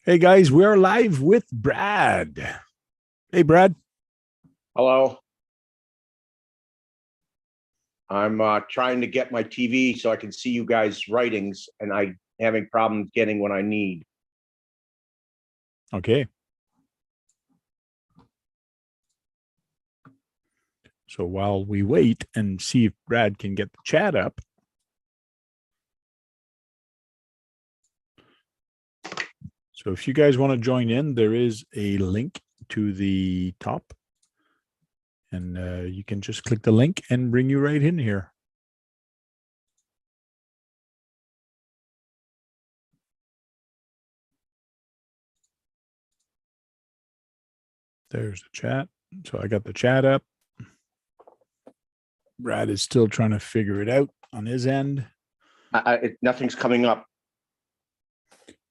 Hey guys, we're live with Brad. Hey Brad. Hello. I'm trying to get my TV so I can see you guys' writings, and I'm having problems getting what I need. Okay. So while we wait and see if Brad can get the chat up, so if you guys want to join in, there is a link to the top, and you can just click the link and bring you right in here. There's the chat. So I got the chat up. Brad is still trying to figure it out on his end. Nothing's coming up.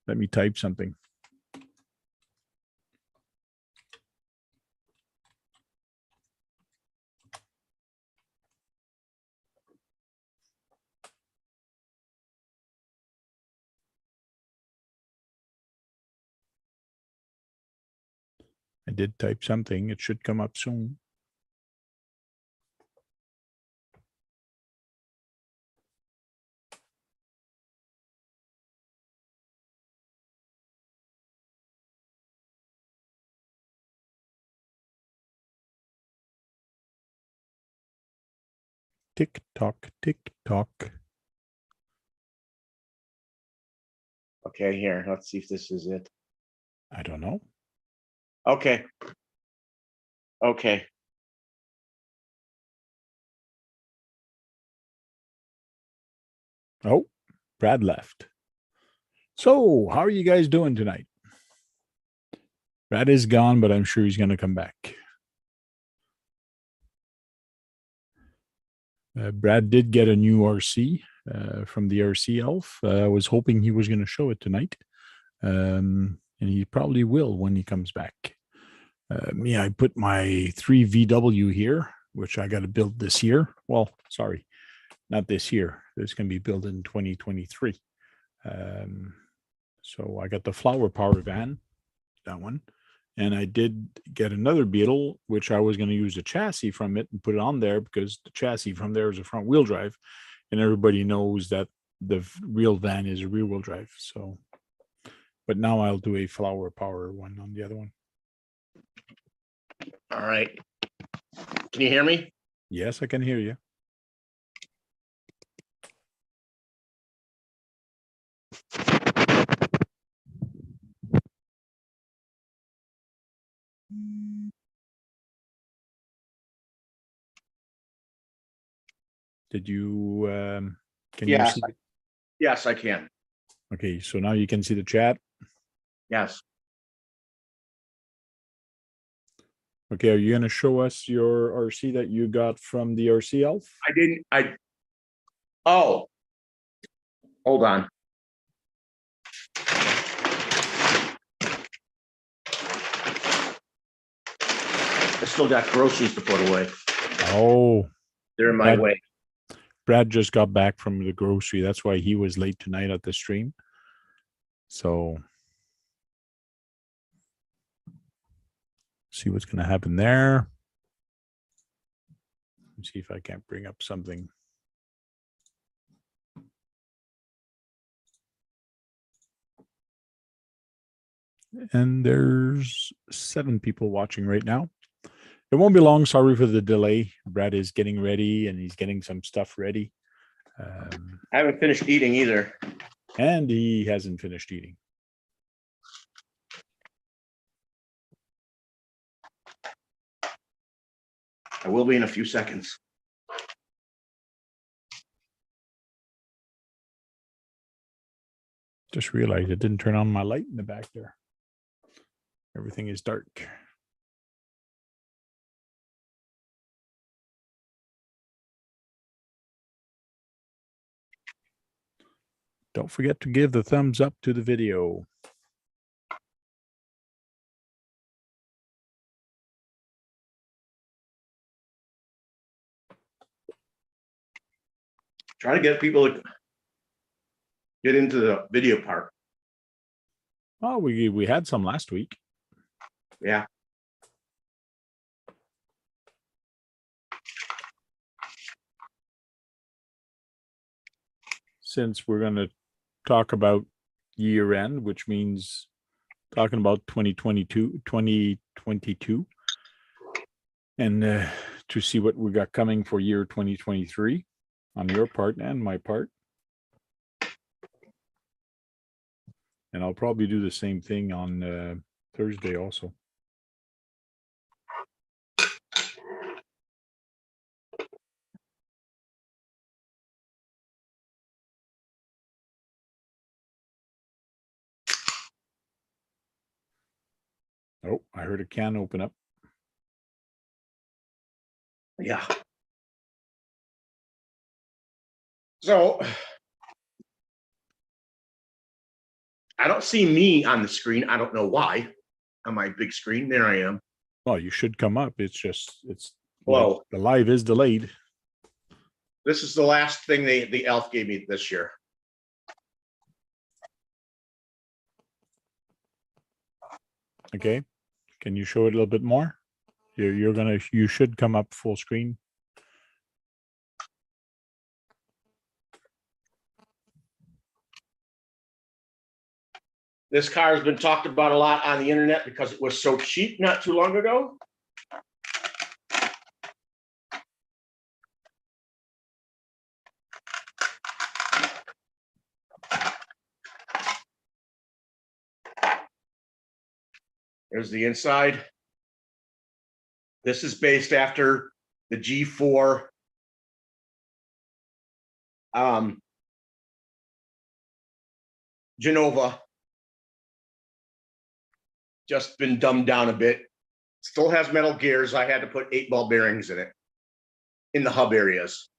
Let me type something. I did type something. It should come up soon. Tick tock, tick tock. Okay, here. Let's see if this is it. I don't know. Okay. Okay. Oh, Brad left. So, how are you guys doing tonight? Brad is gone, but I'm sure he's going to come back. Brad did get a new RC from the RC Elf. I was hoping he was going to show it tonight. And he probably will when he comes back. I put my 3VW here, which I got to build this year. Well, sorry, not this year. It's going to be built in 2023. So I got the flower power van, that one. And I did get another Beetle, which I was going to use the chassis from it and put it on there because the chassis from there is a front wheel drive. And everybody knows that the real van is a rear wheel drive. So, but now I'll do a flower power one on the other one. All right. Can you hear me? Yes, I can hear you. Did you, can you see? Yes, I can. Okay, so now you can see the chat. Yes. Okay, are you going to show us your RC that you got from the RC Elf? Oh, hold on. I still got groceries to put away. Oh. They're in my way. Brad just got back from the grocery. That's why he was late tonight at the stream. So see what's going to happen there. Let's see if I can't bring up something. And there's 7 people watching right now. It won't be long. Sorry for the delay. Brad is getting ready and he's getting some stuff ready. I haven't finished eating either. And he hasn't finished eating. I will be in a few seconds. Just realized it didn't turn on my light in the back there. Everything is dark. Don't forget to give the thumbs up to the video. Try to get people to get into the video part. Oh, we had some last week. Yeah. Since we're going to talk about year end, which means talking about 2022, and to see what we got coming for year 2023 on your part and my part. And I'll probably do the same thing on Thursday also. Oh, I heard a can open up. Yeah. So I don't see me on the screen. I don't know why on my big screen. There I am. Well, you should come up. It's Whoa. The live is delayed. This is the last thing the elf gave me this year. Okay. Can you show it a little bit more? You should come up full screen. This car has been talked about a lot on the internet because it was so cheap not too long ago. There's the inside. This is based after the G4 Genova. Just been dumbed down a bit. Still has metal gears. I had to put 8-ball bearings in it in the hub areas.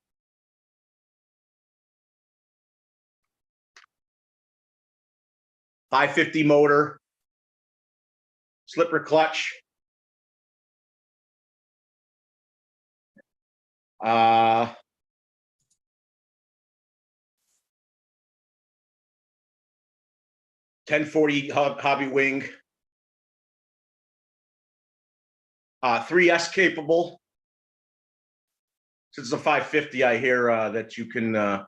.550 motor, slipper clutch. 1040 hobby wing. 3S capable. Since it's a 550, I hear that you can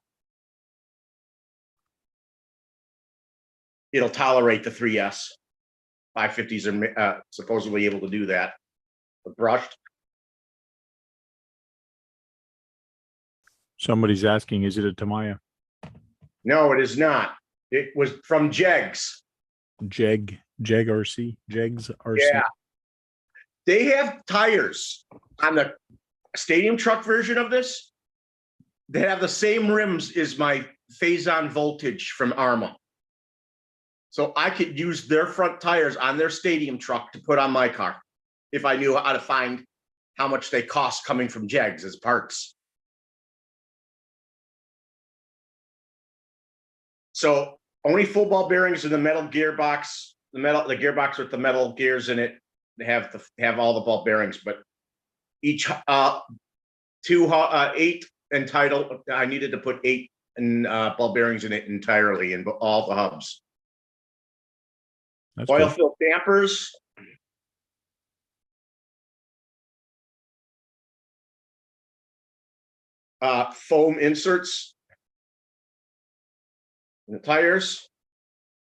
it'll tolerate the 3S. 550s are supposedly able to do that. The brushed. Somebody's asking, is it a Tamiya? No, it is not. It was from Jegs. Jeg RC, Jegs RC. Yeah. They have tires on the stadium truck version of this. They have the same rims as my Phase-On Voltage from Arma. So I could use their front tires on their stadium truck to put on my car if I knew how to find how much they cost coming from Jegs as parts. So only full ball bearings in the metal gearbox, the gearbox with the metal gears in it. They have all the ball bearings, but each 8 entitled. I needed to put 8 ball bearings in it entirely in all the hubs. That's Oil good. filled dampers. Foam inserts in the tires.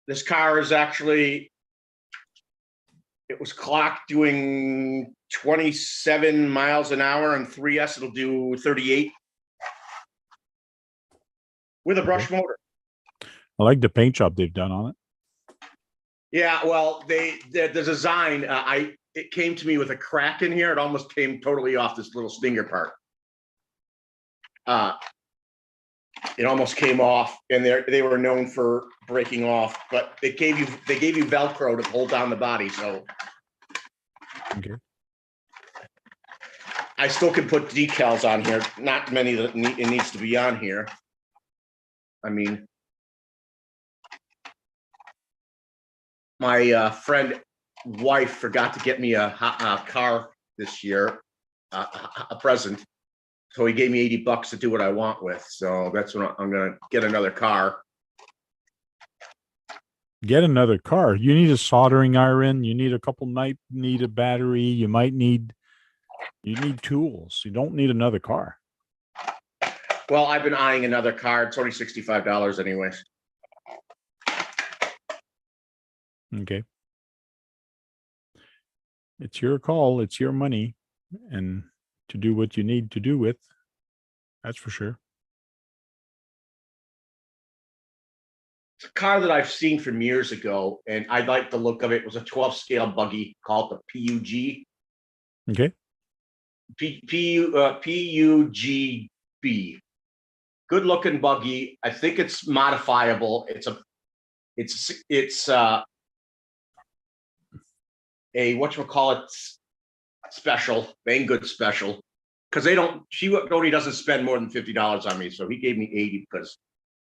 This car is actually, it was clocked doing 27 miles an hour, and 3S it'll do 38 with a brush motor. I like the paint job they've done on it. Yeah, well, the design, it came to me with a crack in here. It almost came totally off this little stinger part. It almost came off, and they were known for breaking off, but they gave you Velcro to hold down the body. So Okay. I still can put decals on here. Not many that it needs to be on here. I mean, my friend wife forgot to get me a car this year, a present. So he gave me $80 to do what I want with. So that's when I'm going to get another car. Get another car. You need a soldering iron. You need a couple need a battery. You need tools. You don't need another car. Well, I've been eyeing another car. It's only $65 anyways. Okay. It's your call. It's your money. And to do what you need to do with, that's for sure. It's a car that I've seen from years ago, and I like the look of it. It was a 12 scale buggy called the PUG. Okay. PUGB. Good looking buggy. I think it's modifiable. It's a whatchamacallit special, Banggood special. Because she only doesn't spend more than $50 on me. So he gave me 80 because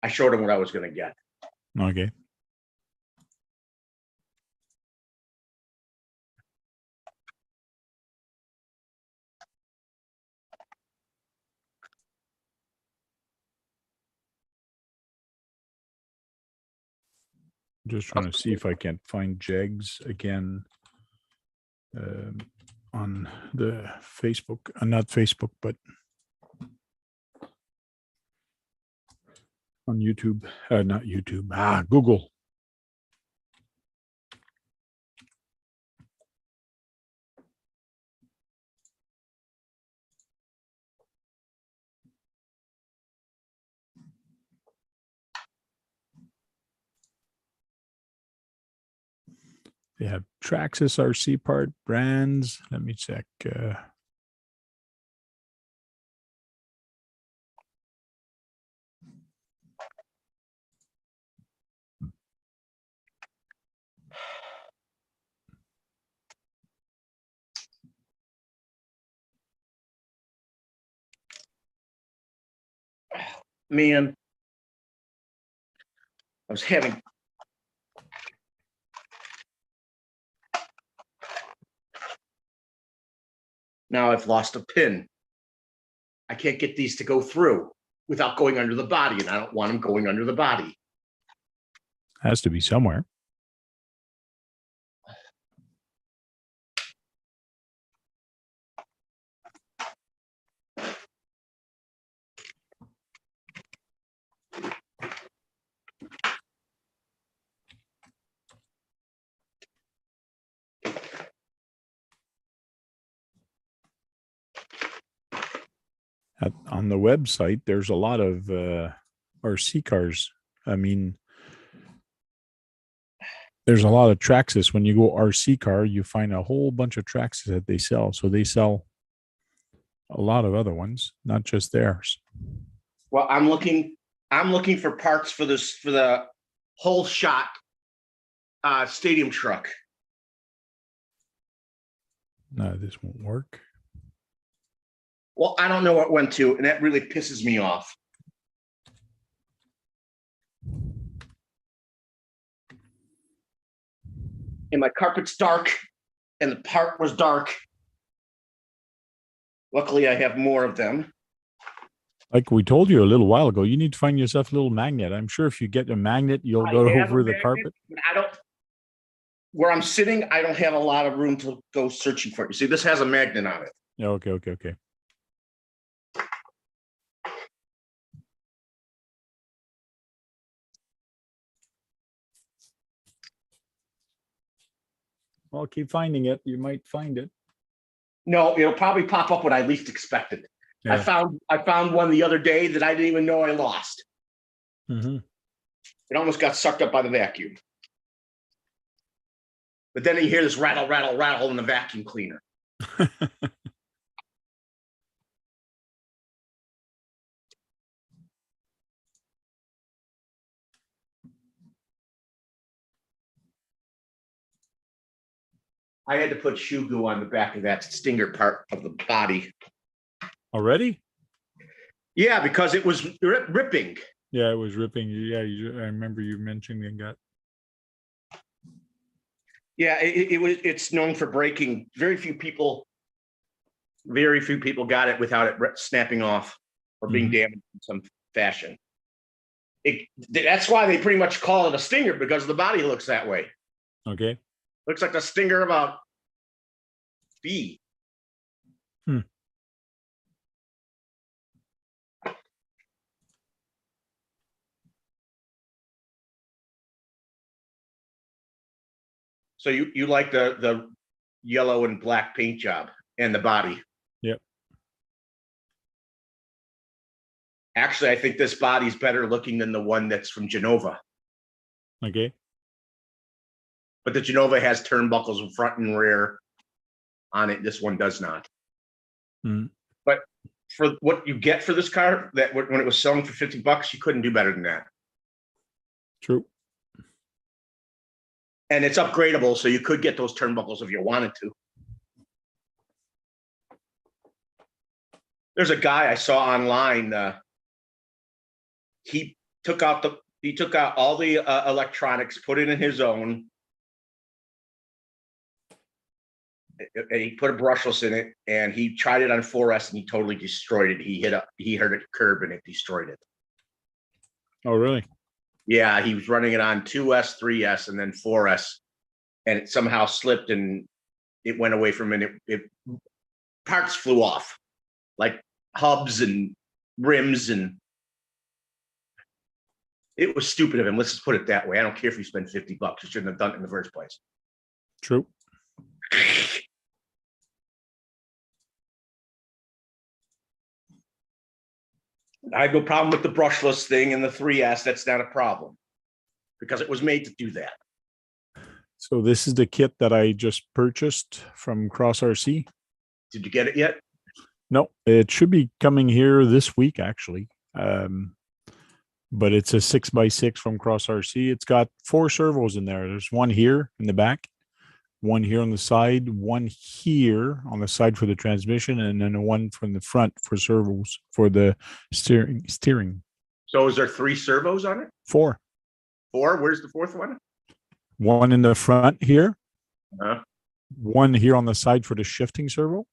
I showed him what I was going to get. Okay. Just trying to see if I can find Jegs again on the Facebook, not Facebook, but on YouTube, not YouTube, Google. They have Traxxas RC part brands. Let me check. Man, I was having now I've lost a pin. I can't get these to go through without going under the body, and I don't want them going under the body. Has to be somewhere. On the website, there's a lot of RC cars. I mean, there's a lot of Traxxas. When you go RC car, you find a whole bunch of Traxxas that they sell. So they sell a lot of other ones, not just theirs. Well, I'm looking for parts for the whole shot stadium truck. No, this won't work. Well, I don't know what went to, and that really pisses me off. And my carpet's dark, and the part was dark. Luckily, I have more of them. Like we told you a little while ago, you need to find yourself a little magnet. I'm sure if you get a magnet, you'll go over the carpet. Where I'm sitting, I don't have a lot of room to go searching for it. You see, this has a magnet on it. Okay. Well, keep finding it. You might find it. No, it'll probably pop up when I least expected. Yeah. I found one the other day that I didn't even know I lost. Mm-hmm. It almost got sucked up by the vacuum. But then you hear this rattle, rattle, rattle in the vacuum cleaner. I had to put shoe glue on the back of that stinger part of the body. Already? Yeah, because it was ripping. Yeah, it was ripping. Yeah, I remember you mentioning that. Yeah, it's known for breaking. Very few people got it without it snapping off or being damaged in some fashion. That's why they pretty much call it a Stinger, because the body looks that way. Okay. Looks like the Stinger of a bee. So you like the yellow and black paint job and the body. Yep. Actually, I think this body's better looking than the one that's from Genova. Okay. But the Genova has turnbuckles in front and rear on it. This one does not. But for what you get for this car, that when it was selling for $50, you couldn't do better than that. True. And it's upgradable, so you could get those turnbuckles if you wanted to. There's a guy I saw online. He took out all the electronics, put it in his own, and he put a brushless in it, and he tried it on 4S, and he totally destroyed it. He hit a curb, and it destroyed it. Oh, really? Yeah, he was running it on 2S, 3S, and then 4S, and it somehow slipped, and it went away from it. Parts flew off, like hubs and rims, and it was stupid of him. Let's just put it that way. I don't care if you spend $50. You shouldn't have done it in the first place. True. I have no problem with the brushless thing and the 3S. That's not a problem because it was made to do that. So this is the kit that I just purchased from Cross RC. Did you get it yet? No, it should be coming here this week, actually. But it's a 6x6 from Cross RC. It's got 4 servos in there. There's one here in the back, one here on the side, one here on the side for the transmission, and then one from the front for servos for the steering. So is there 3 servos on it? 4. 4? Where's the 4th one? One in the front here. Uh-huh. One here on the side for the shifting servo.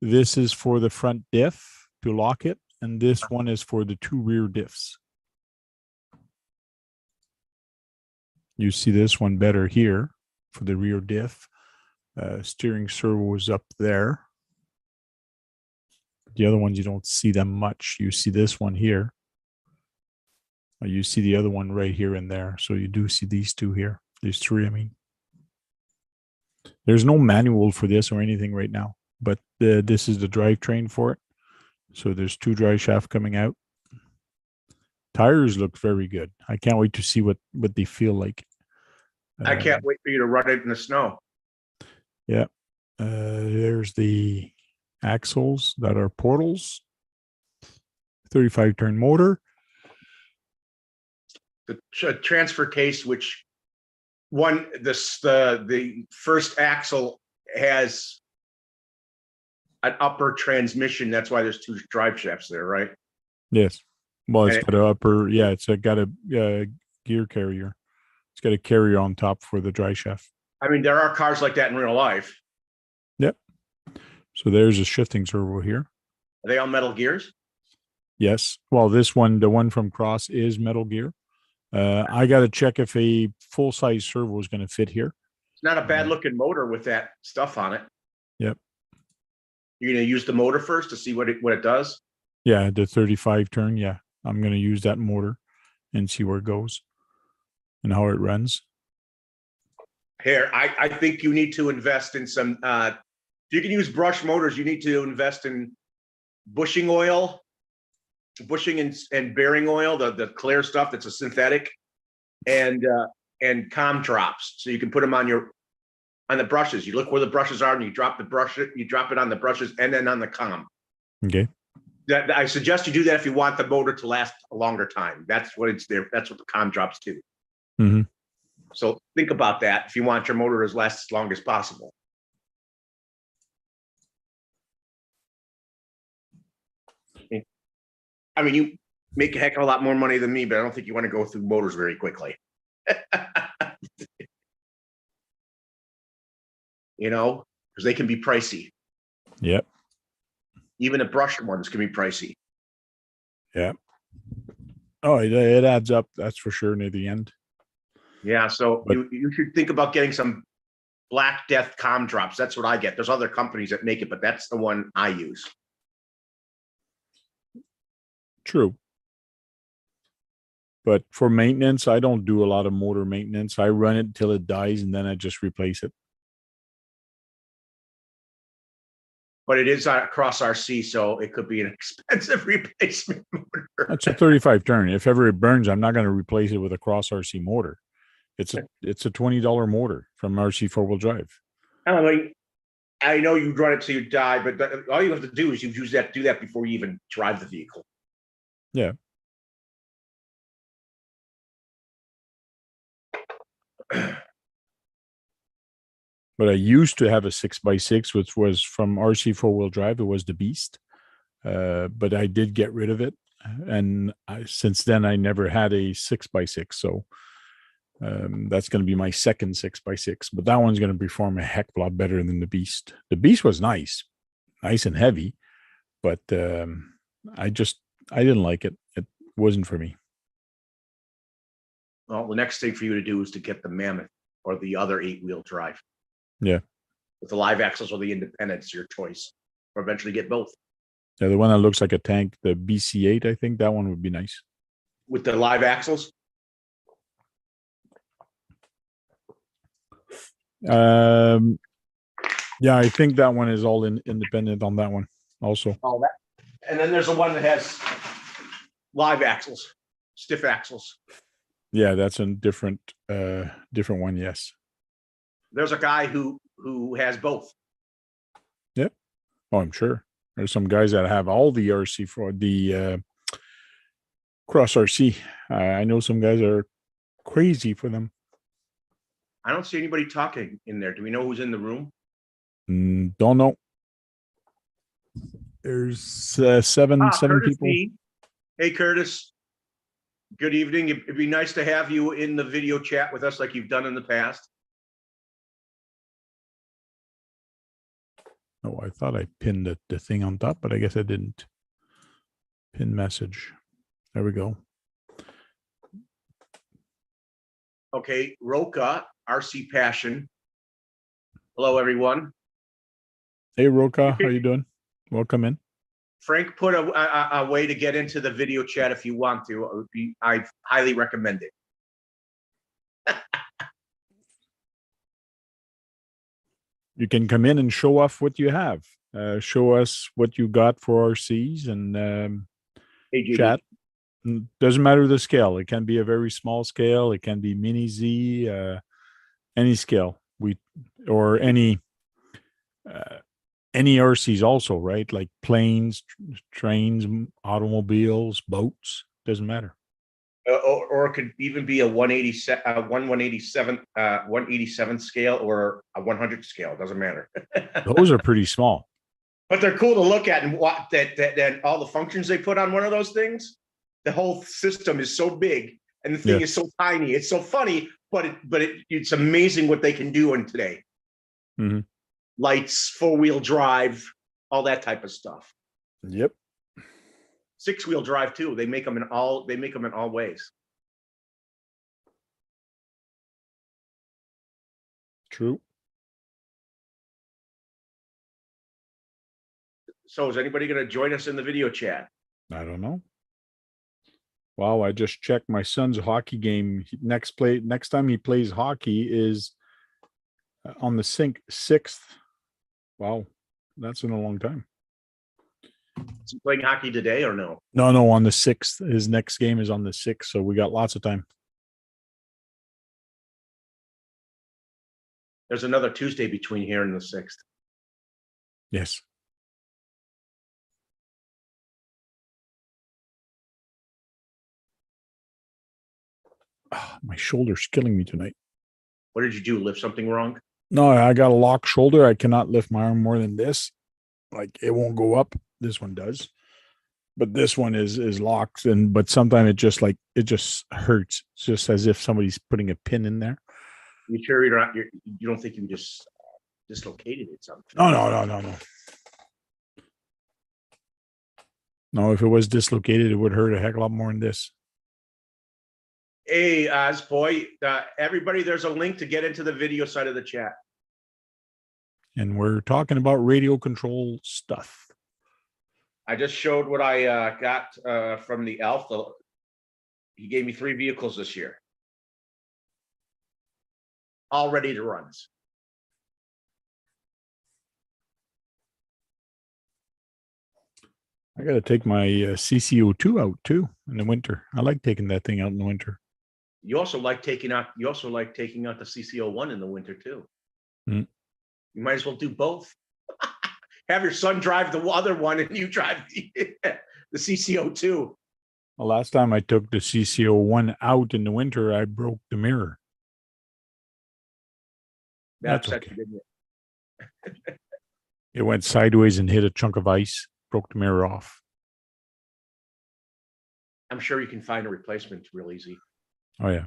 This is for the front diff to lock it, and this one is for the 2 rear diffs. You see this one better here for the rear diff. Steering servo is up there. The other ones, you don't see them much. You see this one here. You see the other one right here and there. So you do see these 2 here. These 3, I mean. There's no manual for this or anything right now, but this is the drivetrain for it. So there's 2 drive shafts coming out. Tires look very good. I can't wait to see what they feel like. I can't wait for you to run it in the snow. Yeah. There's the axles that are portals. 35 turn motor. The transfer case, which the first axle has an upper transmission. That's why there's 2 drive shafts there, right? Yes. Well, it's got an upper, yeah, it's got a gear carrier. It's got a carrier on top for the drive shaft. I mean, there are cars like that in real life. Yep. So there's a shifting servo here. Are they all metal gears? Yes. Well, this one, the one from Cross, is metal gear. I got to check if a full-size servo is going to fit here. It's not a bad-looking motor with that stuff on it. Yep. You're going to use the motor first to see what it does? Yeah, the 35 turn. Yeah, I'm going to use that motor and see where it goes and how it runs. Here, I think you need to invest in some, if you can use brush motors, you need to invest in bushing oil, and bearing oil, the clear stuff that's a synthetic, and com drops. So you can put them on the brushes. You look where the brushes are and you drop it on the brushes and then on the com. Okay. I suggest you do that if you want the motor to last a longer time. That's what it's there. That's what the com drops do. Mm-hmm. So think about that if you want your motor to last as long as possible. I mean, you make a heck of a lot more money than me, but I don't think you want to go through motors very quickly. You know, because they can be pricey. Yep. Even the brushed ones can be pricey. Yeah. Oh, it adds up. That's for sure near the end. Yeah, so But you should think about getting some Black Death com drops. That's what I get. There's other companies that make it, but that's the one I use. true. But for maintenance, I don't do a lot of motor maintenance. I run it till it dies and then I just replace it. But it is a cross RC, so it could be an expensive replacement motor. That's a 35 turn. If ever it burns, I'm not going to replace it with a cross RC motor. It's a $20 motor from RC 4-wheel drive. I mean, I know you run it till you die, but all you have to do is do that before you even drive the vehicle. Yeah. But I used to have a 6x6, which was from RC 4-wheel drive. It was the Beast. But I did get rid of it. And since then, I never had a 6x6. So that's going to be my second 6x6. But that one's going to perform a heck of a lot better than the Beast. The Beast was nice and heavy. But I didn't like it. It wasn't for me. Well, the next thing for you to do is to get the Mammoth or the other 8-wheel drive. Yeah. With the live axles or the independents, your choice. Or eventually get both. Yeah, the one that looks like a tank, the BC8, I think that one would be nice. With the live axles? Yeah, I think that one is all independent on that one also. All that. And then there's the one that has live axles, stiff axles. Yeah, that's a different one, yes. There's a guy who has both. Yeah. Oh, I'm sure. There's some guys that have all the RC for the cross RC. I know some guys are crazy for them. I don't see anybody talking in there. Do we know who's in the room? Don't know. There's seven Curtis people. B. Hey, Curtis. Good evening. It'd be nice to have you in the video chat with us like you've done in the past. Oh, I thought I pinned the thing on top, but I guess I didn't. Pin message. There we go. Okay, Roca, RC Passion. Hello, everyone. Hey, Roca, how you doing? Welcome in. Frank put a way to get into the video chat if you want to. I highly recommend it. You can come in and show off what you have. Show us what you got for RCs and Hey, chat. Doesn't matter the scale. It can be a very small scale. It can be mini Z, any scale. Or any RCs also, right? Like planes, trains, automobiles, boats. Doesn't matter. Or it could even be a 187 scale or a 100 scale. Doesn't matter. Those are pretty small. But they're cool to look at, and what that all the functions they put on one of those things. The whole system is so big, and the thing is so tiny. It's so funny, but it's amazing what they can do in today. Mm-hmm. Lights, 4-wheel drive, all that type of stuff. Yep. 6-wheel drive too. They make them in all ways. True. So is anybody going to join us in the video chat? I don't know. Wow, I just checked my son's hockey game. Next time he plays hockey is on the 6th. Wow, that's in a long time. Is he playing hockey today or no? No, on the 6th. His next game is on the 6th, so we got lots of time. There's another Tuesday between here and the 6th. Yes. Oh, my shoulder's killing me tonight. What did you do? Lift something wrong? No, I got a locked shoulder. I cannot lift my arm more than this. Like it won't go up. This one does. But this one is locked, but sometimes it just hurts. It's just as if somebody's putting a pin in there. You sure you don't think you just dislocated it something? No. No, if it was dislocated, it would hurt a heck of a lot more than this. Hey, Boy, everybody, there's a link to get into the video side of the chat. And we're talking about radio control stuff. I just showed what I got from the Elf. He gave me 3 vehicles this year, all ready to run. I got to take my CCO2 out too in the winter. I like taking that thing out in the winter. You also like taking out the CCO1 in the winter too. Mm. You might as well do both. Have your son drive the other one and you drive the CCO2. The last time I took the CCO1 out in the winter, I broke the mirror. That's okay. You, didn't it? It went sideways and hit a chunk of ice, broke the mirror off. I'm sure you can find a replacement real easy. Oh, yeah.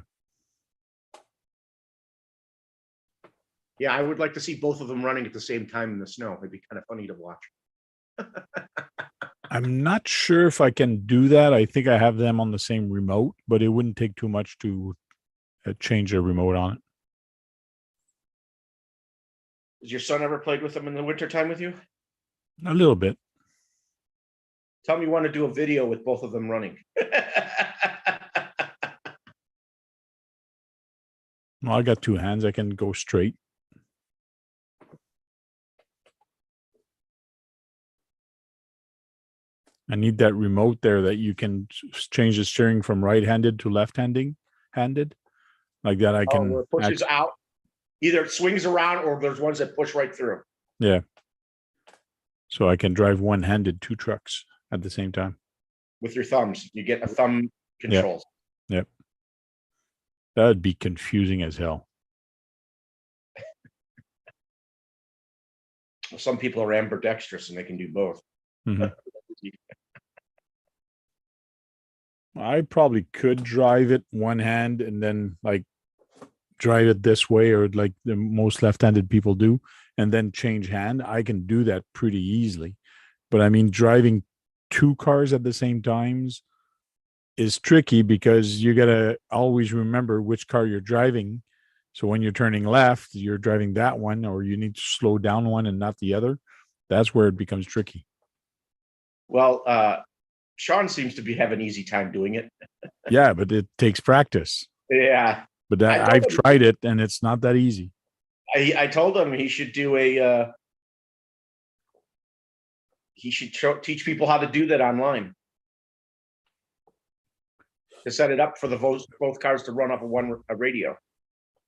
Yeah, I would like to see both of them running at the same time in the snow. It'd be kind of funny to watch. I'm not sure if I can do that. I think I have them on the same remote, but it wouldn't take too much to change the remote on it. Has your son ever played with them in the wintertime with you? A little bit. Tell me you want to do a video with both of them running. Well, I got 2 hands. I can go straight. I need that remote there that you can change the steering from right-handed to left-handed. Like that I can... it pushes out. Either it swings around or there's ones that push right through. Yeah. So I can drive one-handed 2 trucks at the same time. With your thumbs. You get a thumb controls. Yep. That'd be confusing as hell. Some people are ambidextrous and they can do both. Mm-hmm. I probably could drive it one hand and then like drive it this way, or like the most left-handed people do, and then change hand. I can do that pretty easily. But I mean, driving 2 cars at the same times is tricky because you got to always remember which car you're driving. So when you're turning left, you're driving that one, or you need to slow down one and not the other. That's where it becomes tricky. Well, Sean seems to be having an easy time doing it. Yeah, but it takes practice. Yeah. But I've tried it and it's not that easy. I told him he should do he should teach people how to do that online. To set it up for the both cars to run off of a radio.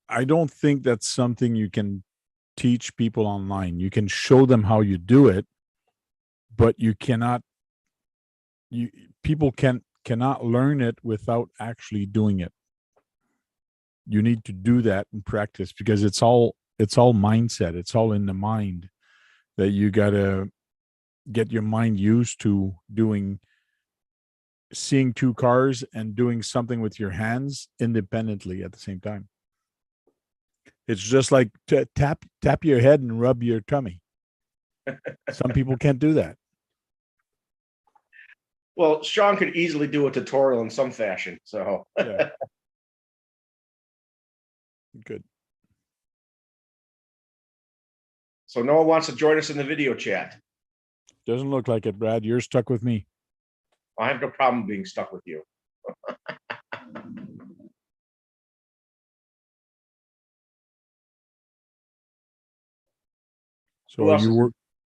I don't think that's something you can teach people online. You can show them how you do it, but you cannot. People cannot learn it without actually doing it. You need to do that in practice because it's all mindset. It's all in the mind that you gotta get your mind used to seeing 2 cars and doing something with your hands independently at the same time. It's just like tap your head and rub your tummy. Some people can't do that. Well, Sean could easily do a tutorial in some fashion. So yeah. Good. So Noah wants to join us in the video chat. Doesn't look like it, Brad. You're stuck with me. I have no problem being stuck with you. So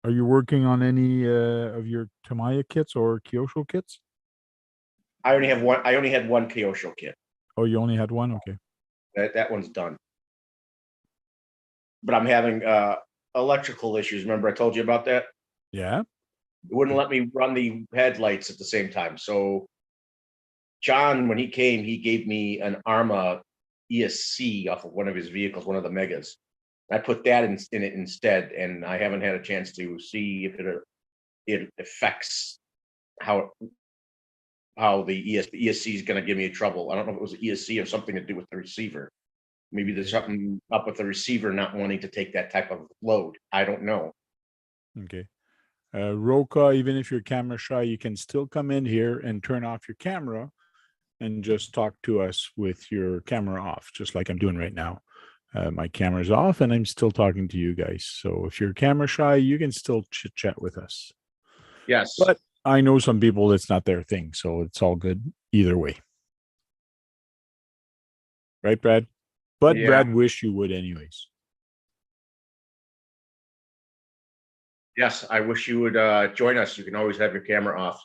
are you working on any of your Tamiya kits or Kyosho kits? I only have one. I only had one Kyosho kit. Oh, you only had one? Okay. That one's done. But I'm having electrical issues. Remember I told you about that? Yeah. It wouldn't let me run the headlights at the same time. So John, when he came, he gave me an Arma ESC off of one of his vehicles, one of the Megas. I put that in it instead, and I haven't had a chance to see if it affects how the ESC is going to give me trouble. I don't know if it was an ESC or something to do with the receiver. Maybe there's something up with the receiver not wanting to take that type of load. I don't know. Okay. Roka, even if you're camera shy, you can still come in here and turn off your camera and just talk to us with your camera off, just like I'm doing right now. My camera's off and I'm still talking to you guys. So if you're camera shy, you can still chit chat with us. Yes. But I know some people, it's not their thing. So it's all good either way. Right, Brad? But Yeah. Brad wish you would anyways. Yes, I wish you would join us. You can always have your camera off.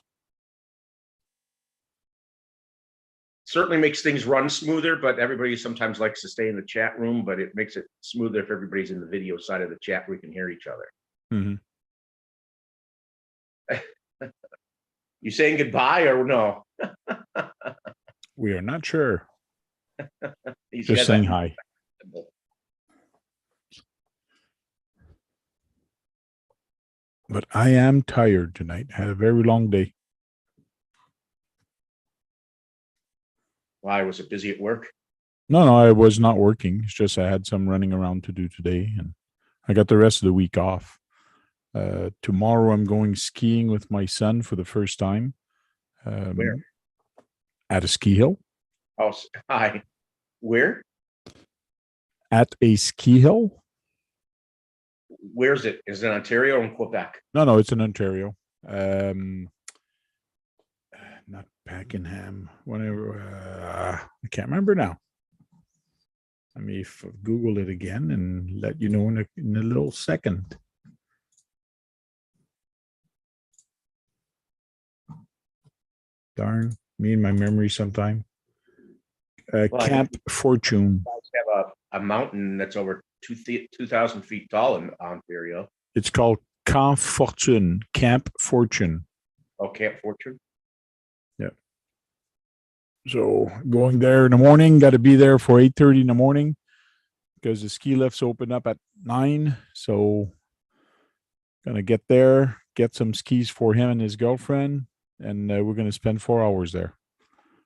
Certainly makes things run smoother, but everybody sometimes likes to stay in the chat room, but it makes it smoother if everybody's in the video side of the chat where we can hear each other. Mhm. You saying goodbye or no? We are not sure. These Just guys saying are- hi. But I am tired tonight. Had a very long day. Why was it busy at work? No, I was not working. It's just I had some running around to do today, and I got the rest of the week off. Tomorrow I'm going skiing with my son for the first time. Where? At a ski hill. Oh, hi. Where? At a ski hill? Where's it? Is it Ontario or in Quebec? No, it's in Ontario. Not Pakenham. Whatever. I can't remember now. Let me Google it again and let you know in a little second. Darn, me and my memory sometime. Well, Camp Fortune. You have a mountain that's over 2,000 feet tall in Ontario. It's called Camp Fortune. Camp Fortune. Oh, Camp Fortune. Yeah. So going there in the morning, got to be there for 8:30 in the morning because the ski lifts open up at 9. So gonna get there, get some skis for him and his girlfriend, and we're gonna spend 4 hours there.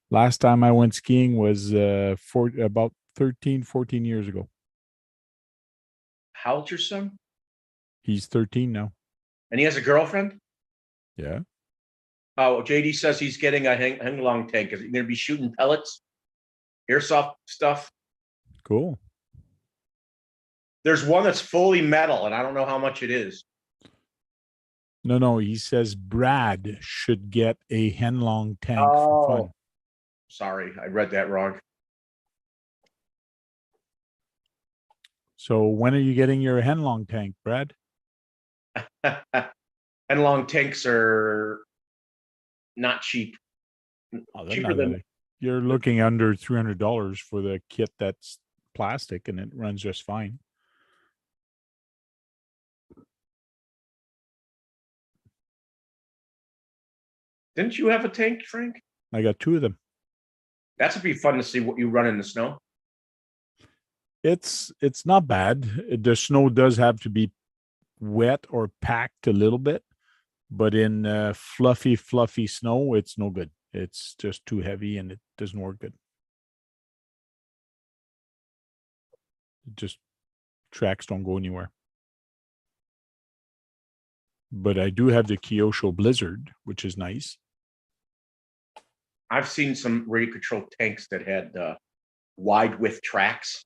Last time I went skiing was about 13, 14 years ago. How old's your son? He's 13 now. And he has a girlfriend? Yeah. Oh, JD says he's getting a hang long tank. Is he going to be shooting pellets? Airsoft stuff? Cool. There's one that's fully metal, and I don't know how much it is. No, he says Brad should get a Henlong tank for fun. Sorry, I read that wrong. So when are you getting your Henlong tank, Brad? Henlong tanks are not cheap. Cheaper than you're looking under $300 for the kit that's plastic and it runs just fine. Didn't you have a tank, Frank? I got 2 of them. That would be fun to see what you run in the snow. It's not bad. The snow does have to be wet or packed a little bit, but in fluffy snow, it's no good. It's just too heavy and it doesn't work good. Just tracks don't go anywhere. But I do have the Kyosho Blizzard, which is nice. I've seen some radio control tanks that had wide width tracks.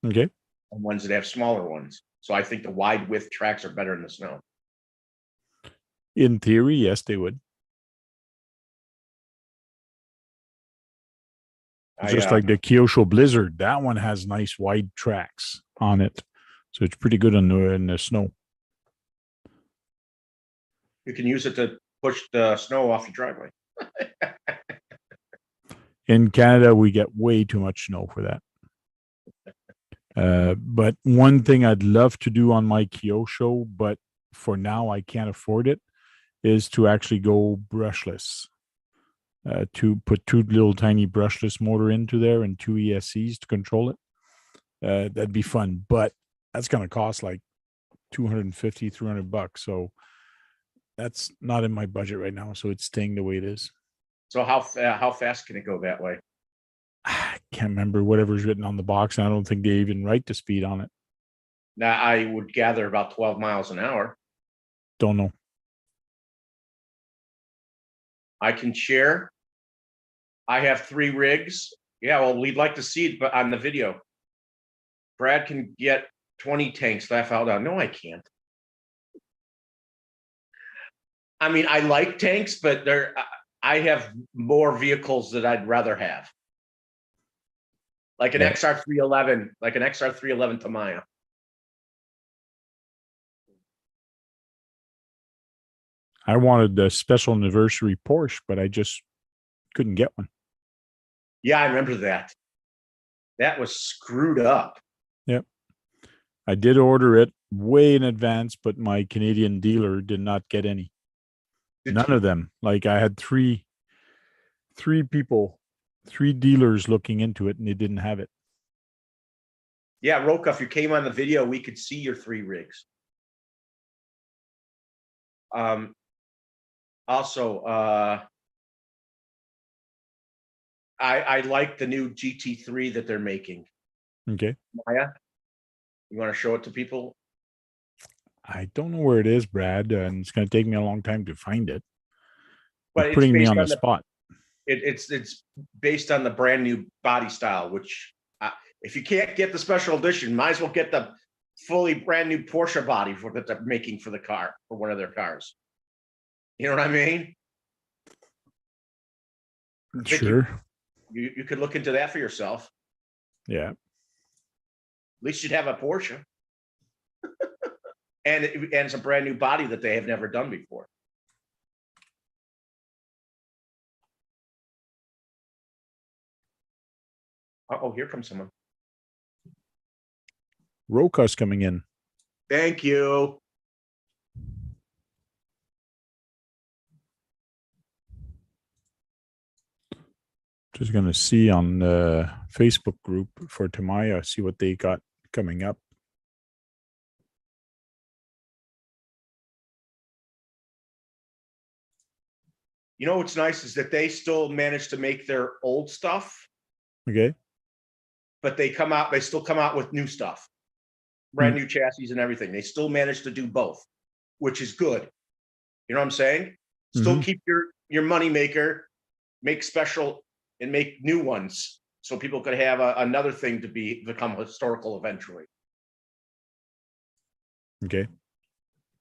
Okay. And ones that have smaller ones. So I think the wide width tracks are better in the snow. In theory, yes, they would. Just like the Kyosho Blizzard, that one has nice wide tracks on it. So it's pretty good in the snow. You can use it to push the snow off your driveway. In Canada, we get way too much snow for that. But one thing I'd love to do on my Kyosho, but for now I can't afford it, is to actually go brushless. To put 2 little tiny brushless motor into there and 2 ESCs to control it. That'd be fun, but that's going to cost like $250, $300. So that's not in my budget right now. So it's staying the way it is. So how fast can it go that way? I can't remember whatever's written on the box. And I don't think they even write the speed on it. Now I would gather about 12 miles an hour. Don't know. I can share I have 3 rigs. Yeah, well, we'd like to see it, but on the video. Brad can get 20 tanks. Laugh out loud. No, I can't. I mean, I like tanks, but I have more vehicles that I'd rather have. Like an XR311, like an XR311 Tamiya. I wanted the special anniversary Porsche, but I just couldn't get one. Yeah, I remember that. That was screwed up. Yep. I did order it way in advance, but my Canadian dealer did not get any. None of them. Like I had three people, 3 dealers looking into it, and they didn't have it. Yeah, Roka, if you came on the video, we could see your 3 rigs. Also, I like the new GT3 that they're making. Okay. Maya, you want to show it to people? I don't know where it is, Brad, and it's going to take me a long time to find it. But You're putting me on the spot. It's based on the brand new body style, which if you can't get the special edition, might as well get the fully brand new Porsche body that they're making for the car, for one of their cars. You know what I mean? Sure. You could look into that for yourself. Yeah. At least you'd have a Porsche. and it's a brand new body that they have never done before. Oh, here comes someone. Roka's coming in. Thank you. Just going to see on the Facebook group for Tamiya, see what they got coming up. You know what's nice is that they still manage to make their old stuff. Okay. But they still come out with new stuff. Brand new chassis and everything. They still manage to do both, which is good. You know what I'm saying? Still keep your money maker, make special and make new ones so people could have another thing to become historical eventually. Okay.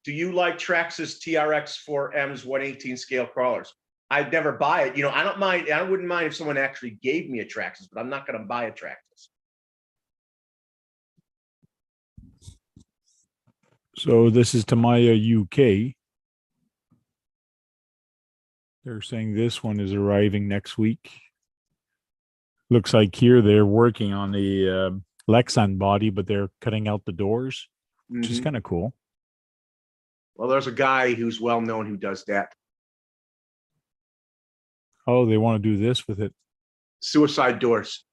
Do you like Traxxas TRX4M's 1/18 scale crawlers? I'd never buy it. You know, I don't mind. I wouldn't mind if someone actually gave me a Traxxas, but I'm not going to buy a Traxxas. So this is Tamiya UK. They're saying this one is arriving next week. Looks like here they're working on the Lexan body, but they're cutting out the doors, which is kind of cool. Well, there's a guy who's well known who does that. Oh, they want to do this with it. Suicide doors.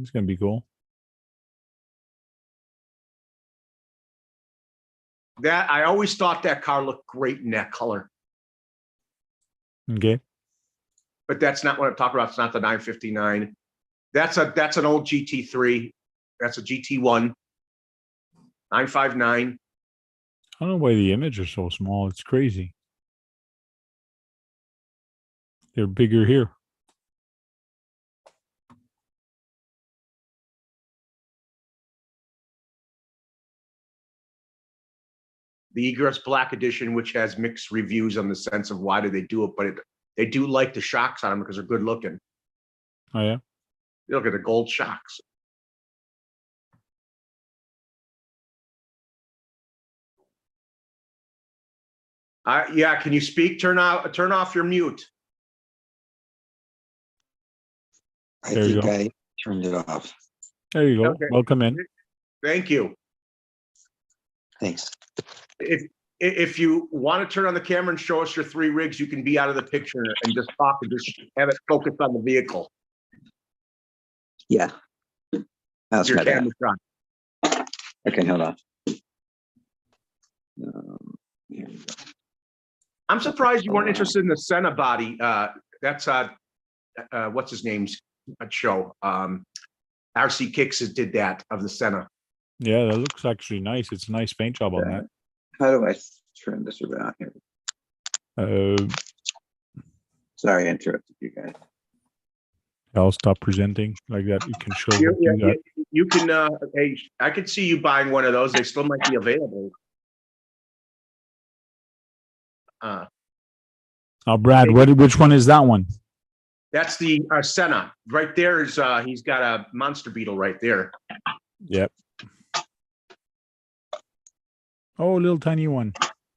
It's going to be cool. That I always thought that car looked great in that color. Okay. But that's not what I'm talking about. It's not the 959. That's an old GT3. That's a GT1. 959. I don't know why the image is so small. It's crazy. They're bigger here. The Egress Black Edition, which has mixed reviews on the sense of why do they do it, but they do like the shocks on them because they're good looking. Oh, yeah? You look at the gold shocks. Yeah, can you speak? Turn off your mute. I think I turned it off. There you go. Okay. Welcome in. Thank you. Thanks. If you want to turn on the camera and show us your 3 rigs, you can be out of the picture and just talk and just have it focused on the vehicle. Yeah. That's Your my bad. camera's on. Okay, hold on. Here we go. I'm surprised you weren't interested in the Senna body. That's what's his name's show. RC Kicks did that of the Senna. Yeah, that looks actually nice. It's a nice paint job on that. How do I turn this around here. Uh, Sorry, I interrupted you guys. I'll stop presenting like that. You can show You, what you got. you can, hey, I could see you buying one of those. They still might be available. Now, Brad, which one is that one? That's the Senna. Right there is, he's got a monster beetle right there. Yep. Oh, little tiny one.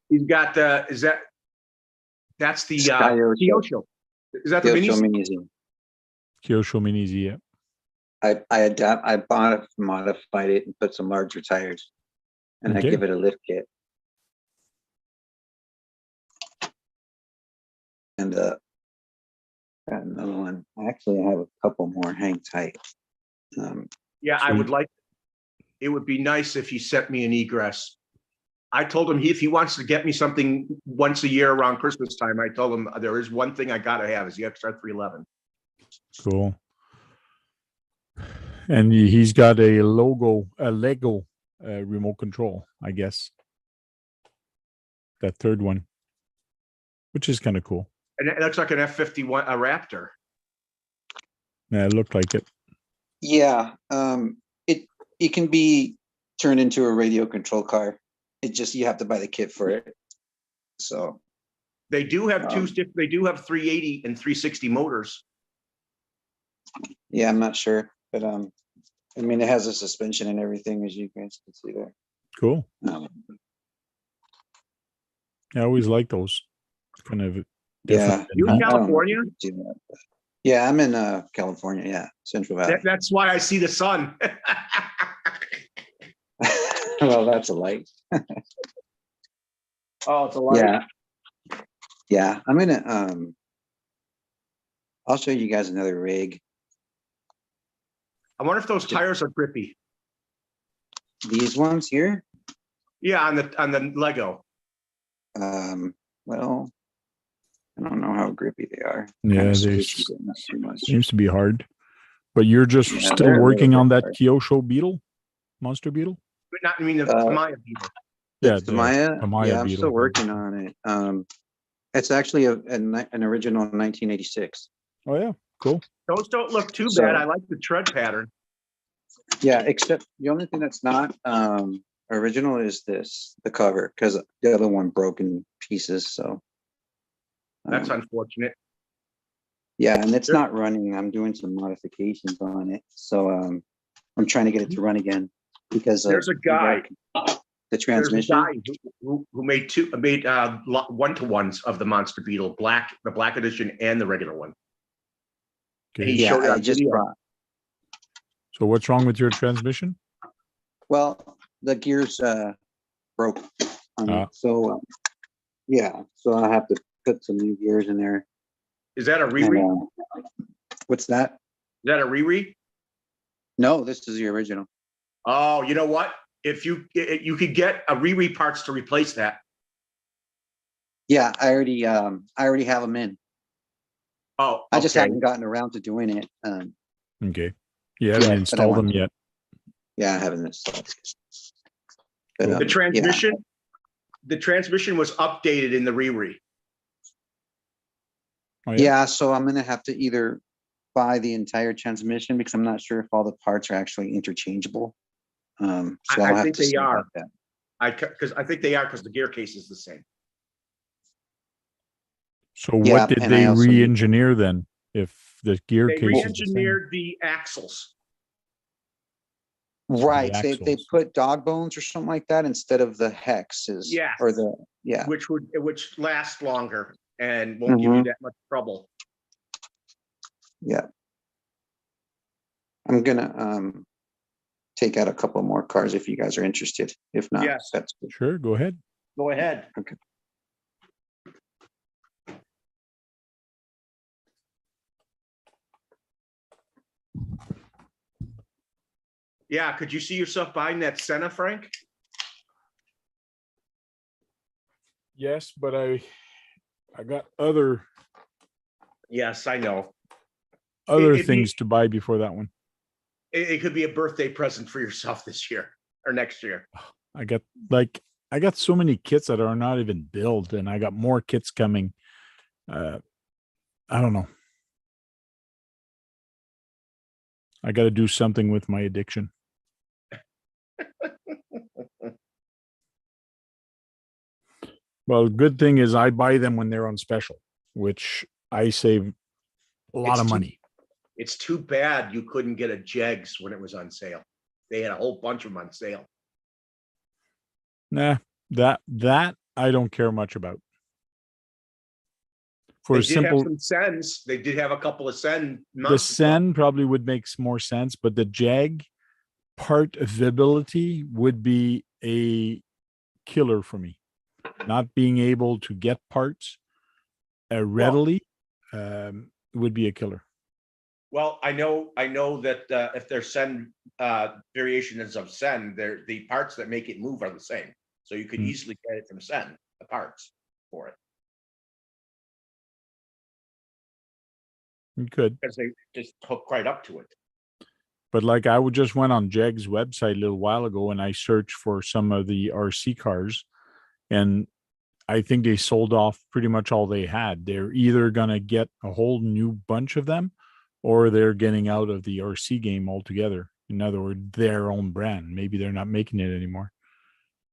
He's got the, that's the Kyosho. Is that the Kyosho mini? Mini. Kyosho Minis, yeah. I bought it, modified it, and put some larger tires, and Okay. I give it a lift kit. And got another one. Actually, I have a couple more. Hang tight. Yeah, I would like, it would be nice if he sent me an egress. I told him if he wants to get me something once a year around Christmas time, I told him there is one thing I got to have is the XR311. Cool. And he's got a Lego remote control, I guess. That third one, which is kind of cool. And it looks like an F-51, a Raptor. Yeah, it looked like it. Yeah, it can be turned into a radio control car. It just, you have to buy the kit for it. So They do have they do have 380 and 360 motors. yeah, I'm not sure, but I mean, it has a suspension and everything, as you guys can see there. Cool. I always like those. Kind of different. Yeah. You in California? Yeah, I'm in California. Yeah, Central Valley. That's why I see the sun. Well, that's a light. Oh, it's a light. Yeah. Yeah, I'm gonna I'll show you guys another rig. I wonder if those tires are grippy. These ones here. Yeah, on the Lego. Well, I don't know how grippy they are. Yeah, Kinda they squishy, but not too much. seems to be hard. But you're just Yeah, still they're working on that hard. Kyosho Beetle, Monster Beetle. But not, I mean, the Tamiya beetle. Yeah, The Maya. Tamiya Yeah, I'm Beetle. still working on it. It's actually an original 1986. Oh yeah, cool. Those don't look too So- bad. I like the tread pattern. Yeah, except the only thing that's not original is the cover, because the other one broke in pieces. So That's unfortunate. yeah, and it's not running. I'm doing some modifications on it, so I'm trying to get it to run again because There's a guy. the There's a transmission. guy who made one-to-ones of the Monster Beetle, the black edition and the regular one. Okay. He Yeah, showed it I on just video. brought. So what's wrong with your transmission? Well, the gears broke on Ah. it, so yeah, so I have to put some new gears in there. Is that a And, Riri? what's that? Is that a Riri? No, this is the original. Oh, you know what? If you could get a Riri parts to replace that. Yeah, I already have them in. Oh, I just okay. haven't gotten around to doing it. Okay. You haven't but I installed want them to. yet. Yeah, I haven't installed. Cool. But, The transmission was updated in the Riri. Oh, yeah, so I'm gonna have to either buy the entire transmission because I'm not sure if all the parts are actually interchangeable. So I I'll have think to they see are. about that. I think they are because the gear case is the same. So Yeah, what did and they I also need- re-engineer then? If the gear They case is the same? re-engineered the axles. Right, they axles. put dog bones or something like that instead of the hexes. Yes. Or the which last longer and won't give you that much trouble. Yeah. I'm gonna take out a couple more cars if you guys are interested. If not, Yes. that's good. Sure, go ahead. Go ahead. Okay. Yeah, could you see yourself buying that Senna, Frank? Yes, but I got other Yes, I know. other It'd things to buy before that one. It could be a birthday present for yourself this year or next year. I got like I got so many kits that are not even built, and I got more kits coming. I don't know. I got to do something with my addiction. Well, good thing is I buy them when they're on special, which I save a lot of money. It's too bad you couldn't get a Jegs when it was on sale. They had a whole bunch of them on sale. Nah, that I don't care much about. For They a did have simple, some Sens. They did have a couple of Sen. the Sen probably would make more sense, but the Jag part availability would be a killer for me. Not being able to get parts readily would be a killer. Well, I know that if there's Sen variations of Sen, the parts that make it move are the same. So you could easily get it from Sen, the parts for it. You could. Because they just hook right up to it. But like I would just went on Jeg's website a little while ago and I searched for some of the RC cars, and I think they sold off pretty much all they had. They're either going to get a whole new bunch of them or they're getting out of the RC game altogether. In other words, their own brand. Maybe they're not making it anymore.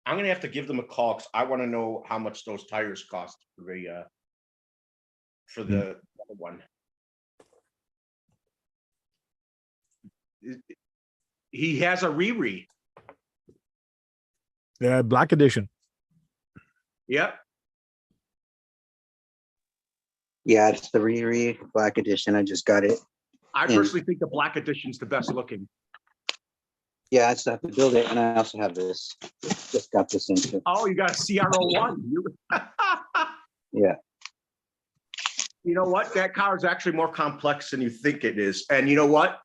I'm going to have to give them a call because I want to know how much those tires cost for the other one. He has a Riri. Black edition. Yep. Yeah, it's the Riri Black Edition. I just got it. I personally think the Black Edition's the best looking. Yeah, I still have to build it, and I also have this. Just got this into. Oh, you got a CR01. Yeah. You know what? That car is actually more complex than you think it is. And you know what?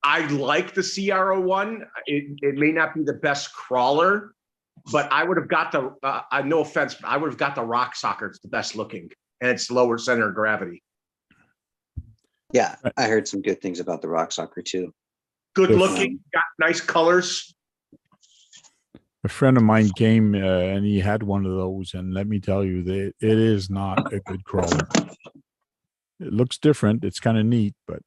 I like the CR01. It may not be the best crawler, but I would have got the, no offense, but I would have got the Rock Soccer. It's the best looking, and it's lower center of gravity. Yeah, I heard some good things about the Rock Soccer too. Good looking, got nice colors. A friend of mine came and he had one of those, and let me tell you, that it is not a good crawler. It looks different. It's kind of neat, but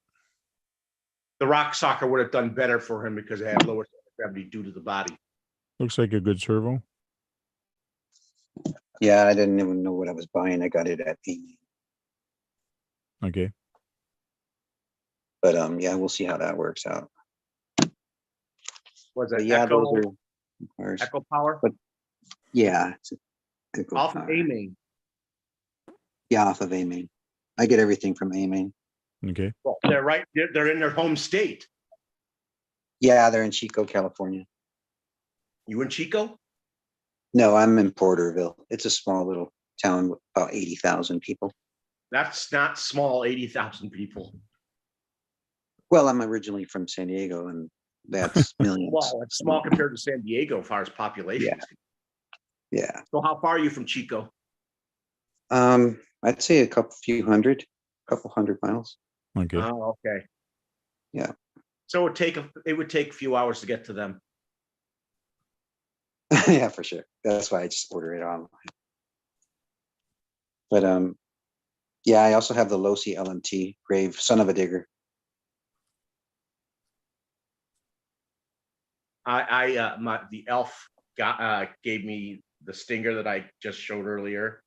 the Rock Soccer would have done better for him because it had lower center of gravity due to the body. Looks like a good servo. Yeah, I didn't even know what I was buying. I got it at Amy. Okay. But yeah, we'll see how that works out. Was it yeah, Echo, those are cars. Echo Power? But yeah, it's Echo Off Power. of A-Main. Yeah, off of A-Main. I get everything from A-Main. Okay. Well, they're right. They're in their home state. Yeah, they're in Chico, California. You in Chico? No, I'm in Porterville. It's a small little town with about 80,000 people. That's not small. 80,000 people. Well, I'm originally from San Diego, and that's millions. Well, it's small compared to San Diego as far as population. Yeah. So how far are you from Chico? I'd say a couple hundred miles. Okay. Oh, okay. Yeah. So it would take a few hours to get to them. Yeah, for sure. That's why I just order it online. But yeah, I also have the Losi LMT Grave, son of a digger. The elf gave me the Stinger that I just showed earlier,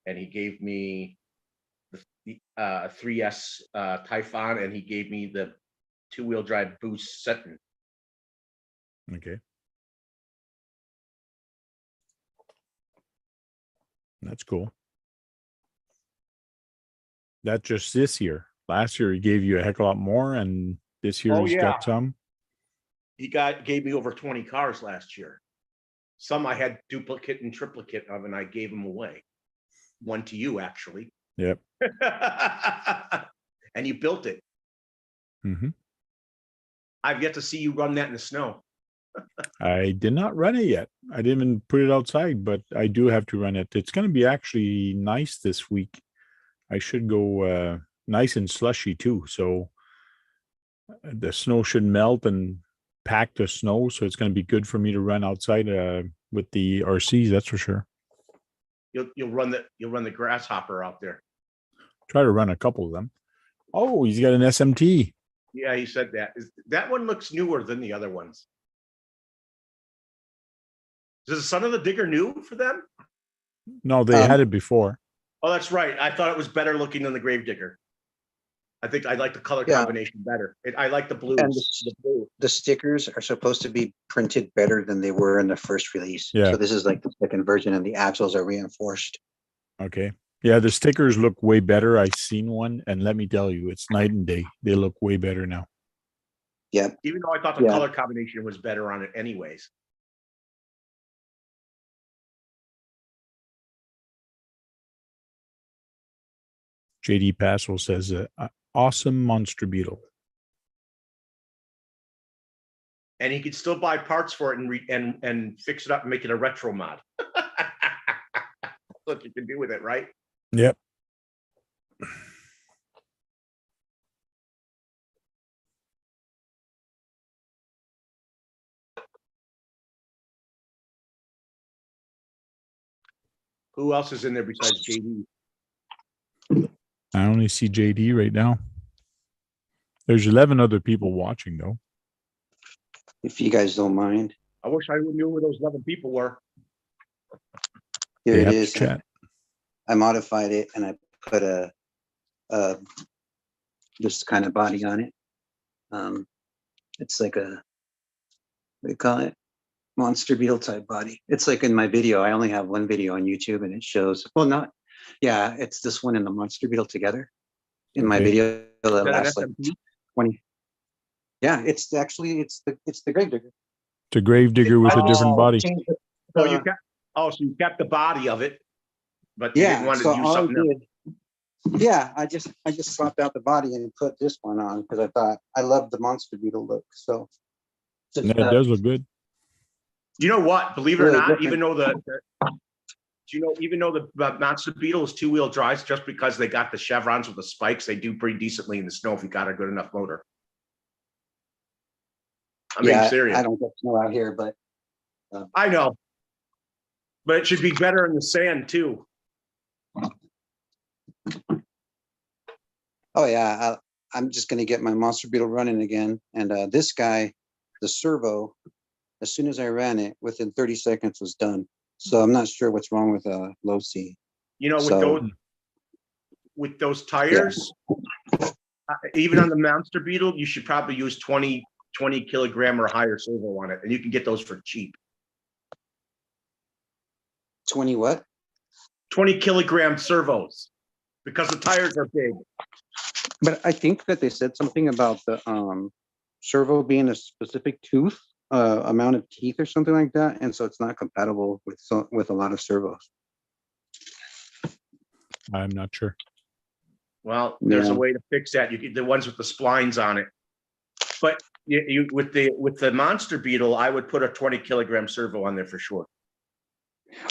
and he gave me the 3S Typhon, and he gave me the 2-wheel drive Boost Senton. Okay. That's cool. That's just this year. Last year he gave you a heck of a lot more, and this year he's got some. He gave me over 20 cars last year. Some I had duplicate and triplicate of, and I gave them away. One to you, actually. Yep. And you built it. Mm-hmm. I've yet to see you run that in the snow. I did not run it yet. I didn't even put it outside, but I do have to run it. It's going to be actually nice this week. I should go nice and slushy too. So the snow should melt and pack the snow. So it's going to be good for me to run outside with the RCs, that's for sure. You'll run the grasshopper out there. Try to run a couple of them. Oh, he's got an SMT. Yeah, he said that. That one looks newer than the other ones. Is the Son of the Digger new for them? No, they had it before. Oh, that's right. I thought it was better looking than the Gravedigger. I think I like the color combination better. I like the blues. And the blue. the stickers are supposed to be printed better than they were in the first release. Yeah. So this is like the second version, and the axles are reinforced. Okay. Yeah, the stickers look way better. I've seen one, and let me tell you, it's night and day. They look way better now. Yeah. Even though I thought the color combination was better on it anyways. JD Passwell says, awesome monster beetle. And he could still buy parts for it and fix it up and make it a retro mod. What you can do with it, right? Yep. Who else is in there besides JD? I only see JD right now. There's 11 other people watching, though. If you guys don't mind. I wish I knew where those 11 people were. Here They it have to is. chat. I modified it and I put this kind of body on it. It's like what do you call it? Monster beetle type body. It's like in my video. I only have one video on YouTube, and it shows. Well, it's this one and the monster beetle together. In my video, that lasts like 20. Yeah, it's the Gravedigger. It's a Gravedigger with a different body. So you kept the body of it, but you didn't want to use something else. Yeah, I just swapped out the body and put this one on because I thought I loved the monster beetle look. So Yeah, it does look good. You know what? Believe it or not, different. even though the monster beetle is 2-wheel drives, just because they got the chevrons with the spikes, they do pretty decently in the snow if you got a good enough motor. I'm being serious. I don't get snow out here, but I know, but it should be better in the sand too. Oh yeah, I'm just gonna get my monster beetle running again. And this guy, the servo, as soon as I ran it, within 30 seconds was done. So I'm not sure what's wrong with low C. You know, with those tires, even on the monster beetle, you should probably use 20 kilogram or higher servo on it, and you can get those for cheap. 20 what? 20 kilogram servos, because the tires are big. But I think that they said something about the servo being a specific tooth amount of teeth or something like that, and so it's not compatible with a lot of servos. I'm not sure. Well, there's a way to fix that. You get the ones with the splines on it, but you with the monster beetle, I would put a 20 kilogram servo on there for sure.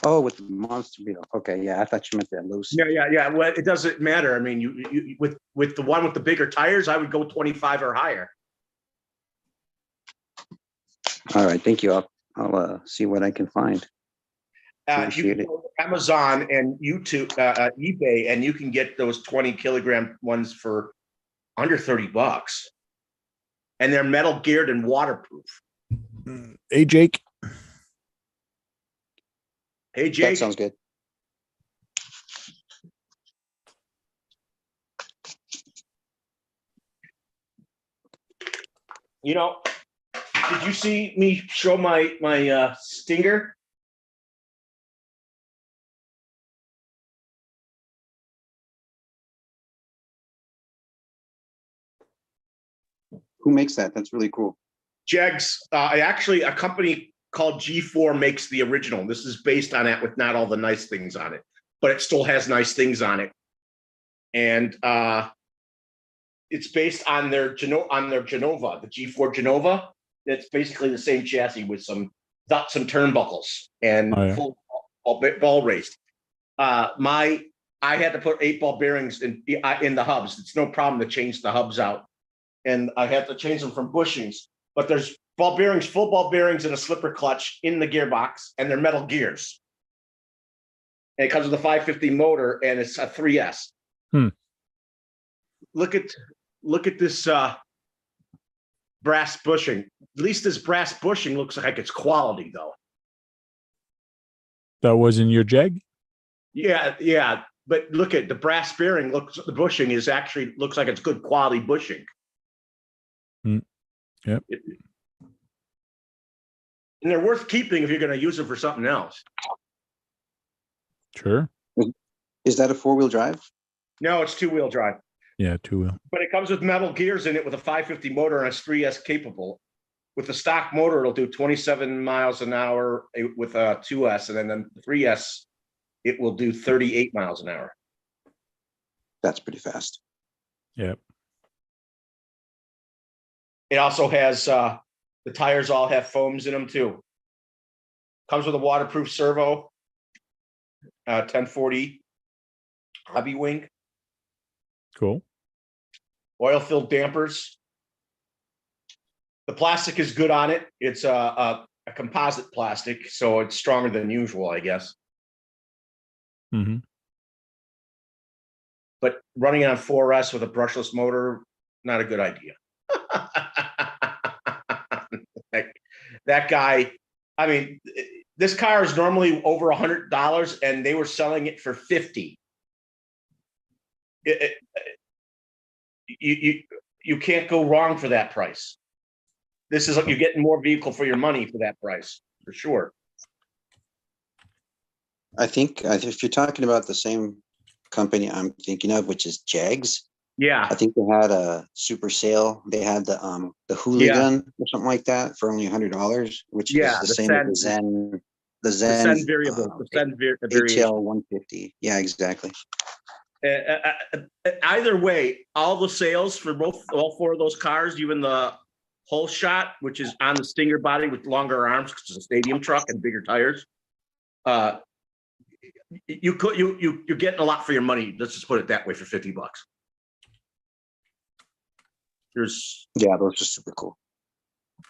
Oh, with the monster beetle. Okay, yeah, I thought you meant that low C. Yeah. Well, it doesn't matter. I mean, you with the one with the bigger tires, I would go 25 or higher. All right, thank you. I'll see what I can find. You can go to Amazon and YouTube, eBay, and you can get those 20 kilogram ones for under $30, and they're metal geared and waterproof. Hey, Jake. Hey, Jake. That sounds good. You know, did you see me show my Stinger? Who makes that? That's really cool. Jegs, actually, a company called G4 makes the original. This is based on it with not all the nice things on it, but it still has nice things on it. And it's based on their Genova, the G4 Genova. It's basically the same chassis with some turnbuckles and full ball raised. I had to put 8-ball bearings in the hubs. It's no problem to change the hubs out, and I had to change them from bushings. But there's Ball bearings, full ball bearings, and a slipper clutch in the gearbox, and they're metal gears. And it comes with a 550 motor, and it's a 3S. Look at this brass bushing. At least this brass bushing looks like it's quality, though. That was in your Jag? Yeah. But look at the brass bearing. The bushing is actually looks like it's good quality bushing. Yep. And they're worth keeping if you're going to use them for something else. Sure. Is that a 4-wheel drive? No, it's 2-wheel drive. Yeah, 2-wheel. But it comes with metal gears in it with a 550 motor, and it's 3S capable. With the stock motor, it'll do 27 miles an hour with a 2S, and then the 3S, it will do 38 miles an hour. That's pretty fast. Yep. It also has the tires all have foams in them too. Comes with a waterproof servo, 1040 hobby wing, Cool. oil-filled dampers. The plastic is good on it. It's a composite plastic, so it's stronger than usual, I guess. Mm-hmm. But running it on 4S with a brushless motor, not a good idea. That guy, I mean, this car is normally over $100, and they were selling it for $50. You can't go wrong for that price. This is like you're getting more vehicle for your money for that price, for sure. I think if you're talking about the same company I'm thinking of, which is Jags, Yeah, I think they had a super sale. They had the Hooligan or something like that for only $100, which is the same as the Zen. The Zen variable, the Zen variation. HL 150. Yeah, exactly. Either way, all the sales for all 4 of those cars, even the whole shot, which is on the Stinger body with longer arms because it's a stadium truck and bigger tires, you're getting a lot for your money. Let's just put it that way, for $50. Those are super cool.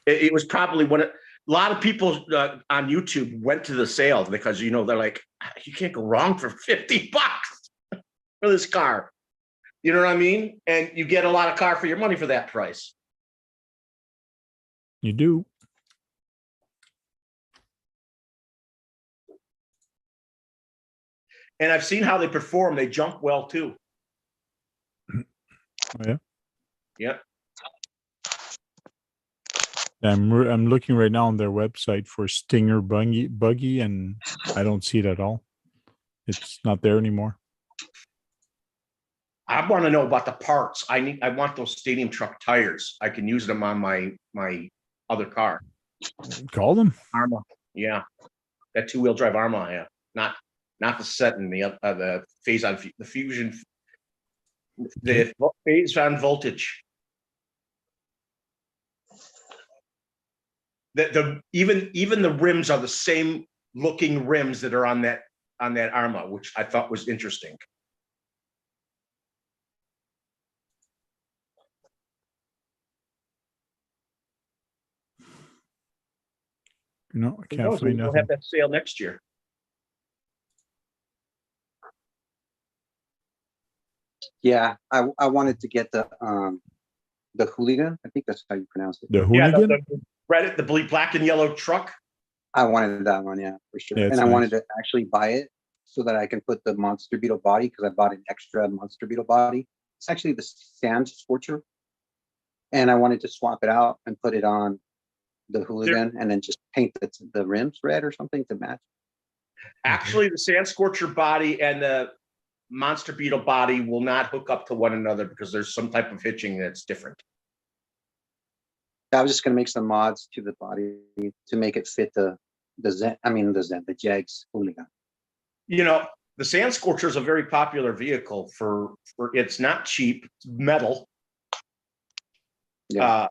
It was probably a lot of people on YouTube went to the sale because they're like, you can't go wrong for $50 for this car. You know what I mean? And you get a lot of car for your money for that price. You do. And I've seen how they perform. They jump well too. Oh, yeah. Yep. I'm looking right now on their website for Stinger buggy, and I don't see it at all. It's not there anymore. I want to know about the parts. I want those stadium truck tires. I can use them on my other car. Call them. Arma, yeah, that 2-wheel drive Arma I have. Not the set and the phase on the Fusion, the phase on voltage. Even the rims are the same looking rims that are on that Arma, which I thought was interesting. No, I can't find We'll nothing. have that sale next year. Yeah, I wanted to get the Hooligan. I think that's how you pronounce it. The Hooligan? The black and yellow truck. I wanted that one, yeah, for sure. Yeah, and I wanted to actually buy it so that I can put the Monster Beetle body, because I bought an extra Monster Beetle body. It's actually the Sand Scorcher. And I wanted to swap it out and put it on the Hooligan and then just paint the rims red or something to match. Actually, the Sand Scorcher body and the Monster Beetle body will not hook up to one another because there's some type of hitching that's different. I was just going to make some mods to the body to make it fit the Jags Hooligan. The Sand Scorcher is a very popular vehicle for it's not cheap, it's metal. Yeah.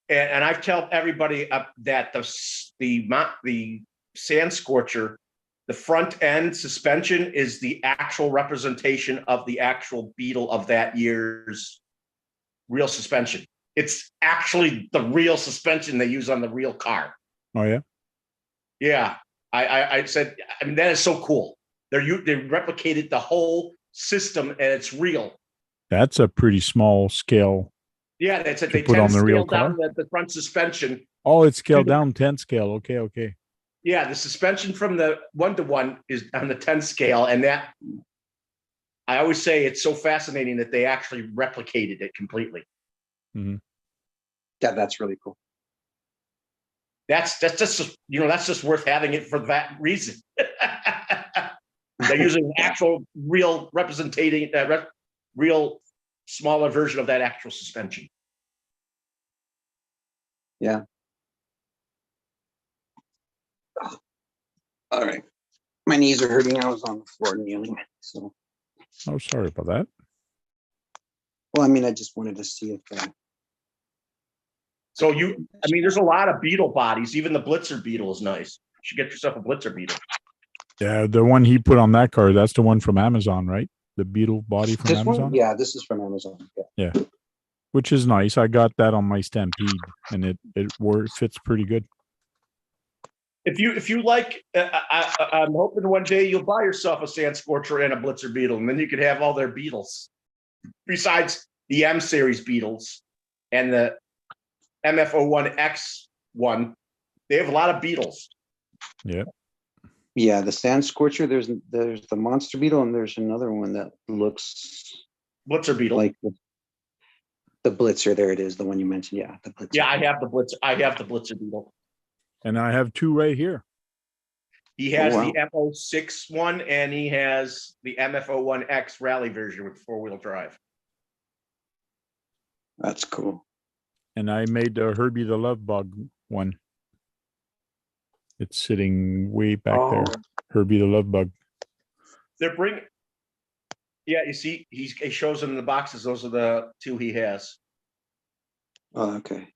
And I've told everybody that the Sand Scorcher, the front end suspension is the actual representation of the actual Beetle of that year's real suspension. It's actually the real suspension they use on the real car. Oh yeah. Yeah, I said, I mean, that is so cool. They replicated the whole system, and it's real. That's a pretty small scale Yeah, that's it. to They put 10 on the real scale down car. the front suspension. Oh, it's scaled down 10 scale. Okay, okay. Yeah, the suspension from the 1-to-1 is on the 10 scale, and that I always say it's so fascinating that they actually replicated it completely. Mm-hmm. Yeah, that's really cool. That's just that's just worth having it for that reason. They're using actual real representing real smaller version of that actual suspension. Yeah. Oh, all right. My knees are hurting. I was on the floor kneeling. So, Oh, sorry about that. well, I mean, I just wanted to see if. So there's a lot of Beetle bodies. Even the Blitzer Beetle is nice. You should get yourself a Blitzer Beetle. Yeah, the one he put on that car, that's the one from Amazon, right? The Beetle body from This Amazon. one, yeah, this is from Amazon. Yeah, which is nice. I got that on my Stampede, and it fits pretty good. If you like, I'm hoping one day you'll buy yourself a Sand Scorcher and a Blitzer Beetle, and then you could have all their Beetles, besides the M series Beetles and the MF01X1. They have a lot of Beetles. Yeah. Yeah, the Sand Scorcher. There's the Monster Beetle, and there's another one that looks Blitzer Beetle. like the Blitzer. There it is, the one you mentioned. Yeah, the Blitzer. Yeah, I have the Blitzer. I have the Blitzer Beetle. And I have two right here. He has the MO6 one, and he has the MF01X rally version with 4-wheel drive. That's cool. And I made the Herbie the Love Bug one. It's sitting way back there. Herbie the Love Bug. They're bringing. Yeah, you see, he shows them in the boxes. Those are the two he has. Oh, okay.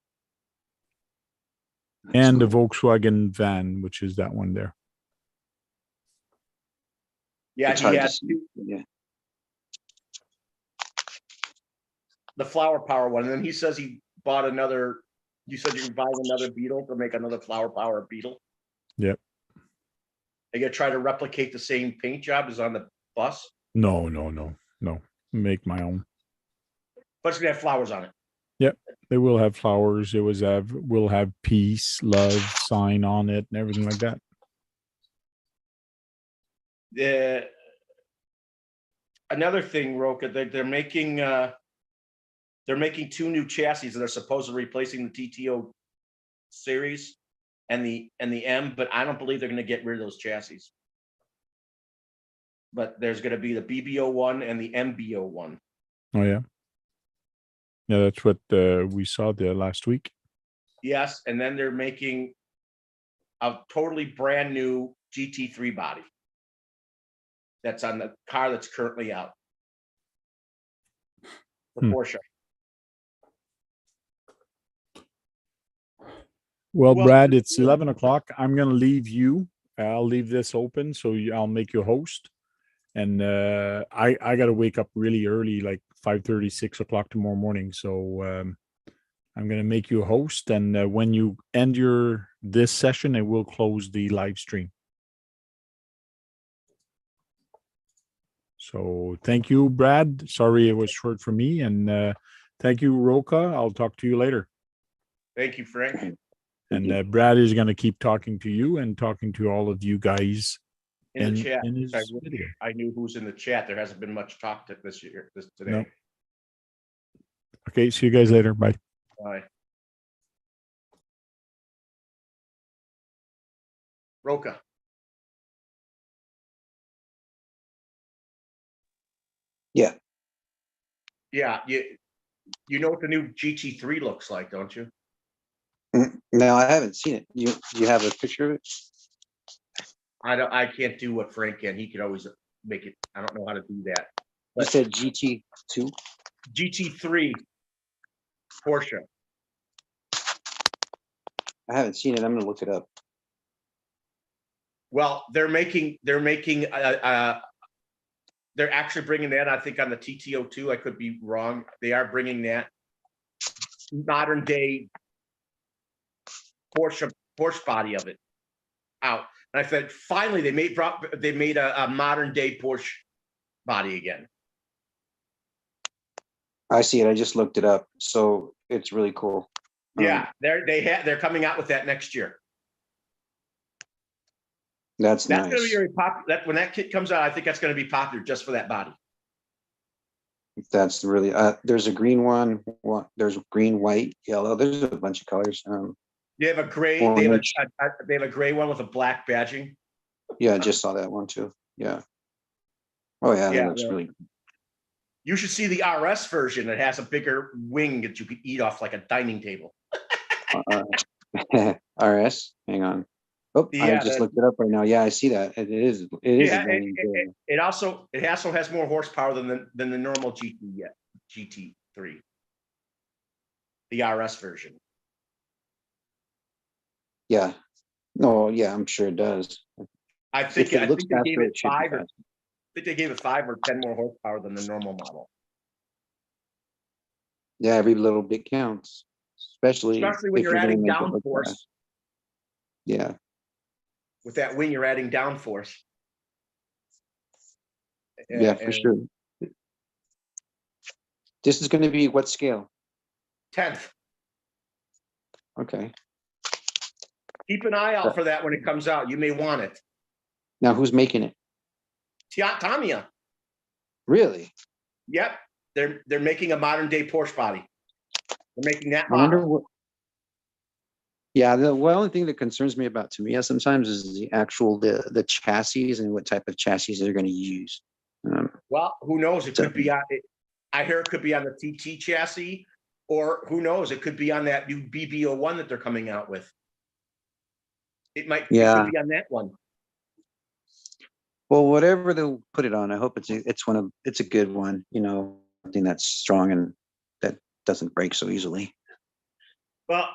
And the Volkswagen van, which is that one there. Yeah, It's he hard to has see. Yeah. the Flower Power one. And then he says he bought another. You said you're buying another Beetle to make another Flower Power Beetle. Yep. Are you gonna try to replicate the same paint job as on the bus? No. Make my own. But it's gonna have flowers on it. Yep. They will have flowers. Will have peace, love sign on it and everything like that. Another thing, Roka, they're making two new chassis that are supposedly replacing the TTO series and the M, but I don't believe they're going to get rid of those chassis. But there's going to be the BBO1 and the MBO1. Oh yeah. Yeah, that's what we saw there last week. Yes, and then they're making a totally brand new GT3 body. That's on the car that's currently out. The Porsche. Well, Brad, it's 11 o'clock. I'm going to leave you. I'll leave this open, so I'll make you host. And I got to wake up really early, like 5:30, 6 o'clock tomorrow morning. So I'm going to make you a host. And when you end this session, it will close the live stream. So thank you, Brad. Sorry it was short for me. And thank you, Roka. I'll talk to you later. Thank you, Frank. And Brad is going to keep talking to you and talking to all of you guys in the chat. In his video. I knew who's in the chat. There hasn't been much talk today. No. Okay, see you guys later. Bye. Bye. Roka. Yeah. Yeah, you know what the new GT3 looks like, don't you? No, I haven't seen it. You have a picture of it? I can't do what Frank can. He can always make it. I don't know how to do that. You said GT2? GT3 Porsche. I haven't seen it. I'm gonna look it up. Well, they're actually bringing that, I think, on the TTO2. I could be wrong. They are bringing that. modern day Porsche body of it out. And I said, finally, they made a modern day Porsche body again. I see it. I just looked it up. So it's really cool. Yeah, they're coming out with that next year. That's going to be nice. very popular. When that kit comes out, I think that's going to be popular just for that body. That's really there's a green one. There's green, white, yellow. There's a bunch of colors. They have a gray. They have a gray one with a black badging. Yeah, I just saw that one too. Yeah. Oh yeah, that looks really. You should see the RS version. It has a bigger wing that you could eat off like a dining table. RS. Hang on. Oh, I just looked it up right now. Yeah, I see that. It is. It is. It also has more horsepower than the normal GT3. The RS version. Yeah. No. Yeah, I'm sure it does. I think they gave it 5 or. I think they gave it 5 or 10 more horsepower than the normal model. Yeah, every little bit counts, especially when you're adding downforce. Yeah. With that wing, you're adding downforce. Yeah, for sure. This is going to be what scale? 10th. Okay. Keep an eye out for that when it comes out. You may want it. Now, who's making it? Tamiya. Really? Yep. They're making a modern day Porsche body. They're making that model. I wonder what. Yeah, the only thing that concerns me about Tamiya sometimes is the actual the chassis and what type of chassis they're going to use. Well, who knows? It could be on. I hear it could be on the TT chassis, or who knows? It could be on that new BB01 that they're coming out with. It might. Yeah. It could be on that one. Well, whatever they'll put it on, I hope it's a good one. You know, something that's strong and that doesn't break so easily. Well,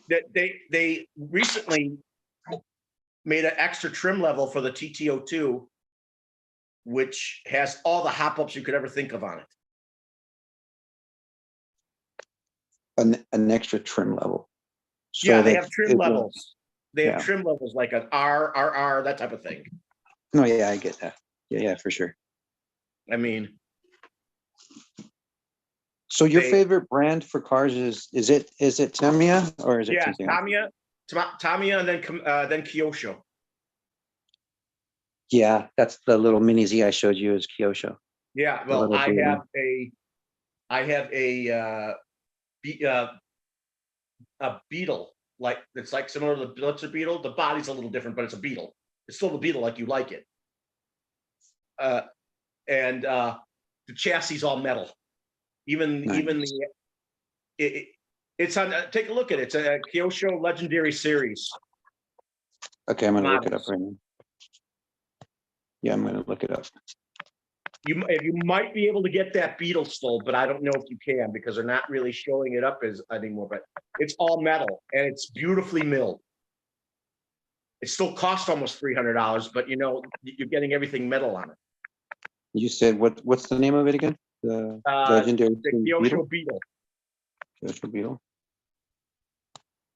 they recently made an extra trim level for the TT02, which has all the hop-ups you could ever think of on it. An extra trim level. So yeah, they have trim levels. They have trim levels like an RRR, that type of thing. No, yeah, I get that. Yeah, for sure. I mean, so your favorite brand for cars is it Tamiya or is it Tamiya, and then Kyosho. Yeah, that's the little mini Z I showed you is Kyosho. Yeah, well, I have a Beetle, like it's like similar to the Blitzer Beetle. The body's a little different, but it's a Beetle. It's still the Beetle like you like it. And the chassis is all metal. It's on. Take a look at it. It's a Kyosho Legendary Series. Okay, I'm gonna look it up right now. Yeah, I'm gonna look it up. You might be able to get that Beetle still, but I don't know if you can because they're not really showing it up as anymore. But it's all metal and it's beautifully milled. It still costs almost $300, but you know you're getting everything metal on it. You said what's the name of it again? The Legendary Kyosho Beetle. Kyosho Beetle.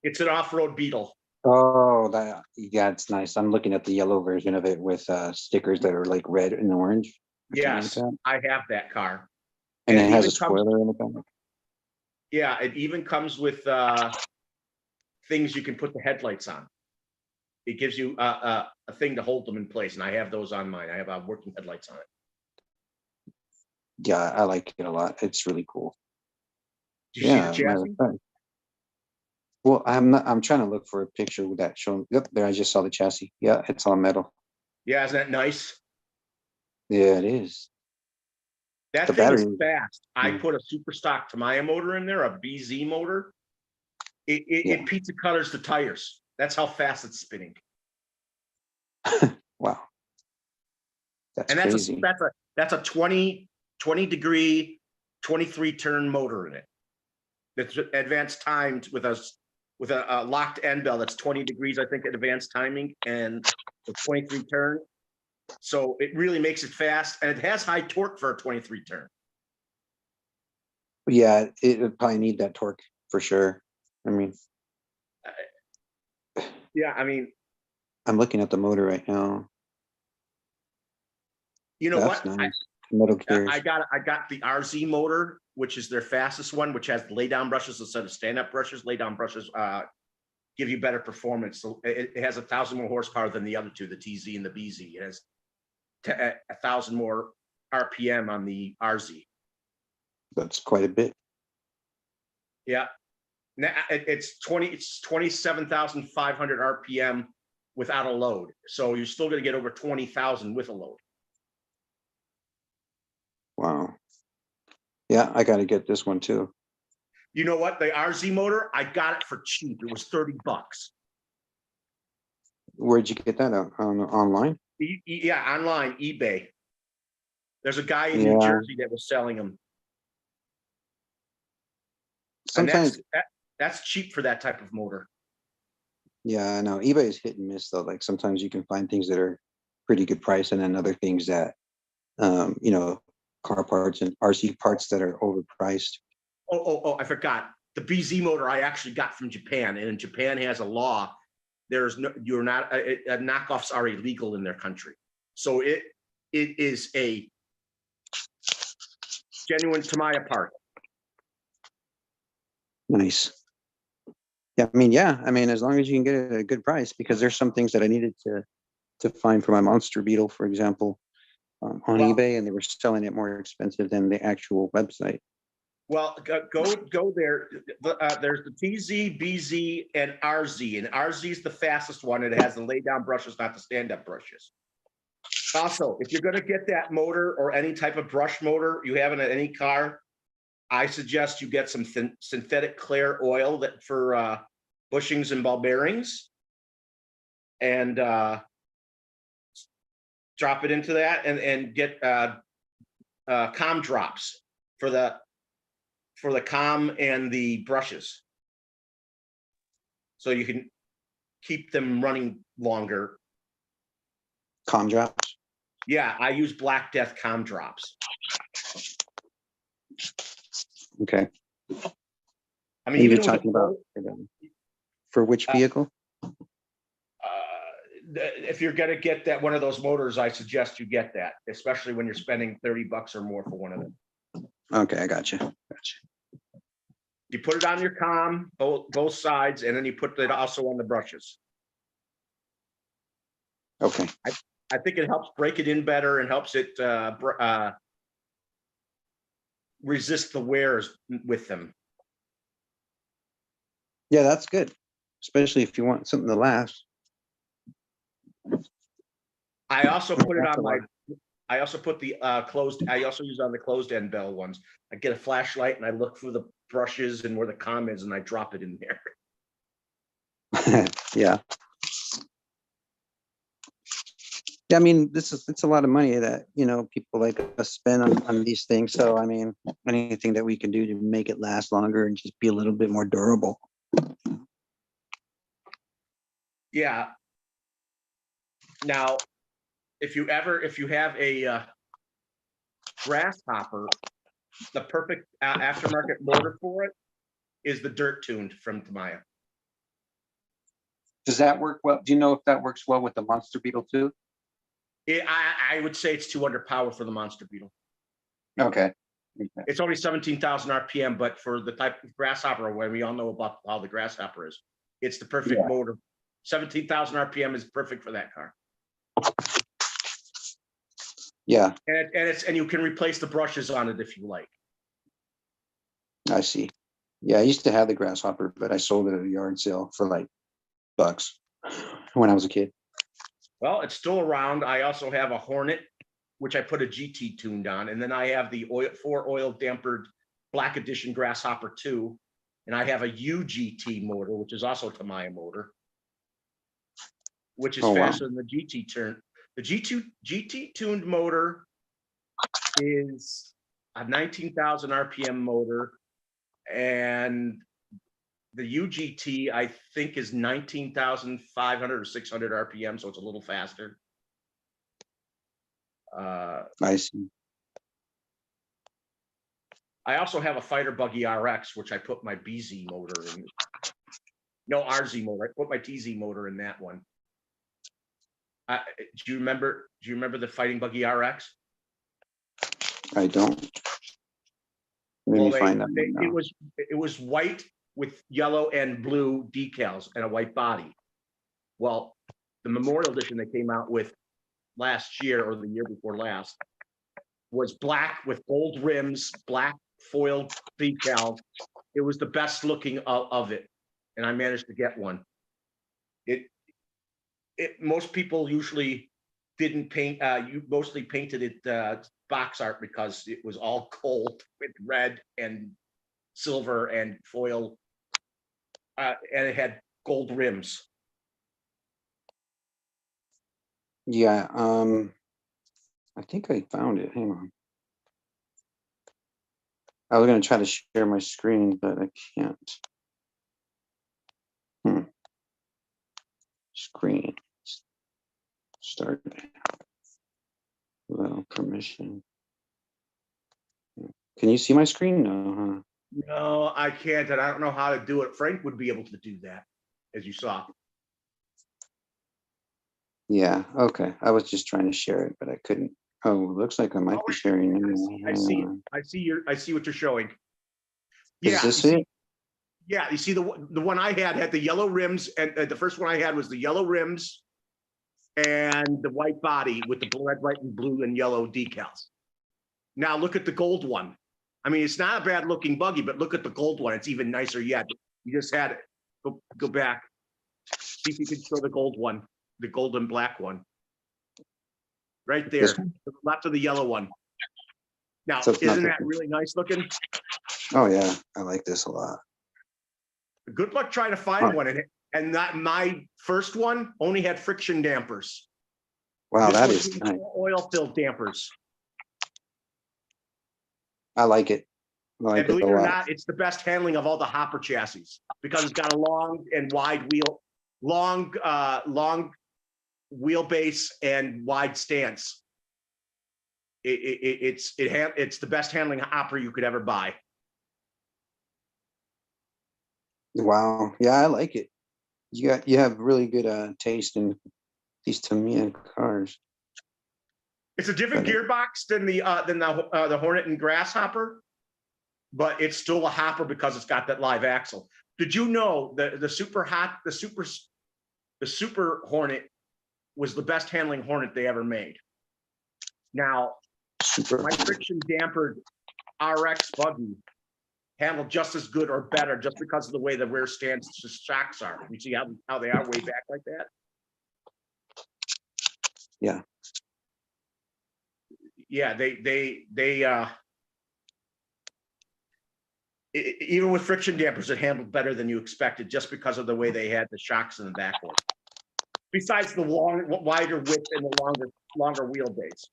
It's an off-road Beetle. Oh, yeah, it's nice. I'm looking at the yellow version of it with stickers that are like red and orange. Yes, like I have that car. And it has a spoiler in the back. Yeah, it even comes with things you can put the headlights on. It gives you a thing to hold them in place, and I have those on mine. I have working headlights on it. Yeah, I like it a lot. It's really cool. Did you see the chassis? Well, I'm trying to look for a picture with that showing. Yep, there I just saw the chassis. Yeah, it's all metal. Yeah, isn't that nice? Yeah, it is. That thing is fast. I put a super stock Tamiya motor in there, a BZ motor. It pizza cutters the tires. That's how fast it's spinning. Wow. That's crazy. That's a 20 degree, 23 turn motor in it. That's advanced timed with a locked end bell that's 20 degrees, I think, at advanced timing and the 23 turn. So it really makes it fast, and it has high torque for a 23 turn. Yeah, it would probably need that torque for sure. I mean, Yeah, I mean, I'm looking at the motor right now. you know That's what? nice. Metal gears. I got the RZ motor, which is their fastest one, which has lay down brushes instead of stand up brushes. Lay down brushes give you better performance. So it has 1,000 more horsepower than the other two, the TZ and the BZ. It has 1,000 more RPM on the RZ. That's quite a bit. Yeah, now it's 27,500 RPM without a load. So you're still going to get over 20,000 with a load. Wow. Yeah, I got to get this one too. You know what? The RZ motor, I got it for cheap. It was $30. Where'd you get that online? Yeah, online, eBay. There's a guy in Yeah. New Jersey that was selling them. Sometimes, And that's cheap for that type of motor. yeah, I know eBay is hit and miss though. Like sometimes you can find things that are pretty good price, and then other things that, you know, car parts and RC parts that are overpriced. Oh, I forgot. The BZ motor I actually got from Japan, and in Japan has a law. There's no, you're not, knockoffs are illegal in their country. So it is a genuine Tamiya part. Nice. Yeah, I mean, yeah, I mean, as long as you can get it at a good price, because there's some things that I needed to find for my Monster Beetle, for example, on Well, eBay, and they were selling it more expensive than the actual website. Well, go there. There's the TZ, BZ, and RZ. And RZ is the fastest one. It has the lay down brushes, not the stand up brushes. Also, if you're going to get that motor or any type of brush motor you have in any car, I suggest you get some synthetic clear oil that for bushings and ball bearings, and drop it into that, and get com drops for the com and the brushes, so you can keep them running longer. Com drops. Yeah, I use Black Death com drops. Okay. I mean, And even you're talking about for which vehicle? If you're going to get that one of those motors, I suggest you get that, especially when you're spending $30 or more for one of them. Okay, I got you. You put it on your com, both sides, and then you put it also on the brushes. Okay. I think it helps break it in better and helps it resist the wears with them. Yeah, that's good, especially if you want something to last. I also put it on my. I also put the closed. I also use on the closed end bell ones. I get a flashlight and I look for the brushes and where the com is, and I drop it in there. Yeah. Yeah, I mean, it's a lot of money that, you know, people like us spend on these things. So I mean, anything that we can do to make it last longer and just be a little bit more durable. Yeah. Now, if you have a grasshopper, the perfect aftermarket motor for it is the dirt tuned from Tamiya. Does that work well? Do you know if that works well with the Monster Beetle too? I would say it's too underpowered for the Monster Beetle. Okay. It's only 17,000 RPM, but for the type of grasshopper, when we all know about how the grasshopper is, it's the perfect motor. 17,000 RPM is perfect for that car. Yeah. And you can replace the brushes on it if you like. I see. Yeah, I used to have the grasshopper, but I sold it at a yard sale for like bucks when I was a kid. Well, it's still around. I also have a Hornet, which I put a GT tuned on, and then I have the 4 oil dampered Black Edition Grasshopper 2, and I have a UGT motor, which is also a Tamiya motor, which is faster than the GT turn. The GT tuned motor is a 19,000 RPM motor, and the UGT I think is 19,500 or 600 RPM, so it's a little faster. I see. I also have a Fighter Buggy RX, which I put my BZ motor in. No, RZ motor. I put my TZ motor in that one. Do you remember the Fighting Buggy RX? I don't. Let me find that one now. It was white with yellow and blue decals and a white body. Well, the Memorial Edition they came out with last year or the year before last was black with gold rims, black foil decals. It was the best looking of it, and I managed to get one. Most people usually didn't paint. You mostly painted it box art because it was all gold with red and silver and foil, and it had gold rims. Yeah, I think I found it. Hang on. I was gonna try to share my screen, but I can't. Screen. Start. Without permission. Can you see my screen? No, huh? No, I can't, and I don't know how to do it. Frank would be able to do that, as you saw. Yeah, okay. I was just trying to share it, but I couldn't. Oh, looks like I might be sharing now. I see what you're showing. Is this it? Yeah, you see the one I had the yellow rims, and the first one I had was the yellow rims and the white body with the red, white, and blue and yellow decals. Now look at the gold one. I mean, it's not a bad looking buggy, but look at the gold one. It's even nicer yet. You just had it. Go back. See if you can show the gold one, the gold and black one. Right there, to the left of the yellow one. Now, So isn't that really nice looking? Oh yeah, I like this a lot. Good luck trying to find one in it. And that my first one only had friction dampers. Wow, This that one is nice. Oil-filled dampers. I like it. I like And believe it it a or lot. not, it's the best handling of all the hopper chassis because it's got a long and wide wheel, long wheelbase and wide stance. It's the best handling hopper you could ever buy. Wow. Yeah, I like it. You have really good taste in these Tamiya cars. It's a different gearbox than the Hornet and Grasshopper, but it's still a hopper because it's got that live axle. Did you know that the Super Hornet was the best handling Hornet they ever made? Now, my friction dampered RX buggy handled just as good or better just because of the way the rear stance shocks are. You see how they are way back like that? Yeah. Yeah, even with friction dampers, it handled better than you expected just because of the way they had the shocks in the backboard. Besides the wider width and the longer wheelbase.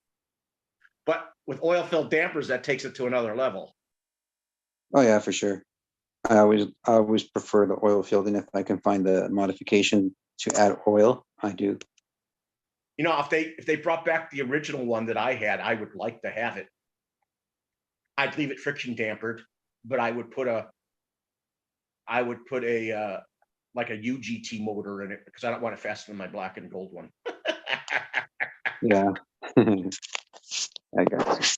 But with oil-filled dampers, that takes it to another level. Oh yeah, for sure. I always prefer the oil filled, and if I can find the modification to add oil, I do. You know, if they brought back the original one that I had, I would like to have it. I'd leave it friction dampered, but I would put a like a UGT motor in it because I don't want it faster than my black and gold one. Yeah. I got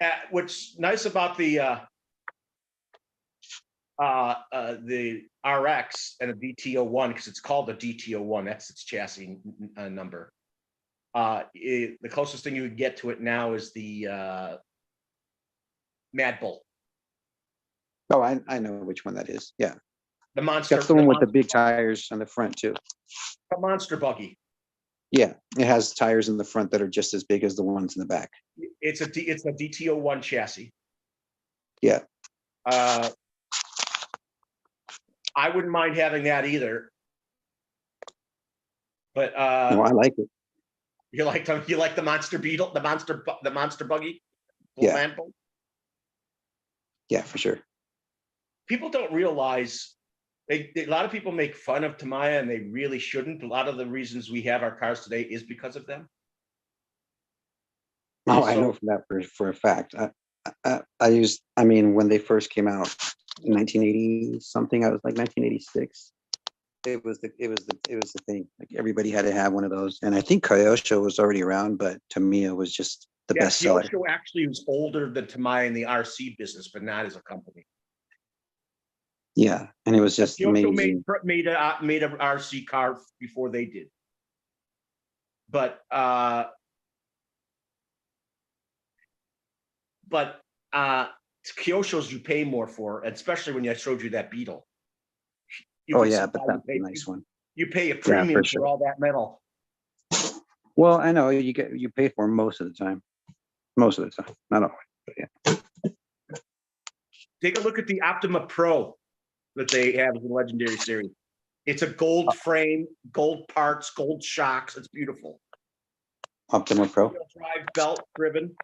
you. What's nice about the RX and a DT01, because it's called the DT01, that's its chassis number. The closest thing you would get to it now is the Mad Bull. Oh, I know which one that is. Yeah. The monster. That's the one with the big tires on the front too. The monster buggy. Yeah, it has tires in the front that are just as big as the ones in the back. It's a DT01 chassis. Yeah. I wouldn't mind having that either. But no, I like it. You like the monster beetle, the monster buggy? Yeah. Yeah, for sure. People don't realize a lot of people make fun of Tamiya, and they really shouldn't. A lot of the reasons we have our cars today is because of them. Oh, I know that for a fact. I mean, when they first came out in 1980 something, I was like 1986. It was the thing. Like everybody had to have one of those. And I think Kyosho was already around, but Tamiya was just the Yeah, best seller. Kyosho actually was older than Tamiya in the RC business, but not as a company. Yeah, and it was just Kyosho amazing. made a RC car before they did. But Kyosho's you pay more for, especially when I showed you that Beetle. Oh yeah, but that's a nice one. You pay a Yeah, premium for for sure. all that metal. Well, I know you pay for 'em most of the time. Most of the time, not always, but yeah. Take a look at the Optima Pro that they have in the Legendary series. It's a gold frame, gold parts, gold shocks. It's beautiful. Optima Pro. Wheel drive, belt driven.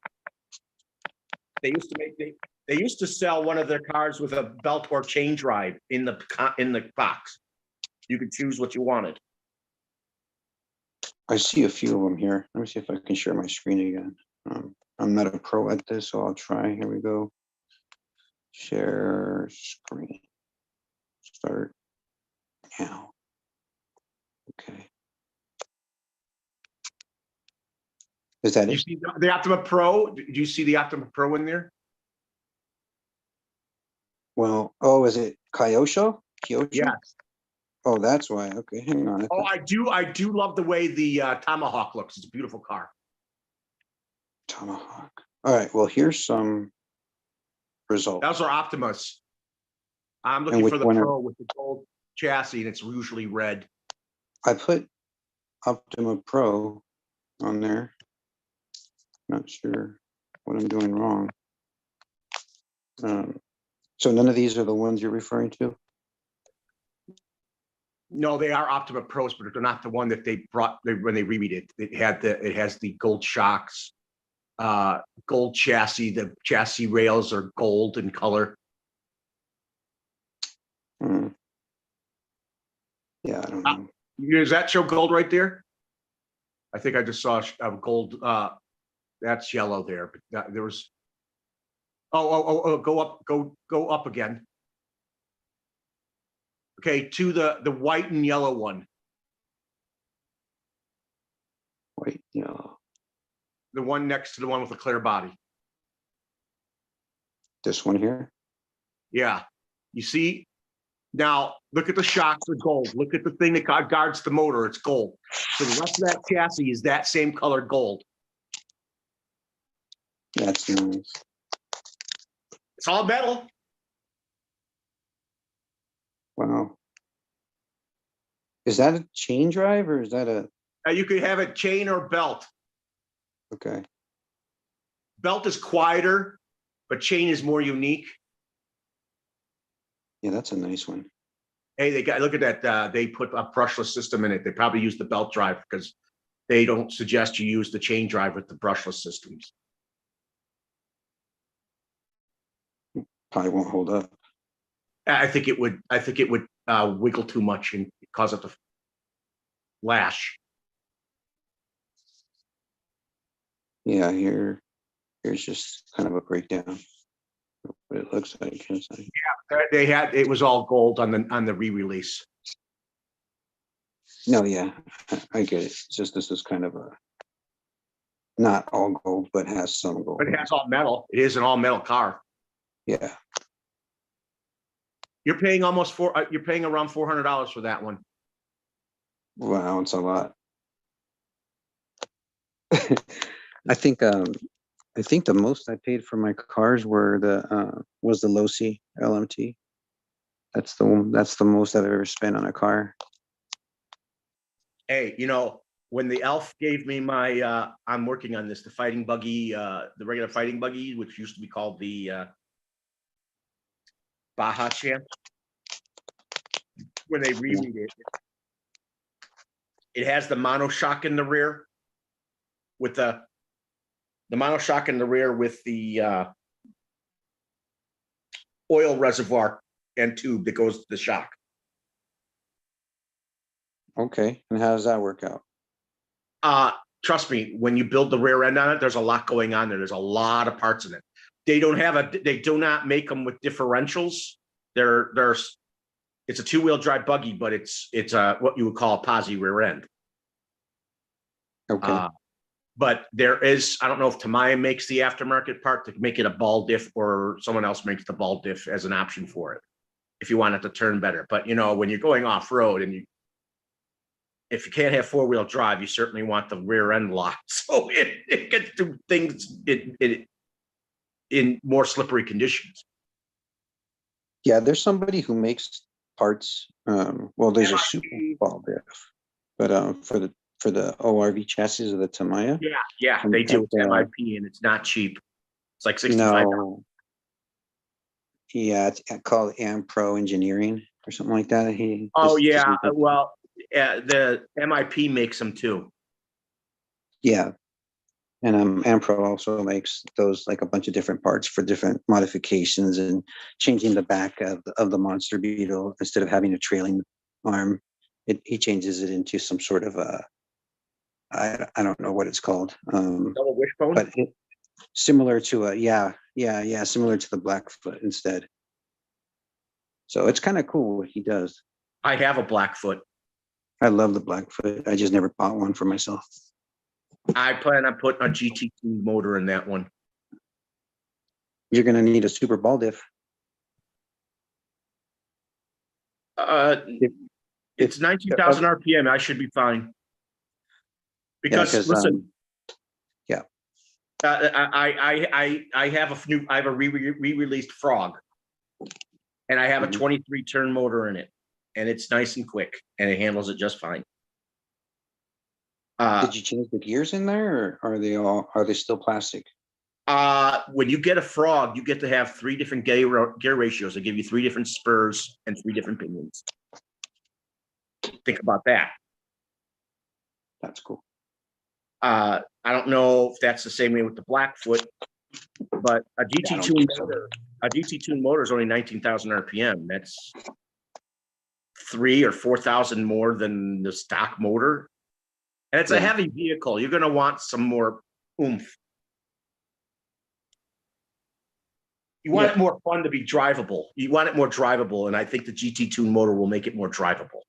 They used to sell one of their cars with a belt or chain drive in the box. You could choose what you wanted. I see a few of them here. Let me see if I can share my screen again. I'm not a pro at this, so I'll try. Here we go. Share screen. Start now. Okay. Is that You it? see the Optima Pro? Do you see the Optima Pro in there? Well, oh, is it Kyosho? Kyosho? Yes. Oh, that's why. Okay, hang on. Oh, I do love the way the Tomahawk looks. It's a beautiful car. Tomahawk. All right. Well, here's some results. Those are Optimas. I'm And looking which for the one Pro with the gold chassis, and it's usually red. I put Optima Pro on there. Not sure what I'm doing wrong. So none of these are the ones you're referring to? No, they are Optima Pros, but they're not the one that they brought when they remade it. It has the gold shocks, gold chassis. The chassis rails are gold in color. Hmm. Yeah, I don't know. Does that show gold right there? I think I just saw a gold. That's yellow there, but there was. Oh! Go up again. Okay, to the white and yellow one. Wait, yellow. The one next to the one with the clear body. This one here? Yeah. You see? Now, look at the shocks of gold. Look at the thing that guards the motor. It's gold. So the rest of that chassis is that same color gold. That's nice. It's all metal. Wow. Is that a chain drive or is that a... You could have it chain or belt. Okay. Belt is quieter, but chain is more unique. Yeah, that's a nice one. Hey, look at that. They put a brushless system in it. They probably use the belt drive because they don't suggest you use the chain drive with the brushless systems. Probably won't hold up. I think it would wiggle too much and cause it to lash. Yeah, here's just kind of a breakdown. What it looks like inside. Yeah, it was all gold on the re-release. No, yeah, I get it. It's just this is kind of a not all gold, but has some gold. But it has all metal. It is an all metal car. Yeah. You're paying around $400 for that one. Wow, it's a lot. I think the most I paid for my cars were was the Losi LMT. That's the most I've ever spent on a car. Hey, when the Elf gave me my I'm working on this, the fighting buggy, the regular fighting buggy, which used to be called the Baja Champ. When they remade it, it has the monoshock in the rear with the monoshock in the rear with the oil reservoir and tube that goes to the shock. Okay, and how does that work out? Trust me, when you build the rear end on it, there's a lot going on there. There's a lot of parts in it. They do not make them with differentials. It's a two-wheel drive buggy, but it's what you would call a posi rear end. Okay. But there is, I don't know if Tamiya makes the aftermarket part to make it a ball diff, or someone else makes the ball diff as an option for it, if you want it to turn better. But when you're going off road and if you can't have four-wheel drive, you certainly want the rear end lock, so it gets to things in more slippery conditions. Yeah, there's somebody who makes parts. Well, there's a super ball diff, but for the ORV chassis of the Tamiya. Yeah, they do. It's MIP, and it's not cheap. It's like $65. No. Yeah, it's called Ampro Engineering or something like that. Well, the MIP makes them too. Yeah, and Ampro also makes those, like a bunch of different parts for different modifications and changing the back of the Monster Beetle. Instead of having a trailing arm, he changes it into some sort of I don't know what it's called. Double wishbone, but similar to similar to the Blackfoot instead. So it's kind of cool what he does. I have a Blackfoot. I love the Blackfoot. I just never bought one for myself. I plan on putting a GT2 motor in that one. You're gonna need a super ball diff. It's 19,000 RPM. I should be fine. Because listen, I have a re-released Frog, and I have a 23 turn motor in it, and it's nice and quick, and it handles it just fine. Did you change the gears in there, or are they still plastic? When you get a Frog, you get to have 3 different gear ratios. They give you 3 different spurs and 3 different pinions. Think about that. That's cool. I don't know if that's the same way with the Blackfoot, but a GT2 motor is only 19,000 RPM. That's 3,000 or 4,000 more than the stock motor. And it's a heavy vehicle. You're going to want some more oomph. You want it more fun to be drivable. You want it more drivable, and I think the GT2 motor will make it more drivable.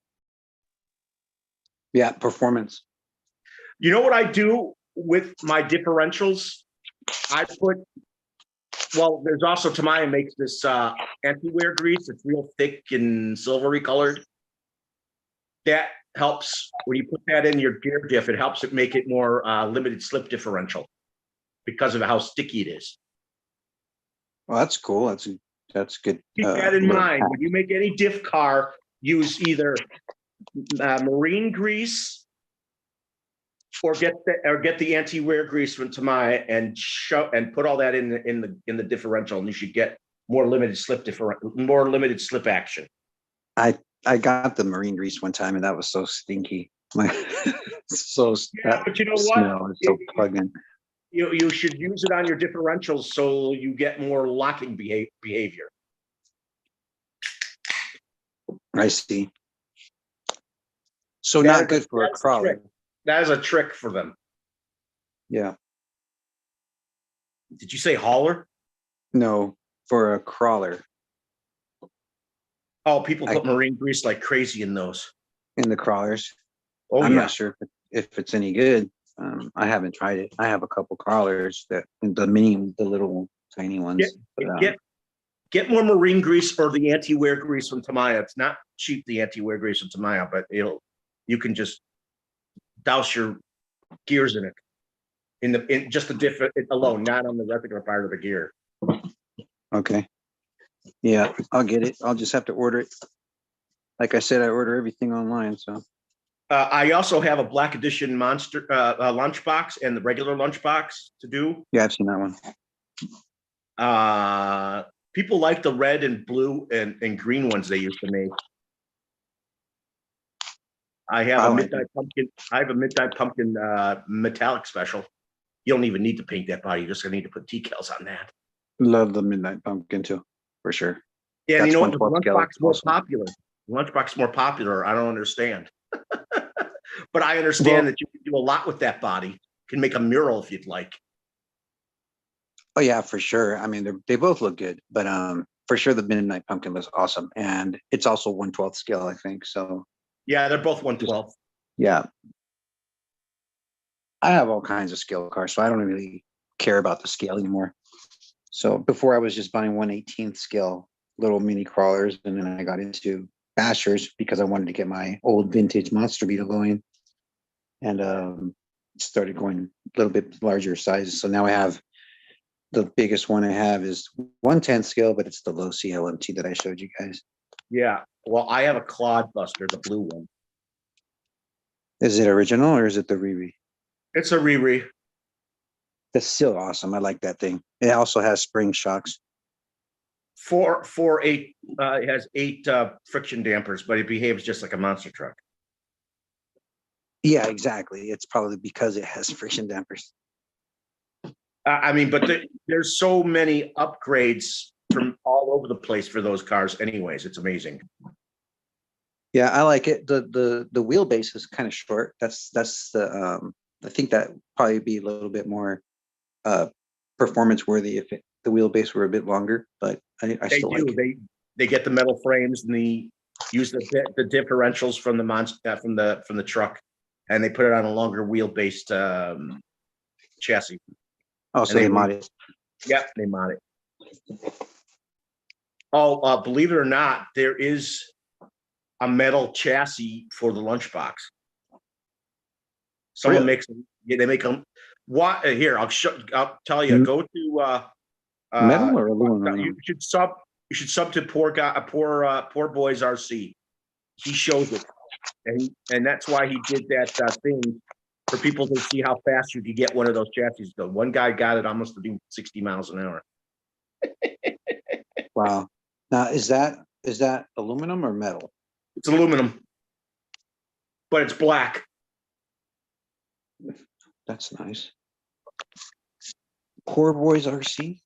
Yeah, performance. You know what I do with my differentials? There's also Tamiya makes this anti-wear grease. It's real thick and silvery colored. That helps when you put that in your gear diff. It helps it make it more limited slip differential because of how sticky it is. Well, that's cool. That's good. Keep that in mind when you make any diff car. Use either marine grease or get the anti-wear grease from Tamiya and put all that in the differential, and you should get more limited slip action. I got the marine grease one time, and that was so stinky. But you know what? So plug-in. You should use it on your differentials so you get more locking behavior. I see. So not good for a crawler. That is a trick for them. Yeah. Did you say hauler? No, for a crawler. Oh, people put marine grease like crazy in those. In the crawlers. Oh, I'm not sure if it's any good. I haven't tried it. I have a couple crawlers the little tiny ones. Get more marine grease or the anti-wear grease from Tamiya. It's not cheap, the anti-wear grease from Tamiya, but you can just douse your gears in it in just the diff alone, not on the regular part of the gear. Okay. Yeah, I'll get it. I'll just have to order it. Like I said, I order everything online. So I also have a Black Edition Monster lunchbox and the regular lunchbox to do. Yeah, I've seen that one. People like the red and blue and green ones they used to make. I have a midnight pumpkin. I have a midnight pumpkin metallic special. You don't even need to paint that body. You're just gonna need to put decals on that. Love the midnight pumpkin too, for sure. Yeah, you know what? The lunchbox more popular. Lunchbox more popular. I don't understand, but I understand that you can do a lot with that body. You can make a mural if you'd like. Oh yeah, for sure. I mean, they both look good, but for sure the Midnight Pumpkin was awesome, and it's also 1/12 scale, I think. So Yeah, they're both 112. yeah, I have all kinds of scale cars, so I don't really care about the scale anymore. So before I was just buying 1/18 scale little mini crawlers, and then I got into bashers because I wanted to get my old vintage Monster Beetle going, and started going a little bit larger sizes. So now I have the biggest one I have is 1/10 scale, but it's the low CLMT that I showed you guys. Yeah. Well, I have a Clodbuster, the blue one. Is it original or is it the Riri? It's a Riri. That's still awesome. I like that thing. It also has spring shocks. Eight. It has 8 friction dampers, but it behaves just like a monster truck. Yeah, exactly. It's probably because it has friction dampers. I mean, but there's so many upgrades from all over the place for those cars. Anyways, it's amazing. Yeah, I like it. The wheelbase is kind of short. That's the I think that probably be a little bit more performance worthy if the wheelbase were a bit longer, but I They still do. like it. They get the metal frames and use the differentials from the from the truck, and they put it on a longer wheelbase chassis. Oh, so they mod it. Yep, they mod it. Oh, believe it or not, there is a metal chassis for the lunchbox. Someone Really? makes them. Yeah, they make them. What here? I'll tell you. Go to Metal or aluminum? you should sub to poor boys RC. He shows it, and that's why he did that thing for people to see how fast you could get one of those chassis go. One guy got it almost to do 60 miles an hour. Wow. Now is that aluminum or metal? It's aluminum, but it's black. That's nice. Poor Boys RC.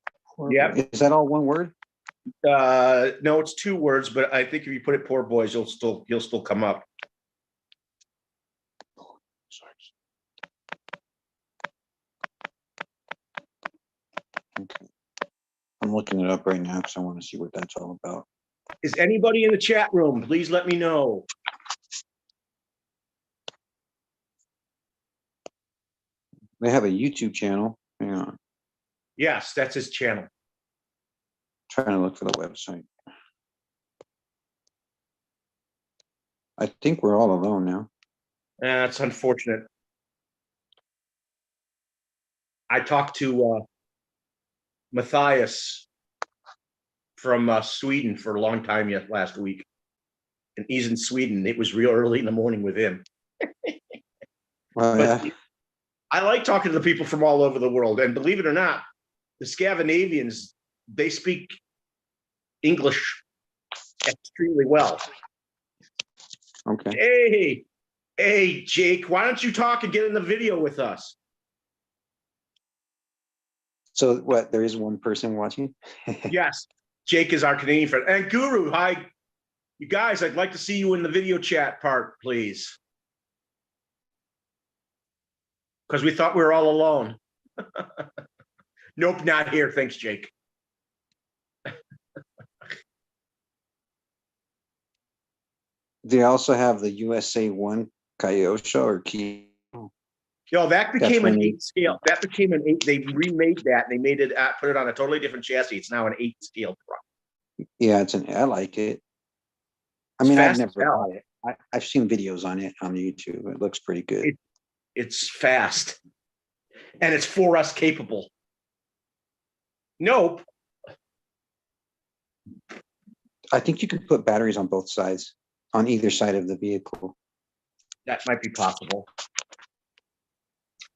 Yeah. Is that all one word? No, it's 2 words, but I think if you put it poor boys, he'll still come up. Okay. I'm looking it up right now because I want to see what that's all about. Is anybody in the chat room? Please let me know. They have a YouTube channel. Hang on. Yes, that's his channel. Trying to look for the website. I think we're all alone now. That's unfortunate. I talked to Matthias from Sweden for a long time yet last week, and he's in Sweden. It was real early in the morning with him. Oh, But yeah. I like talking to the people from all over the world, and believe it or not, the Scandinavians, they speak English extremely well. Okay. Hey, Jake, why don't you talk and get in the video with us? So what? There is one person watching? Yes, Jake is our Canadian friend. And Guru, hi. You guys, I'd like to see you in the video chat part, please. Because we thought we were all alone. Nope, not here. Thanks, Jake. They also have the USA 1 Kyosho or Key. No, that became That's an when 8 scale. That became an 8. They remade that. They made it, put it on a totally different chassis. It's now an 8 scale truck. Yeah, I like it. I It's mean, I've fast never as hell. bought it. I've seen videos on it on YouTube. It looks pretty good. It's fast. And it's 4S capable. Nope. I think you can put batteries on both sides, on either side of the vehicle. That might be possible.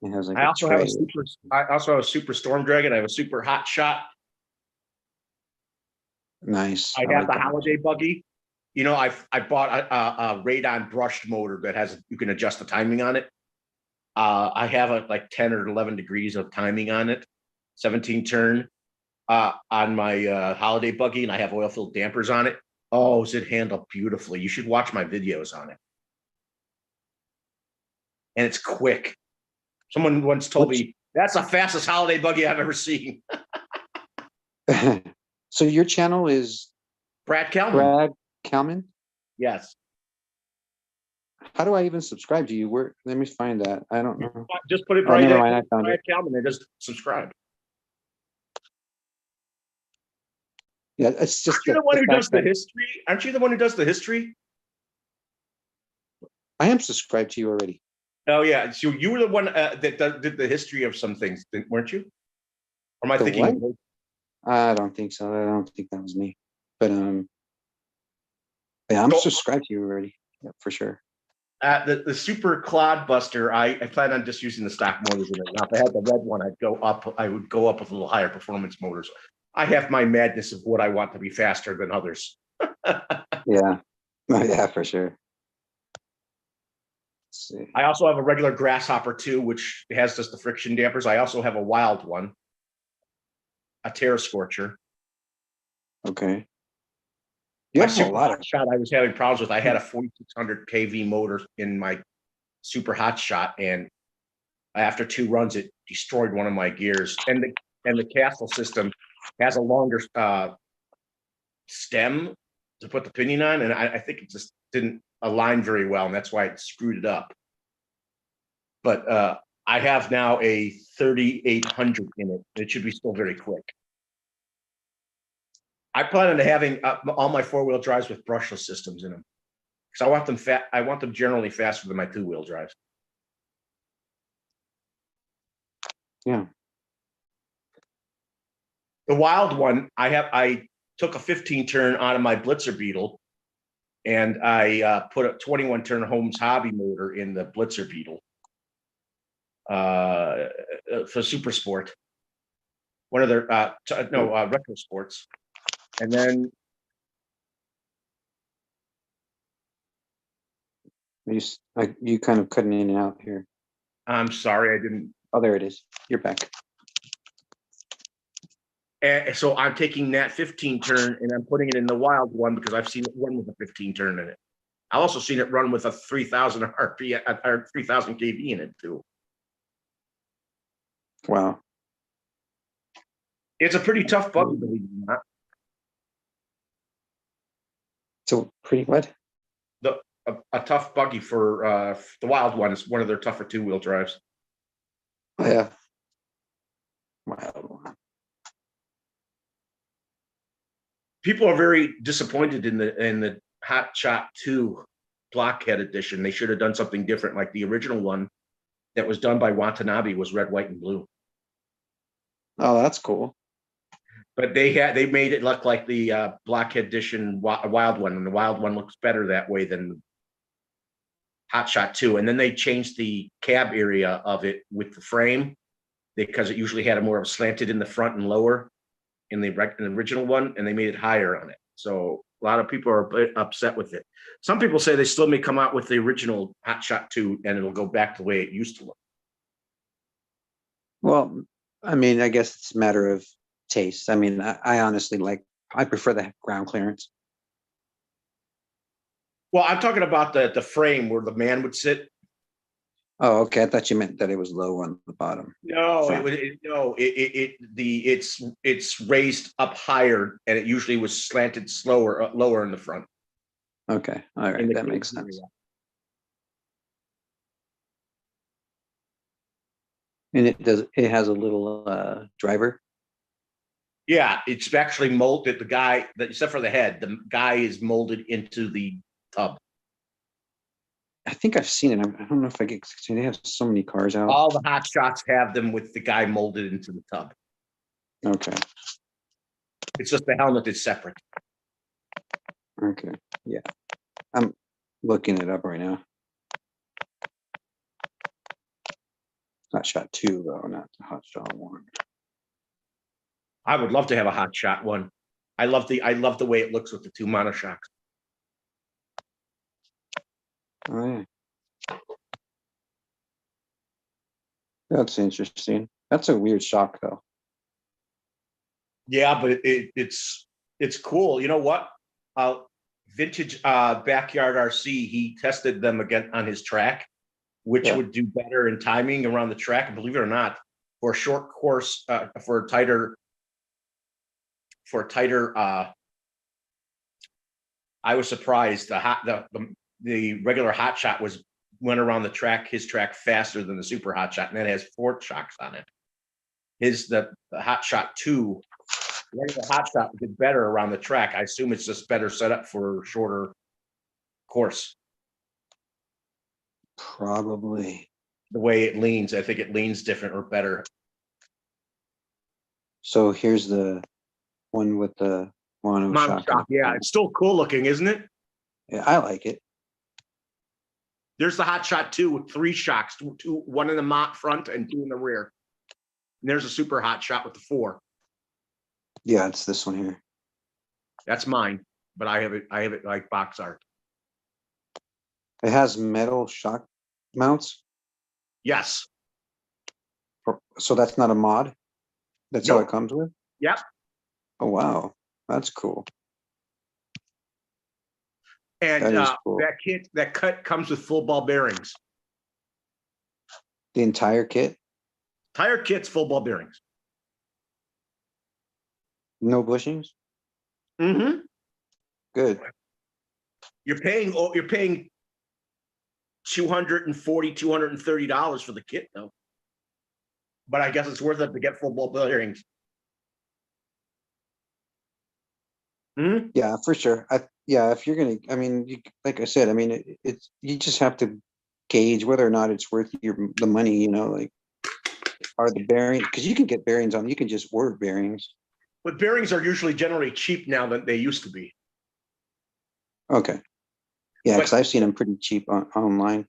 It has like I also have tray. a super Storm Dragon. I have a super Hot Shot. Nice. I have like the that. holiday buggy. You know, I bought a radon brushed motor that has you can adjust the timing on it. I have like 10 or 11 degrees of timing on it, 17 turn on my holiday buggy, and I have oil filled dampers on it. Oh, is it handled beautifully? You should watch my videos on it. And it's quick. Someone once told me that's the fastest holiday buggy I've ever seen. So your channel is Brad Kalman. Brad Kalman? Yes. How do I even subscribe to you? Where? Let me find that. I don't know. Just put it Oh, right never there. mind. I found Brad it. Kalman and just subscribe. Yeah, it's just Aren't you the one who fact does the that history? Aren't you the one who does the history? I am subscribed to you already. Oh yeah, so you were the one that did the history of some things, weren't you? Or am I The thinking? what? I don't think so. I don't think that was me. But yeah, I'm So, subscribed to you already. Yeah, for sure. the Super Clod Buster, I plan on just using the stock motors in it. Now, if I had the red one, I'd go up. I would go up with a little higher performance motors. I have my madness of what I want to be faster than others. Yeah. Oh, yeah, for sure. Let's see. I also have a regular Grasshopper too, which has just the friction dampers. I also have a wild one, a Terra Scorcher. Okay. You My have a super lot hot of. shot I was having problems with. I had a 4600 kV motor in my super hot shot, and after 2 runs, it destroyed one of my gears. And the castle system has a longer stem to put the pinion on, and I think it just didn't align very well, and that's why it screwed it up. But I have now a 3800 in it. It should be still very quick. I plan on having all my 4-wheel drives with brushless systems in them because I want them fat. I want them generally faster than my 2-wheel drives. Yeah. The wild one, I took a 15 turn out of my Blitzer Beetle, and I put a 21 turn Holmes Hobby motor in the Blitzer Beetle for Super Sport, one of their retro sports, and then You kind of cutting in and out here. I'm sorry I didn't. Oh, there it is. You're back. And so I'm taking that 15 turn and I'm putting it in the wild one because I've seen it run with a 15 turn in it. I've also seen it run with a 3000 RP or 3000 kV in it too. Wow. It's a pretty tough buggy, believe it or not. So pretty what? A tough buggy for the wild one is one of their tougher 2-wheel drives. Oh, yeah. Wow. People are very disappointed in the Hot Shot 2 Blockhead edition. They should have done something different. Like the original one that was done by Watanabe was red, white, and blue. Oh, that's cool. But they made it look like the Blockhead edition wild one, and the wild one looks better that way than Hot Shot 2. And then they changed the cab area of it with the frame because it usually had a more of a slanted in the front and lower in the original one, and they made it higher on it. So a lot of people are a bit upset with it. Some people say they still may come out with the original Hot Shot 2 and it'll go back the way it used to look. Well, I mean, I guess it's a matter of taste. I mean, I honestly I prefer the ground clearance. Well, I'm talking about the frame where the man would sit. Oh, okay. I thought you meant that it was low on the bottom. No, it's raised up higher, and it usually was slanted lower in the front. Okay, all right, that makes sense. And it has a little driver. Yeah, it's actually molded. Except for the head, the guy is molded into the tub. I think I've seen it. I don't know if I get. They have so many cars out. All the Hot Shots have them with the guy molded into the tub. Okay. It's just the helmet is separate. Okay. Yeah, I'm looking it up right now. Hot Shot 2, though, not the Hot Shot 1. I would love to have a Hot Shot 1. I love the way it looks with the 2 monoshocks. Oh, yeah. That's interesting. That's a weird shock, though. Yeah, but it's cool. You know what? Vintage Backyard RC, he tested them again on his track, which would do better in timing around the track. And believe it or not, for a short course, for a tighter for a tighter. I was surprised the regular hot shot went around his track faster than the super hot shot, and that has 4 shocks on it. The hot shot 2, the regular hot shot did better around the track. I assume it's just better set up for shorter course. Probably. The way it leans, I think it leans different or better. So here's the one with the mono shock. Yeah, it's still cool looking, isn't it? Yeah, I like it. There's the hot shot 2 with 3 shocks, 1 in the front and 2 in the rear. And there's a super hot shot with the 4. Yeah, it's this one here. That's mine, but I have it like box art. It has metal shock mounts. Yes. So that's not a mod. That's how it comes with. Yep. Oh wow, that's cool. And cool. that cut comes with full ball bearings. The entire kit. Tire kit's full ball bearings. No bushings. Mm-hmm. Good. You're paying $240, $230 for the kit though. But I guess it's worth it to get full ball bearings. Mm-hmm. Yeah, for sure. If you're gonna, I mean, like I said, I mean, it's you just have to gauge whether or not it's worth the money. You know, like are the bearings, because you can get bearings on. You can just order bearings. But bearings are usually generally cheap now than they used to be. Okay. Yeah, because I've seen them pretty cheap online.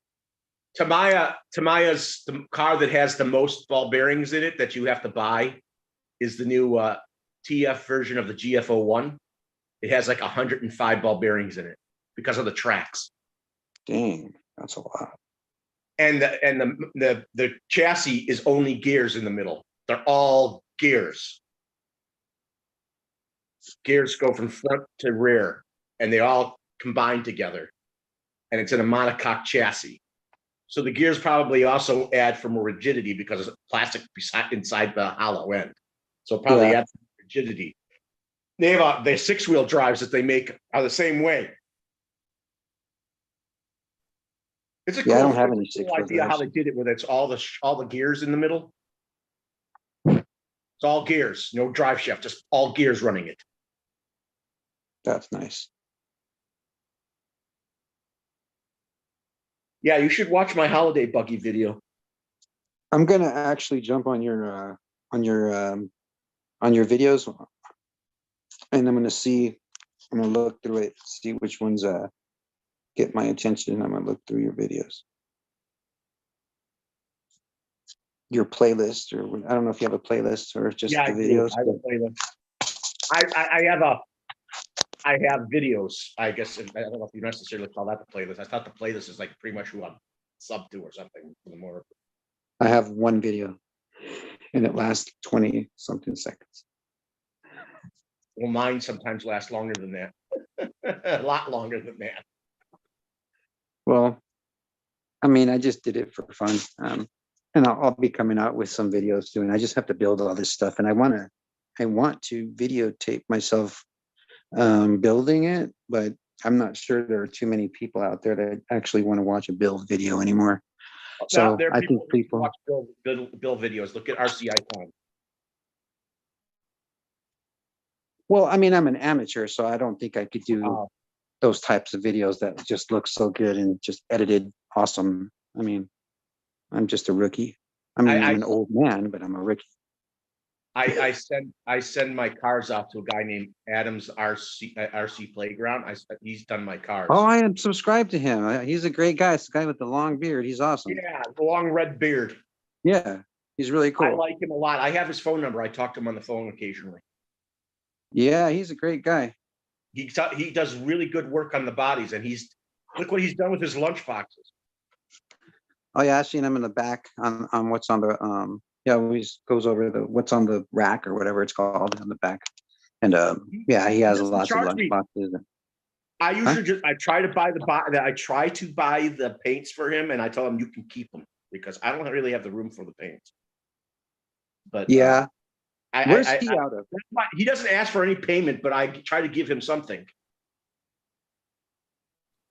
Tamiya's the car that has the most ball bearings in it that you have to buy is the new TF version of the GF01. It has like 105 ball bearings in it because of the tracks. Dang, that's a lot. And the chassis is only gears in the middle. They're all gears. Gears go from front to rear, and they all combine together. And it's in a monocoque chassis. So the gears probably also add for more rigidity because it's plastic inside the hollow end. So probably adds rigidity. They have the 6-wheel drives that they make are the same way. It's a cool, I don't have any cool idea how they did it, where it's all the gears in the middle. It's all gears, no drive shaft, just all gears running it. That's nice. Yeah, you should watch my holiday buggy video. I'm gonna actually jump on your videos, and I'm gonna look through it, see which ones get my attention. I'm gonna look through your videos, your playlist, or I don't know if you have a playlist or just the videos. I have a playlist. I have videos. I guess I don't know if you necessarily call that the playlist. I thought the playlist is like pretty much who I'm sub to or something. More. I have one video, and it lasts 20 something seconds. Well, mine sometimes lasts longer than that. A lot longer than that. Well, I mean, I just did it for fun, and I'll be coming out with some videos soon. I just have to build all this stuff, and I want to videotape myself building it, but I'm not sure there are too many people out there that actually want to watch a build video anymore. So I think people watch build videos. Look at RCI time. Well, I mean, I'm an amateur, so I don't think I could do those types of videos that just look so good and just edited awesome. I mean, I'm just a rookie. I mean, I'm an old man, but I'm a rookie. I send my cars out to a guy named Adams RC Playground. He's done my cars. Oh, I am subscribed to him. He's a great guy. It's the guy with the long beard. He's awesome. Yeah, the long red beard. Yeah, he's really cool. I like him a lot. I have his phone number. I talk to him on the phone occasionally. Yeah, he's a great guy. He does really good work on the bodies, and look what he's done with his lunch boxes. Oh yeah, I've seen him in the back on what's on the he goes over what's on the rack or whatever it's called on the back, and yeah, he has lots of lunch boxes. I usually I try to buy the paints for him, and I tell him you can keep them because I don't really have the room for the paints. But yeah, Where's he out of? He doesn't ask for any payment, but I try to give him something.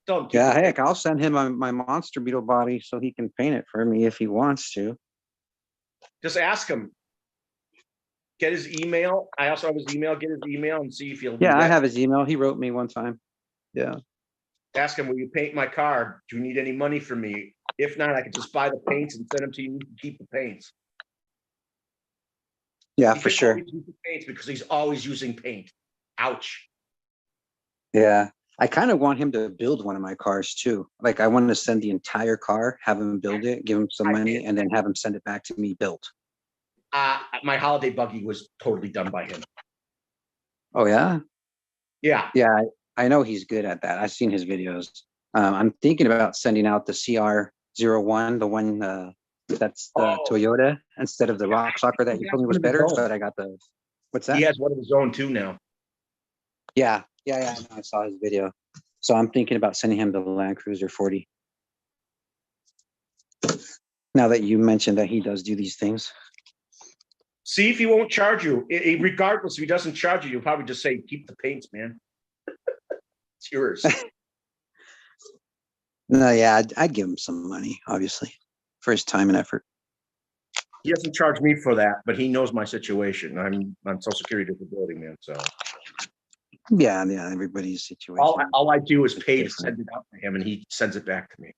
Don't. Yeah, heck, I'll send him my monster beetle body so he can paint it for me if he wants to. Just ask him. Get his email. I also have his email. Get his email and see if he'll. Yeah, I have his email. He wrote me one time. Yeah. Ask him, will you paint my car? Do you need any money from me? If not, I could just buy the paints and send them to you. You can keep the paints. Yeah, He for can sure. always use the paints because he's always using paint. Ouch. Yeah. I kind of want him to build one of my cars too. Like I want to send the entire car, have him build it, give him some money, and then have him send it back to me built. My holiday buggy was totally done by him. Oh yeah? Yeah. Yeah, I know he's good at that. I've seen his videos. I'm thinking about sending out the CR01, the one that's the Toyota, instead of the Rock Soccer that you told me was better. But I got the, what's that? He has one of his own too now. Yeah. I know. I saw his video. So I'm thinking about sending him the Land Cruiser 40. Now that you mentioned that he does do these things. See if he won't charge you. Regardless, if he doesn't charge you, you'll probably just say, keep the paints, man. It's yours. No, yeah, I'd give him some money, obviously, for his time and effort. He doesn't charge me for that, but he knows my situation. I'm on Social Security disability, man. So yeah, everybody's situation. All I do is pay to send it out to him, and he sends it back to me.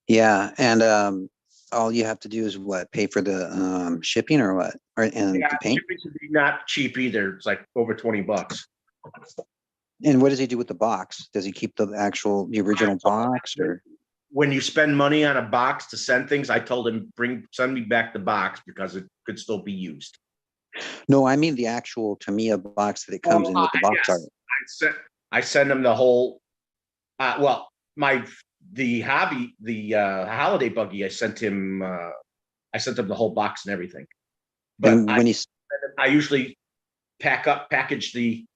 Yeah, and all you have to do is what? Pay for the shipping or what? And the paint? Shipping should be not cheap either. It's like over $20. And what does he do with the box? Does he keep the original box, or? When you spend money on a box to send things, I told him send me back the box because it could still be used. No, I mean the actual Tamiya box that it comes in with the box art. I send him the whole. The holiday buggy. I sent him the whole box and everything. But I usually package the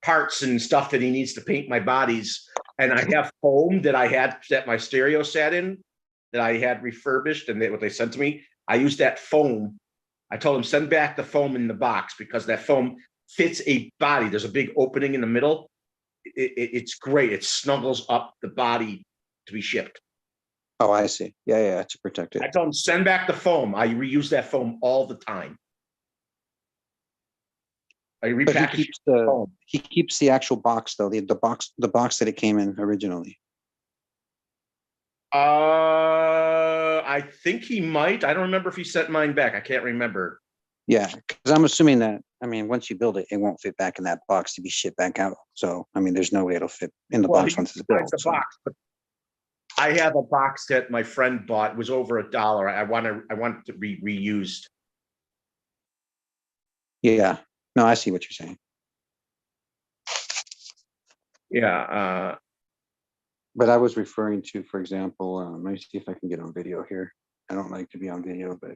parts and stuff that he needs to paint my bodies, and I have foam that my stereo sat in that I had refurbished, and what they sent to me. I used that foam. I told him send back the foam in the box because that foam fits a body. There's a big opening in the middle. It's great. It snuggles up the body to be shipped. Oh, I see. Yeah, to protect it. I told him send back the foam. I reuse that foam all the time. I repackage he keeps the actual box though, the box that it came in originally. I think he might. I don't remember if he sent mine back. I can't remember. Yeah, because I'm assuming that, once you build it, it won't fit back in that box to be shipped back out. So, there's no way it'll fit in the box once it's built. Box, but I have a box that my friend bought. It was over $1. I want it to be reused. Yeah. No, I see what you're saying. Yeah. But I was referring to, for example, let me see if I can get on video here. I don't like to be on video, but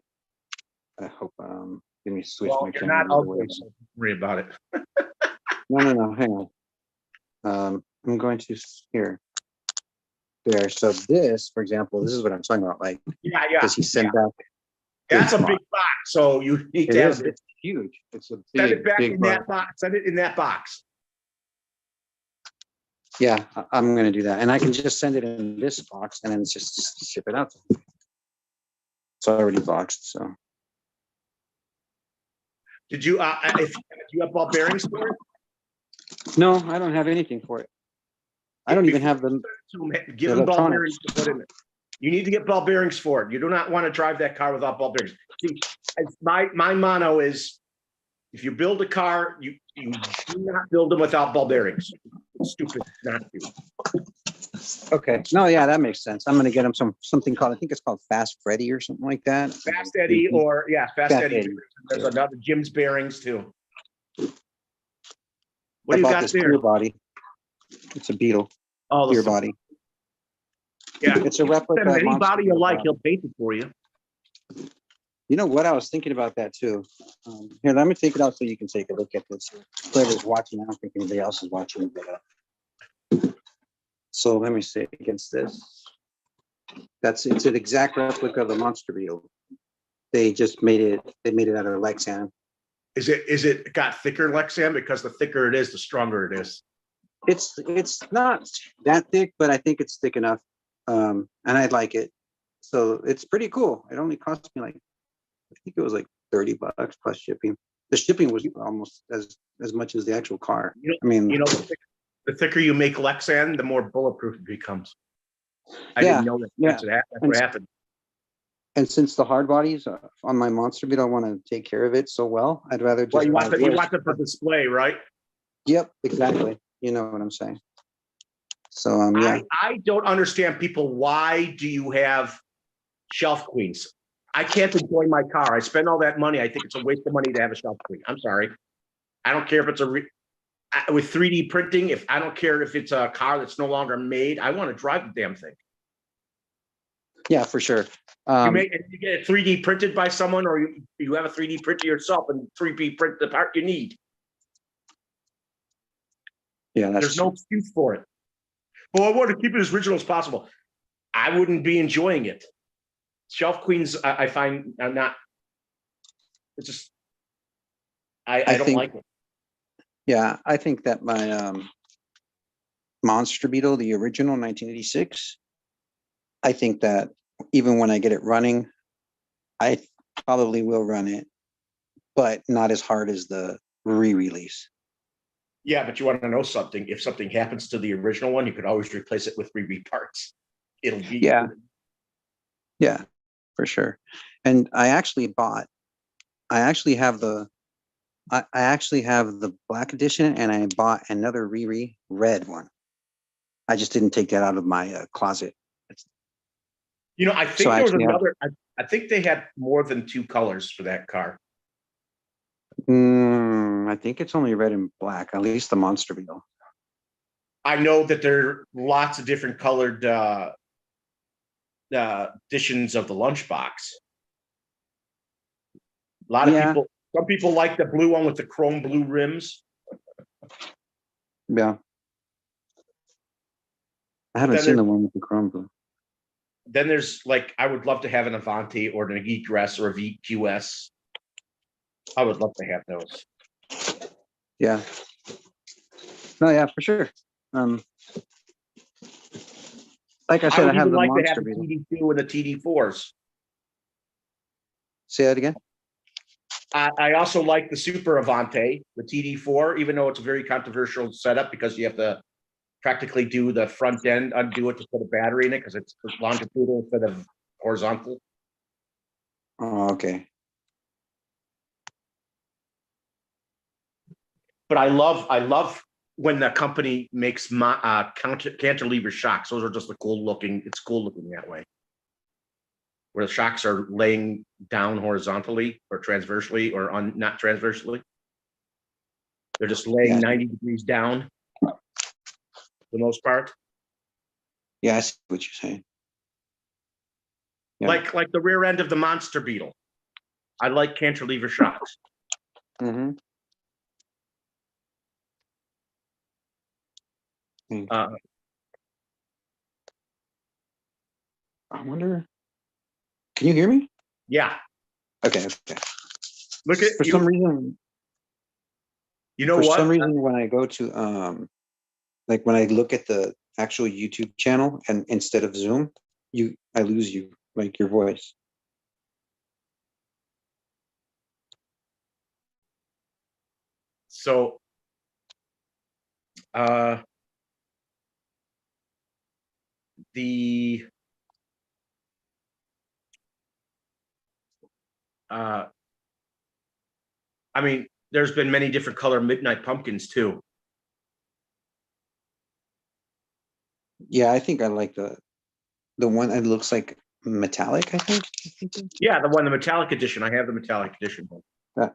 I hope, let me switch my camera. Not ugly, so don't worry about it. No, hang on. I'm going to here. There. So this, for example, this is what I'm talking about. Like, does he send back? That's a big box. So you need to have it's huge. It's a big, send it back big in that box. Send it in that box. Yeah, I'm going to do that. And I can just send it in this box and then just ship it out. It's already boxed. So did you, if you have ball bearings for it? No, I don't have anything for it. I don't even have them. Give them ball bearings to put in it. You need to get ball bearings for it. You do not want to drive that car without ball bearings. See, my motto is, if you build a car, you do not build them without ball bearings. It's stupid not to. Okay. No, yeah, that makes sense. I'm going to get them something called, I think it's called Fast Freddy or something like that. Fast Eddie Fast Eddie. There's another Jim's bearings too. What do you got there? Clear body. It's a Beetle. Clear body. Yeah, it's a replica. Any body you like, he'll paint it for you. You know what? I was thinking about that too. Here, let me take it out so you can take a look at this. Whoever's watching, I don't think anybody else is watching. But, so let me see against this. It's an exact replica of the Monster Beetle. They just made it. They made it out of Lexan. Is it got thicker Lexan? Because the thicker it is, the stronger it is. It's not that thick, but I think it's thick enough, and I like it. So it's pretty cool. It only cost me like, I think it was like $30 plus shipping. The shipping was almost as much as the actual car. I mean, the thicker you make Lexan, the more bulletproof it becomes. I Yeah, didn't know that. yeah. That's what happened. and since the hard bodies on my monster beat, I want to take care of it so well. I'd rather just. Well, you want them for display, right? Yep, exactly. You know what I'm saying. So yeah. I don't understand people. Why do you have shelf queens? I can't enjoy my car. I spend all that money. I think it's a waste of money to have a shelf queen. I'm sorry. I don't care if it's with 3D printing. If I don't care if it's a car that's no longer made, I want to drive the damn thing. Yeah, for sure. You get it 3D printed by someone, or you have a 3D printer yourself and 3D print the part you need. Yeah, there's no excuse for it. Well, I want to keep it as original as possible. I wouldn't be enjoying it. Shelf queens, I find I'm not. It's just I don't like it. Yeah, I think that my Monster Beetle, the original 1986, I think that even when I get it running, I probably will run it, but not as hard as the re-release. Yeah, but you want to know something? If something happens to the original one, you could always replace it with re parts. It'll be yeah, for sure. And I actually have the black edition, and I bought another red one. I just didn't take that out of my closet. I think there was another. I think they had more than 2 colors for that car. I think it's only red and black, at least the Monster Beetle. I know that there are lots of different colored editions of the lunchbox. A lot of people. Some people like the blue one with the chrome blue rims. Yeah. I haven't seen the one with the chrome blue. Then there's I would love to have an Avante or an Egress or a VQS. I would love to have those. Yeah. No, yeah, for sure. Like I said, I have the Monster Beetle. TD2 and the TD4s. Say that again. I also like the Super Avante, the TD4, even though it's a very controversial setup because you have to practically do the front end, undo it to put a battery in it because it's longitudinal instead of horizontal. Oh, okay. But I love when the company makes cantilever shocks. Those are just cool looking. It's cool looking that way, where the shocks are laying down horizontally or transversely or not transversely. They're just laying 90 degrees down for the most part. Yeah, I see what you're saying. Yeah. Like the rear end of the Monster Beetle. I like cantilever shocks. Mm-hmm. I wonder. Can you hear me? Yeah. Okay. Look at some reason. For some reason, when I go to when I look at the actual YouTube channel and instead of Zoom, I lose you, your voice. So I mean, there's been many different color midnight pumpkins too. Yeah, I think I like the one that looks like metallic, I think. Yeah, the metallic edition. I have the metallic edition.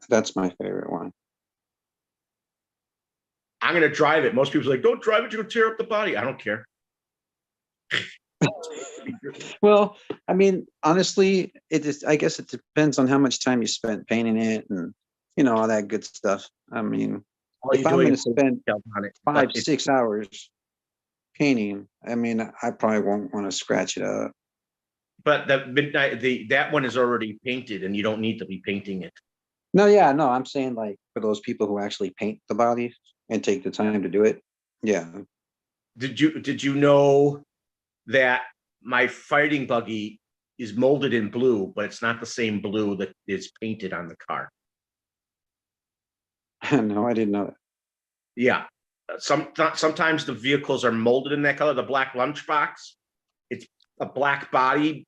That's my favorite one. I'm going to drive it. Most people are like, don't drive it, you'll tear up the body. I don't care. Well, I mean, honestly, I guess it depends on how much time you spent painting it and, all that good stuff. I mean, if I'm going to spend 5-6 hours painting, I mean, I probably won't want to scratch it up. But the midnight, that one is already painted, and you don't need to be painting it. No, yeah, no, I'm saying like for those people who actually paint the bodies and take the time to do it. Yeah. Did you know that my fighting buggy is molded in blue, but it's not the same blue that is painted on the car? No, I didn't know that. Yeah. Sometimes the vehicles are molded in that color. The black lunchbox, it's a black body,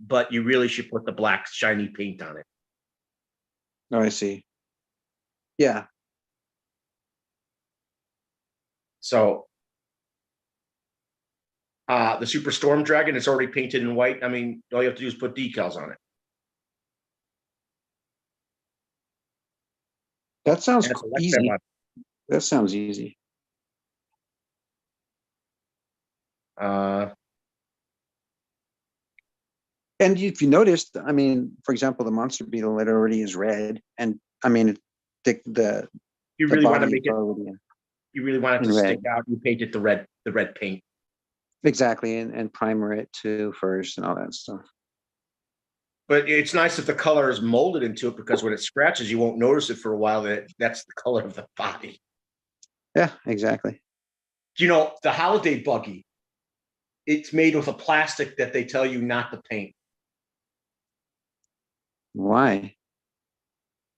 but you really should put the black shiny paint on it. Oh, I see. Yeah. So the Super Storm Dragon is already painted in white. I mean, all you have to do is put decals on it. That sounds And it's a easy. Lexan That sounds easy. body. And if you noticed, I mean, for example, the monster beetle, it already is red, and I mean, the You the really want to body make is it. already You really want it in to red. stick out. You paint it the red paint. Exactly, and primer it too first and all that stuff. But it's nice if the color is molded into it, because when it scratches, you won't notice it for a while. That's the color of the body. Yeah, exactly. You know, the holiday buggy, it's made with a plastic that they tell you not to paint. Why?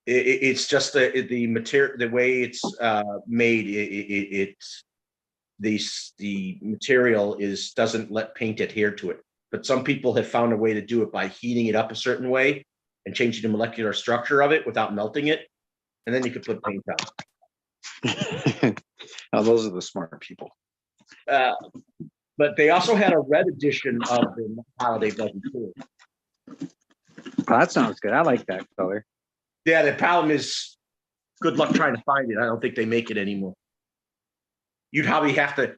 It's just the material, the way it's made. It's the material doesn't let paint adhere to it. But some people have found a way to do it by heating it up a certain way and changing the molecular structure of it without melting it, and then you could put paint on. Oh, those are the smart people. But they also had a red edition of the holiday buggy too. Oh, that sounds good. I like that color. Yeah, the problem is, good luck trying to find it. I don't think they make it anymore. You'd probably have to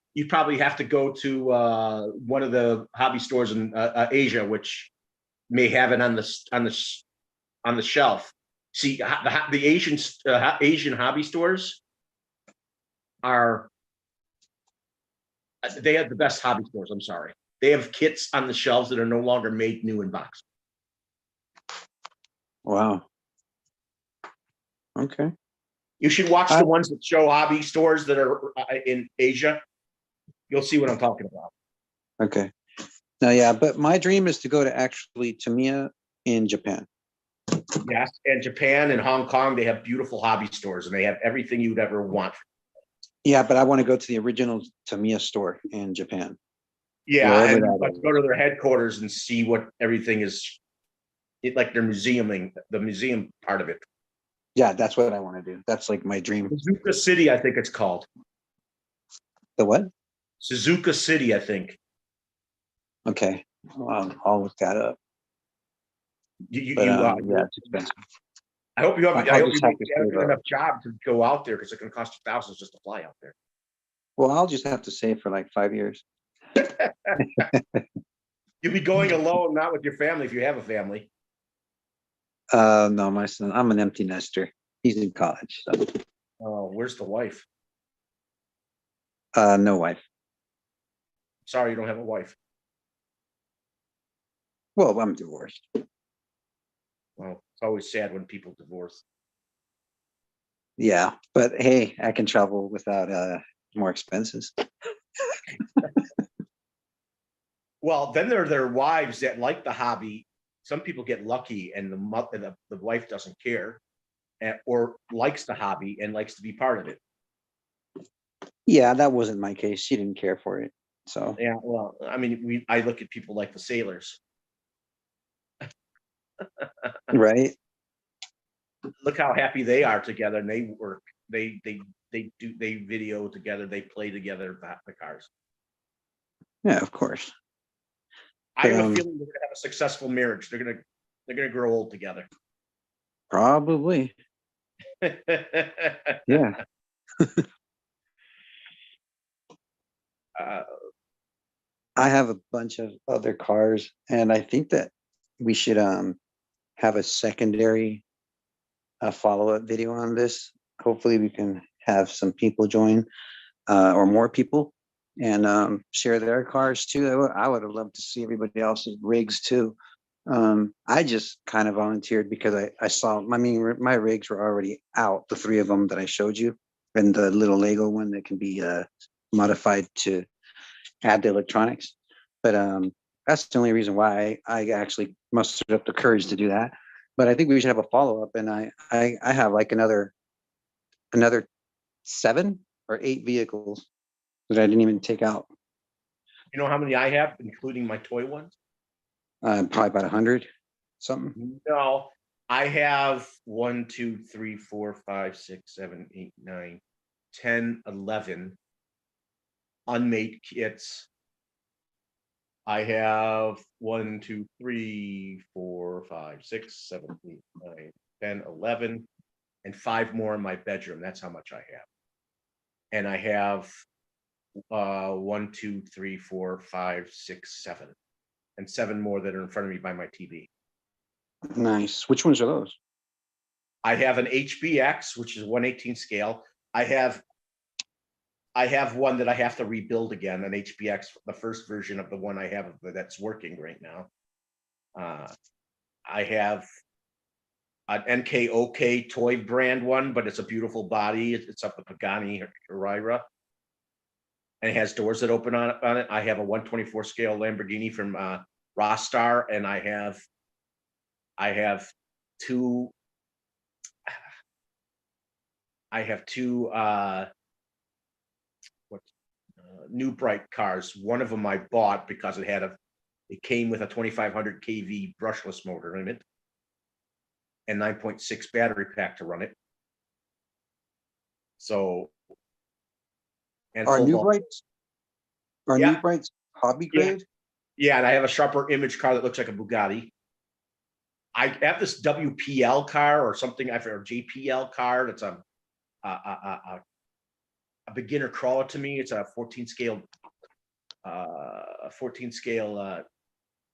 go to one of the hobby stores in Asia, which may have it on the shelf. See, the Asian hobby stores they have the best hobby stores. I'm sorry, they have kits on the shelves that are no longer made new in box. Wow. Okay. You should watch the ones that show hobby stores that are in Asia. You'll see what I'm talking about. Okay. Now, yeah, but my dream is to go to actually Tamiya in Japan. Yes, and Japan and Hong Kong, they have beautiful hobby stores, and they have everything you'd ever want. Yeah, but I want to go to the original Tamiya store in Japan. Yeah, and let's go to their headquarters and see what everything is. Like their museuming, the museum part of it. Yeah, that's what I want to do. That's like my dream. Suzuka City, I think it's called. The what? Suzuka City, I think. Okay, I'll look that up. Yeah, it's expensive. I hope you have I'll a just have to good save up. enough job to go out there, because it can cost you thousands just to fly out there. Well, I'll just have to save for like 5 years. You'll be going alone, not with your family, if you have a family. No, my son, I'm an empty nester. He's in college. So. Oh, where's the wife? No wife. Sorry, you don't have a wife. Well, I'm divorced. Well, it's always sad when people divorce. Yeah, but hey, I can travel without more expenses. Well, then there are their wives that like the hobby. Some people get lucky, and the wife doesn't care, or likes the hobby and likes to be part of it. Yeah, that wasn't my case. She didn't care for it. So yeah, well, I mean, I look at people like the sailors. Right. Look how happy they are together, and they work. They video together. They play together the cars. Yeah, of course. I have a feeling they're gonna have a successful marriage. They're gonna grow old together. Probably. Yeah. I have a bunch of other cars, and I think that we should have a secondary follow-up video on this. Hopefully we can have some people join or more people and share their cars too. I would have loved to see everybody else's rigs too. I just kind of volunteered because I saw, I mean, my rigs were already out, the three of them that I showed you, and the little Lego one that can be modified to add the electronics. But that's the only reason why I actually mustered up the courage to do that. But I think we should have a follow up, and I have like another 7 or 8 vehicles that I didn't even take out. You know how many I have, including my toy ones? Probably about 100 something. No, I have 1, 2, 3, 4, 5, 6, 7, 8, 9, 10, 11 unmade kits. I have 1, 2, 3, 4, 5, 6, 7, 8, 9, 10, 11, and 5 more in my bedroom. That's how much I have. And I have 1, 2, 3, 4, 5, 6, 7, and 7 more that are in front of me by my TV. Nice. Which ones are those? I have an HBX, which is 1/18 scale. I have one that I have to rebuild again, an HBX, the first version of the one I have that's working right now. I have an NKOK toy brand one, but it's a beautiful body. It's up the Pagani Carrera, and it has doors that open on it. I have a 1/24 scale Lamborghini from Rostar, and I have two New Bright cars. One of them I bought because it came with a 2500 kV brushless motor in it and 9.6 battery pack to run it. So, and Are full New bulk. Brights? Are Yeah. New Brights hobby Yeah. grade? Yeah, and I have a sharper image car that looks like a Bugatti. I have this WPL car or something, or JPL car that's a beginner crawler to me. It's a 14 scale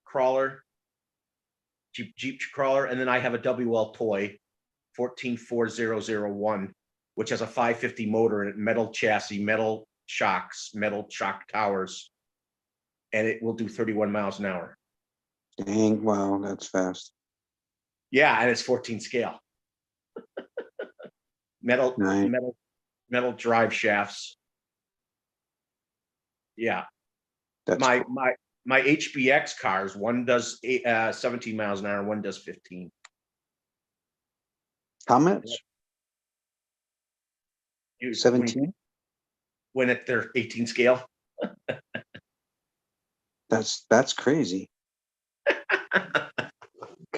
crawler, Jeep crawler, and then I have a WL toy 14401, which has a 550 motor and metal chassis, metal shocks, metal shock towers, and it will do 31 miles an hour. Dang, wow, that's fast. Yeah, and it's 14 scale. metal, Nice. metal drive shafts. Yeah. That's my cool. my HBX cars, one does 17 miles an hour, one does 15. How much? 17? When they're 18 scale. That's crazy.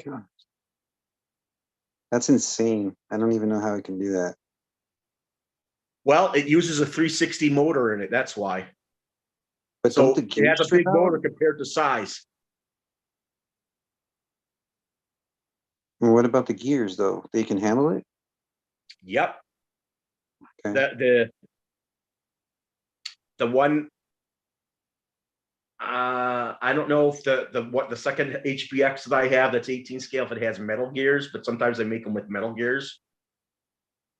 God. That's insane. I don't even know how I can do that. Well, it uses a 360 motor in it. That's why. But So don't the it gears has a big trip motor out? compared to size. And what about the gears though? They can handle it? Yep. Okay. The one, I don't know if the second HBX that I have that's 18 scale, if it has metal gears, but sometimes they make them with metal gears.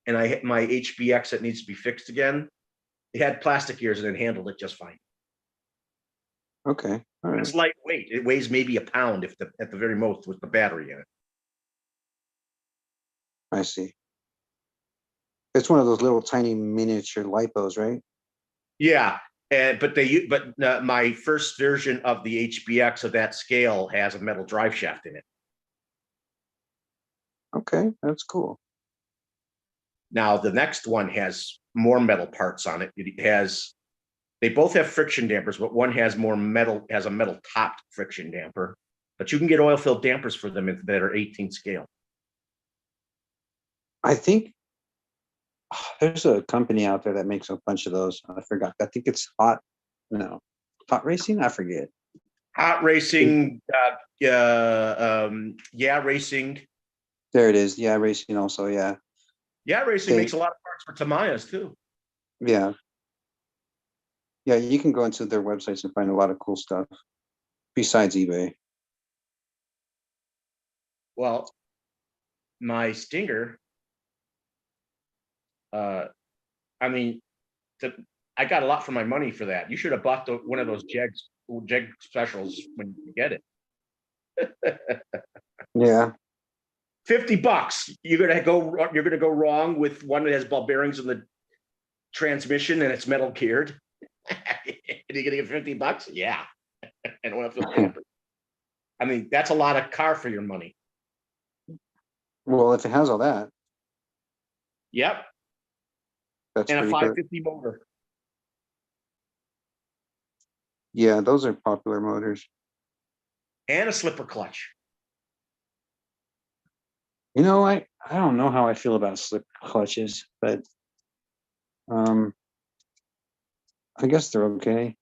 And I hit my HBX that needs to be fixed again. It had plastic gears and it handled it just fine. Okay. All right. It's lightweight. It weighs maybe a pound at the very most with the battery in it. I see. It's one of those little tiny miniature lipos, right? Yeah, but my first version of the HBX of that scale has a metal drive shaft in it. Okay, that's cool. Now the next one has more metal parts on it. They both have friction dampers, but one has more metal, has a metal topped friction damper. But you can get oil filled dampers for them that are 18 scale. I think there's a company out there that makes a bunch of those. I forgot. I think it's Hot Racing. I forget. Hot Racing, yeah, Racing. There it is. Yeah, Racing also. Yeah. Yeah, Racing makes a lot of parts for Tamayas too. Yeah. Yeah, you can go into their websites and find a lot of cool stuff besides eBay. Well, my Stinger, I mean, I got a lot for my money for that. You should have bought one of those Jeg specials when you get it. Yeah. $50. You're gonna go wrong with one that has ball bearings in the transmission and it's metal geared. And you're gonna get $50? Yeah. And don't have to pamper. I mean, that's a lot of car for your money. Well, if it has all that, Yep. that's And a pretty good. 550 motor. Yeah, those are popular motors. And a slipper clutch. You know, I don't know how I feel about slip clutches, but I guess they're okay.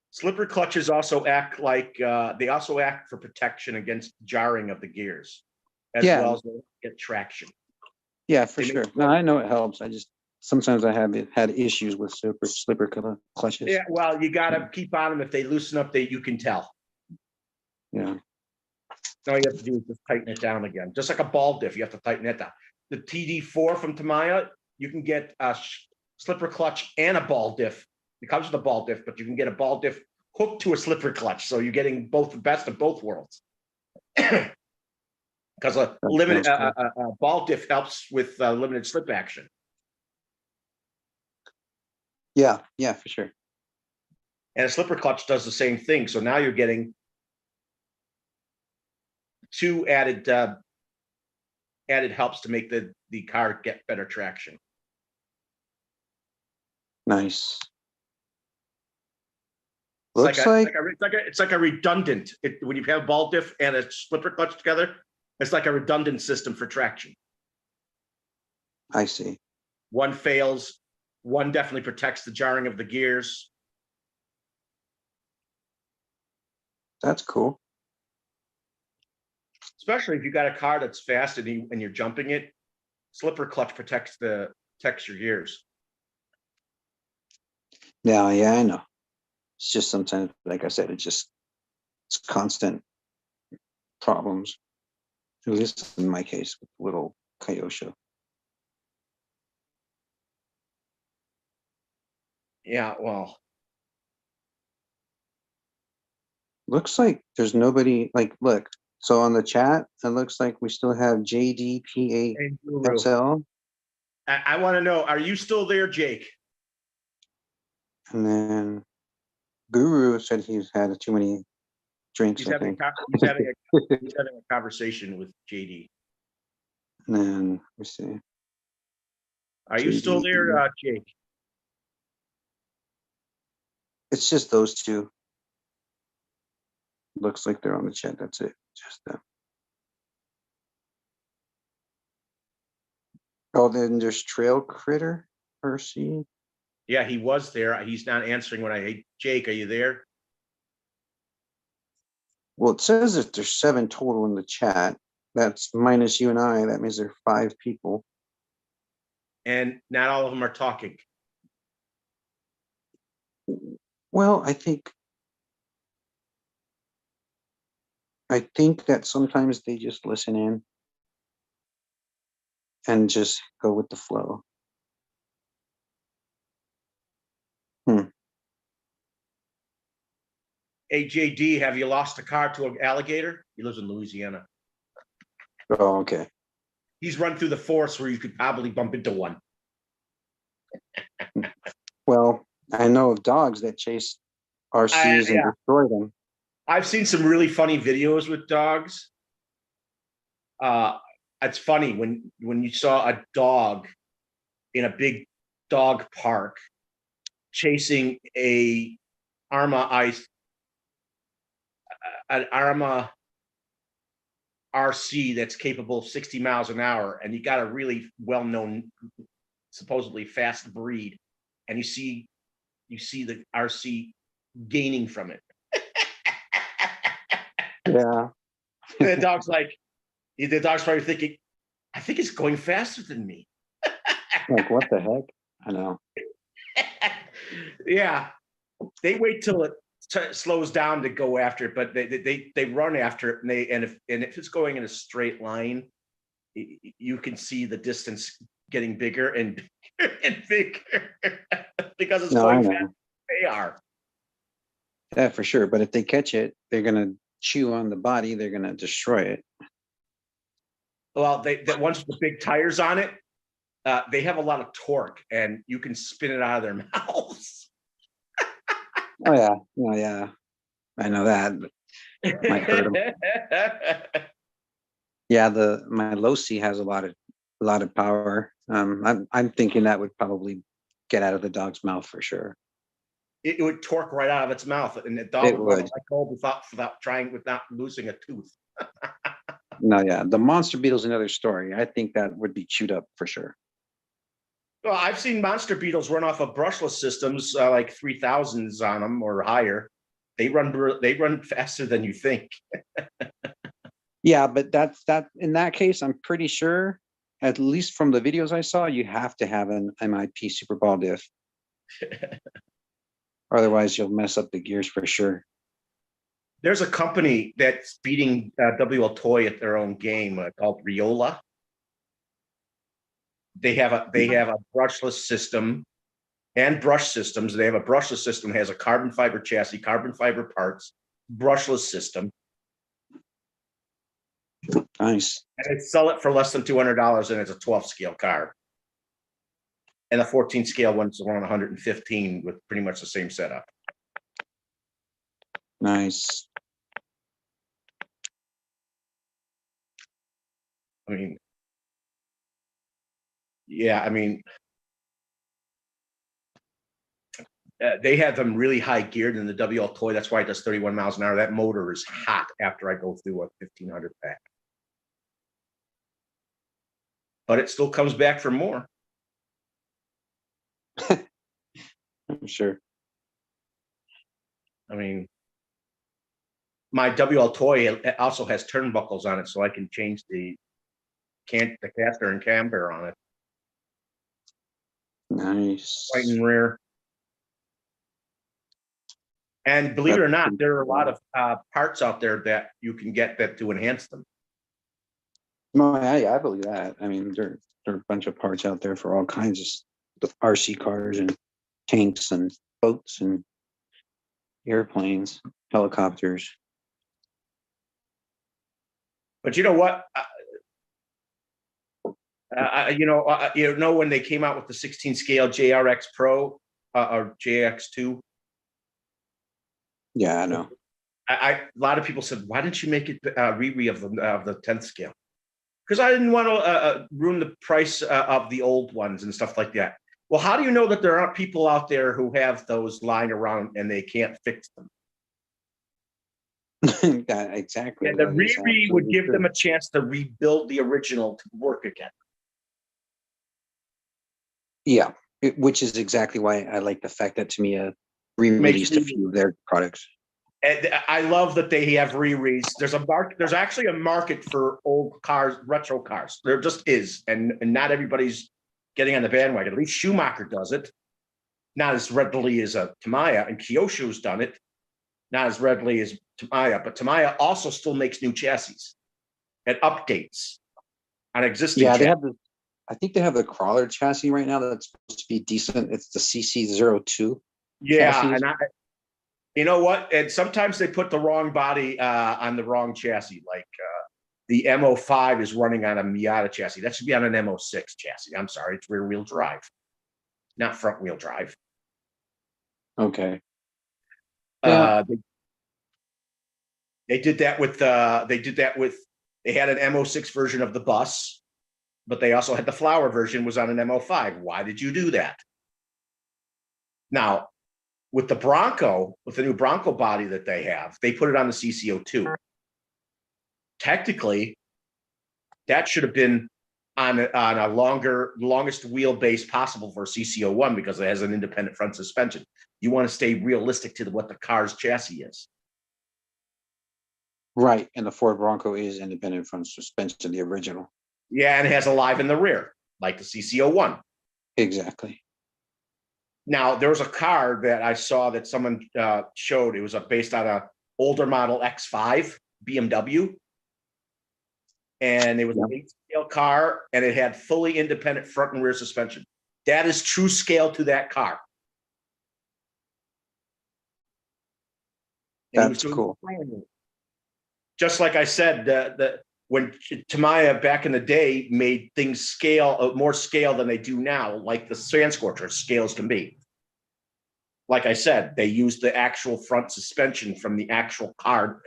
Slipper clutches also act like they also act for protection against jarring of the gears, as Yeah. well as they get traction. Yeah, for They sure. make- No, I know it helps. I just sometimes I have had issues with slipper clutches. Yeah, well, you got to keep on them. If they loosen up, you can tell. Yeah. All you have to do is just tighten it down again, just like a ball diff. You have to tighten it down. The TD4 from Tamiya, you can get a slipper clutch and a ball diff. It comes with a ball diff, but you can get a ball diff hooked to a slipper clutch, so you're getting both the best of both worlds. Because a limited ball diff helps with limited slip action. Yeah, yeah, for sure. And a slipper clutch does the same thing. So now you're getting two added helps to make the car get better traction. Nice. It's Looks it's like a redundant. When you have a ball diff and a slipper clutch together, it's like a redundant system for traction. I see. One fails, one definitely protects the jarring of the gears. That's cool. Especially if you got a car that's fast and you're jumping it, slipper clutch protects your gears. Yeah, yeah, I know. It's just sometimes, like I said, it's constant problems. At least in my case with little Kyosho. Yeah, well, Looks like there's nobody. Like, look. So on the chat, it looks like we still have JDPASL. and Guru, I want to know, are you still there, Jake? And then Guru said he's had too many drinks, He's I having, think. he's having a conversation with JD. And then let me see. Are you still there, Jake? It's just those two. Looks like they're on the chat. That's it. Just them. Oh, then there's Trail Critter, Percy. Yeah, he was there. He's not answering when hey, Jake, are you there? Well, it says that there's 7 total in the chat. That's minus you and I. That means there are 5 people. And not all of them are talking. Well, I think that sometimes they just listen in and just go with the flow. Hey, JD, have you lost a car to an alligator? He lives in Louisiana. Oh, okay. He's run through the forest where you could probably bump into one. Well, I know of dogs that chase RCs and destroy them. I've seen some really funny videos with dogs. It's funny when you saw a dog in a big dog park chasing an Arma RC that's capable of 60 miles an hour, and you got a really well-known, supposedly fast breed, and you see the RC gaining from it. Yeah. The dog's probably thinking, I think it's going faster than me. Like, what the heck? I know. Yeah, they wait till it slows down to go after it, but they run after it, and if it's going in a straight line, you can see the distance getting bigger and bigger and bigger. because it's No, I going fast. know. They are. Yeah, for sure. But if they catch it, they're gonna chew on the body. They're gonna destroy it. Well, that once the big tires on it, they have a lot of torque, and you can spin it out of their mouths. Oh yeah, oh yeah. I know that. But might hurt 'em. Yeah, the my low C has a lot of power. I'm thinking that would probably get out of the dog's mouth for sure. It would torque right out of its mouth, and the dog It would want to would. let go without losing a tooth. No, yeah. The monster beetle's another story. I think that would be chewed up for sure. Well, I've seen monster beetles run off of brushless systems, like 3000s on them or higher. They run faster than you think. Yeah, but that in that case, I'm pretty sure, at least from the videos I saw, you have to have an MIP super ball diff. Otherwise, you'll mess up the gears for sure. There's a company that's beating WL Toy at their own game called Riola. They have a brushless system and brush systems. They have a brushless system that has a carbon fiber chassis, carbon fiber parts, brushless system, Nice. and they sell it for less than $200, and it's a 12 scale car. And the 14 scale one's around 115 with pretty much the same setup. Nice. I mean, yeah, I mean, they have them really high geared in the WL Toy. That's why it does 31 miles an hour. That motor is hot after I go through a 1500 pack. But it still comes back for more. I'm sure. I mean, my WL Toy also has turnbuckles on it, so I can change the caster and camber on it. Nice. Right and rear. And believe it or not, there are a lot of parts out there that you can get that to enhance them. No, I believe that. I mean, there are a bunch of parts out there for all kinds of RC cars and tanks and boats and airplanes, helicopters. But you know what? When they came out with the 16 scale JRX Pro or JX2. Yeah, I know. A lot of people said, "Why didn't you make it re of the 10th scale?" Because I didn't want to ruin the price of the old ones and stuff like that. Well, how do you know that there aren't people out there who have those lying around and they can't fix them? Yeah, exactly. And the re would give them a chance to rebuild the original to work again. Yeah, which is exactly why I like the fact that Tamiya re-released a few of their products. And I love that they have re-reads. There's actually a market for old cars, retro cars. There just is, and not everybody's getting on the bandwagon. At least Schumacher does it, not as readily as Tamiya, and Kyosho's done it, not as readily as Tamiya. But Tamiya also still makes new chassis and updates on existing. Yeah, they have the. I think they have the crawler chassis right now that's supposed to be decent. It's the CC02. Yeah, chassis. and you know what? And sometimes they put the wrong body on the wrong chassis. Like the MO5 is running on a Miata chassis. That should be on an MO6 chassis. I'm sorry, it's rear wheel drive, not front wheel drive. Okay. They did that with. They had an MO6 version of the bus, but they also had the flower version was on an MO5. Why did you do that? Now, with the Bronco, with the new Bronco body that they have, they put it on the CC02. Technically, that should have been on a longest wheelbase possible for a CC01 because it has an independent front suspension. You want to stay realistic to what the car's chassis is. Right, and the Ford Bronco is independent front suspension, the original. Yeah, and it has a live in the rear, like the CC01. Exactly. Now, there was a car that I saw that someone showed. It was based on an older model X5 BMW. And it was an 8-scale car, and it had fully independent front and rear suspension. That is true scale to that car. And he was That's doing cool. just like I said, when Tamiya back in the day made things scale, more scale than they do now, like the Sand Scorcher scales can be. Like I said, they used the actual front suspension from the actual car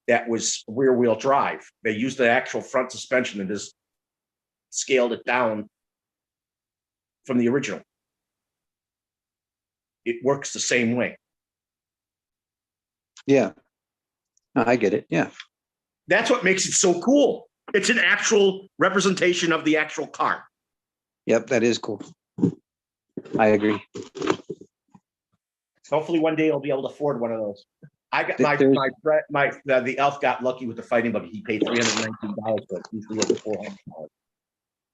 that was rear wheel drive. They used the actual front suspension and just scaled it down from the original. It works the same way. Yeah. No, I get it. Yeah. That's what makes it so cool. It's an actual representation of the actual car. Yep, that is cool. I agree. Hopefully one day I'll be able to afford one of those. I got the elf got lucky with the fighting buggy. He paid $319 for it. Usually over $400.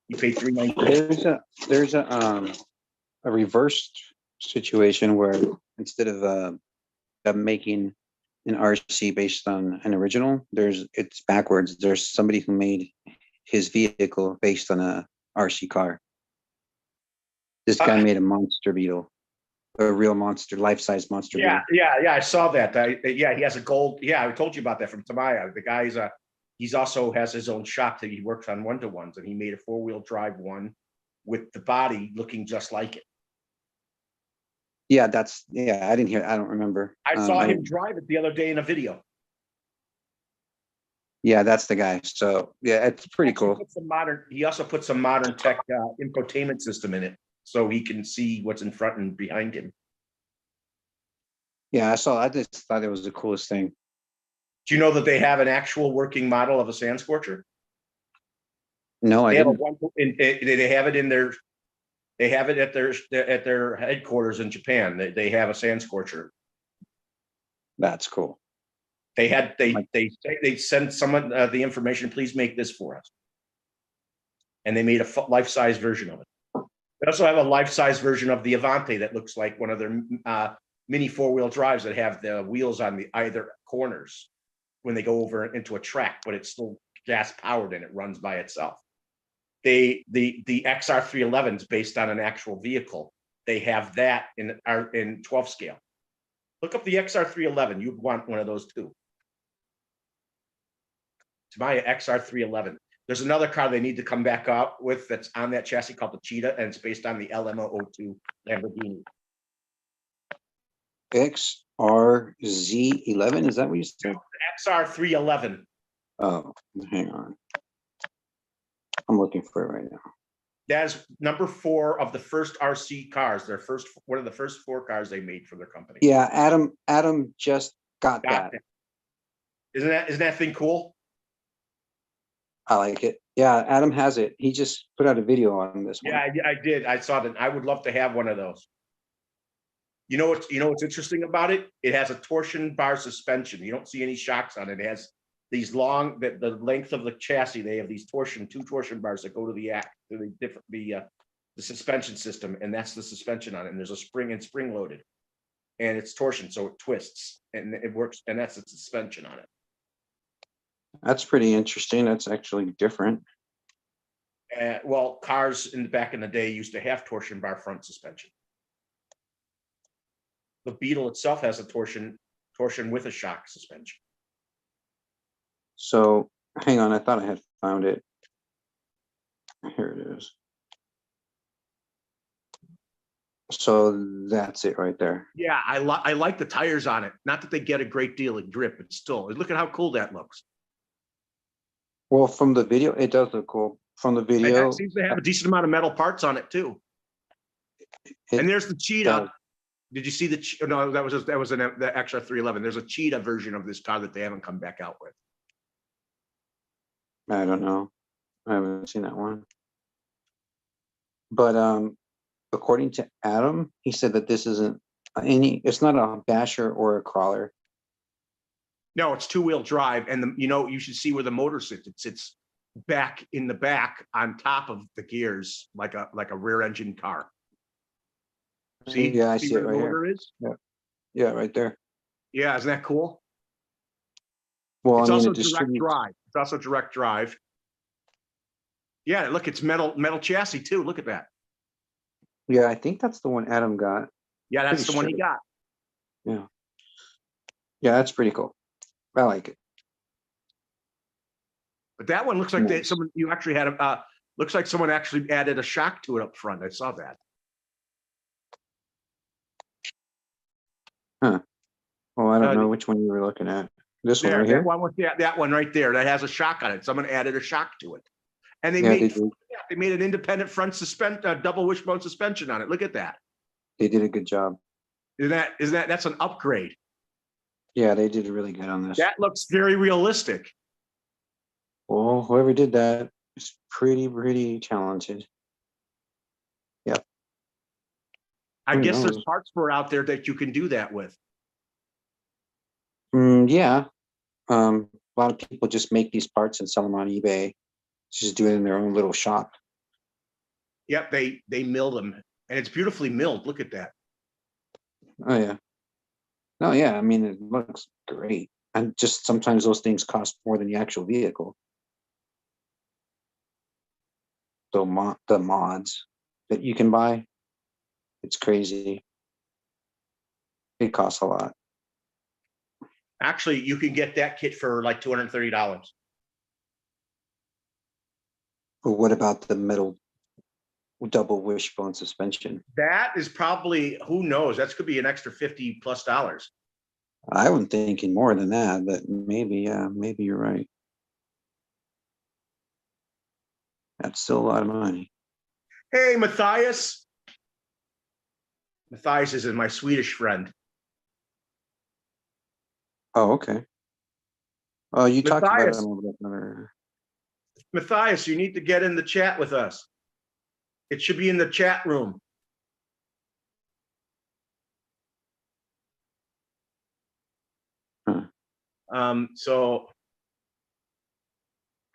He paid $319. There's a reversed situation where instead of making an RC based on an original, it's backwards. There's somebody who made his vehicle based on a RC car. This guy made a monster beetle, a real monster, life-size monster beetle. Yeah. I saw that. Yeah, he has a gold. Yeah, I told you about that from Tamiya. The guy's he's also has his own shop that he works on one-to-ones, and he made a 4-wheel drive one with the body looking just like it. Yeah, I didn't hear. I don't remember. I saw him drive it the other day in a video. Yeah, that's the guy. So yeah, it's pretty cool. He also put some modern tech infotainment system in it, so he can see what's in front and behind him. Yeah, I just thought it was the coolest thing. Do you know that they have an actual working model of a Sand Scorcher? No, I didn't. They have it in their. They have it at their headquarters in Japan. They have a Sand Scorcher. That's cool. They sent someone the information. Please make this for us, and they made a life-size version of it. They also have a life-size version of the Avante that looks like one of their mini 4-wheel drives that have the wheels on the either corners when they go over into a track, but it's still gas powered and it runs by itself. The XR311 is based on an actual vehicle. They have that in 12 scale. Look up the XR311. You'd want one of those too. Tamiya XR311. There's another car they need to come back up with that's on that chassis called the Cheetah, and it's based on the LM02 Lamborghini. XRZ11, is that what you said? XR311. Oh, hang on. I'm looking for it right now. That's number 4 of the first RC cars. One of the first 4 cars they made for their company. Yeah, Adam just got that. Isn't that thing cool? I like it. Yeah, Adam has it. He just put out a video on this one. Yeah, I did. I saw that. I would love to have one of those. You know what's interesting about it? It has a torsion bar suspension. You don't see any shocks on it. It has these long, the length of the chassis. They have these 2 torsion bars that go to the suspension system, and that's the suspension on it. And there's a spring and spring loaded, and it's torsion, so it twists and it works. And that's the suspension on it. That's pretty interesting. That's actually different. Well, cars back in the day used to have torsion bar front suspension. The Beetle itself has a torsion with a shock suspension. So hang on, I thought I had found it. Here it is. So that's it right there. Yeah, I like the tires on it. Not that they get a great deal of grip, but still, look at how cool that looks. Well, from the video, it does look cool. From the video, it seems to have a decent amount of metal parts on it too. And there's the Cheetah. Did you see the? No, that was the XR311. There's a Cheetah version of this car that they haven't come back out with. I don't know. I haven't seen that one. But according to Adam, he said that this isn't it's not a basher or a crawler. No, it's 2-wheel drive, and you should see where the motor sits. It sits back in the back on top of the gears, like a rear engine car. See? Yeah, I see it right here. Is? Yeah, right there. Yeah, isn't that cool? Well, it's I mean, also direct drive. It's also direct drive. Yeah, look, it's metal chassis too. Look at that. Yeah, I think that's the one Adam got. Yeah, that's the one he got. Yeah. Yeah, that's pretty cool. I like it. But that one looks like Nice. someone you actually had a looks like someone actually added a shock to it up front. I saw that. Huh. Well, I don't Uh, know which one you were looking at. This one There, right that here? one with that one right there that has a shock on it. Someone added a shock to it, and Yeah, they made an independent front double wishbone suspension on it. Look at that. they did a good job. That's an upgrade. Yeah, they did really good on this. That looks very realistic. Well, whoever did that is pretty talented. Yep. I Who guess there's knows? parts for out there that you can do that with. Yeah. A lot of people just make these parts and sell them on eBay. Just do it in their own little shop. Yep, they milled them, and it's beautifully milled. Look at that. Oh yeah. No, yeah. I mean, it looks great. And just sometimes those things cost more than the actual vehicle. So the mods that you can buy, it's crazy. It costs a lot. Actually, you can get that kit for like $230. But what about the metal double wishbone suspension? That is probably, who knows? That could be an extra $50+. I wasn't thinking more than that, but maybe, maybe you're right. That's still a lot of money. Hey, Matthias. Matthias is my Swedish friend. Oh, okay. Oh, you talked about it Matthias, a little bit another. Matthias, you need to get in the chat with us. It should be in the chat room. So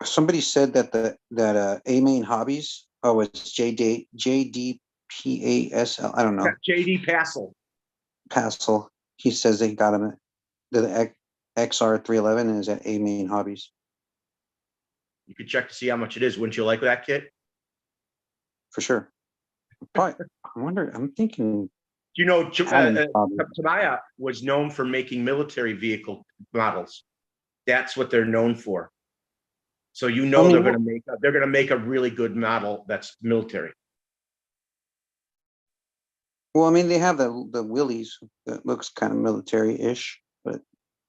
Somebody said that A Main Hobbies, oh, it's JDPASL. I don't know. JD Passel. Passel. He says they got him. The XR311 is at A Main Hobbies. You can check to see how much it is. Wouldn't you like that kit? For sure. Probably, I wonder, I'm thinking. You know, Adam's probably- Tamaya was known for making military vehicle models. That's what they're known for. So you know they're going to make a really good model that's military. Well, I mean, they have the Willys that looks kind of military-ish, but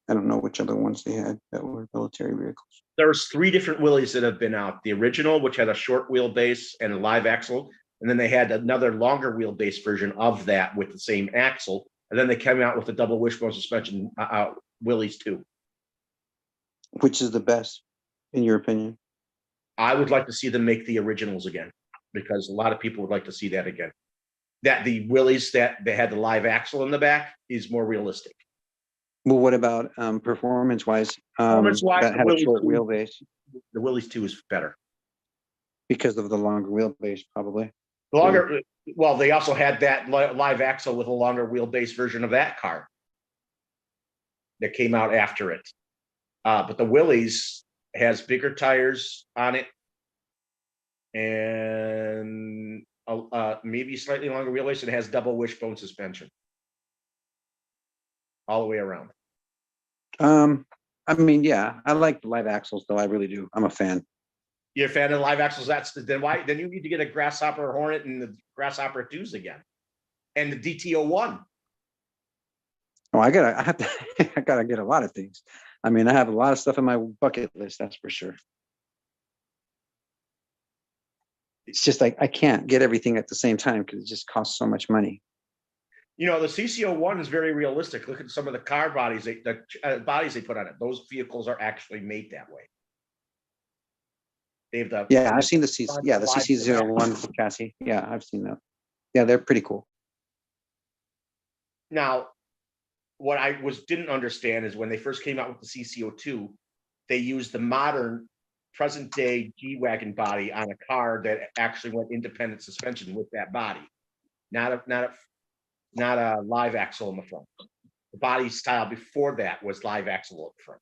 I don't know which other ones they had that were military vehicles. There's 3 different Willys that have been out. The original, which had a short wheelbase and a live axle, and then they had another longer wheelbase version of that with the same axle, and then they came out with the double wishbone suspension Willys too. Which is the best, in your opinion? I would like to see them make the originals again, because a lot of people would like to see that again. That the Willys that they had the live axle in the back is more realistic. Well, what about performance-wise? Performance-wise, that had a short wheelbase The Willys 2 is better. because of the longer wheelbase, probably. Longer. Well, they also had that live axle with a longer wheelbase version of that car that came out after it. But the Willys has bigger tires on it and maybe slightly longer wheelbase. It has double wishbone suspension all the way around. I mean, yeah, I like the live axles, though. I really do. I'm a fan. You're a fan of live axles? Then you need to get a Grasshopper Hornet and the Grasshopper 2s again, and the DT01. Oh, I have to. I gotta get a lot of things. I mean, I have a lot of stuff on my bucket list. That's for sure. It's just like I can't get everything at the same time because it just costs so much money. You know, the CC01 is very realistic. Look at some of the car bodies, the bodies they put on it. Those vehicles are actually made that way. They have I've seen the CC. Yeah, the CC01 chassis. Yeah, I've seen that. Yeah, they're pretty cool. Now, what I didn't understand is when they first came out with the CC02, they used the modern present day G-Wagon body on a car that actually went independent suspension with that body, not a live axle in the front. The body style before that was live axle up front.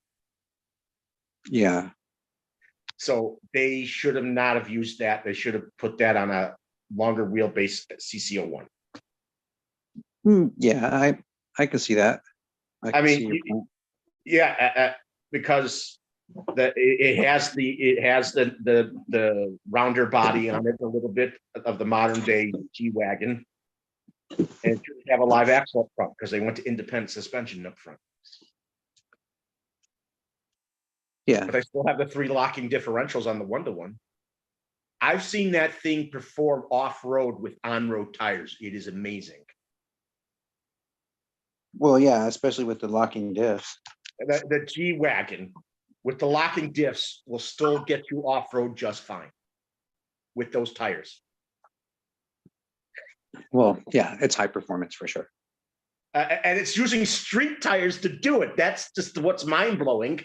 Yeah. So they should have not have used that. They should have put that on a longer wheelbase CC01. Yeah, I can see that. I mean, Yeah, because it has the rounder body on it, a little bit of the modern day G-Wagon. And it should have a live axle up front because they went to independent suspension up front. Yeah. But I still have the 3 locking differentials on the 1-to-1. I've seen that thing perform off-road with on-road tires. It is amazing. Well, yeah, especially with the locking diffs. The G-Wagon with the locking diffs will still get you off-road just fine with those tires. Well, yeah, it's high performance for sure. And it's using street tires to do it. That's just what's mind-blowing.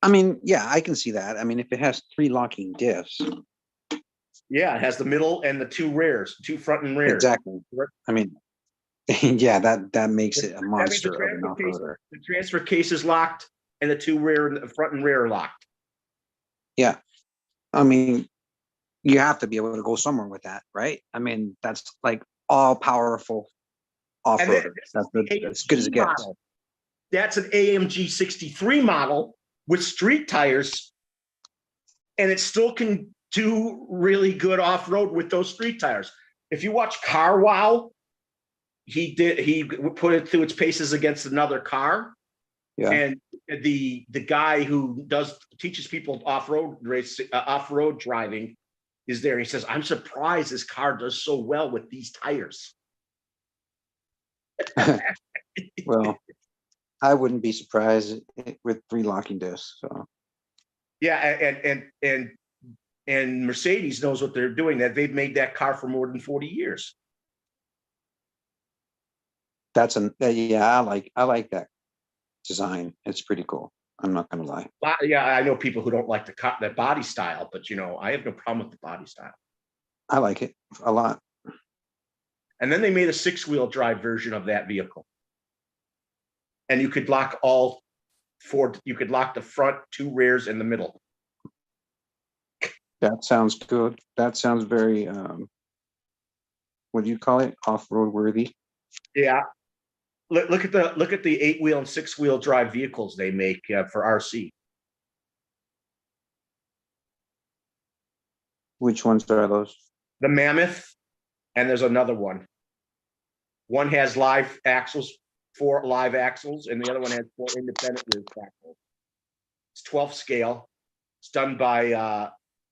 I mean, yeah, I can see that. I mean, if it has 3 locking diffs. Yeah, it has the middle and the 2 rears, 2 front and rear. Exactly. I mean, yeah, that makes it a monster of an case, off-roader. the transfer case is locked and the 2 rear, the front and rear are locked. Yeah. I mean, you have to be able to go somewhere with that, right? I mean, that's like all powerful off-roader. That's as good as it gets. Model. That's an AMG 63 model with street tires, and it still can do really good off-road with those street tires. If you watch Car Wow, he put it through its paces against another car. Yeah. And the guy who teaches people off-road driving is there. He says, I'm surprised this car does so well with these tires. Well, I wouldn't be surprised with 3 locking discs. So yeah, and Mercedes knows what they're doing. That they've made that car for more than 40 years. yeah, I like that design. It's pretty cool. I'm not gonna lie. Yeah, I know people who don't like the body style, but I have no problem with the body style. I like it a lot. And then they made a 6-wheel drive version of that vehicle. And you could lock all 4, you could lock the front, 2 rears, and the middle. That sounds good. That sounds very what do you call it? Off-road worthy. Yeah. Look at the 8-wheel and 6-wheel drive vehicles they make for RC. Which ones are those? The Mammoth, and there's another one. One has live axles, 4 live axles, and the other one has 4 independent rear axles. It's 12 scale. It's done by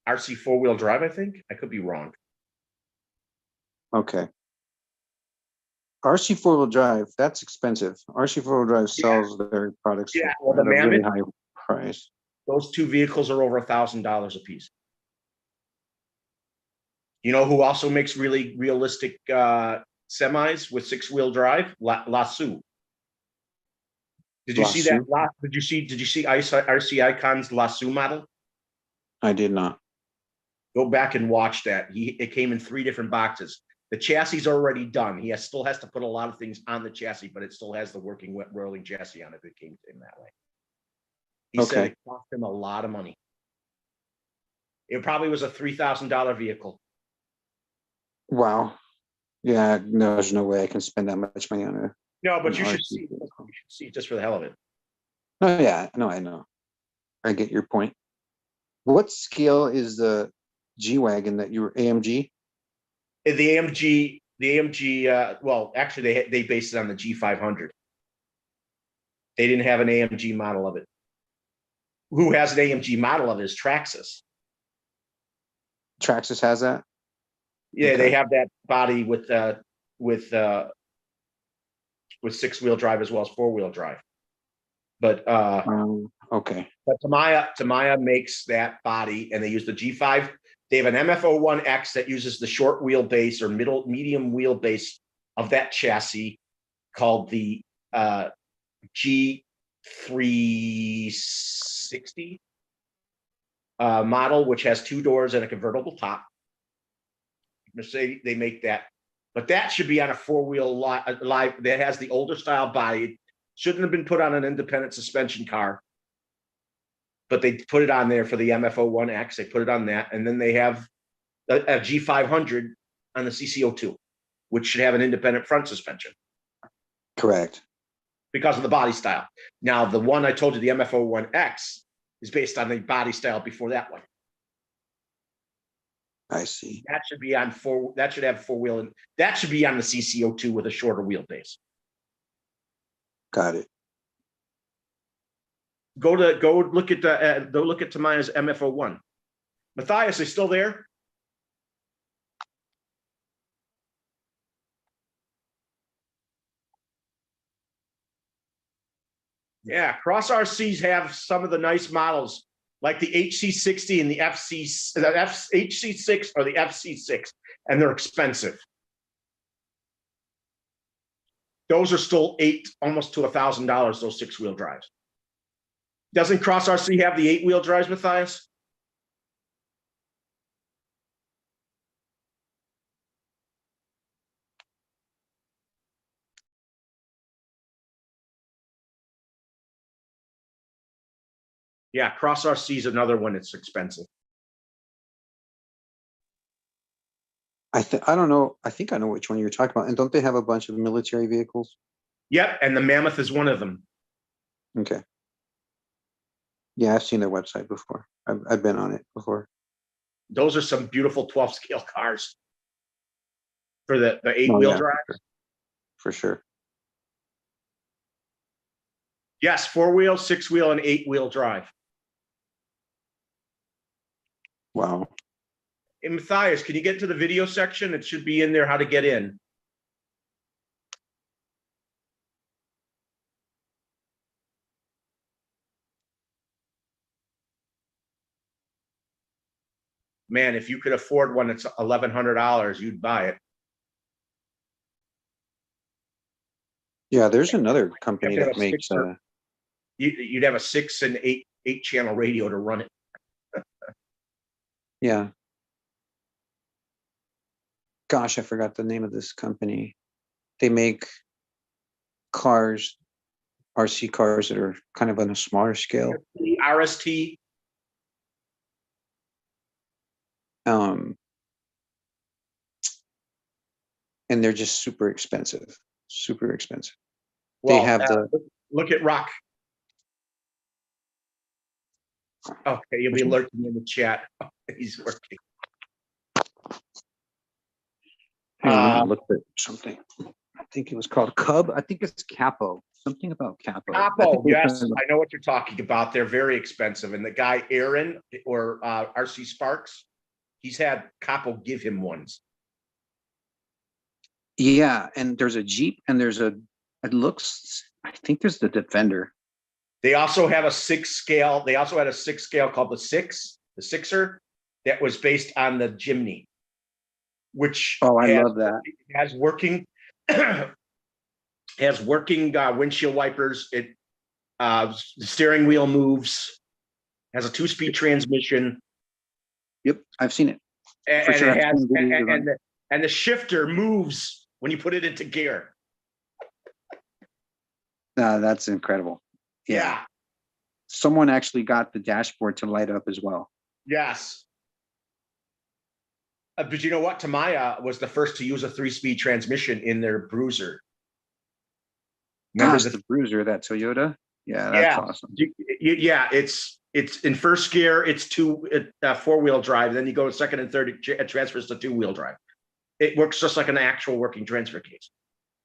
RC 4-wheel drive, I think. I could be wrong. Okay. RC 4-wheel drive, that's expensive. RC 4-wheel drive sells their products Yeah, at well, a the really Mammoth, high price. those 2 vehicles are over $1,000 a piece. You know who also makes really realistic semis with 6-wheel drive? Lasso. Did you see that? Did you see RC Icon's Lasso model? I did not. Go back and watch that. It came in 3 different boxes. The chassis is already done. He still has to put a lot of things on the chassis, but it still has the working rolling chassis on it. It came to him that way. He said it cost him a lot of money. It probably was a $3,000 vehicle. Wow. Yeah, no, there's no way I can spend that much money on it. No, but you should see it just for the hell of it. No, yeah, no, I know. I get your point. What scale is the G-Wagon that you were AMG? The AMG, well, actually they based it on the G500. They didn't have an AMG model of it. Who has an AMG model of it is Traxxas. Traxxas has that? Yeah, okay. They have that body with 6-wheel drive as well as 4-wheel drive. But okay. But Tamiya makes that body, and they use the G5. They have an MF-01X that uses the short wheelbase or medium wheelbase of that chassis called the G360 model, which has 2 doors and a convertible top. Mercedes, they make that, but that should be on a 4-wheel live that has the older style body. It shouldn't have been put on an independent suspension car, but they put it on there for the MF-01X. They put it on that, and then they have a G500 on the CC02, which should have an independent front suspension. Correct. because of the body style. Now, the one I told you, the MF-01X, is based on the body style before that one. I see. That should be on that should have four-wheel, and that should be on the CC02 with a shorter wheelbase. Got it. Go look at Tamaya's MF-01. Matthias, is still there? Yeah, Cross RCs have some of the nice models, like the HC60 and the HC6 or the FC6, and they're expensive. Those are still almost to $1,000, those 6-wheel drives. Doesn't Cross RC have the 8-wheel drives, Matthias? Yeah, Cross RC is another one that's expensive. I don't know. I think I know which one you're talking about. And don't they have a bunch of military vehicles? Yep, and the Mammoth is one of them. Okay. Yeah, I've seen their website before. I've been on it before. Those are some beautiful 12-scale cars for the 8-wheel drive. For sure. Yes, 4-wheel, 6-wheel, and 8-wheel drive. Wow. Hey, Matthias, can you get to the video section? It should be in there, how to get in. Man, if you could afford one that's $1,100, you'd buy it. Yeah, there's another company that makes you'd have a 6 and 8 channel radio to run it. yeah. Gosh, I forgot the name of this company. They make cars, RC cars that are kind of on a smaller scale. The RST. And they're just super expensive. Super expensive. Well, they have look at Rock. Okay, you'll be lurking in the chat. He's working. Look at something. I think it was called Cub. I think it's Capo. Something about Capo. Capo, yes, I know what you're talking about. They're very expensive. And the guy Aaron or RC Sparks, he's had Capo give him ones. Yeah, and there's a Jeep, and there's a. It looks. I think there's the Defender. They also have a 6-scale. They also had a 6-scale called the Sixer, that was based on the Jimny, which I love that. Has working windshield wipers. It the steering wheel moves. Has a 2-speed transmission. Yep, I've seen it. And sure. It has and the shifter moves when you put it into gear. That's incredible. Yeah. Someone actually got the dashboard to light up as well. Yes. But you know what? Tamiya was the first to use a 3-speed transmission in their Bruiser. Remember the Bruiser, that Toyota? Yeah, that's awesome. Yeah, it's in first gear. It's 4-wheel drive. Then you go to second and third. It transfers to 2-wheel drive. It works just like an actual working transfer case.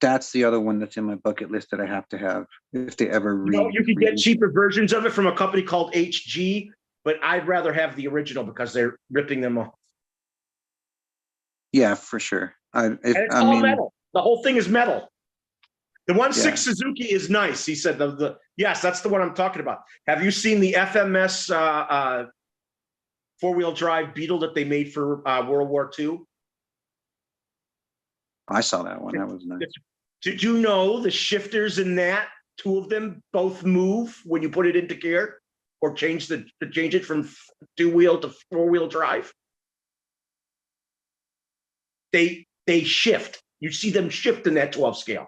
That's the other one that's in my bucket list that I have to have if they ever. You can get cheaper versions of it from a company called HG, but I'd rather have the original because they're ripping them off. Yeah, for sure. It's all metal. The whole thing is metal. The 1.6 Suzuki is nice. He said yes, that's the one I'm talking about. Have you seen the FMS 4-wheel drive Beetle that they made for World War II? I saw that one. That was nice. Did you know the shifters in that, 2 of them both move when you put it into gear or change it from 2-wheel to 4-wheel drive? They shift. You see them shift in that 12 scale.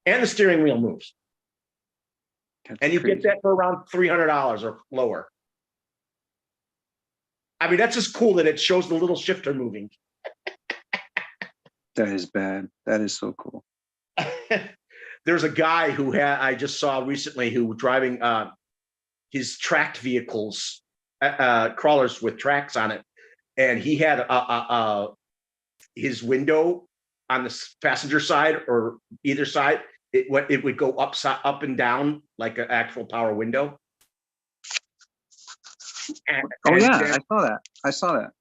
And the steering wheel moves. And you get that for around $300 or lower. I mean, that's just cool that it shows the little shifter moving. That is bad. That is so cool. there's a guy who I just saw recently who driving his tracked vehicles, crawlers with tracks on it, and he had his window on the passenger side or either side. It would go up and down like an actual power window. Yeah, I saw that.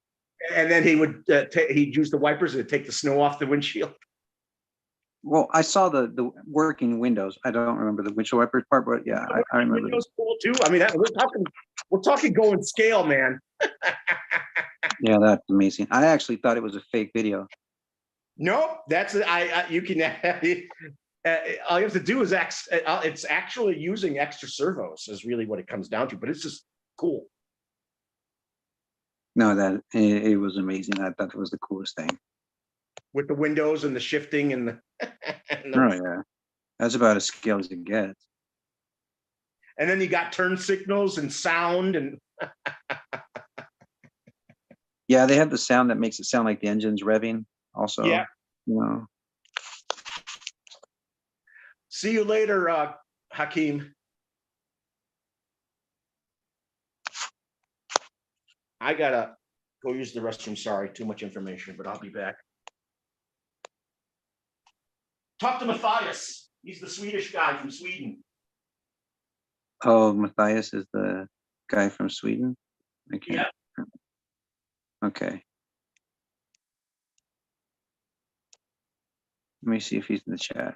And then he would he'd use the wipers to take the snow off the windshield. Well, I saw the working windows. I don't remember the windshield wipers part, but yeah, I remember. Windows cool too. I mean, we're talking going scale, man. Yeah, that's amazing. I actually thought it was a fake video. No, that's you can all you have to do is it's actually using extra servos is really what it comes down to, but it's just cool. No, that it was amazing. I thought it was the coolest thing. With the windows and the shifting and the, Oh yeah, that's about as scale as it gets. And then you got turn signals and sound and yeah, they have the sound that makes it sound like the engine's revving. Also, yeah. You know. See you later, Hakeem. I gotta go use the restroom. Sorry, too much information, but I'll be back. Talk to Matthias. He's the Swedish guy from Sweden. Oh, Matthias is the guy from Sweden? Okay. Yeah. Okay. Let me see if he's in the chat.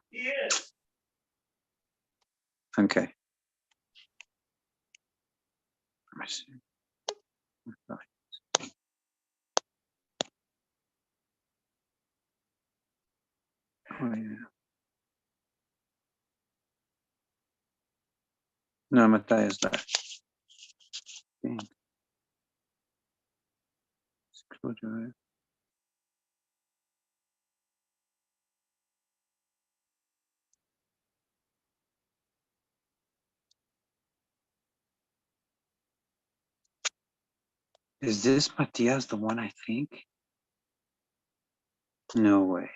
He is. Okay. Let me see. Oh, yeah. No, Matthias left. Dang. Screwdriver. Is this Matthias the one I think? No way.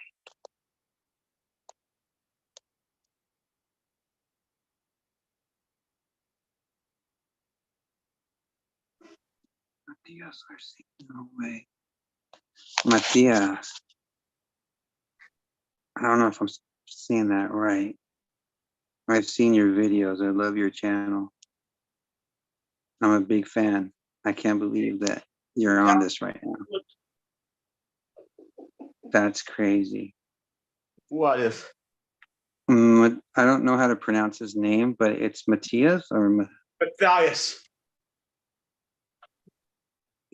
Matthias, no way. Matthias. I don't know if I'm seeing that right. I've seen your videos. I love your channel. I'm a big fan. I can't believe that you're on this right now. That's crazy. What is? I don't know how to pronounce his name, but it's Matthias or Matthias.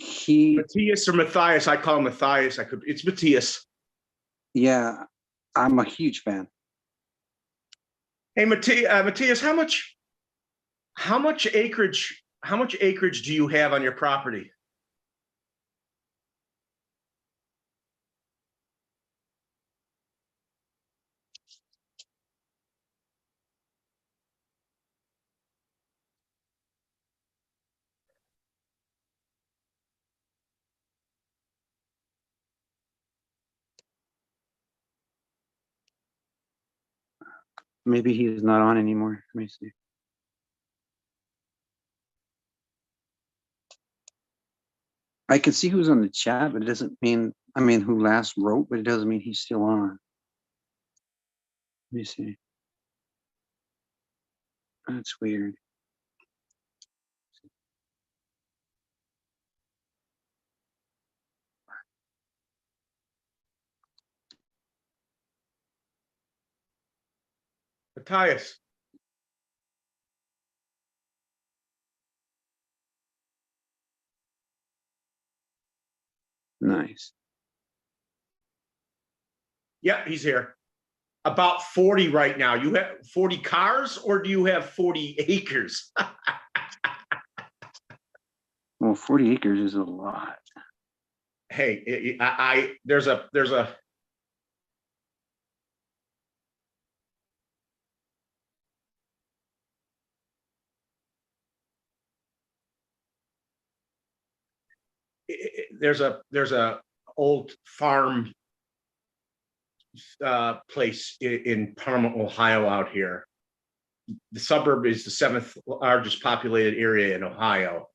Matthias or Matthias. I call him Matthias. It's Matthias. Yeah, I'm a huge fan. Hey, Matthias, how much acreage do you have on your property? Maybe he's not on anymore. Let me see. I can see who's on the chat, but it doesn't mean, I mean, who last wrote, but it doesn't mean he's still on. Let me see. That's weird. Matthias. Nice. Yeah, he's here. About 40 right now. You have 40 cars or do you have 40 acres? Well, 40 acres is a lot. Hey, there's a there's a old farm place in Parma, Ohio out here. The suburb is the 7th largest populated area in Ohio.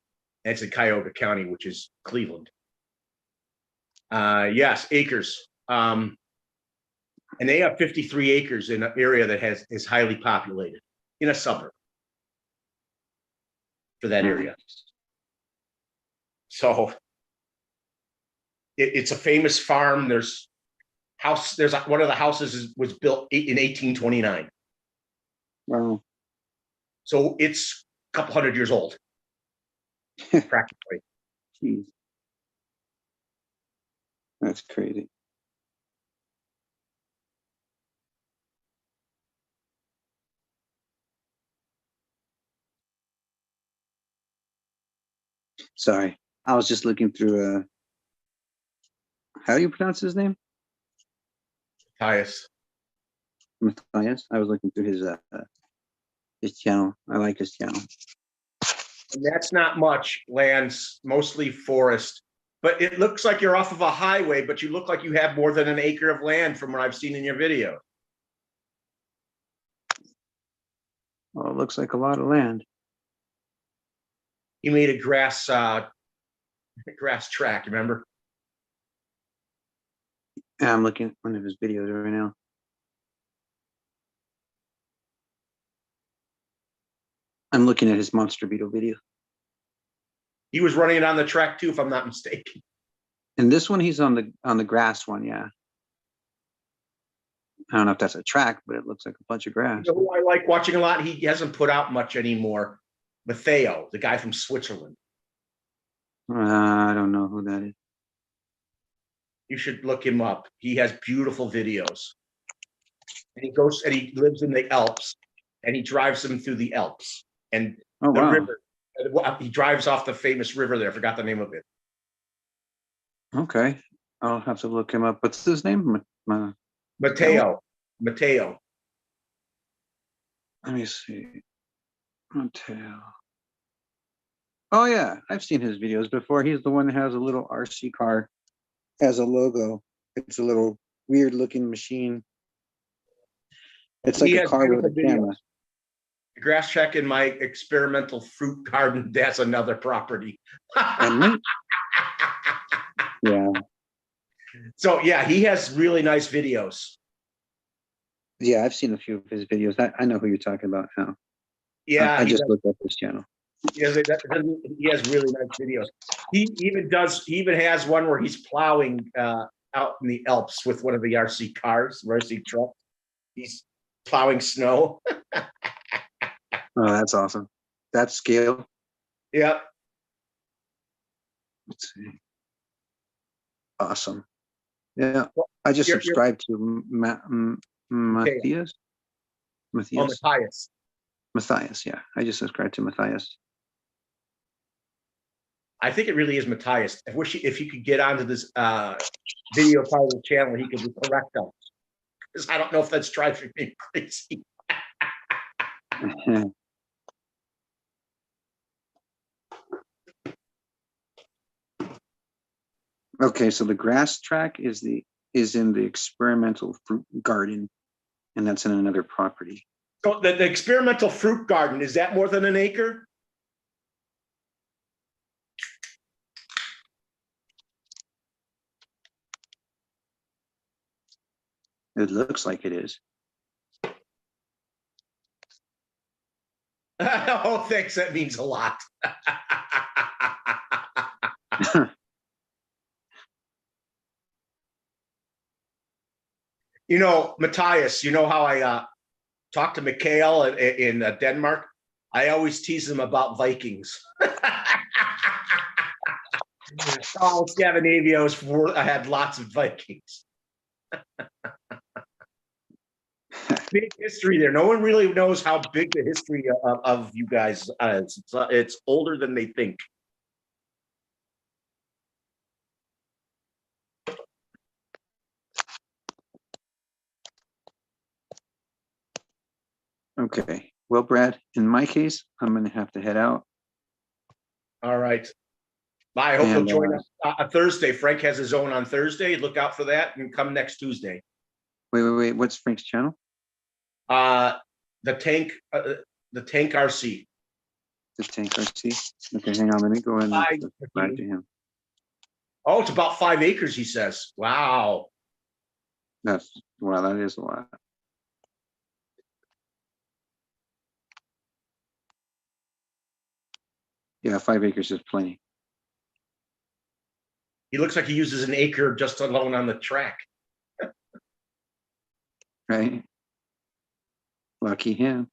And it's in Cuyahoga County, which is Cleveland. Yes, acres. And they have 53 acres in an area that is highly populated in a suburb for that area. So it's a famous farm. There's one of the houses was built in 1829. Wow. So it's a couple hundred years old, practically. Jeez. That's crazy. Sorry, I was just looking through. How do you pronounce his name? Matthias. Matthias. I was looking through his channel. I like his channel. And that's not much. Land's mostly forest, but it looks like you're off of a highway, but you look like you have more than an acre of land from what I've seen in your video. Well, it looks like a lot of land. He made a grass track, remember? Yeah, I'm looking at one of his videos right now. I'm looking at his Monster Beetle video. He was running it on the track too, if I'm not mistaken. And this one, he's on the grass one, yeah. I don't know if that's a track, but it looks like a bunch of grass. You know who I like watching a lot? He hasn't put out much anymore. Matteo, the guy from Switzerland. I don't know who that is. You should look him up. He has beautiful videos. And he goes and he lives in the Alps and he drives them through the Alps. And Oh, the wow. river, he drives off the famous river there. I forgot the name of it. Okay. I'll have to look him up. What's his name? Matteo. Let me see. Matteo. Oh, yeah. I've seen his videos before. He's the one that has a little RC car, has a logo. It's a little weird looking machine. It's like a car with a camera. The grass check in my experimental fruit garden, that's another property. Yeah. So yeah, he has really nice videos. Yeah, I've seen a few of his videos. I know who you're talking about now. Yeah, I just looked up his channel. he has really nice videos. He even has one where he's plowing out in the Alps with one of the RC cars, RC truck. He's plowing snow. Oh, that's awesome. That scale. Yeah. Let's see. Awesome. Yeah, I just subscribed to Matthias. Oh, Matthias. Matthias, yeah. I just subscribed to Matthias. I think it really is Matthias. I wish if you could get onto this video part of the channel, he could correct us. Because I don't know if that's driving me crazy. Okay, so the grass track is in the experimental fruit garden, and that's in another property. So the experimental fruit garden, is that more than an acre? It looks like it is. Oh, thanks. That means a lot. You know, Matthias, you know how I talked to Mikhail in Denmark? I always tease him about Vikings. All Scandinavians had lots of Vikings. Big history there. No one really knows how big the history of you guys is. It's older than they think. Okay. Well, Brad, in my case, I'm going to have to head out. All right. Bye. I hope you'll join us Thursday. Frank has his own on Thursday. Look out for that and come next Tuesday. Wait. What's Frank's channel? The tank RC. The Tank RC. Okay, hang on. Let me go in and subscribe to him. Oh, it's about 5 acres, he says. Wow. That is a lot. Yeah, 5 acres is plenty. He looks like he uses an acre just alone on the track. Right? Lucky him.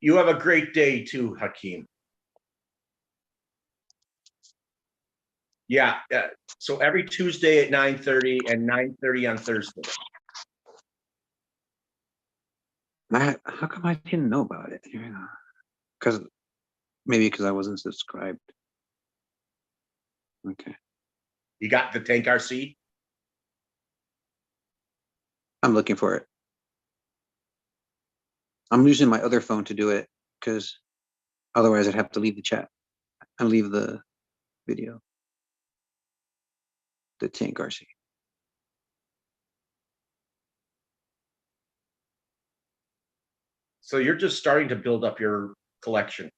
You have a great day too, Hakeem. Yeah. So every Tuesday at 9:30 and 9:30 on Thursday. How come I didn't know about it? Because maybe because I wasn't subscribed. Okay. You got the Tank RC? I'm looking for it. I'm using my other phone to do it because otherwise I'd have to leave the chat and leave the video. The Tank RC. So you're just starting to build up your collection.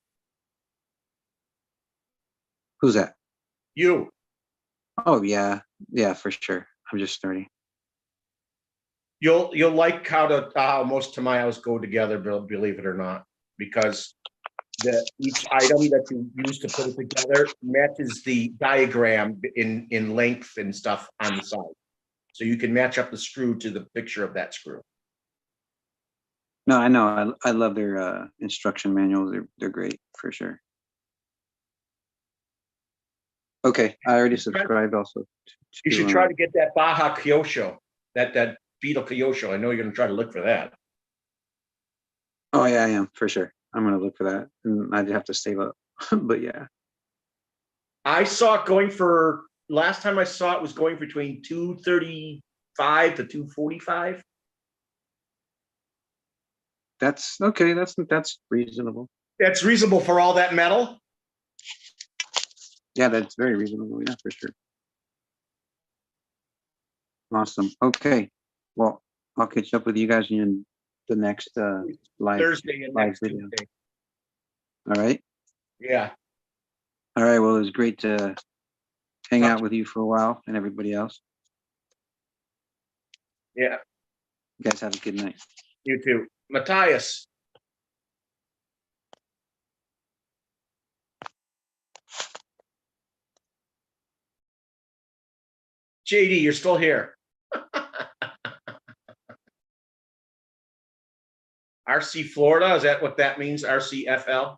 Who's that? You. Oh yeah, for sure. I'm just starting. You'll like how most Tamayos go together, believe it or not, because each item that you use to put it together matches the diagram in length and stuff on the side. So you can match up the screw to the picture of that screw. No, I know. I love their instruction manuals. They're great for sure. Okay, I already subscribed also. You should try to get that Baja Kyosho, that Beetle Kyosho. I know you're going to try to look for that. Oh yeah, I am for sure. I'm going to look for that, and I'd have to save up. But yeah, I saw it going for, last time I saw it was going between 235 to 245. that's okay. That's reasonable. That's reasonable for all that metal. Yeah, that's very reasonable. Yeah, for sure. Awesome. Okay. Well, I'll catch up with you guys in the next live Thursday and next video. Tuesday. All right. Yeah. All right. Well, it was great to hang out with you for a while and everybody else. Yeah. You guys have a good night. You too. Matthias. JD, you're still here. RC Florida, is that what that means? RCFL?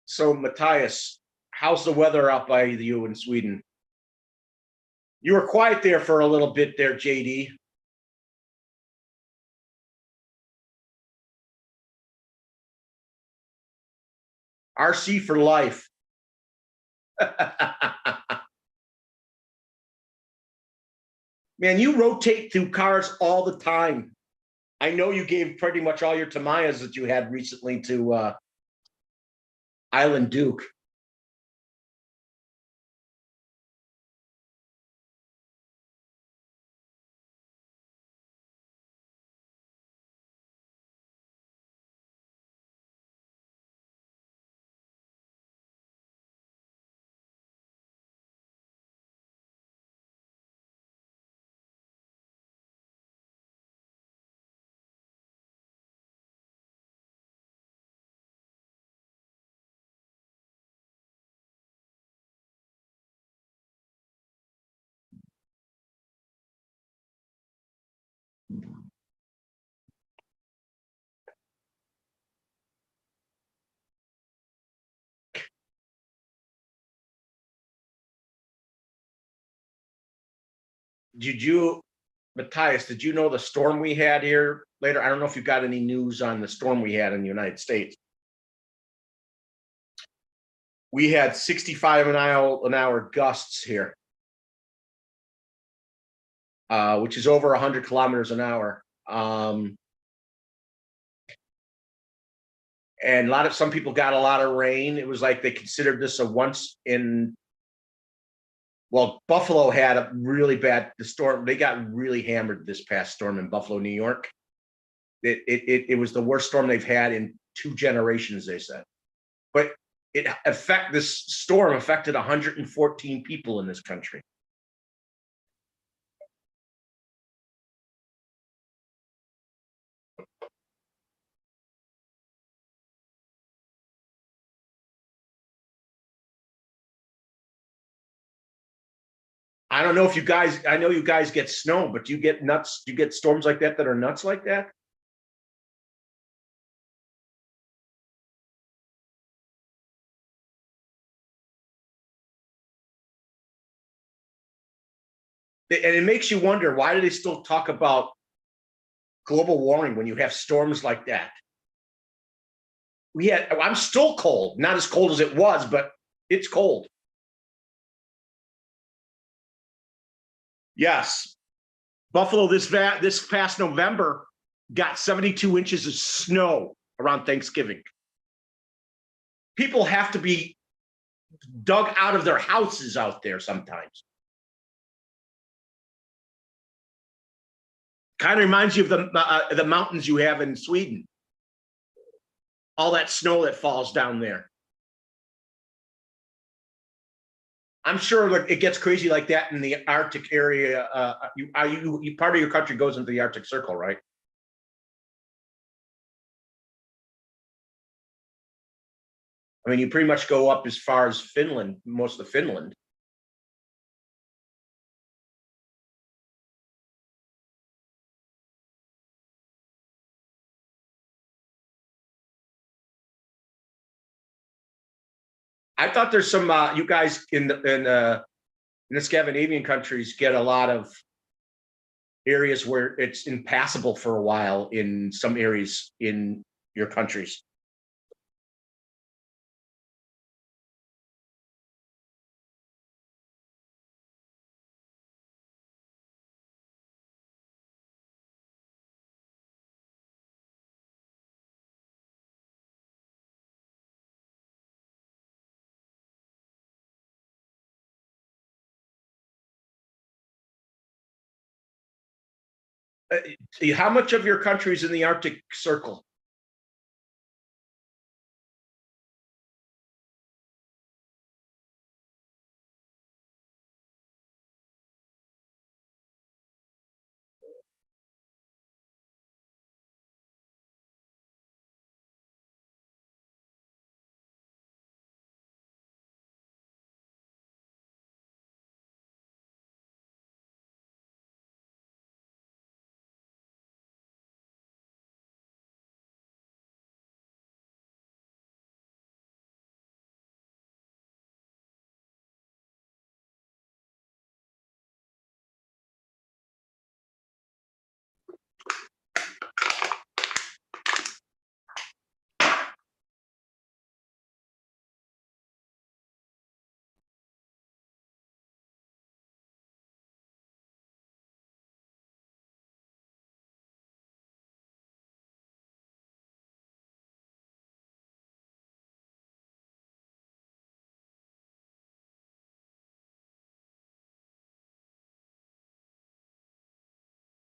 So, Matthias, how's the weather out by you in Sweden? You were quiet there for a little bit there, JD. RC for life. Man, you rotate through cars all the time. I know you gave pretty much all your Tamayas that you had recently to Island Duke. Matthias, did you know the storm we had here later? I don't know if you got any news on the storm we had in the United States. We had 65 an hour gusts here. which is over 100 kilometers an hour. And some people got a lot of rain. It was like they considered this a once in. Well, Buffalo had a really bad storm. They got really hammered this past storm in Buffalo, New York. It was the worst storm they've had in 2 generations, they said. But this storm affected 114 people in this country. I don't know if you guys, I know you guys get snow, but do you get nuts? Do you get storms like that are nuts like that? And it makes you wonder, why do they still talk about global warming when you have storms like that? I'm still cold, not as cold as it was, but it's cold. Yes. Buffalo this past November got 72 inches of snow around Thanksgiving. People have to be dug out of their houses out there sometimes. Kind of reminds you of the mountains you have in Sweden. All that snow that falls down there. I'm sure it gets crazy like that in the Arctic area. You part of your country goes into the Arctic Circle, right? I mean, you pretty much go up as far as Finland, most of Finland. I thought there's some you guys in the Scandinavian countries get a lot of areas where it's impassable for a while in some areas in your countries. How much of your country is in the Arctic Circle?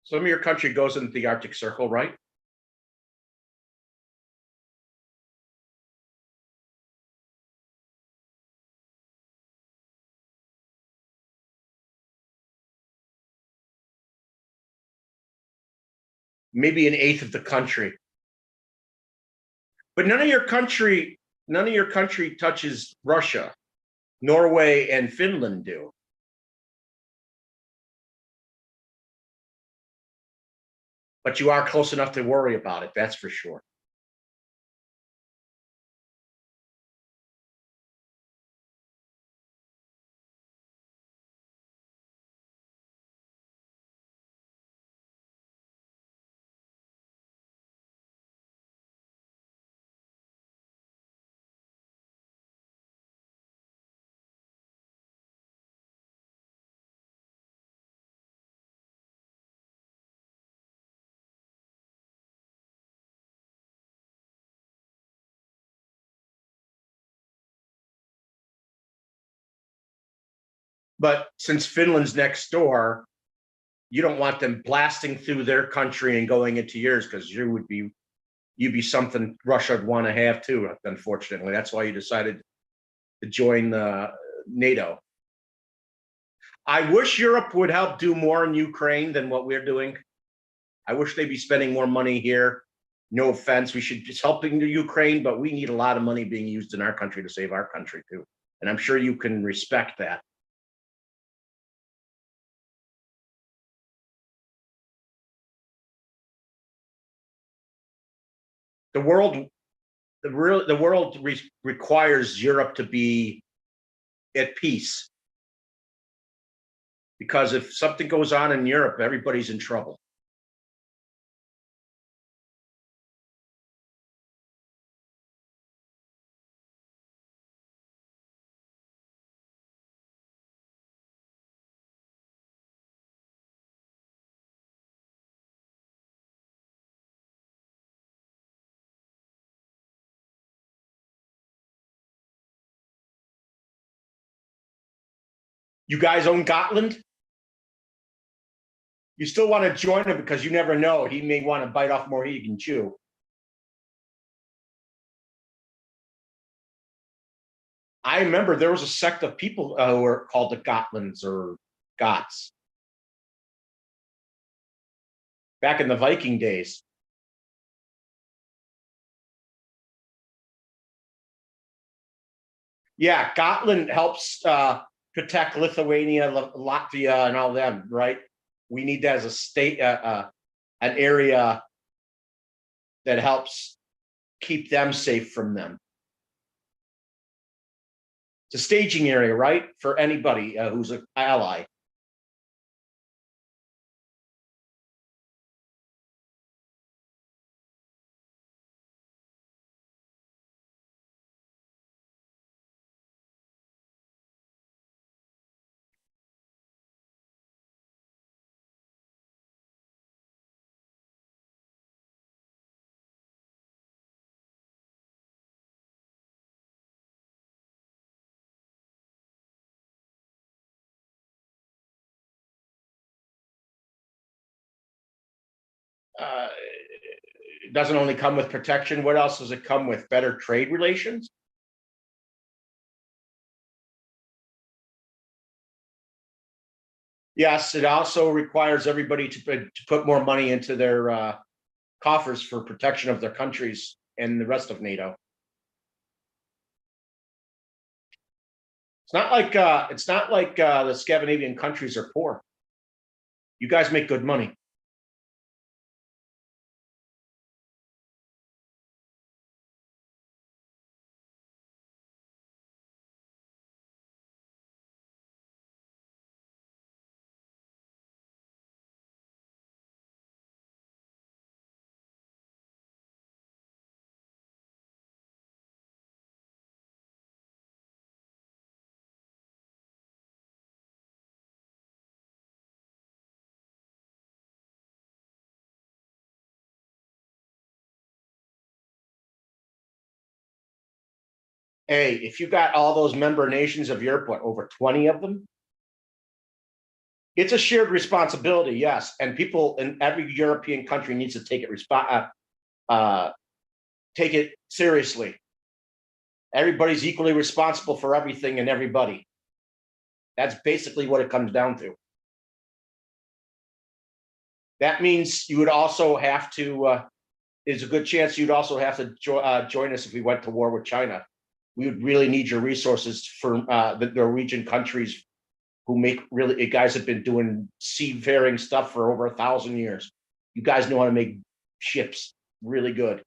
Some of your country goes into the Arctic Circle, right? Maybe an eighth of the country. But none of your country touches Russia. Norway and Finland do. But you are close enough to worry about it, that's for sure. But since Finland's next door, you don't want them blasting through their country and going into yours, because you'd be something Russia would want to have too. Unfortunately, that's why you decided to join the NATO. I wish Europe would help do more in Ukraine than what we're doing. I wish they'd be spending more money here. No offense, we should be helping the Ukraine, but we need a lot of money being used in our country to save our country too. And I'm sure you can respect that. The world, the world requires Europe to be at peace. Because if something goes on in Europe, everybody's in trouble. You guys own Gotland? You still want to join him because you never know. He may want to bite off more he can chew. I remember there was a sect of people who were called the Gotlands or Gots back in the Viking days. Yeah, Gotland helps protect Lithuania, Latvia, and all them, right? We need that as a state, an area that helps keep them safe from them. It's a staging area, right? For anybody who's an ally. It doesn't only come with protection. What else does it come with? Better trade relations? Yes, it also requires everybody to put more money into their coffers for protection of their countries and the rest of NATO. It's not like the Scandinavian countries are poor. You guys make good money. Hey, if you got all those member nations of Europe, what, over 20 of them? It's a shared responsibility, yes. And people in every European country needs to take it seriously. Everybody's equally responsible for everything and everybody. That's basically what it comes down to. That means you would also have to, there's a good chance you'd also have to join us if we went to war with China. We would really need your resources for the Norwegian countries who make really, guys have been doing seafaring stuff for over 1,000 years. You guys know how to make ships really good.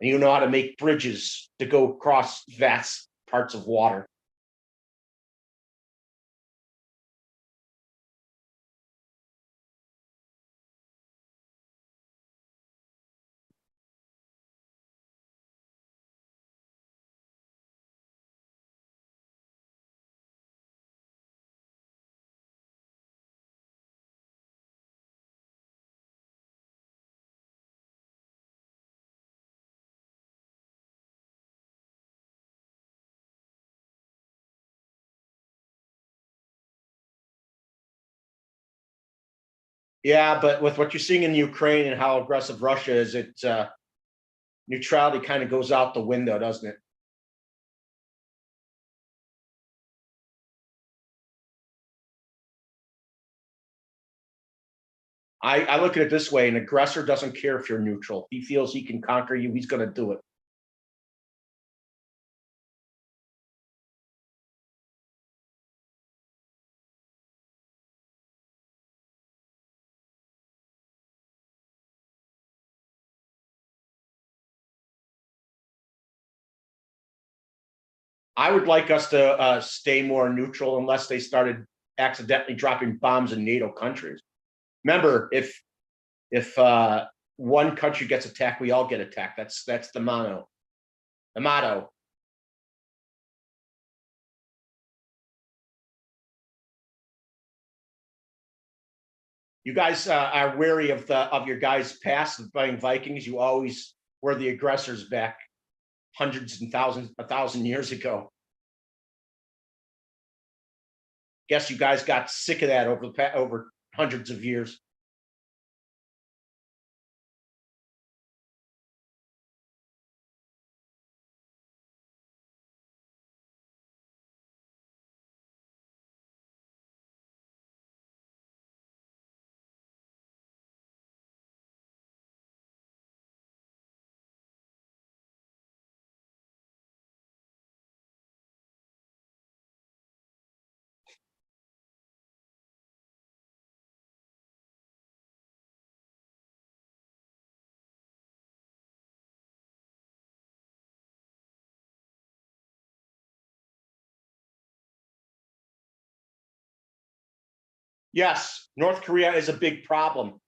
And you know how to make bridges to go across vast parts of water. Yeah, but with what you're seeing in Ukraine and how aggressive Russia is, neutrality kind of goes out the window, doesn't it? I look at it this way: an aggressor doesn't care if you're neutral. He feels he can conquer you, he's going to do it. I would like us to stay more neutral unless they started accidentally dropping bombs in NATO countries. Remember, if one country gets attacked, we all get attacked. That's the motto. The motto. You guys are wary of your guys' past of playing Vikings. You always were the aggressors back hundreds and thousands, 1,000 years ago. Guess you guys got sick of that over hundreds of years. Yes, North Korea is a big problem,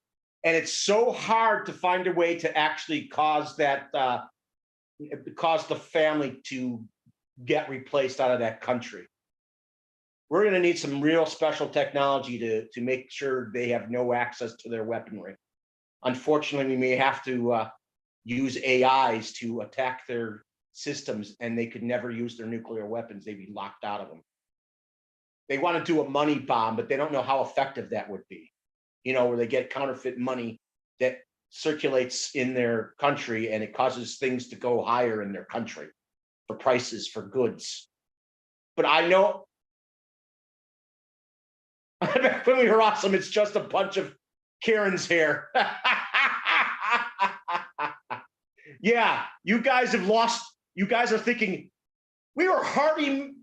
and it's so hard to find a way to actually cause cause the family to get replaced out of that country. We're going to need some real special technology to make sure they have no access to their weaponry. Unfortunately, we may have to use AIs to attack their systems, and they could never use their nuclear weapons. They'd be locked out of them. They want to do a money bomb, but they don't know how effective that would be. You know, where they get counterfeit money that circulates in their country and it causes things to go higher in their country for prices for goods. But I know when we were awesome, it's just a bunch of Karens here. Yeah, you guys have lost. You guys are thinking we were hardy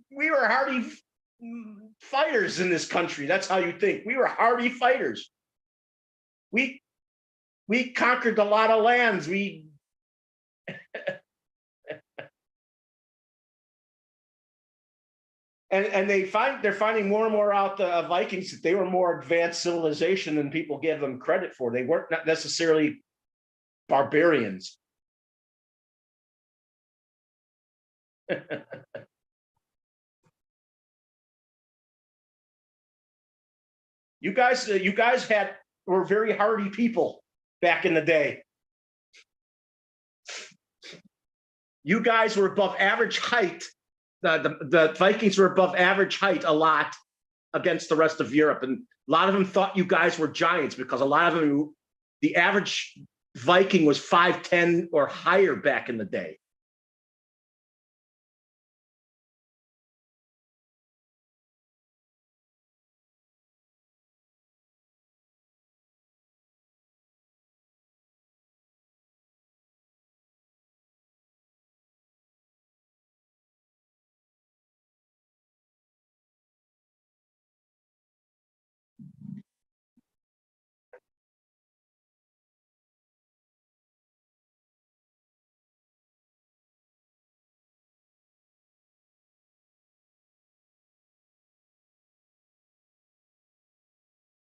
fighters in this country. That's how you think. We were hardy fighters. We conquered a lot of lands. And they're finding more and more out the Vikings that they were more advanced civilization than people give them credit for. They weren't not necessarily barbarians. You guys were very hardy people back in the day. You guys were above average height. The Vikings were above average height a lot against the rest of Europe, and a lot of them thought you guys were giants because a lot of them, the average Viking was 5'10" or higher back in the day.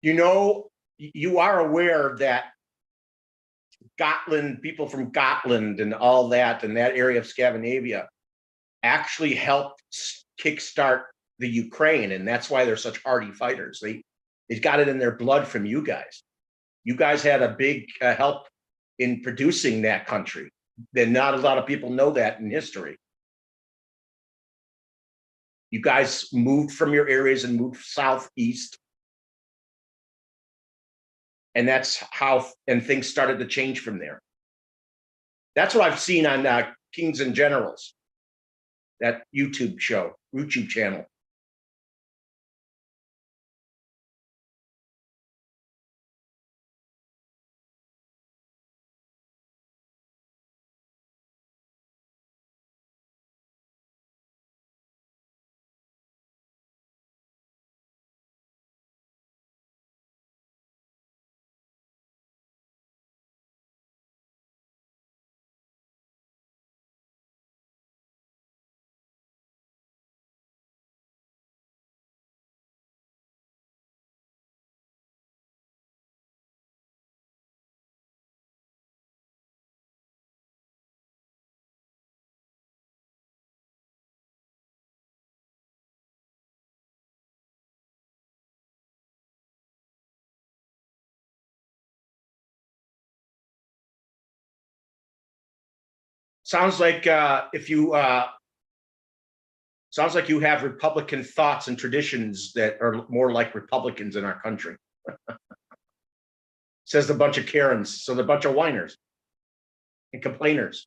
You know, you are aware that Gotland, people from Gotland and all that, and that area of Scandinavia actually helped kickstart the Ukraine, and that's why they're such hardy fighters. They got it in their blood from you guys. You guys had a big help in producing that country. Then not a lot of people know that in history. You guys moved from your areas and moved southeast. And that's how, and things started to change from there. That's what I've seen on Kings and Generals, that YouTube channel. Sounds like sounds like you have Republican thoughts and traditions that are more like Republicans in our country. Says the bunch of Karens, so the bunch of whiners and complainers.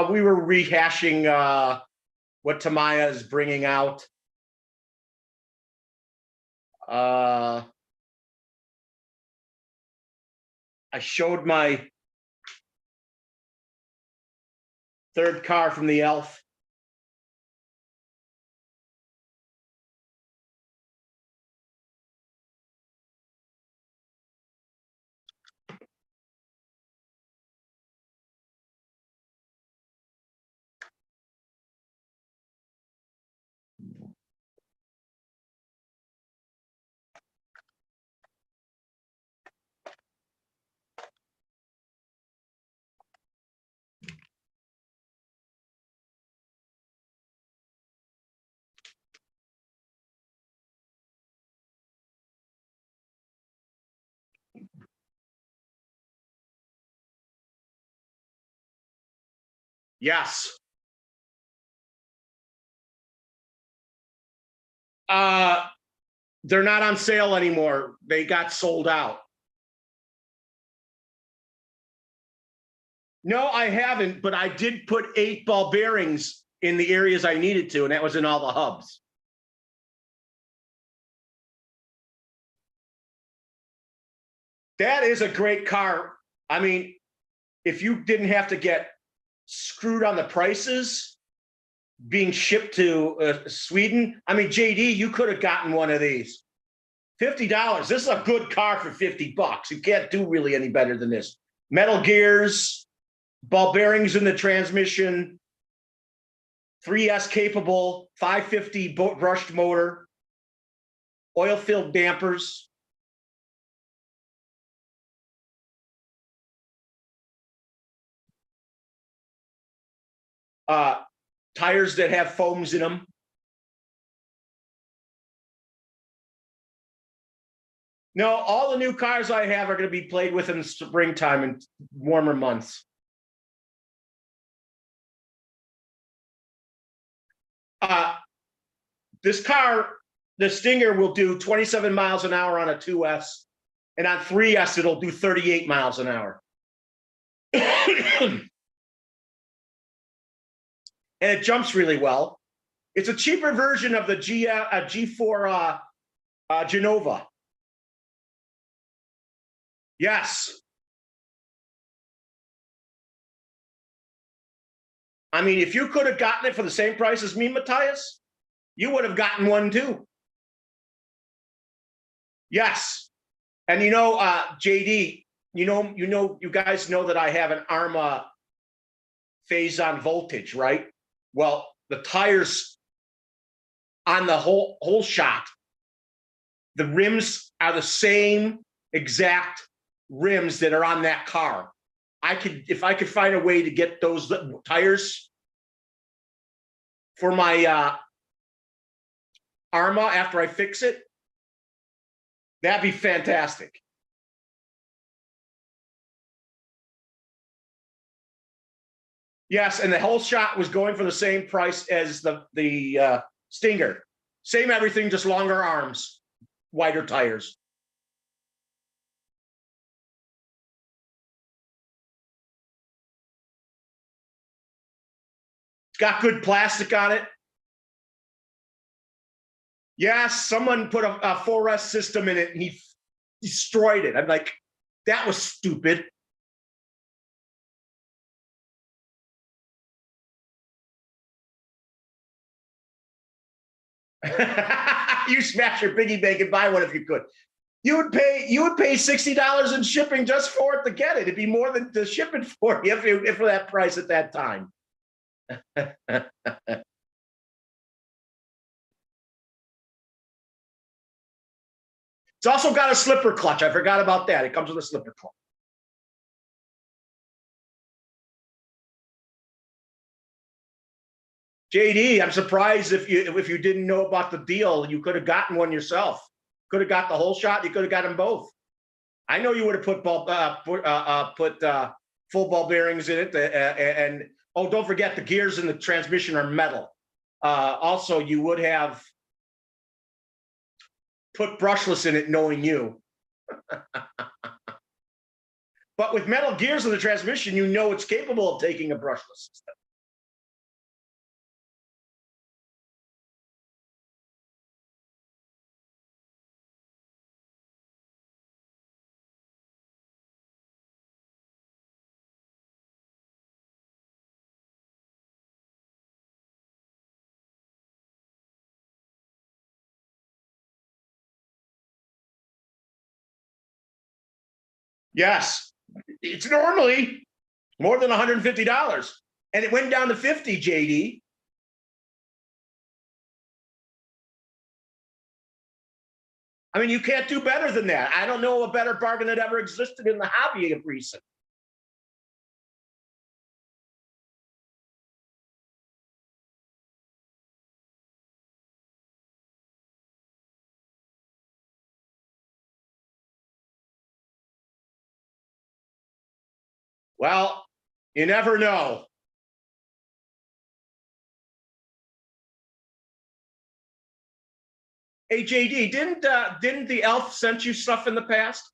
We were rehashing what Tamaya is bringing out. I showed my third car from the Elf. Yes. They're not on sale anymore. They got sold out. No, I haven't, but I did put 8 ball bearings in the areas I needed to, and that was in all the hubs. That is a great car. I mean, if you didn't have to get screwed on the prices being shipped to Sweden, I mean, JD, you could have gotten one of these. $50. This is a good car for $50. You can't do really any better than this. Metal gears, ball bearings in the transmission, 3S capable, 550 brushed motor, oil-filled dampers. Tires that have foams in them. No, all the new cars I have are going to be played with in springtime and warmer months. This car, the Stinger, will do 27 miles an hour on a 2S, and on 3S, it'll do 38 miles an hour. And it jumps really well. It's a cheaper version of the G4 Genova. Yes. I mean, if you could have gotten it for the same price as me, Matthias, you would have gotten one too. Yes. And you know, JD, you guys know that I have an Arma phase-on voltage, right? Well, the tires on the whole shot, the rims are the same exact rims that are on that car. If I could find a way to get those tires for my Arma after I fix it, that'd be fantastic. Yes, and the whole shot was going for the same price as the Stinger. Same everything, just longer arms, wider tires. It's got good plastic on it. Yes, someone put a 4S system in it and he destroyed it. I'm like, that was stupid. You smash your piggy bank and buy one if you could. You would pay $60 in shipping just for it to get it. It'd be more than the shipping for you if for that price at that time. It's also got a slipper clutch. I forgot about that. It comes with a slipper clutch. JD, I'm surprised if you didn't know about the deal, you could have gotten one yourself. Could have got the whole shot. You could have got them both. I know you would have put full ball bearings in it, and oh, don't forget the gears in the transmission are metal. Also, you would have put brushless in it, knowing you. But with metal gears in the transmission, you know it's capable of taking a brushless system. Yes, it's normally more than $150, and it went down to $50, JD. I mean, you can't do better than that. I don't know a better bargain that ever existed in the hobby of recent. Well, you never know. Hey, JD, didn't the elf sent you stuff in the past?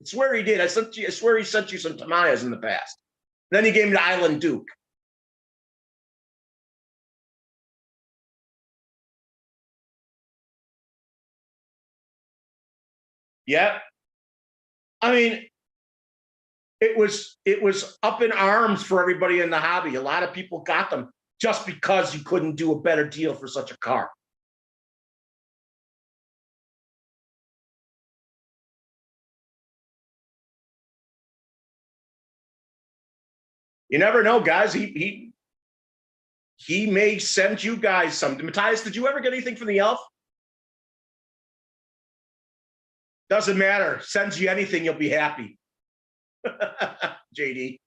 I swear he did. I swear he sent you some Tamayas in the past. Then he gave me the Island Duke. Yeah. I mean, it was up in arms for everybody in the hobby. A lot of people got them just because you couldn't do a better deal for such a car. You never know, guys. He may send you guys something. Matthias, did you ever get anything from the elf? Doesn't matter. Sends you anything, you'll be happy. JD.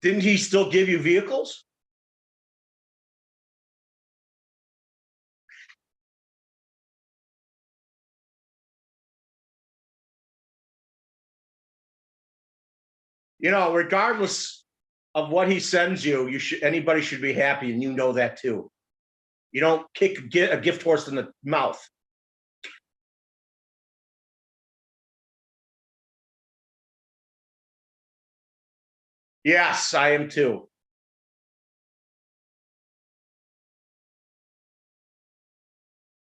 Didn't he still give you vehicles? You know, regardless of what he sends you, anybody should be happy, and you know that too. You don't kick a gift horse in the mouth. Yes, I am too.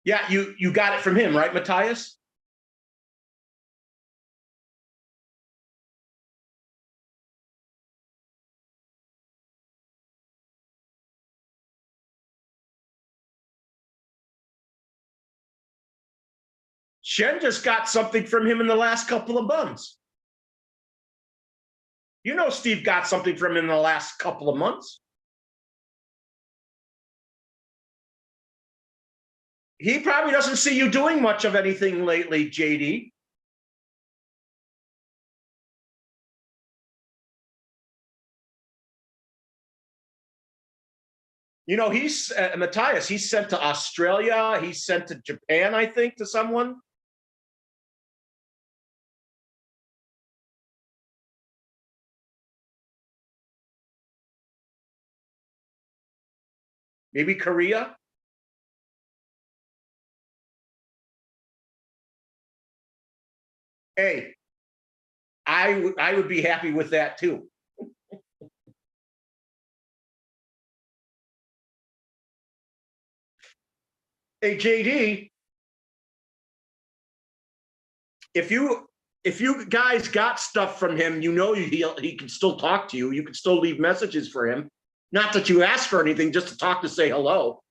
Yeah, you got it from him, right, Matthias? Shen just got something from him in the last couple of months. You know, Steve got something from him in the last couple of months. He probably doesn't see you doing much of anything lately, JD. You know, he's Matthias, he's sent to Australia. He's sent to Japan, I think, to someone. Maybe Korea. Hey, I would be happy with that too. Hey, JD, if you guys got stuff from him, you know he can still talk to you. You can still leave messages for him. Not that you ask for anything, just to talk, to say hello.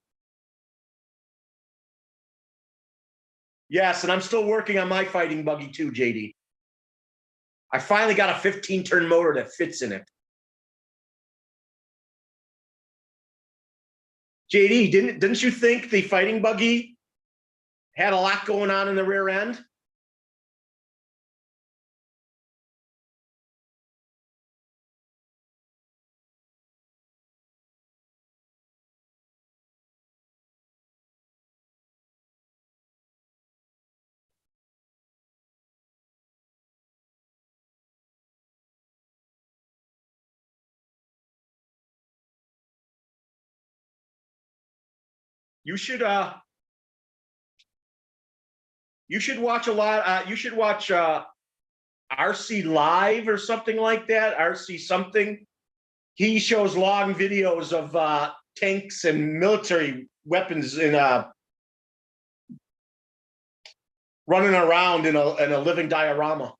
Yes, and I'm still working on my fighting buggy too, JD. I finally got a 15-turn motor that fits in it. JD, didn't you think the fighting buggy had a lot going on in the rear end? You should watch a lot. You should watch RC Live or something like that. RC something. He shows long videos of tanks and military weapons in running around in a living diorama.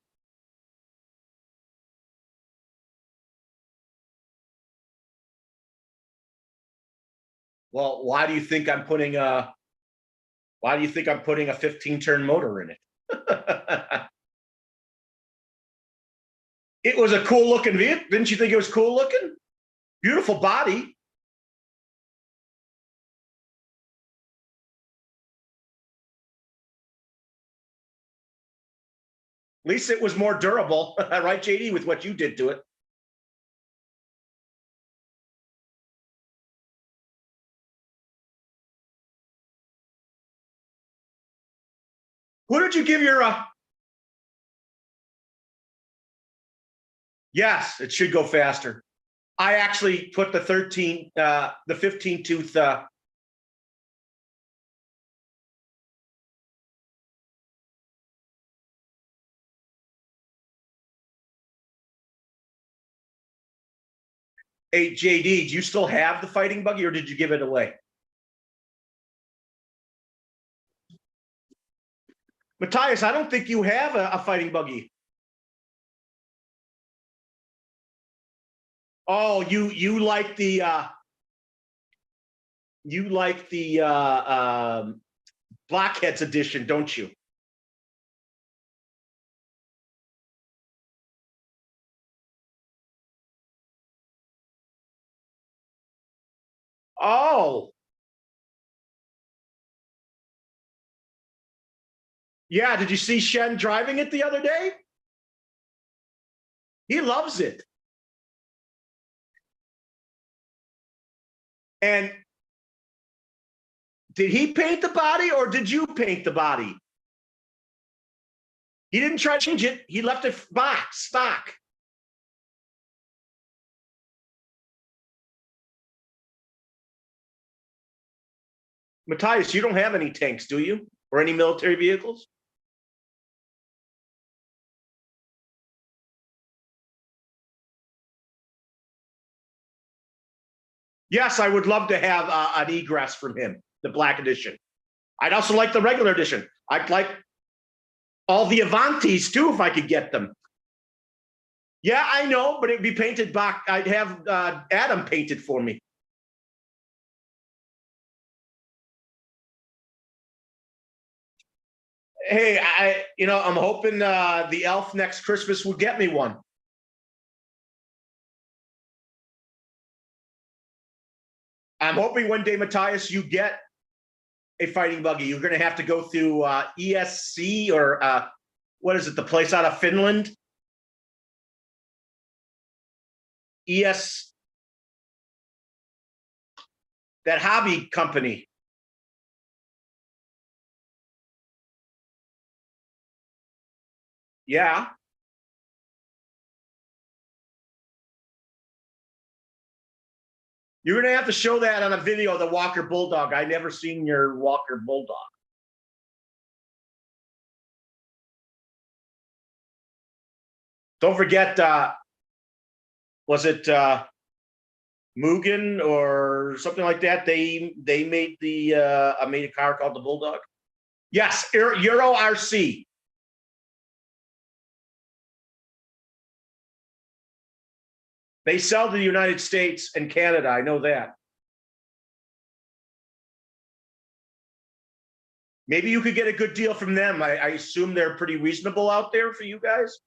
Well, why do you think I'm putting a 15-turn motor in it? It was a cool looking vehicle. Didn't you think it was cool looking? Beautiful body. At least it was more durable, right, JD, with what you did to it. Who did you give your Yes, it should go faster. I actually put the 15 tooth Hey, JD, do you still have the fighting buggy or did you give it away? Matthias, I don't think you have a fighting buggy. Oh, you like the Blockheads edition, don't you? Oh, yeah. Did you see Shen driving it the other day? He loves it. And did he paint the body or did you paint the body? He didn't try to change it. He left it stock. Matthias, you don't have any tanks, do you? Or any military vehicles? Yes, I would love to have an egress from him, the black edition. I'd also like the regular edition. I'd like all the Avantis too, if I could get them. Yeah, I know, but it'd be painted back. I'd have Adam painted for me. Hey, I'm hoping the elf next Christmas will get me one. I'm hoping one day, Matthias, you get a fighting buggy. You're going to have to go through ESC or what is it? The place out of Finland? That hobby company. Yeah. You're going to have to show that on a video of the Walker Bulldog. I never seen your Walker Bulldog. Don't forget, was it Mugen or something like that? They made made a car called the Bulldog. Yes, Euro RC. They sell to the United States and Canada. I know that. Maybe you could get a good deal from them. I assume they're pretty reasonable out there for you guys.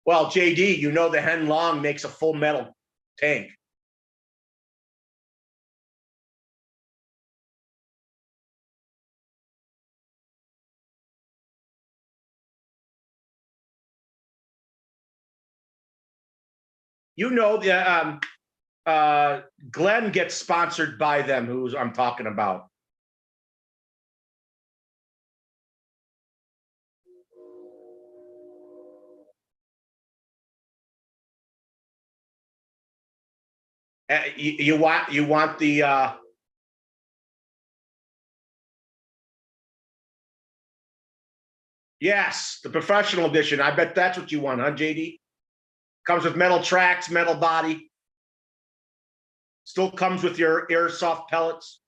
Well, JD, you know the Hen Long makes a full metal tank. You know the Glenn gets sponsored by them, who I'm talking about. You want the yes, the professional edition. I bet that's what you want, huh, JD? Comes with metal tracks, metal body. Still comes with your airsoft pellets.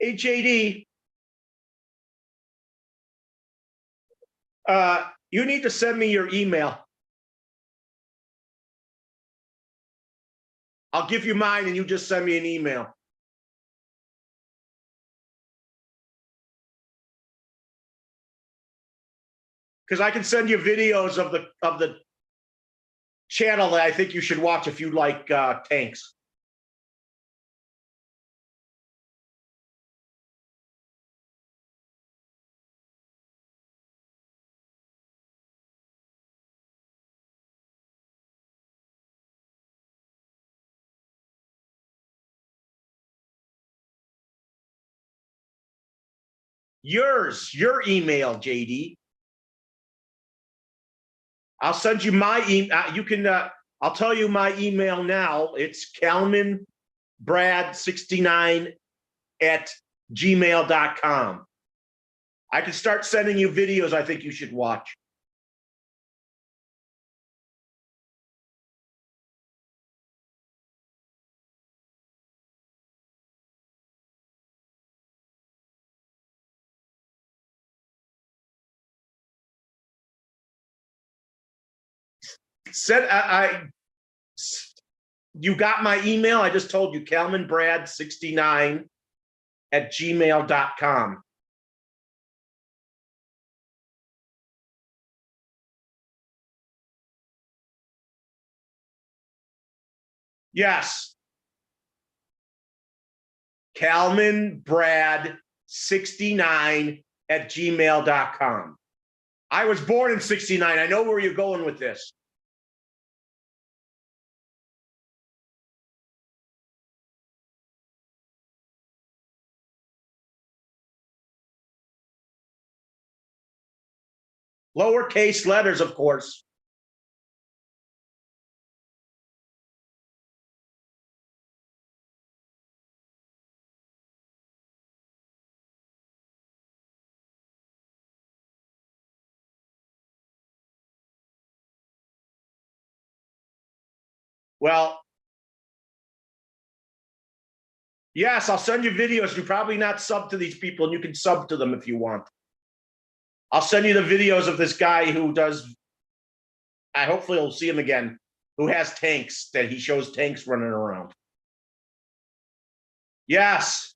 Hey, JD, you need to send me your email. I'll give you mine and you just send me an email. Because I can send you videos of the channel that I think you should watch if you like tanks. Your email, JD. I'll send you my email. You can. I'll tell you my email now. It's kalmanbrad69 at gmail.com. I can start sending you videos I think you should watch. You got my email? I just told you, kalmanbrad69 at gmail.com. Yes. kalmanbrad69 at gmail.com. I was born in 69. I know where you're going with this. Lowercase letters, of course. Well, yes, I'll send you videos. You're probably not sub to these people, and you can sub to them if you want. I'll send you the videos of this guy who does. I hopefully will see him again. Who has tanks that he shows tanks running around. Yes.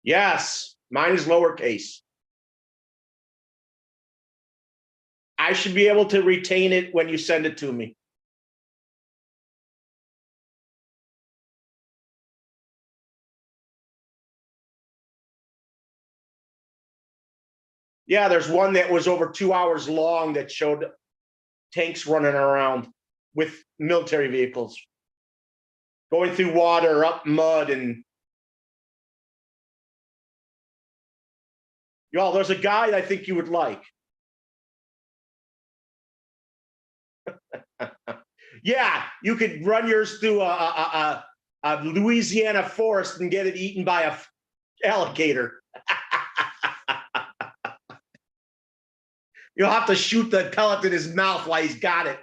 Yes. Mine is lowercase. I should be able to retain it when you send it to me. Yeah, there's one that was over 2 hours long that showed tanks running around with military vehicles, going through water, up mud, and y'all, there's a guy I think you would like. Yeah, you could run yours through a Louisiana forest and get it eaten by a alligator. You'll have to shoot the pellet in his mouth while he's got it.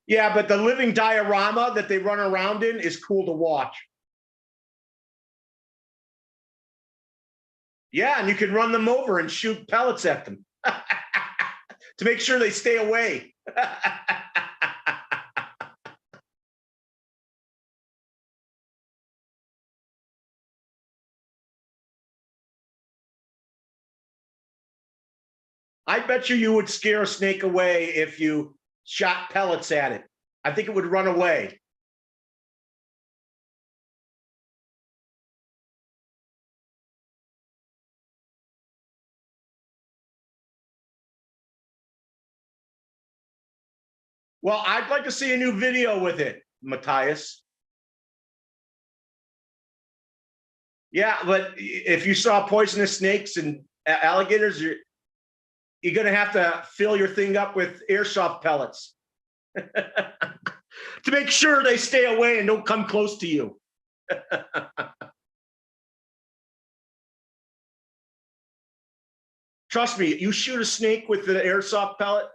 Yeah, but the living diorama that they run around in is cool to watch. Yeah, and you can run them over and shoot pellets at them to make sure they stay away. I bet you would scare a snake away if you shot pellets at it. I think it would run away. Well, I'd like to see a new video with it, Matthias. Yeah, but if you saw poisonous snakes and alligators, you're going to have to fill your thing up with airsoft pellets to make sure they stay away and don't come close to you. Trust me, you shoot a snake with the airsoft pellet,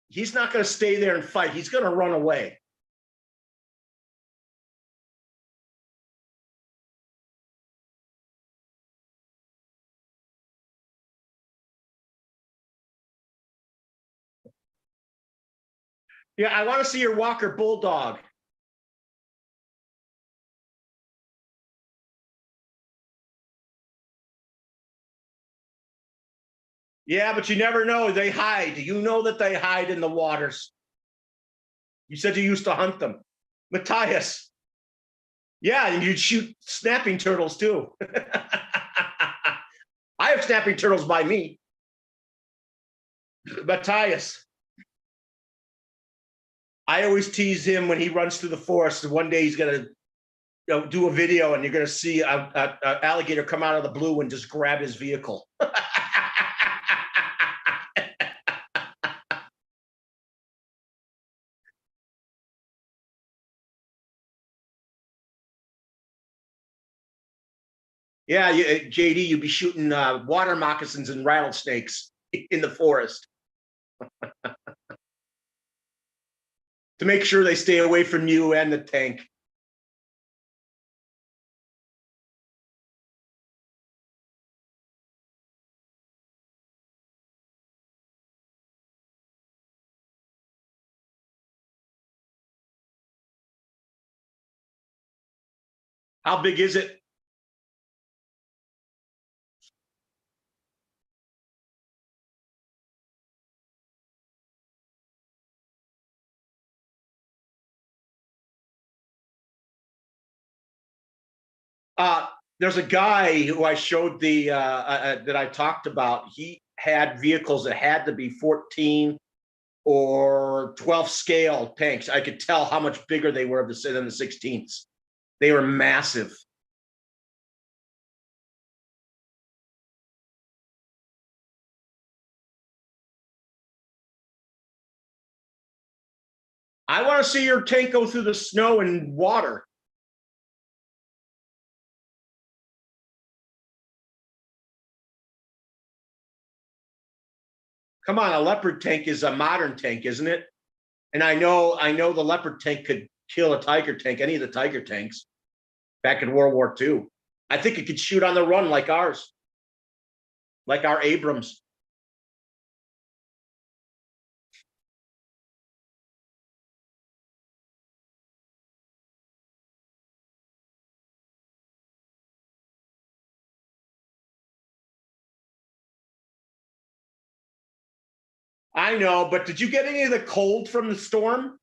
he's not going to stay there and fight. He's going to run away. Yeah, I want to see your Walker Bulldog. Yeah, but you never know. They hide. You know that they hide in the waters. You said you used to hunt them. Matthias. Yeah, and you'd shoot snapping turtles too. I have snapping turtles by me. Matthias. I always tease him when he runs through the forest. And one day he's going to do a video and you're going to see an alligator come out of the blue and just grab his vehicle. Yeah, JD, you'd be shooting water moccasins and rattlesnakes in the forest to make sure they stay away from you and the tank. How big is it? There's a guy who I showed that I talked about. He had vehicles that had to be 14 or 12 scale tanks. I could tell how much bigger they were than the 16s. They were massive. I want to see your tank go through the snow and water. Come on, a Leopard tank is a modern tank, isn't it? And I know the Leopard tank could kill a Tiger tank, any of the Tiger tanks back in World War II. I think it could shoot on the run like ours, like our Abrams. I know, but did you get any of the cold from the storm?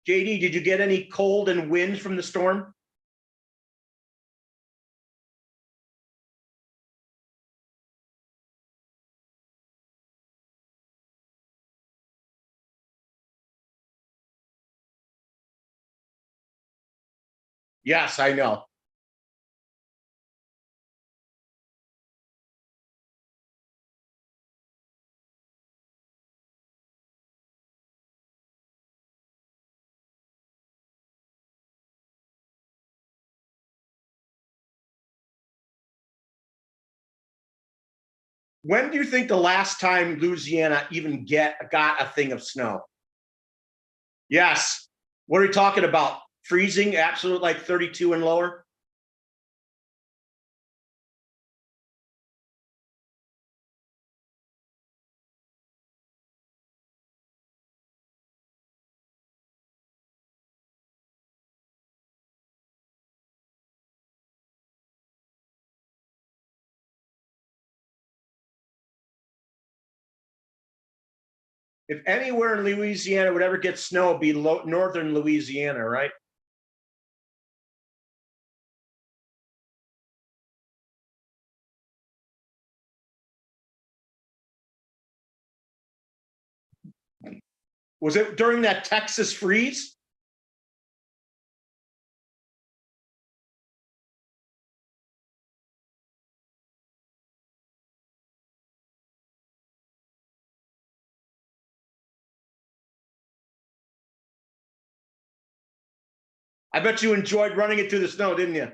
JD, did you get any cold and wind from the storm? Yes, I know. When do you think the last time Louisiana even got a thing of snow? Yes. What are we talking about? Freezing, absolute like 32 and lower? If anywhere in Louisiana would ever get snow, it'd be northern Louisiana, right? Was it during that Texas freeze? I bet you enjoyed running it through the snow, didn't you?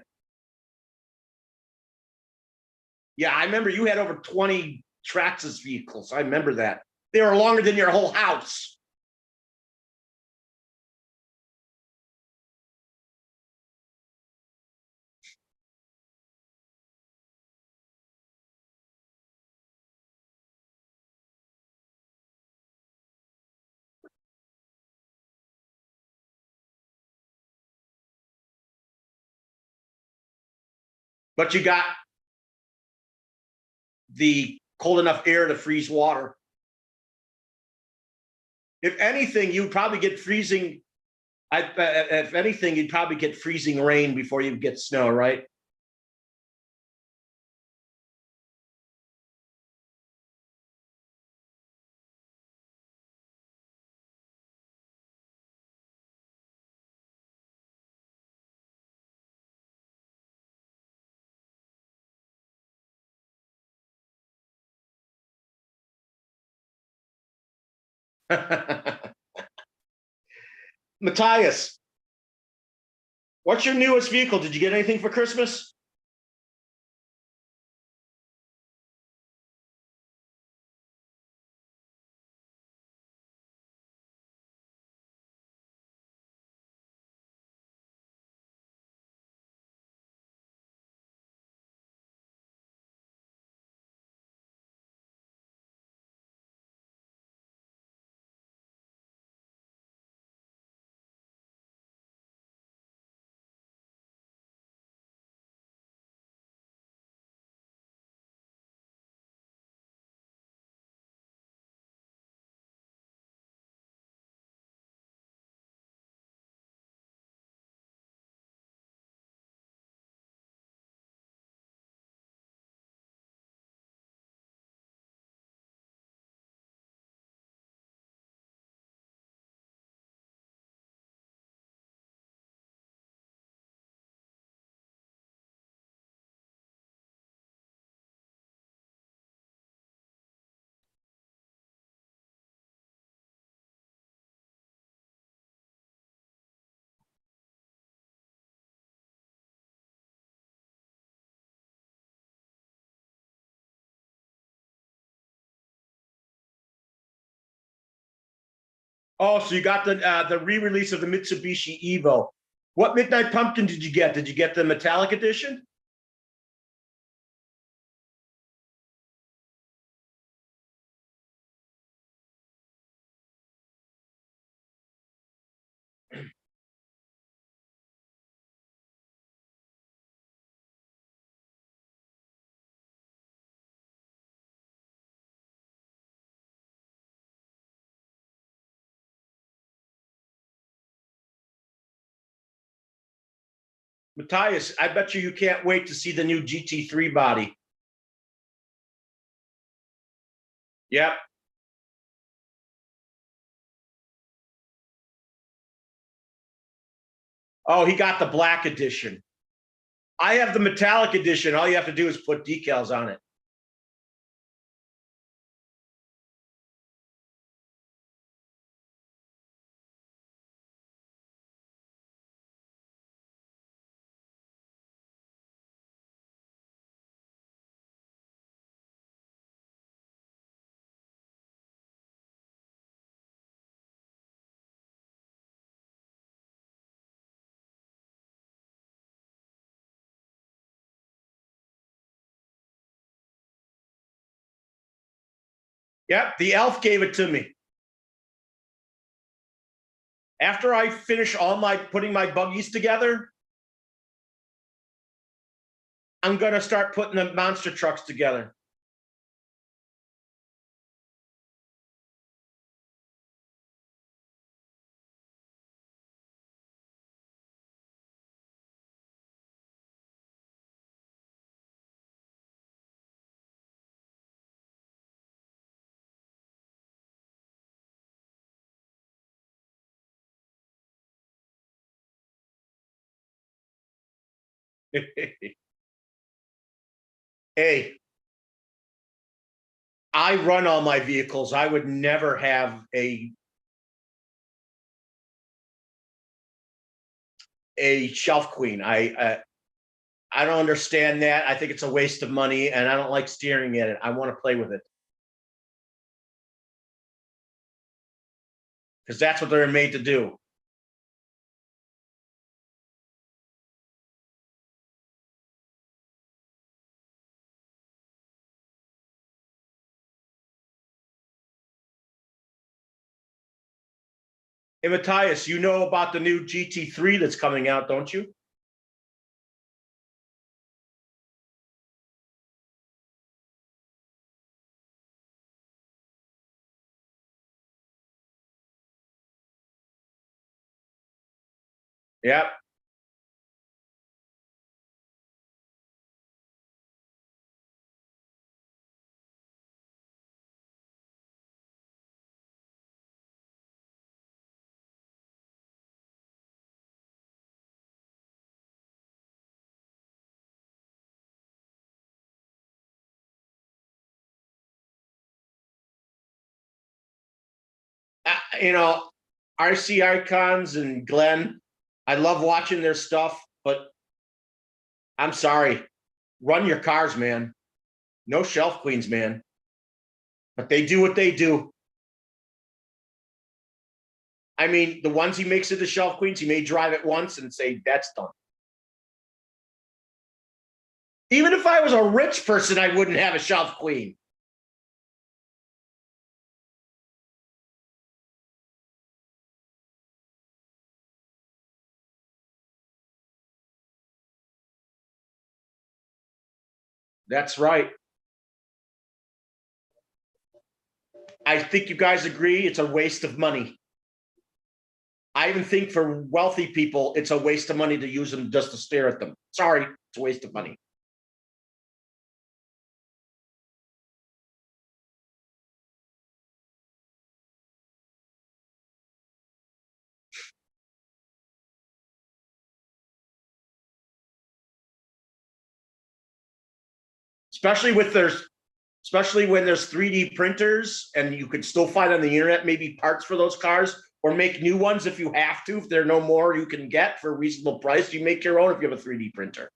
Yeah, I remember you had over 20 Traxxas vehicles. I remember that. They were longer than your whole house. But you got the cold enough air to freeze water. If anything, you'd probably get freezing. If anything, you'd probably get freezing rain before you get snow, right? Matthias, what's your newest vehicle? Did you get anything for Christmas? Oh, so you got the re-release of the Mitsubishi Evo. What Midnight Pumpkin did you get? Did you get the metallic edition? Matthias, I bet you can't wait to see the new GT3 body. Yep. Oh, he got the black edition. I have the metallic edition. All you have to do is put decals on it. Yep, the elf gave it to me. After I finish all my putting my buggies together, I'm gonna start putting the monster trucks together. Hey, I run all my vehicles. I would never have a shelf queen. I don't understand that. I think it's a waste of money, and I don't like steering at it. I want to play with it because that's what they're made to do. Hey, Matthias, you know about the new GT3 that's coming out, don't you? Yep. You know, RC Icons and Glenn, I love watching their stuff, but I'm sorry. Run your cars, man. No shelf queens, man. But they do what they do. I mean, the ones he makes into shelf queens, he may drive it once and say, that's done. Even if I was a rich person, I wouldn't have a shelf queen. That's right. I think you guys agree it's a waste of money. I even think for wealthy people, it's a waste of money to use them just to stare at them. Sorry, it's a waste of money. Especially when there's 3D printers and you could still find on the internet maybe parts for those cars or make new ones if you have to. If there are no more you can get for a reasonable price, you make your own if you have a 3D printer.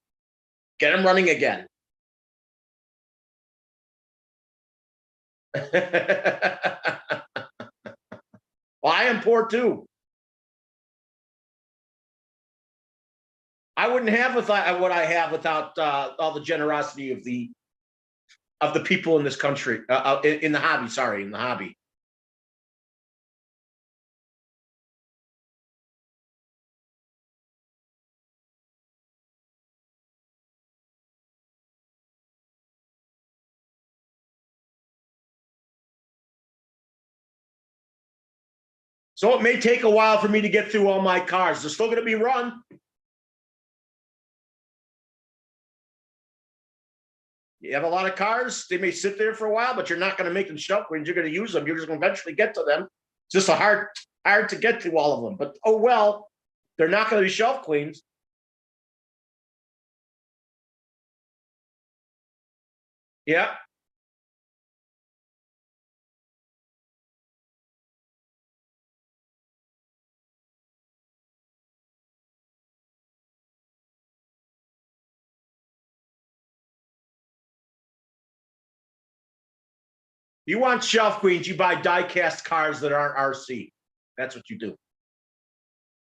Get them running again. Well, I am poor too. I wouldn't have what I have without all the generosity of the people in this country, in the hobby. Sorry, in the hobby. So it may take a while for me to get through all my cars. They're still going to be run. You have a lot of cars, they may sit there for a while, but you're not going to make them shelf queens. You're going to use them. You're just going to eventually get to them. It's just hard to get to all of them. But oh well, they're not going to be shelf queens. Yeah. You want shelf queens, you buy die-cast cars that aren't RC. That's what you do.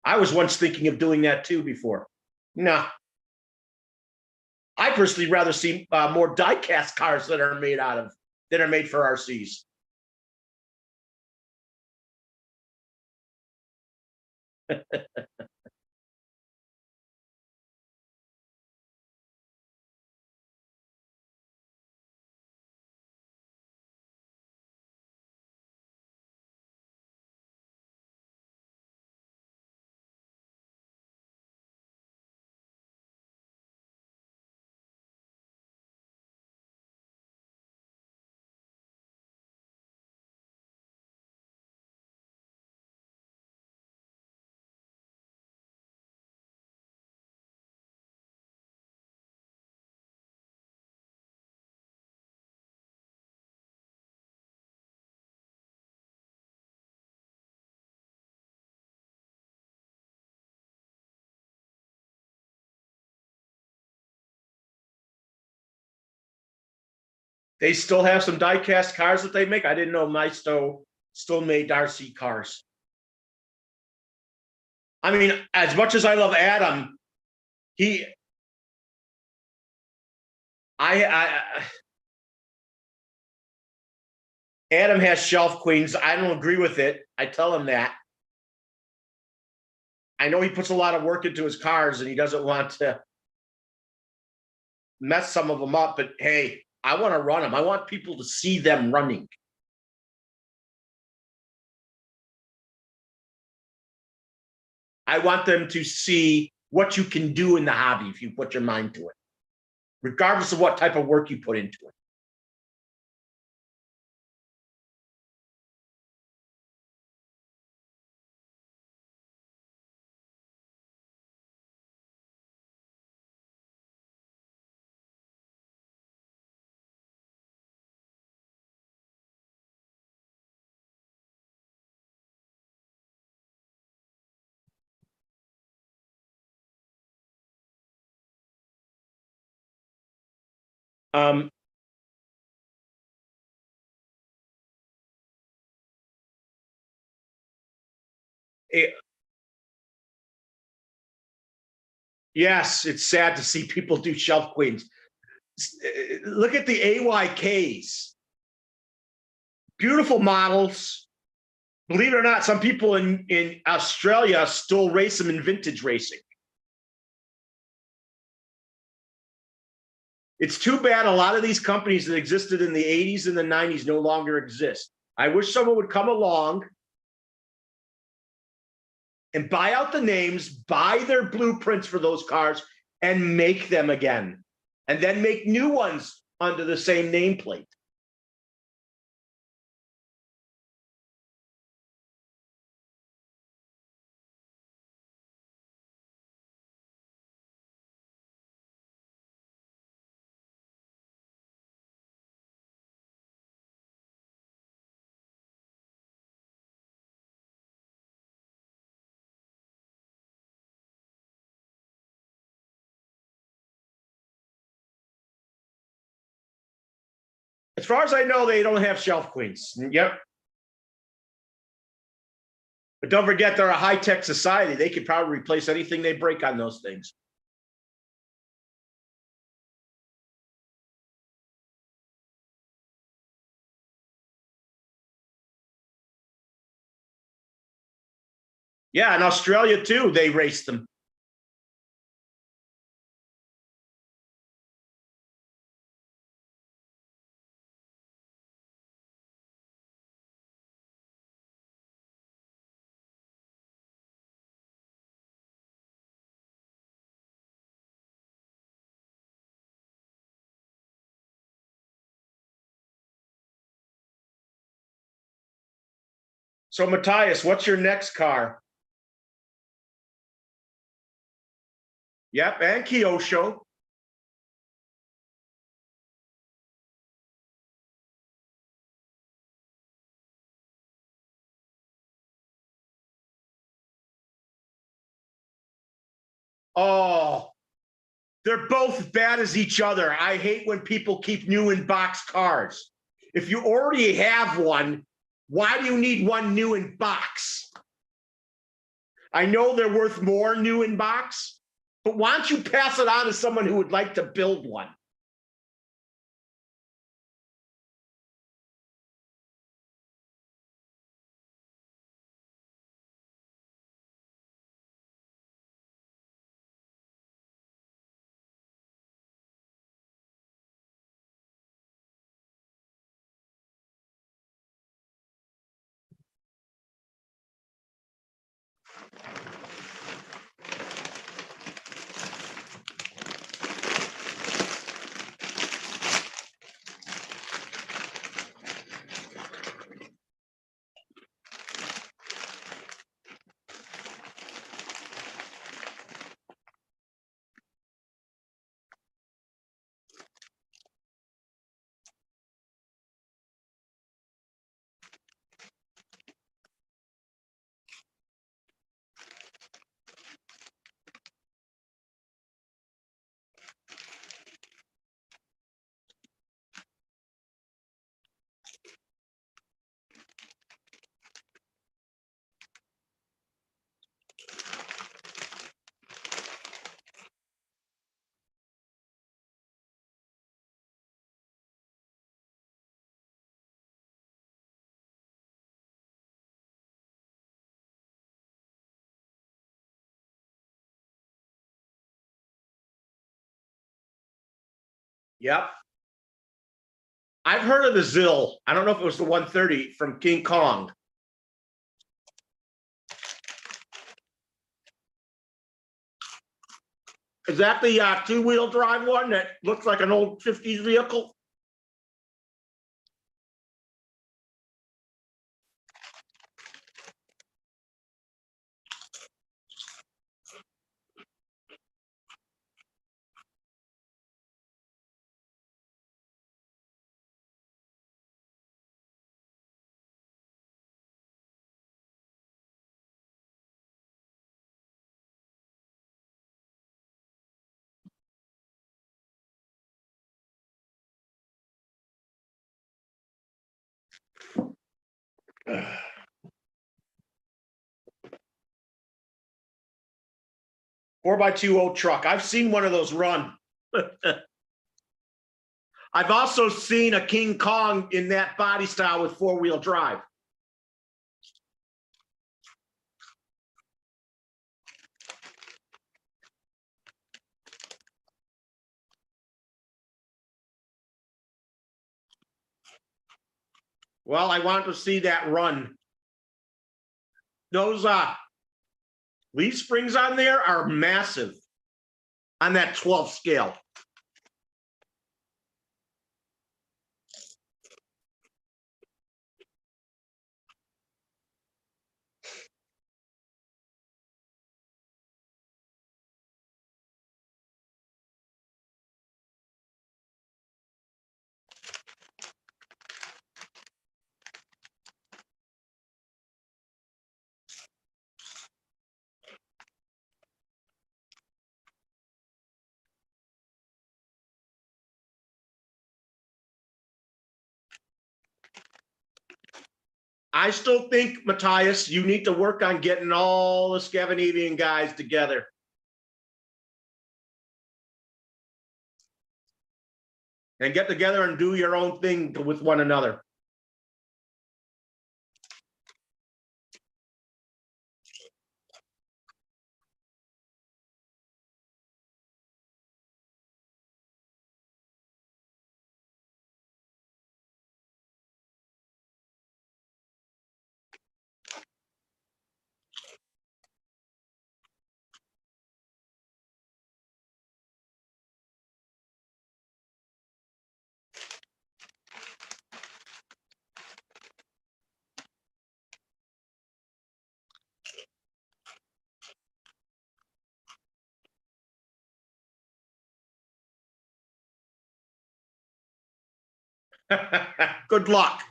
I was once thinking of doing that too before. No. I personally rather see more die-cast cars that are made for RCs. They still have some die-cast cars that they make. I didn't know Maisto still made RC cars. I mean, as much as I love Adam, Adam has shelf queens. I don't agree with it. I tell him that. I know he puts a lot of work into his cars and he doesn't want to mess some of them up, but hey, I want to run them. I want people to see them running. I want them to see what you can do in the hobby if you put your mind to it, regardless of what type of work you put into it. Um, it, yes, it's sad to see people do shelf queens. Look at the AYKs. Beautiful models. Believe it or not, some people in Australia still race them in vintage racing. It's too bad a lot of these companies that existed in the 80s and the 90s no longer exist. I wish someone would come along and buy out the names, buy their blueprints for those cars, and make them again. And then make new ones under the same nameplate. As far as I know, they don't have shelf queens. Yep. But don't forget, they're a high-tech society. They could probably replace anything they break on those things. Yeah, in Australia too, they race them. So, Matthias, what's your next car? Yep, and Kyosho. Oh, they're both bad as each other. I hate when people keep new in box cars. If you already have one, why do you need one new in box? I know they're worth more new in box, but why don't you pass it on to someone who would like to build one? Yep. I've heard of the Zill. I don't know if it was the 130 from King Kong. Is that the two-wheel drive one that looks like an old 50s vehicle? Four by two old truck. I've seen one of those run. I've also seen a King Kong in that body style with four-wheel drive. Well, I want to see that run. Those leaf springs on there are massive on that 12 scale. I still think, Matthias, you need to work on getting all the Scandinavian guys together. And get together and do your own thing with one another. Good luck.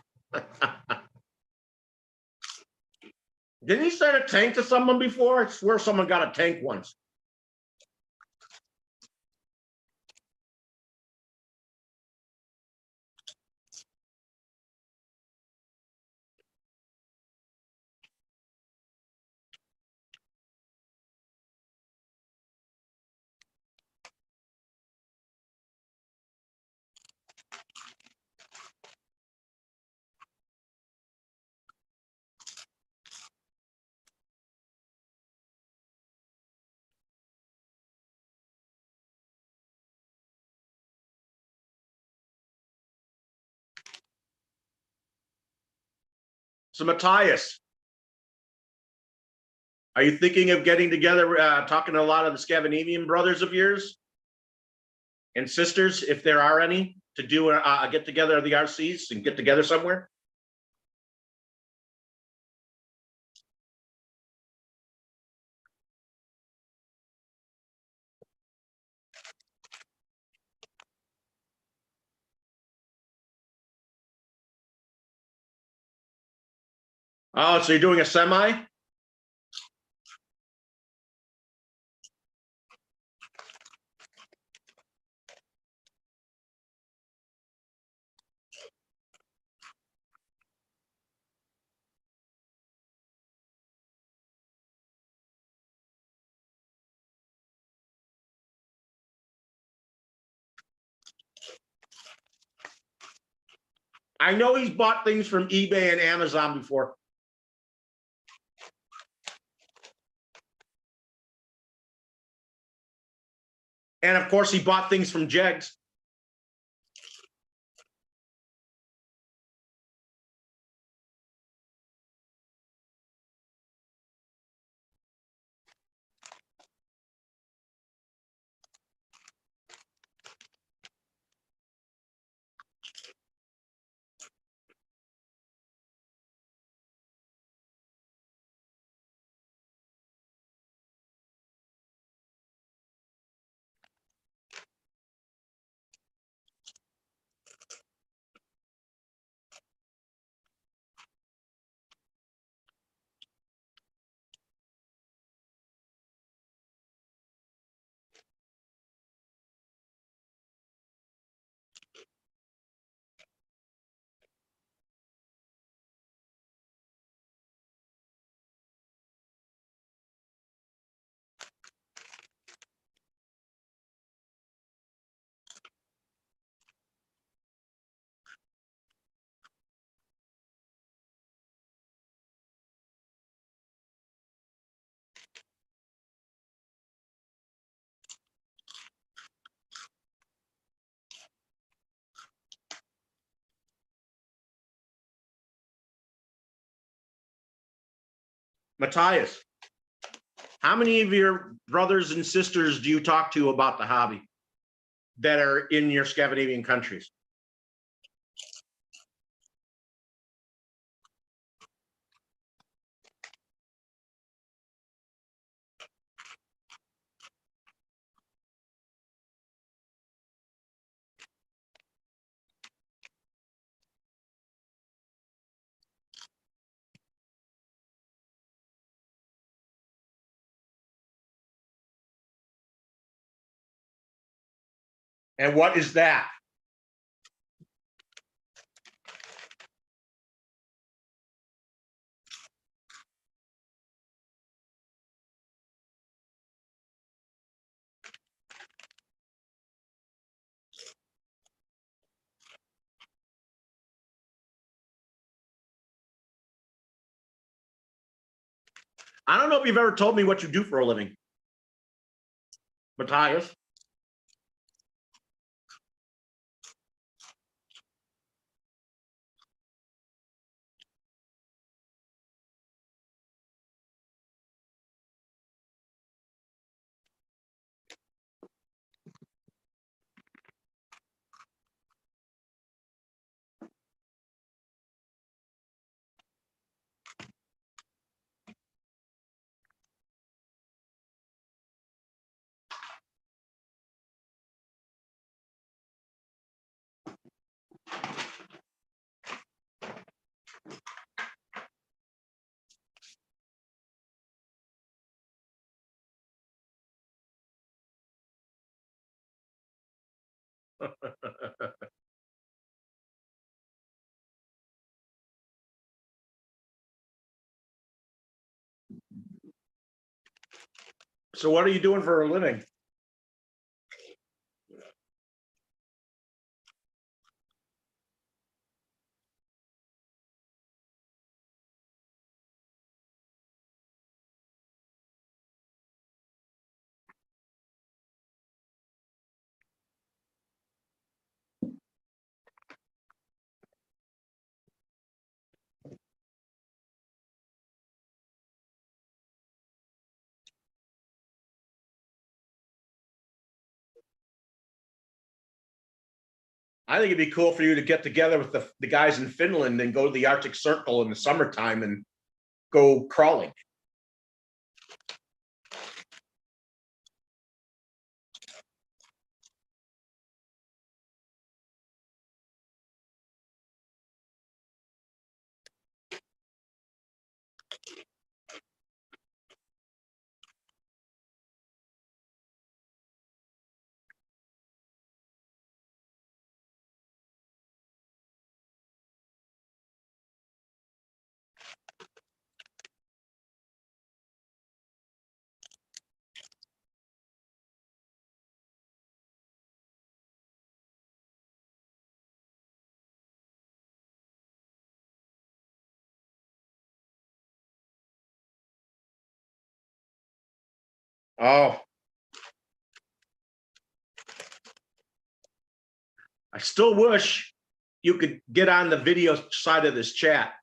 Didn't he send a tank to someone before? I swear someone got a tank once. So Matthias, are you thinking of getting together, talking to a lot of the Scandinavian brothers of yours and sisters, if there are any, to do a get together of the RCs and get together somewhere? Oh, so you're doing a semi? I know he's bought things from eBay and Amazon before. And of course, he bought things from Jegs. Matthias, how many of your brothers and sisters do you talk to about the hobby that are in your Scandinavian countries? And what is that? I don't know if you've ever told me what you do for a living, Matthias. So what are you doing for a living? I think it'd be cool for you to get together with the guys in Finland and go to the Arctic Circle in the summertime and go crawling. Oh, I still wish you could get on the video side of this chat.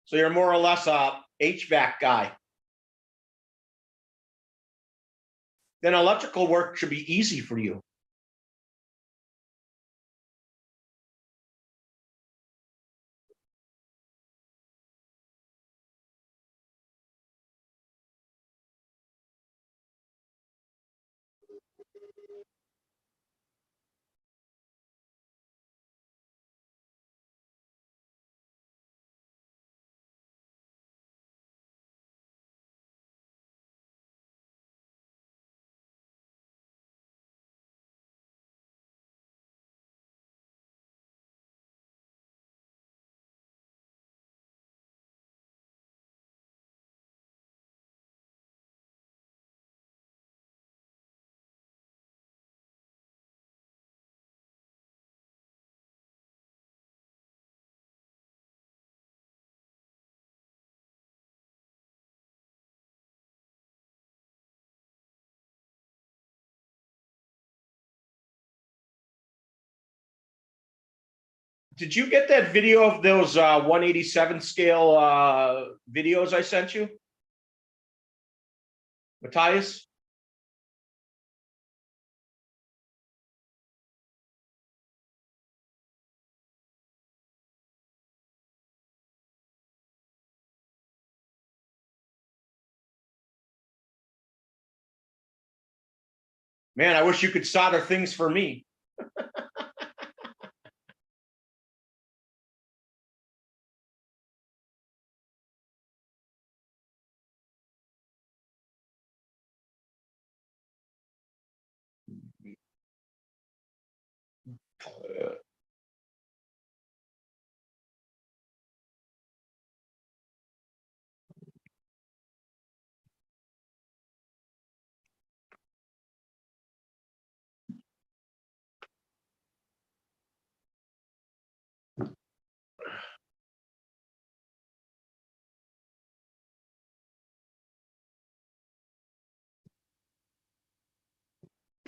So you're more or less a HVAC guy. Then electrical work should be easy for you. Did you get that video of those 187 scale videos I sent you, Matthias? Man, I wish you could solder things for me.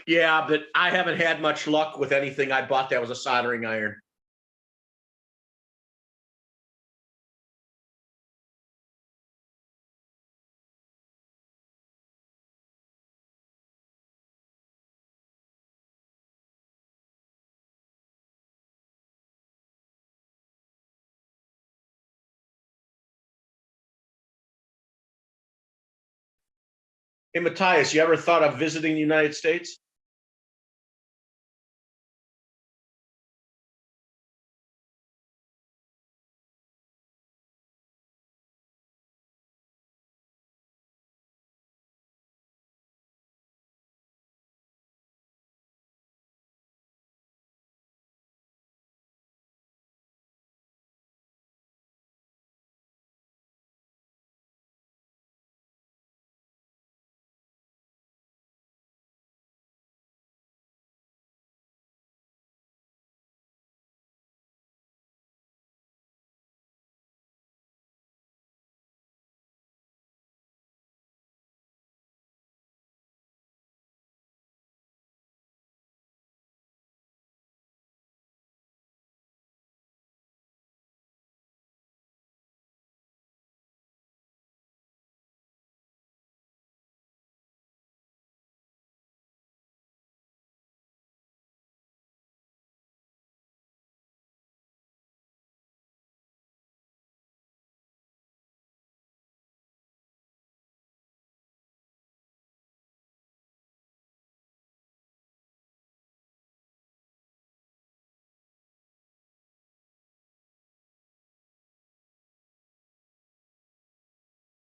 Yeah, but I haven't had much luck with anything I bought that was a soldering iron. Hey, Matthias, you ever thought of visiting the United States?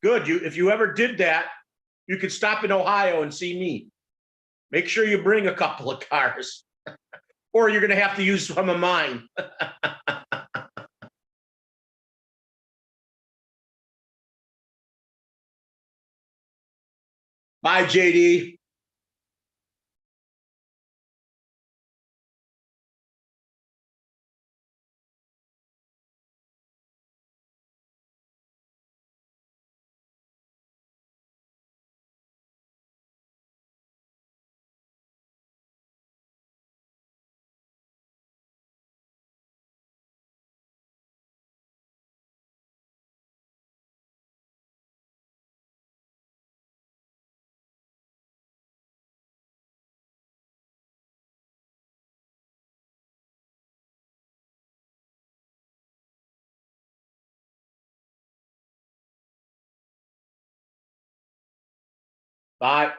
Good. If you ever did that, you could stop in Ohio and see me. Make sure you bring a couple of cars, or you're going to have to use some of mine. Bye, JD. Bye.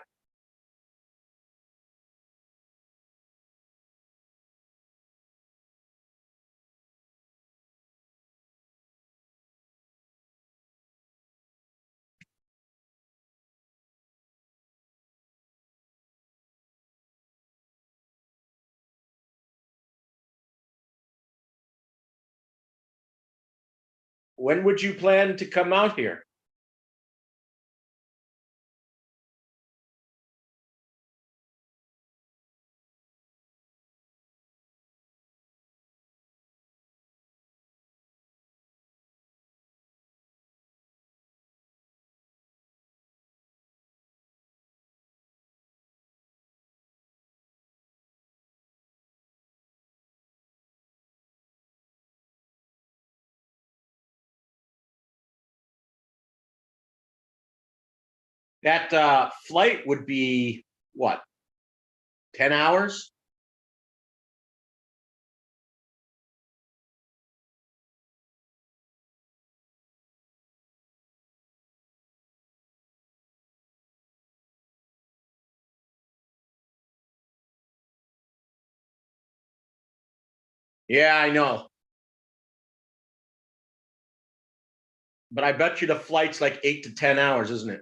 When would you plan to come out here? That flight would be what, 10 hours? Yeah, I know. But I bet you the flight's like 8 to 10 hours, isn't it?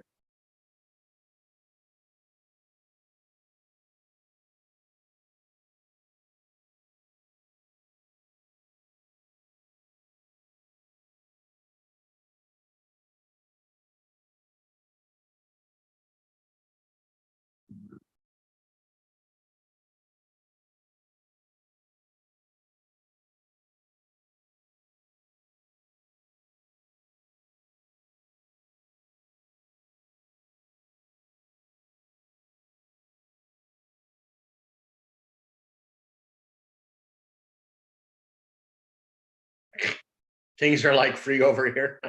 Things are like free over here.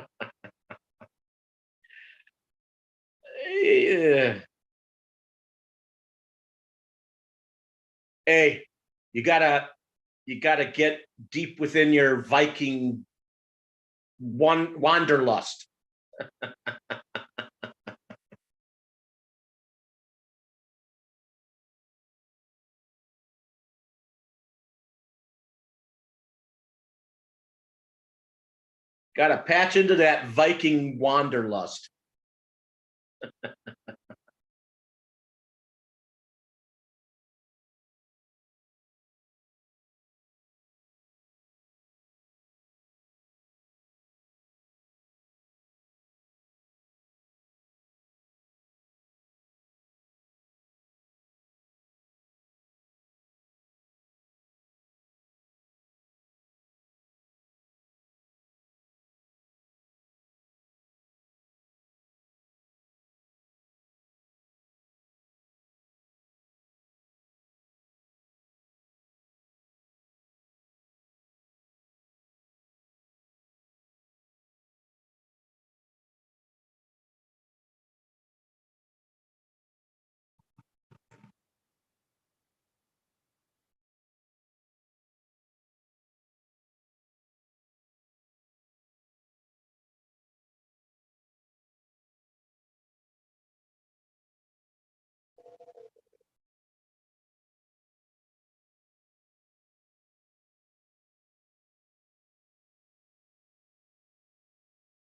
Yeah. Hey, you gotta get deep within your Viking wanderlust. Got to patch into that Viking wanderlust.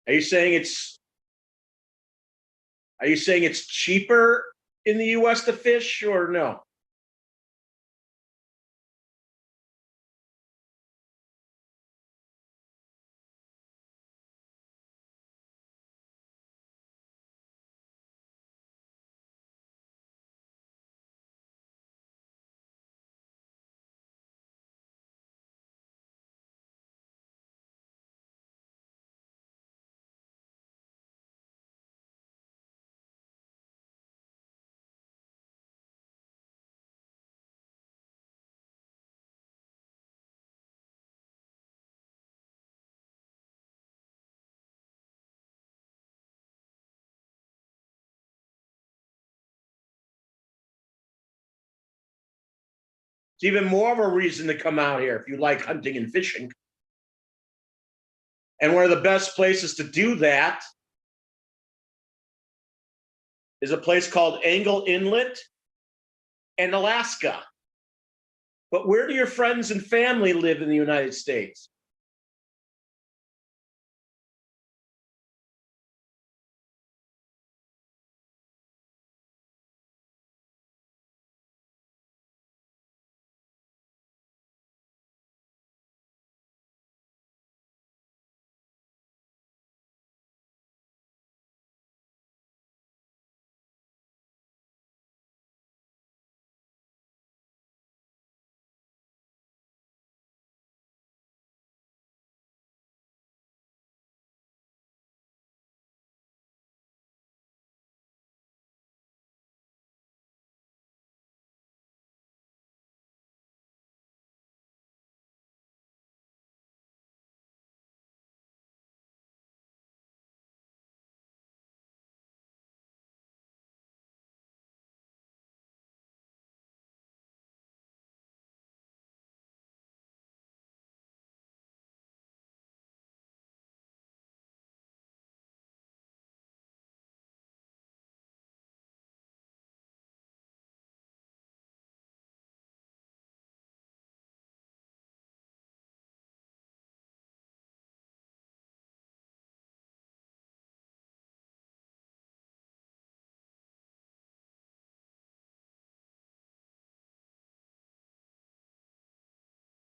Are you saying it's cheaper in the US to fish or no? It's even more of a reason to come out here if you like hunting and fishing. And one of the best places to do that is a place called Angle Inlet in Alaska. But where do your friends and family live in the United States?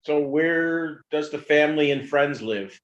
So where does the family and friends live?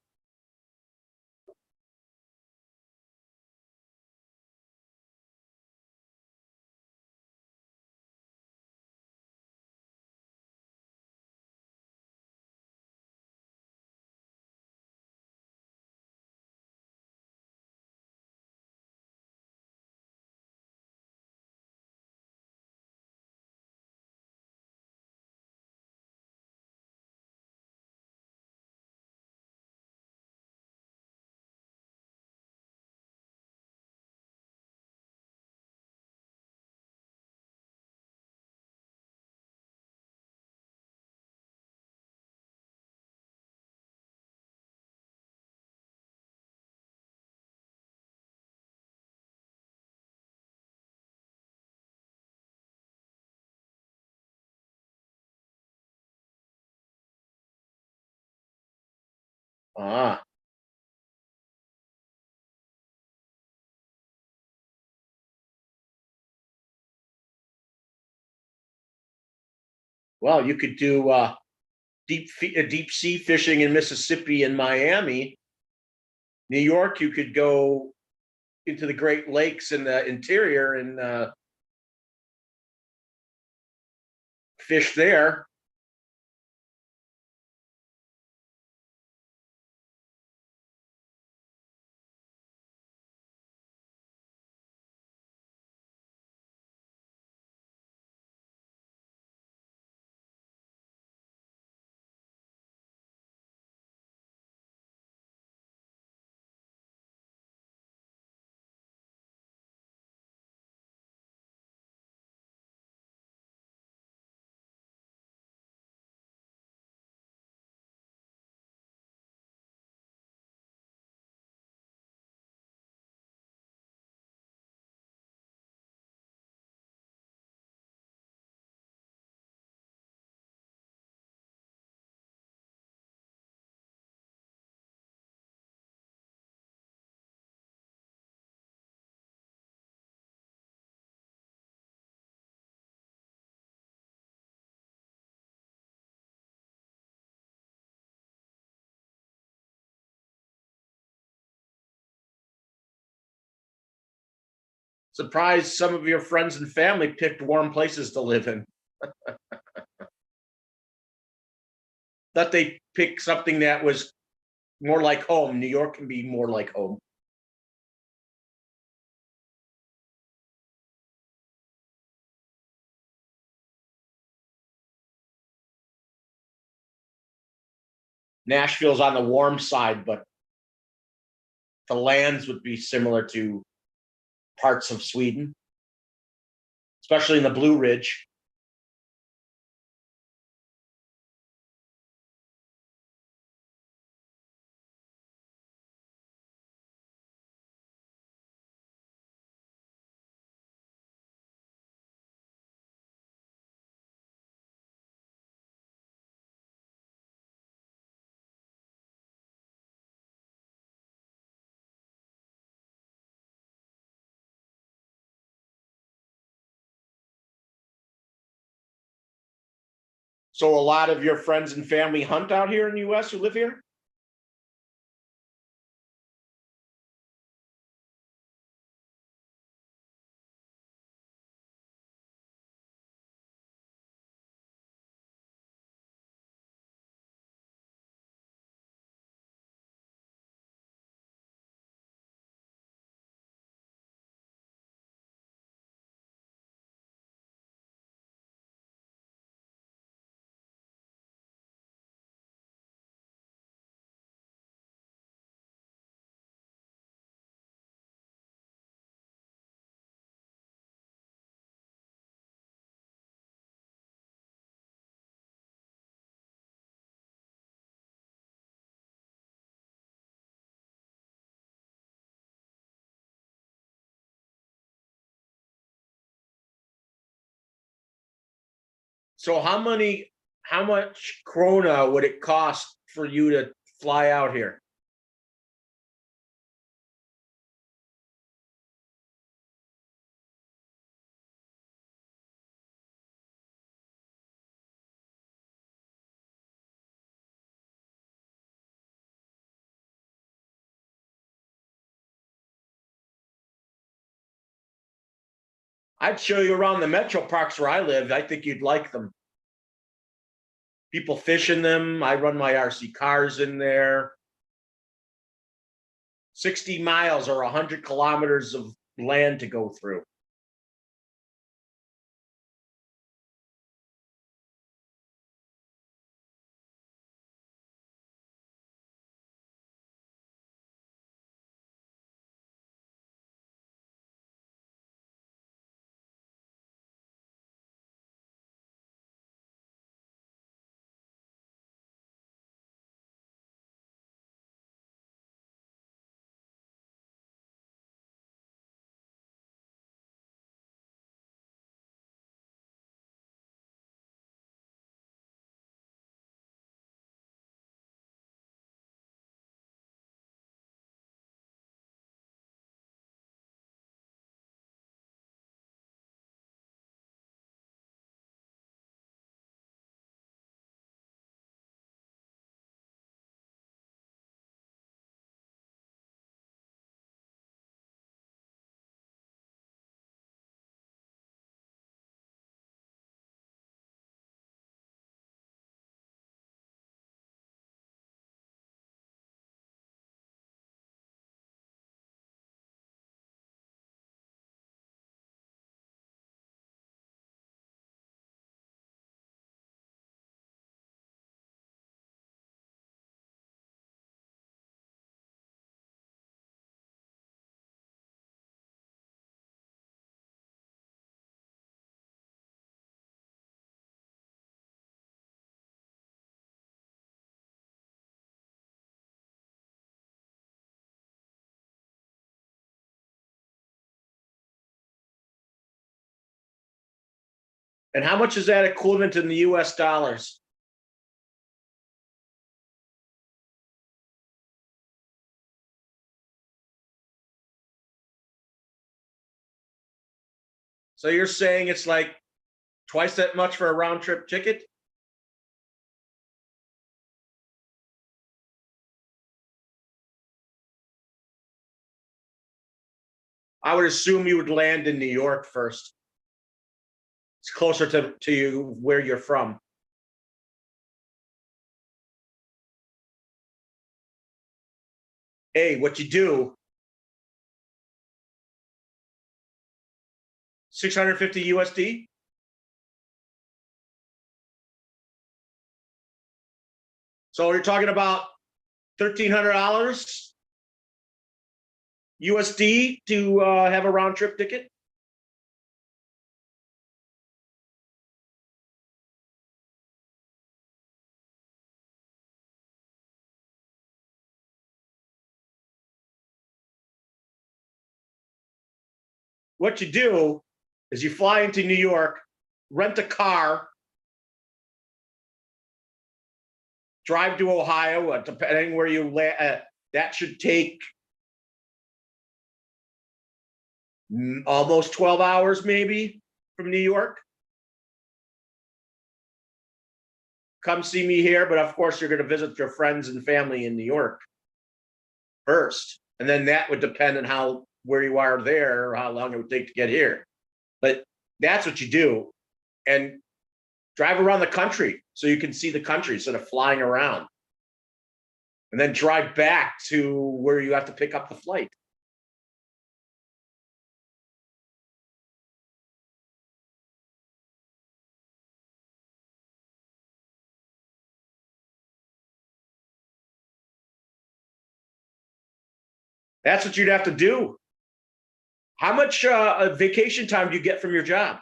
Ah, well, you could do deep sea fishing in Mississippi and Miami. New York, you could go into the Great Lakes in the interior and fish there. Surprised some of your friends and family picked warm places to live in. That they picked something that was more like home. New York can be more like home. Nashville's on the warm side, but the lands would be similar to parts of Sweden, especially in the Blue Ridge. So a lot of your friends and family hunt out here in the US who live here? So how much krona would it cost for you to fly out here? I'd show you around the metro parks where I live. I think you'd like them. People fish in them. I run my RC cars in there. 60 miles or 100 kilometers of land to go through. And how much is that equivalent in the US dollars? So you're saying it's like twice that much for a round trip ticket? I would assume you would land in New York first. It's closer to you where you're from. Hey, what you do, 650 USD? So you're talking about $1,300 USD to have a round trip ticket? What you do is you fly into New York, rent a car, drive to Ohio, depending where you land. That should take almost 12 hours, maybe, from New York. Come see me here, but of course, you're going to visit your friends and family in New York first. And then that would depend on where you are there, or how long it would take to get here. But that's what you do. And drive around the country so you can see the country instead of flying around. And then drive back to where you have to pick up the flight. That's what you'd have to do. How much vacation time do you get from your job?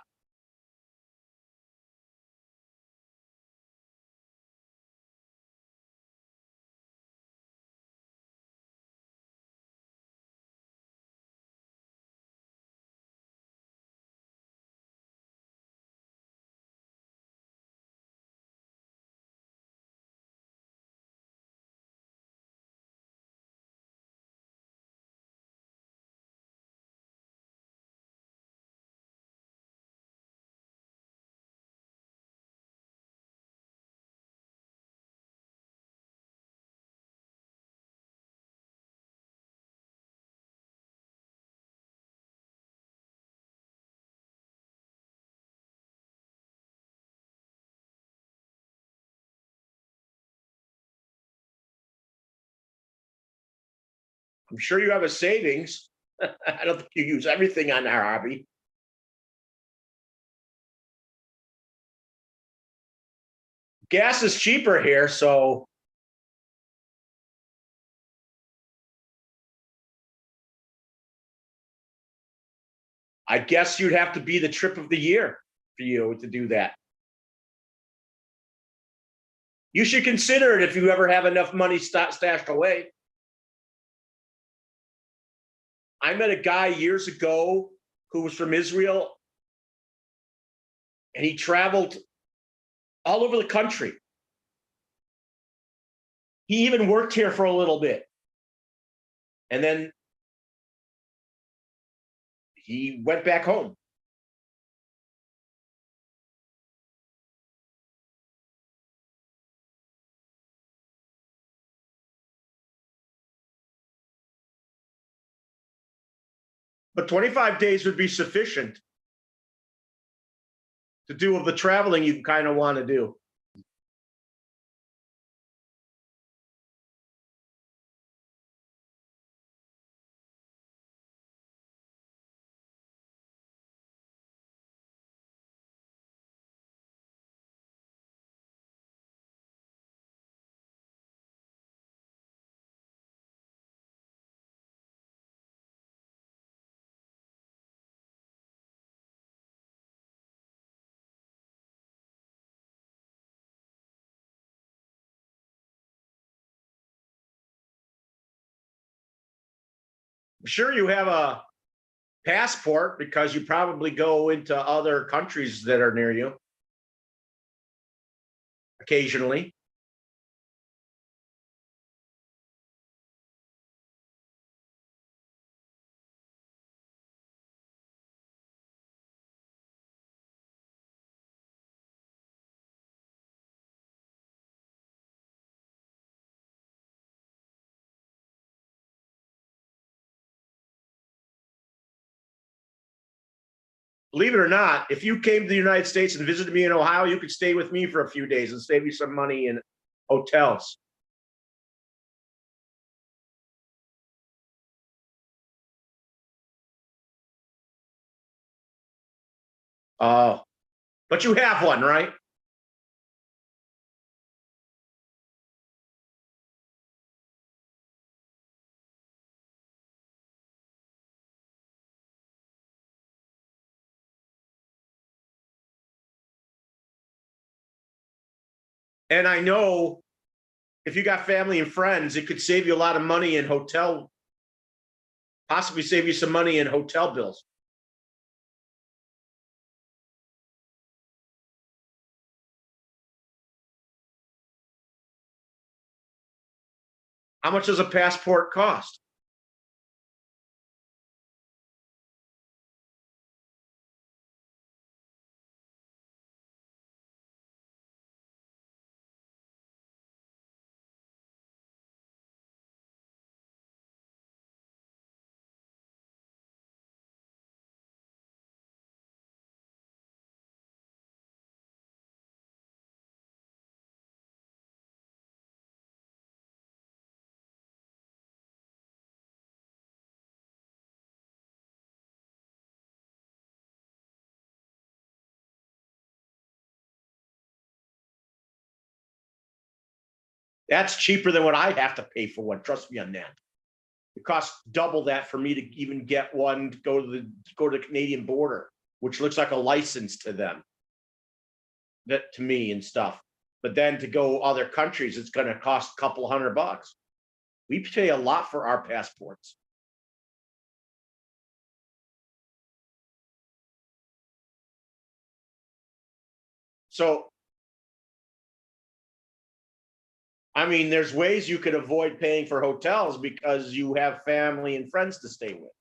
I'm sure you have a savings. I don't think you use everything on our hobby. Gas is cheaper here, so I guess you'd have to be the trip of the year for you to do that. You should consider it if you ever have enough money stashed away. I met a guy years ago who was from Israel, and he traveled all over the country. He even worked here for a little bit. And then he went back home. But 25 days would be sufficient to do all the traveling you kind of want to do. Sure, you have a passport because you probably go into other countries that are near you. occasionally. Believe it or not, if you came to the United States and visited me in Ohio, you could stay with me for a few days and save you some money in hotels. Oh, but you have one, right? And I know if you got family and friends, it could save you a lot of money in hotel, possibly save you some money in hotel bills. How much does a passport cost? That's cheaper than what I have to pay for one. Trust me on that. It costs double that for me to even get one to go to the Canadian border, which looks like a license to them, that to me and stuff. But then to go other countries, it's going to cost a couple $100. We pay a lot for our passports. So, I mean, there's ways you could avoid paying for hotels because you have family and friends to stay with.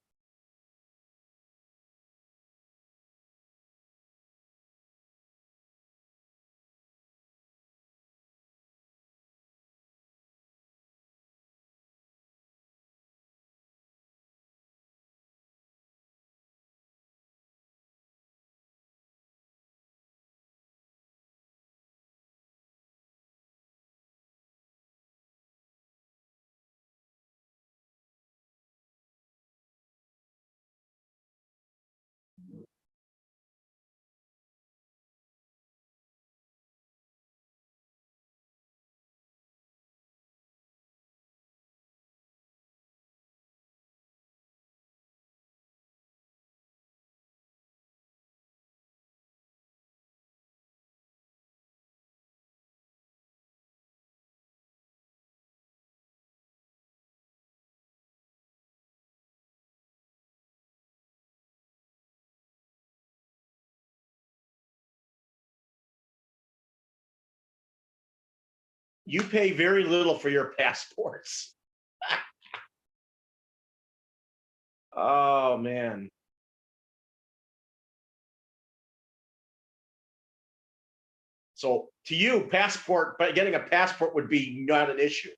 You pay very little for your passports. Oh man. So to you, passport, but getting a passport would be not an issue.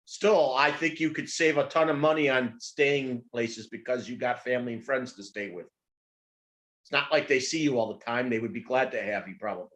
Still, I think you could save a ton of money on staying places because you got family and friends to stay with. It's not like they see you all the time. They would be glad to have you, probably.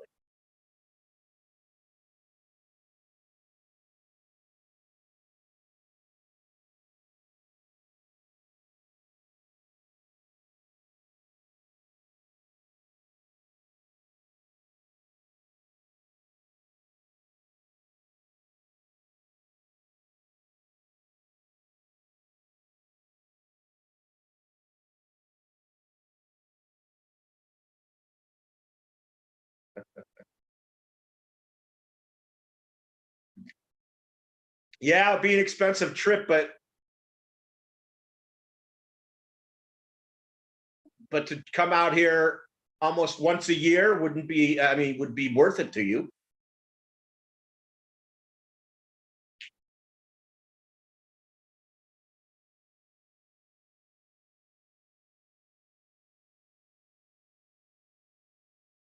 Yeah, it'd be an expensive trip, but to come out here almost once a year wouldn't be, I mean, would be worth it to you.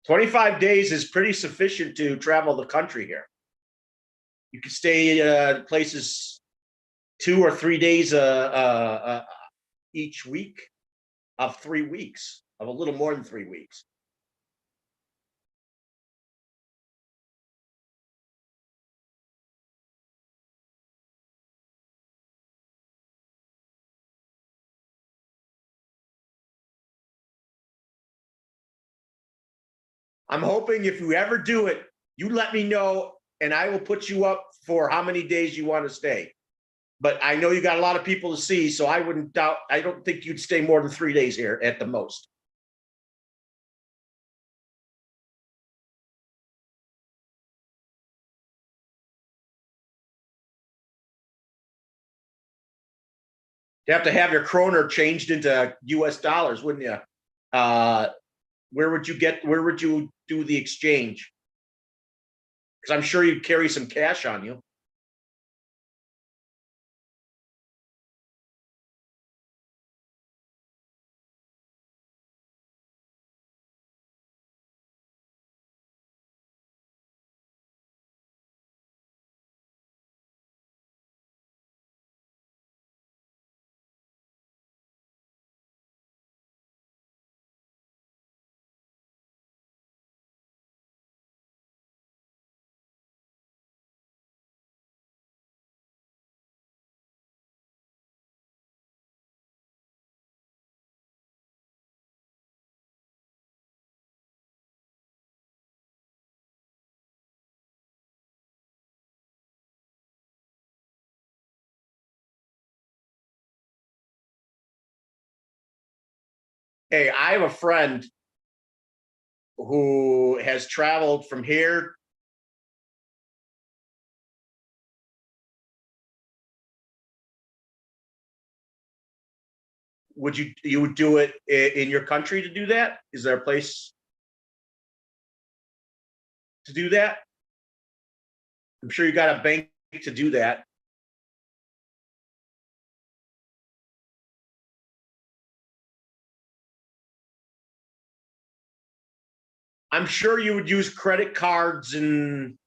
$25 is pretty sufficient to travel the country here. You can stay places 2 or 3 days each week of 3 weeks, of a little more than 3 weeks. I'm hoping if you ever do it, you let me know and I will put you up for how many days you want to stay. But I know you got a lot of people to see, so I wouldn't doubt, I don't think you'd stay more than 3 days here at the most. You have to have your kroner changed into US dollars, wouldn't you? Where would you do the exchange? Because I'm sure you'd carry some cash on you. Hey, I have a friend who has traveled from here. Would you would do it in your country to do that? Is there a place to do that? I'm sure you got a bank to do that. I'm sure you would use credit cards and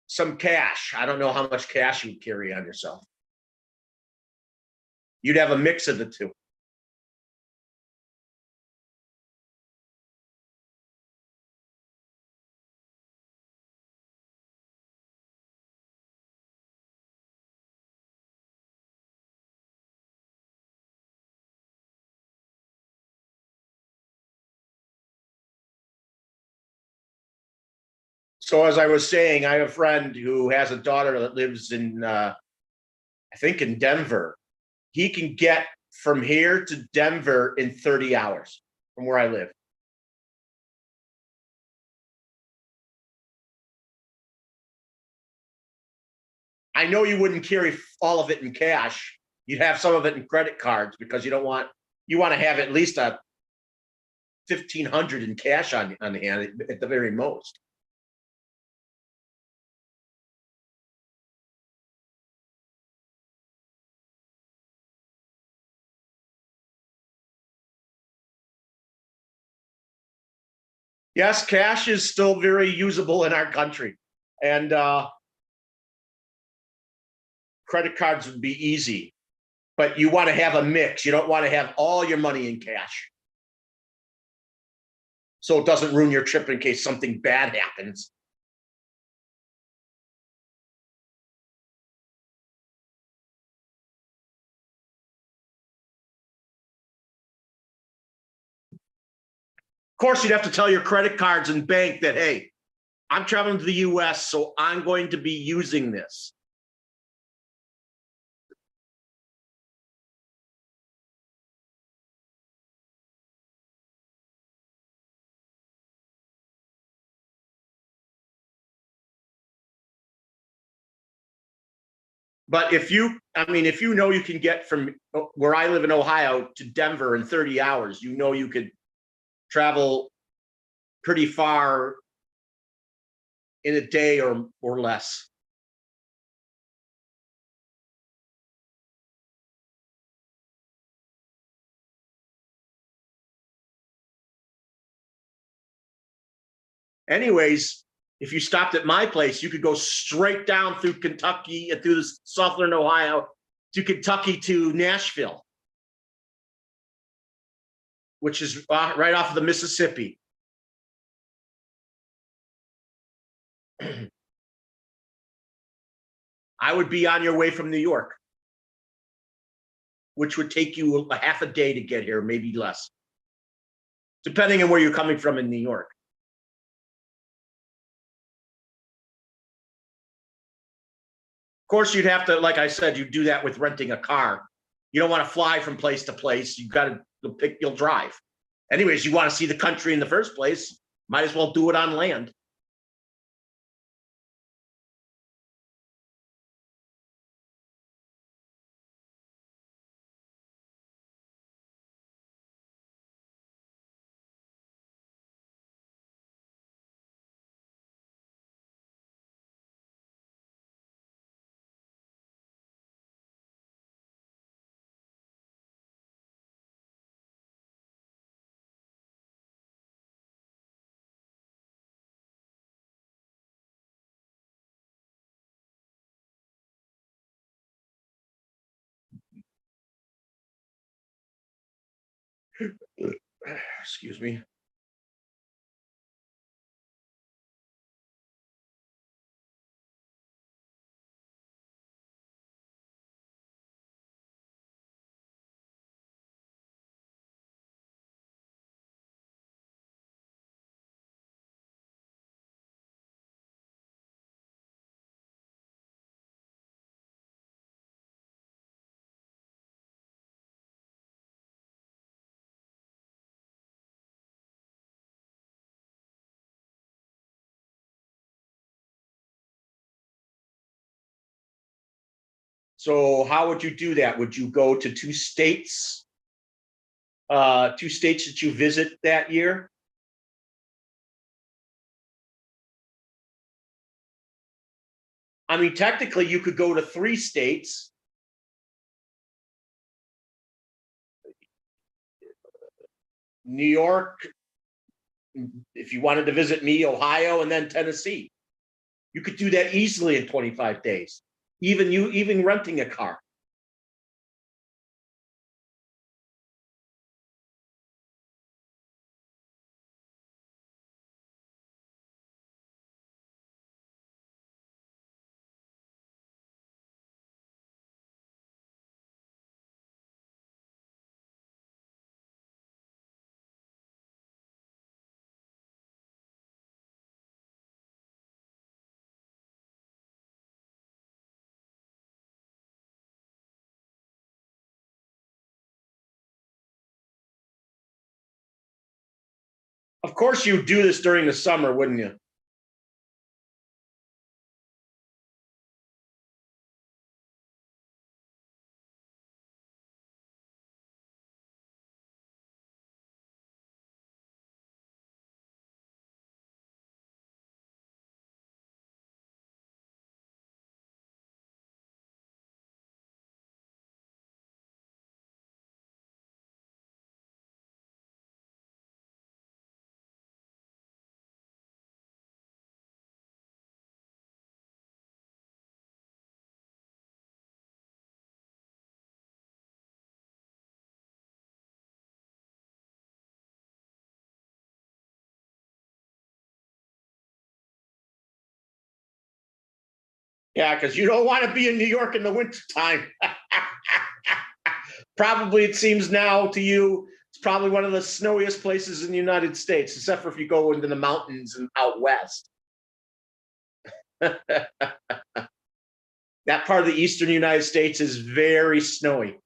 some cash. I don't know how much cash you'd carry on yourself. You'd have a mix of the two. So as I was saying, I have a friend who has a daughter that lives in, I think in Denver. He can get from here to Denver in 30 hours from where I live. I know you wouldn't carry all of it in cash. You'd have some of it in credit cards because you want to have at least a 1,500 in cash on hand at the very most. Yes, cash is still very usable in our country, and credit cards would be easy, but you want to have a mix. You don't want to have all your money in cash, so it doesn't ruin your trip in case something bad happens. Of course, you'd have to tell your credit cards and bank that, hey, I'm traveling to the US, so I'm going to be using this. But if you, I mean, if you know you can get from where I live in Ohio to Denver in 30 hours, you know you could travel pretty far in a day or less. Anyways, if you stopped at my place, you could go straight down through Kentucky and through the southern Ohio to Kentucky to Nashville, which is right off of the Mississippi. I would be on your way from New York, which would take you a half a day to get here, maybe less, depending on where you're coming from in New York. Of course, you'd have to, like I said, you do that with renting a car. You don't want to fly from place to place. You got to pick, you'll drive. Anyways, you want to see the country in the first place, might as well do it on land. Excuse me. So how would you do that? Would you go to two states that you visit that year? I mean, technically, you could go to 3 states. New York, if you wanted to visit me, Ohio, and then Tennessee. You could do that easily in 25 days, even renting a car. Of course, you'd do this during the summer, wouldn't you? Yeah, because you don't want to be in New York in the wintertime. Probably, it seems now to you, it's probably one of the snowiest places in the United States, except for if you go into the mountains and out west. That part of the eastern United States is very snowy.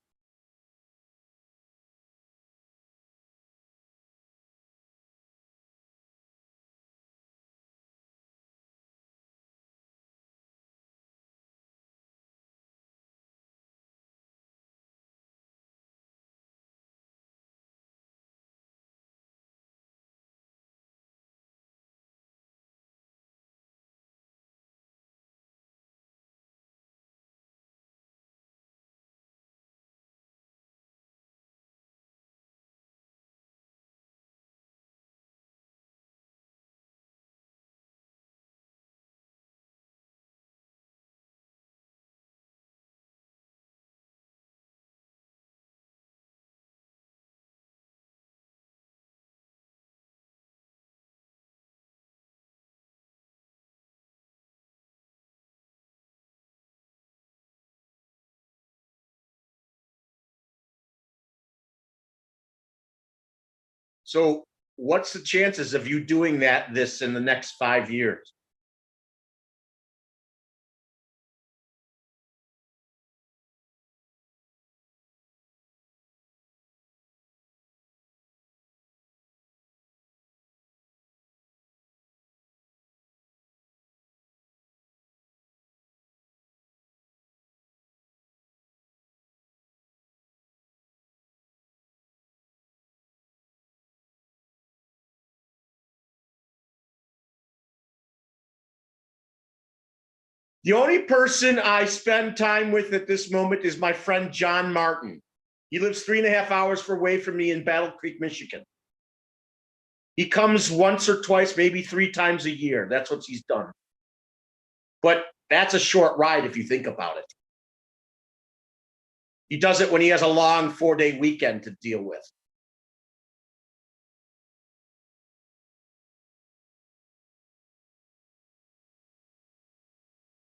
So what's the chances of you doing this in the next 5 years? The only person I spend time with at this moment is my friend John Martin. He lives 3.5 hours away from me in Battle Creek, Michigan. He comes once or twice, maybe 3 times a year. That's what he's done. But that's a short ride if you think about it. He does it when he has a long 4-day weekend to deal with.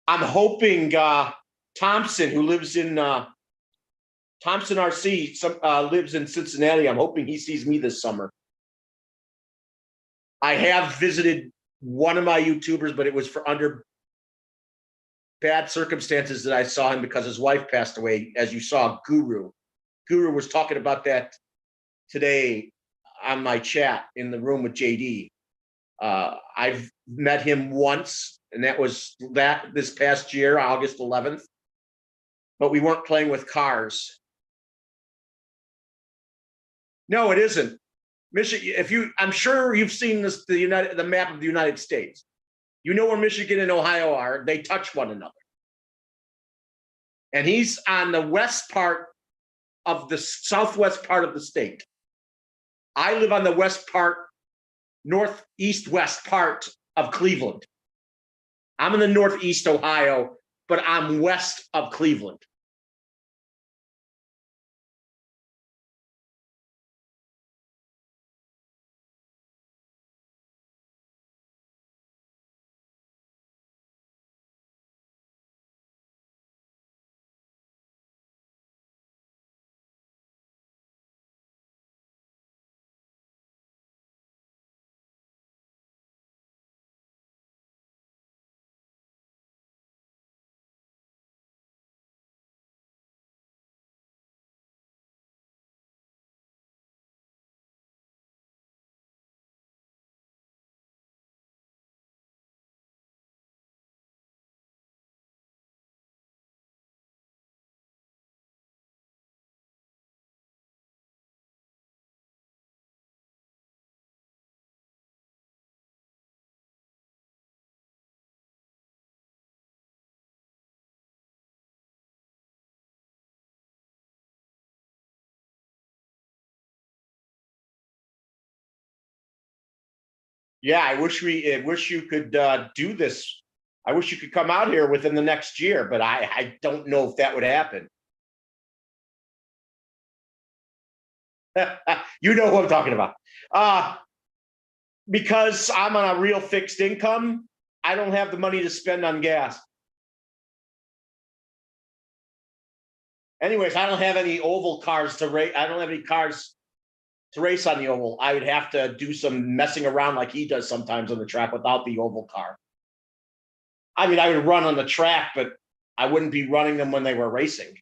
I'm hoping Thompson, who lives in Thompson RC, lives in Cincinnati. I'm hoping he sees me this summer. I have visited one of my YouTubers, but it was for under bad circumstances that I saw him because his wife passed away. As you saw, Guru was talking about that today on my chat in the room with JD. I've met him once, and that was this past year, August 11th. But we weren't playing with cars. No, it isn't. Michigan, I'm sure you've seen the map of the United States. You know where Michigan and Ohio are. They touch one another. And he's on the west part of the southwest part of the state. I live on the west part, northeast west part of Cleveland. I'm in the northeast Ohio, but I'm west of Cleveland. Yeah, I wish you could do this. I wish you could come out here within the next year, but I don't know if that would happen. You know who I'm talking about. Because I'm on a real fixed income, I don't have the money to spend on gas. Anyways, I don't have any oval cars to race. I don't have any cars to race on the oval. I would have to do some messing around like he does sometimes on the track without the oval car. I mean, I would run on the track, but I wouldn't be running them when they were racing.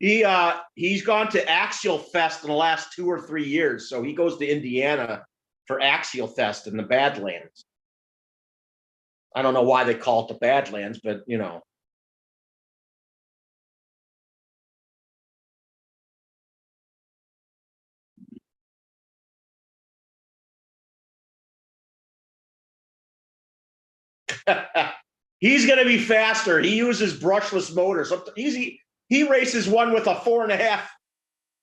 He's gone to Axial Fest in the last 2 or 3 years, so he goes to Indiana for Axial Fest in the Badlands. I don't know why they call it the Badlands, but you know. He's going to be faster. He uses brushless motors. He races one with a 4.5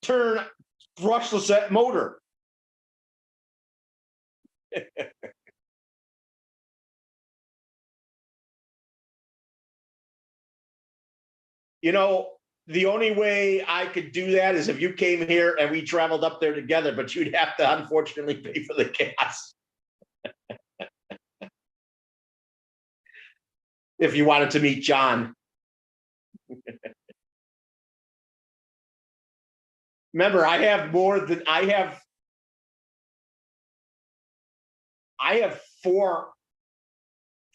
turn brushless motor. You know, the only way I could do that is if you came here and we traveled up there together, but you'd have to unfortunately pay for the gas. If you wanted to meet John. Remember, I have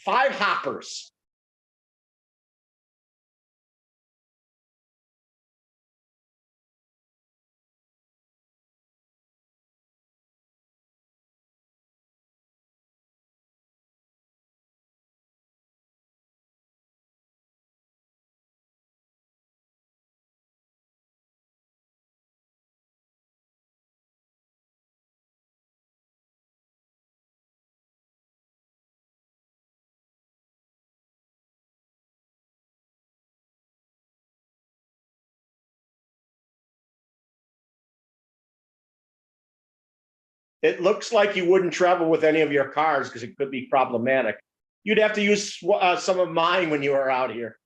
5 hoppers. It looks like you wouldn't travel with any of your cars because it could be problematic. You'd have to use some of mine when you are out here.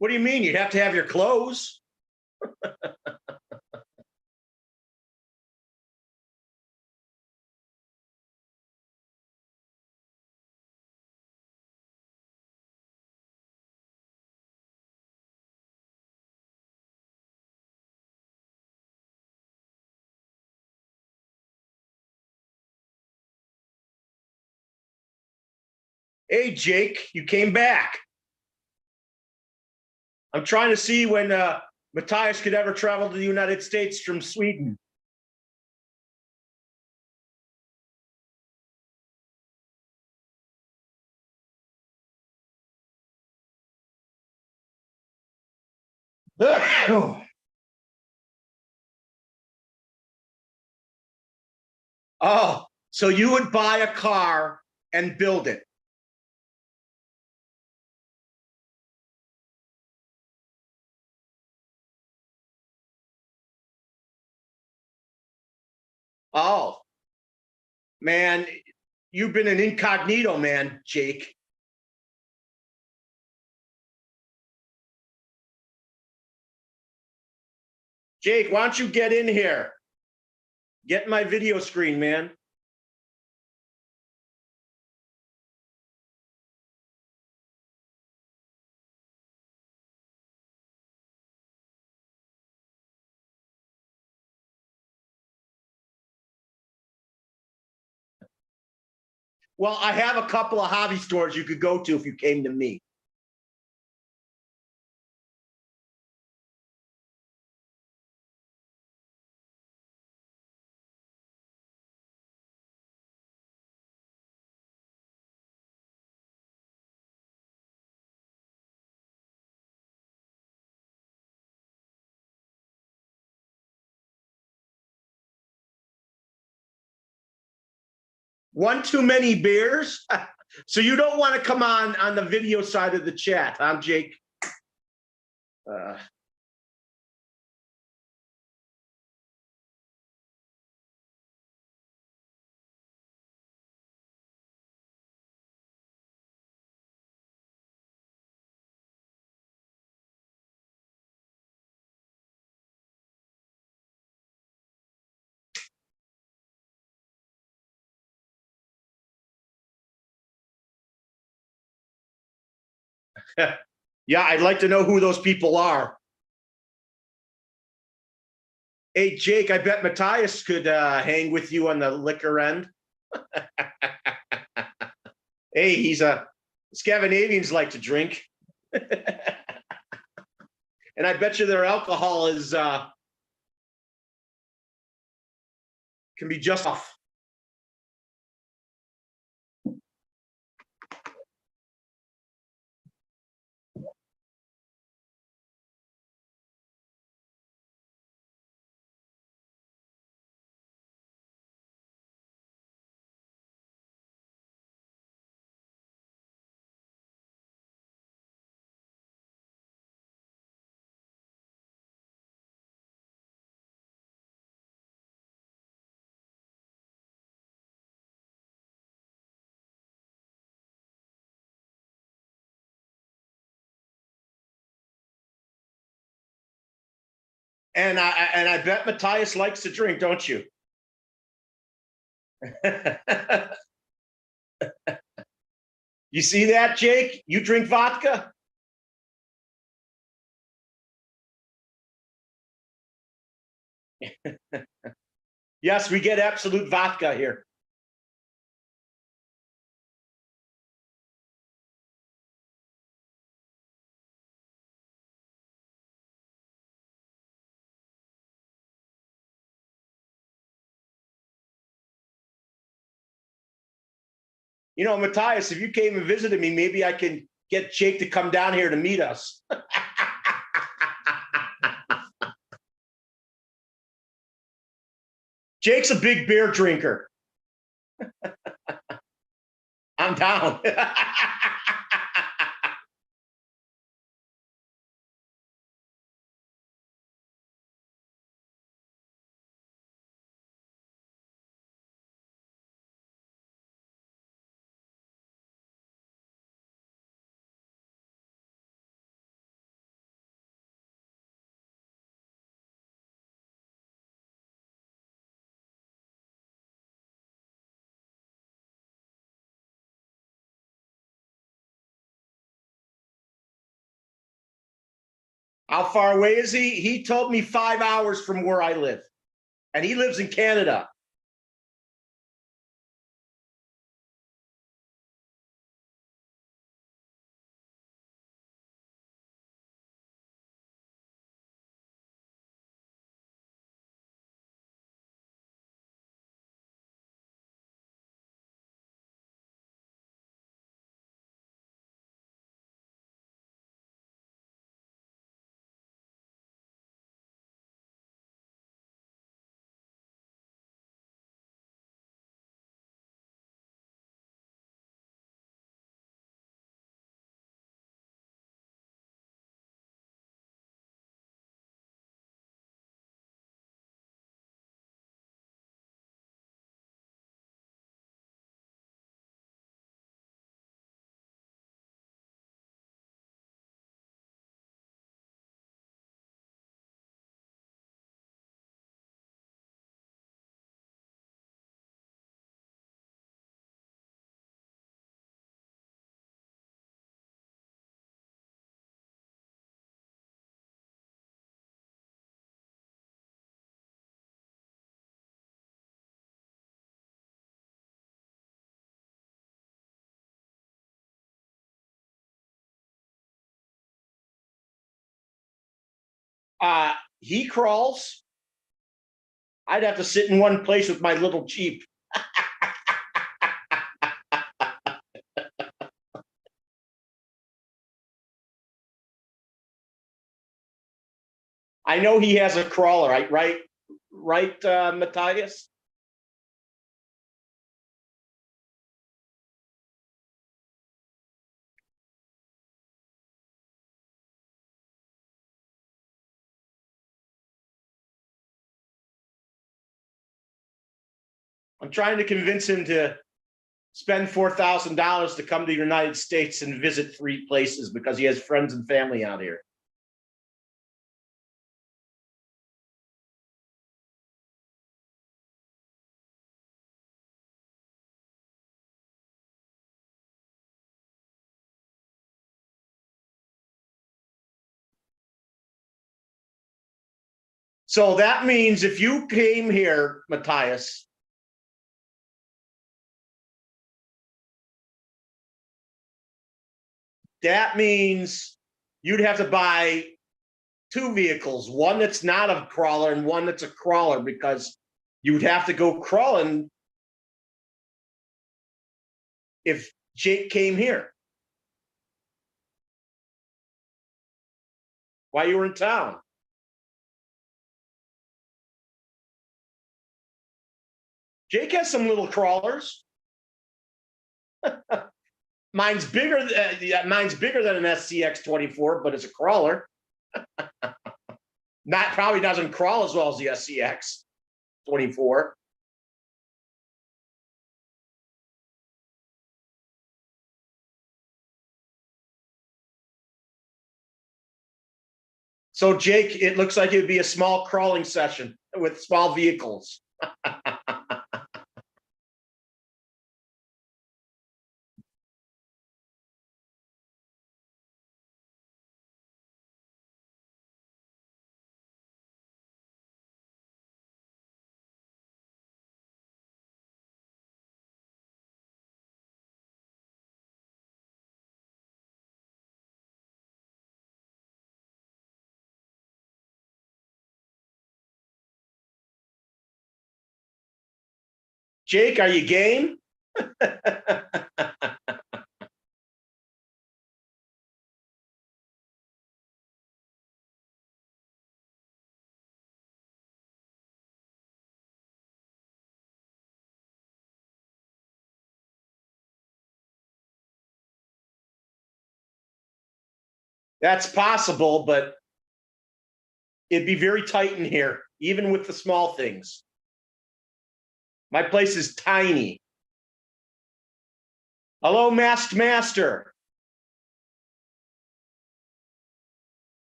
What do you mean? You'd have to have your clothes. Hey, Jake, you came back. I'm trying to see when Matthias could ever travel to the United States from Sweden. Oh, so you would buy a car and build it? Oh, man, you've been an incognito, man, Jake. Jake, why don't you get in here? Get in my video screen, man. Well, I have a couple of hobby stores you could go to if you came to me. One too many beers? So you don't want to come on the video side of the chat, huh, Jake? Yeah, I'd like to know who those people are. Hey, Jake, I bet Matthias could hang with you on the liquor end. Hey, Scandinavians like to drink. And I bet you their alcohol is can be just off. And I bet Matthias likes to drink, don't you? You see that, Jake? You drink vodka? Yes, we get absolute vodka here. You know, Matthias, if you came and visited me, maybe I can get Jake to come down here to meet us. Jake's a big beer drinker. I'm down. How far away is he? He told me 5 hours from where I live. And he lives in Canada. He crawls. I'd have to sit in one place with my little Jeep. I know he has a crawler, right, Matthias? I'm trying to convince him to spend $4,000 to come to the United States and visit 3 places because he has friends and family out here. So that means if you came here, Matthias, that means you'd have to buy two vehicles, one that's not a crawler and one that's a crawler, because you would have to go crawling if Jake came here while you were in town. Jake has some little crawlers. Mine's bigger. Mine's bigger than an SCX 24, but it's a crawler. Probably doesn't crawl as well as the SCX 24. So, Jake, it looks like it would be a small crawling session with small vehicles. Jake, are you game? That's possible, but it'd be very tight in here, even with the small things. My place is tiny. Hello, Masked Master.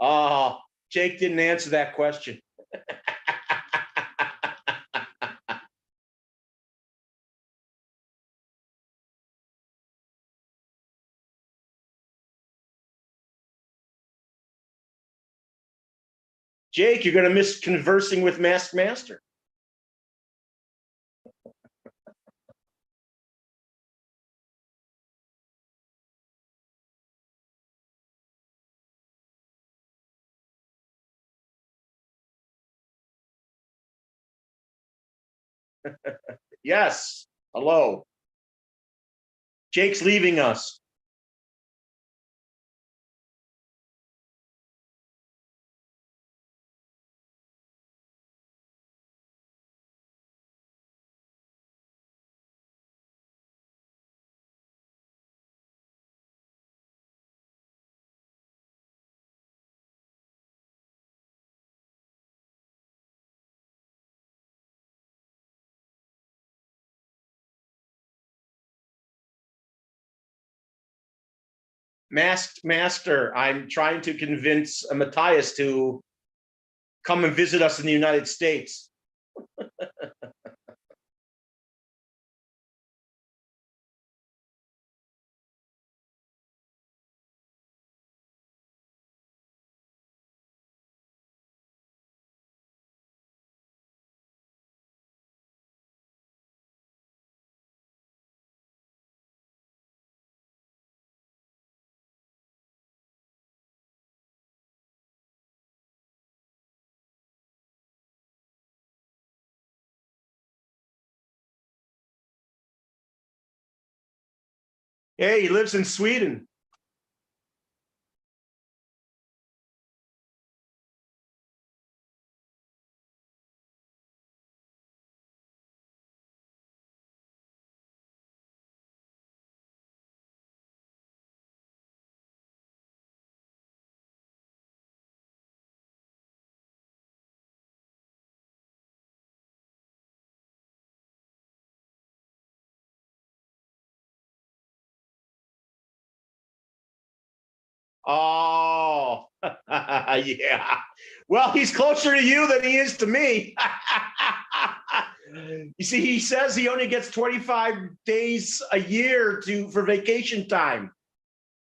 Oh, Jake didn't answer that question. Jake, you're going to miss conversing with Masked Master. Yes. Hello. Jake's leaving us. Masked Master, I'm trying to convince Matthias to come and visit us in the United States. Hey, he lives in Sweden. Oh, yeah. Well, he's closer to you than he is to me. You see, he says he only gets 25 days a year for vacation time.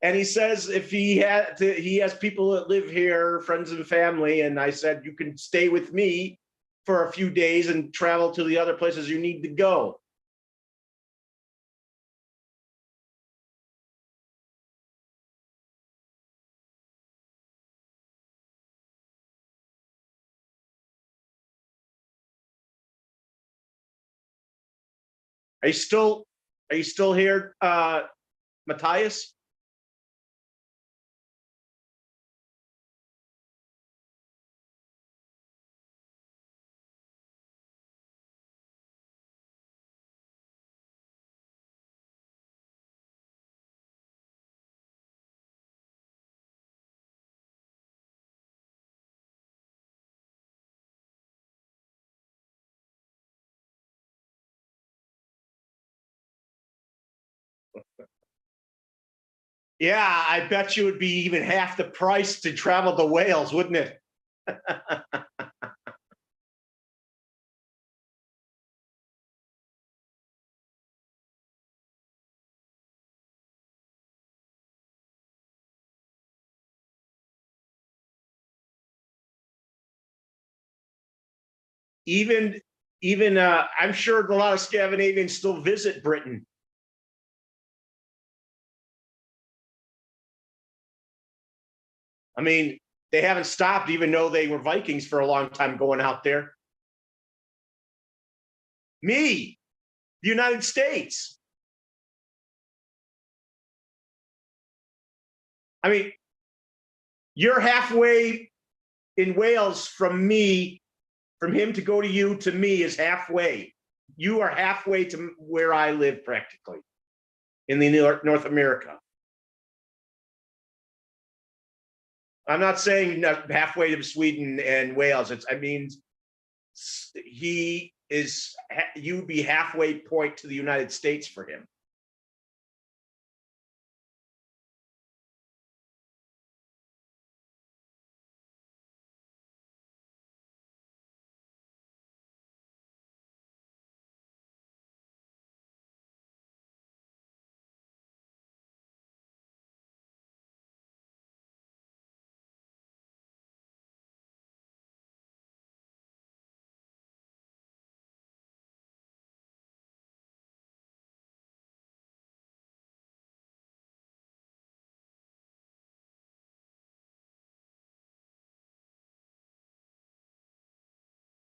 And he says if he has people that live here, friends and family. And I said, you can stay with me for a few days and travel to the other places you need to go. Are you still here, Matthias? Yeah, I bet you would be even half the price to travel to Wales, wouldn't it? even I'm sure a lot of Scandinavians still visit Britain. I mean, they haven't stopped, even though they were Vikings for a long time, going out there. Me, the United States. I mean, you're halfway in Wales from me, from him to go to you to me is halfway. You are halfway to where I live, practically, in the North America. I'm not saying halfway to Sweden and Wales. I mean, you'd be halfway point to the United States for him.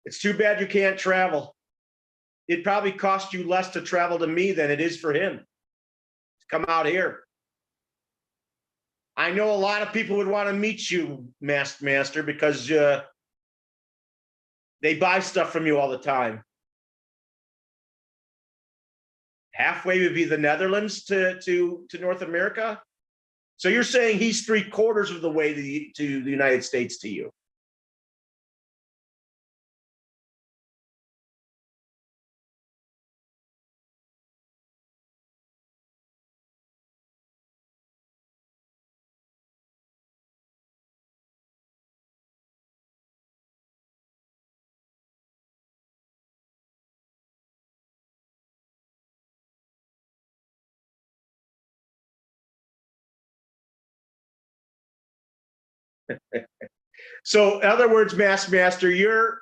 It's too bad you can't travel. It probably cost you less to travel to me than it is for him to come out here. I know a lot of people would want to meet you, Master, because they buy stuff from you all the time. Halfway would be the Netherlands to North America. So you're saying he's 3/4 of the way to the United States to you. So, in other words, Master, you're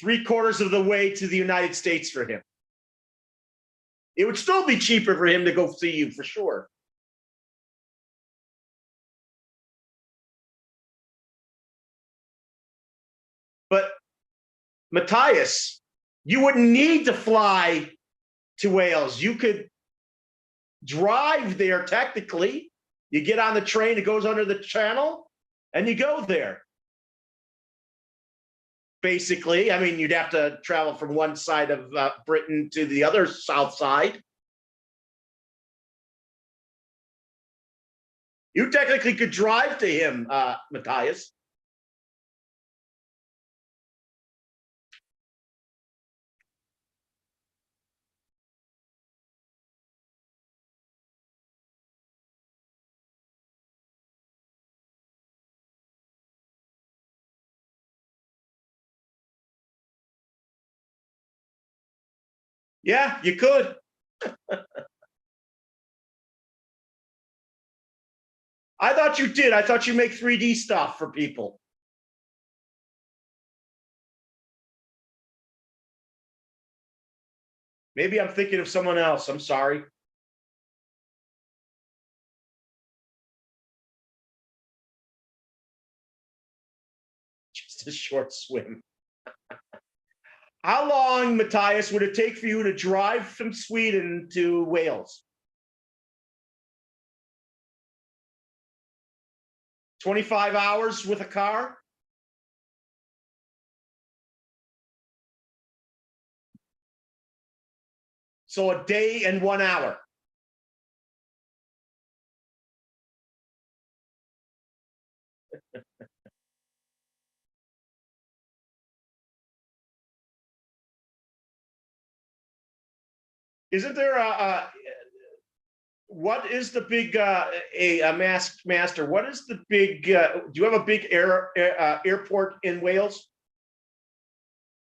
3/4 of the way to the United States for him. It would still be cheaper for him to go see you, for sure. But Matthias, you wouldn't need to fly to Wales. You could drive there technically. You get on the train, it goes under the channel, and you go there. Basically, I mean, you'd have to travel from one side of Britain to the other south side. You technically could drive to him, Matthias. Yeah, you could. I thought you did. I thought you make 3D stuff for people. Maybe I'm thinking of someone else. I'm sorry. Just a short swim. How long, Matthias, would it take for you to drive from Sweden to Wales? 25 hours with a car? So a day and 1 hour. Isn't there what is the big a masked master? What is the big? Do you have a big airport in Wales?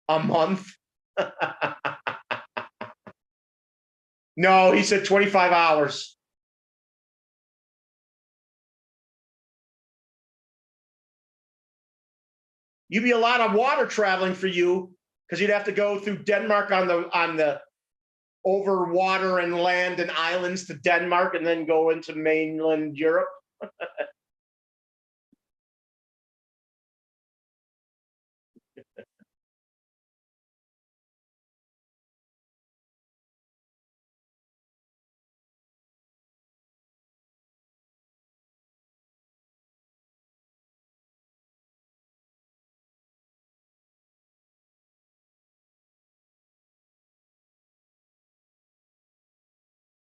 A month? No, he said 25 hours. You'd be a lot of water traveling for you because you'd have to go through Denmark on the over water and land and islands to Denmark and then go into mainland Europe.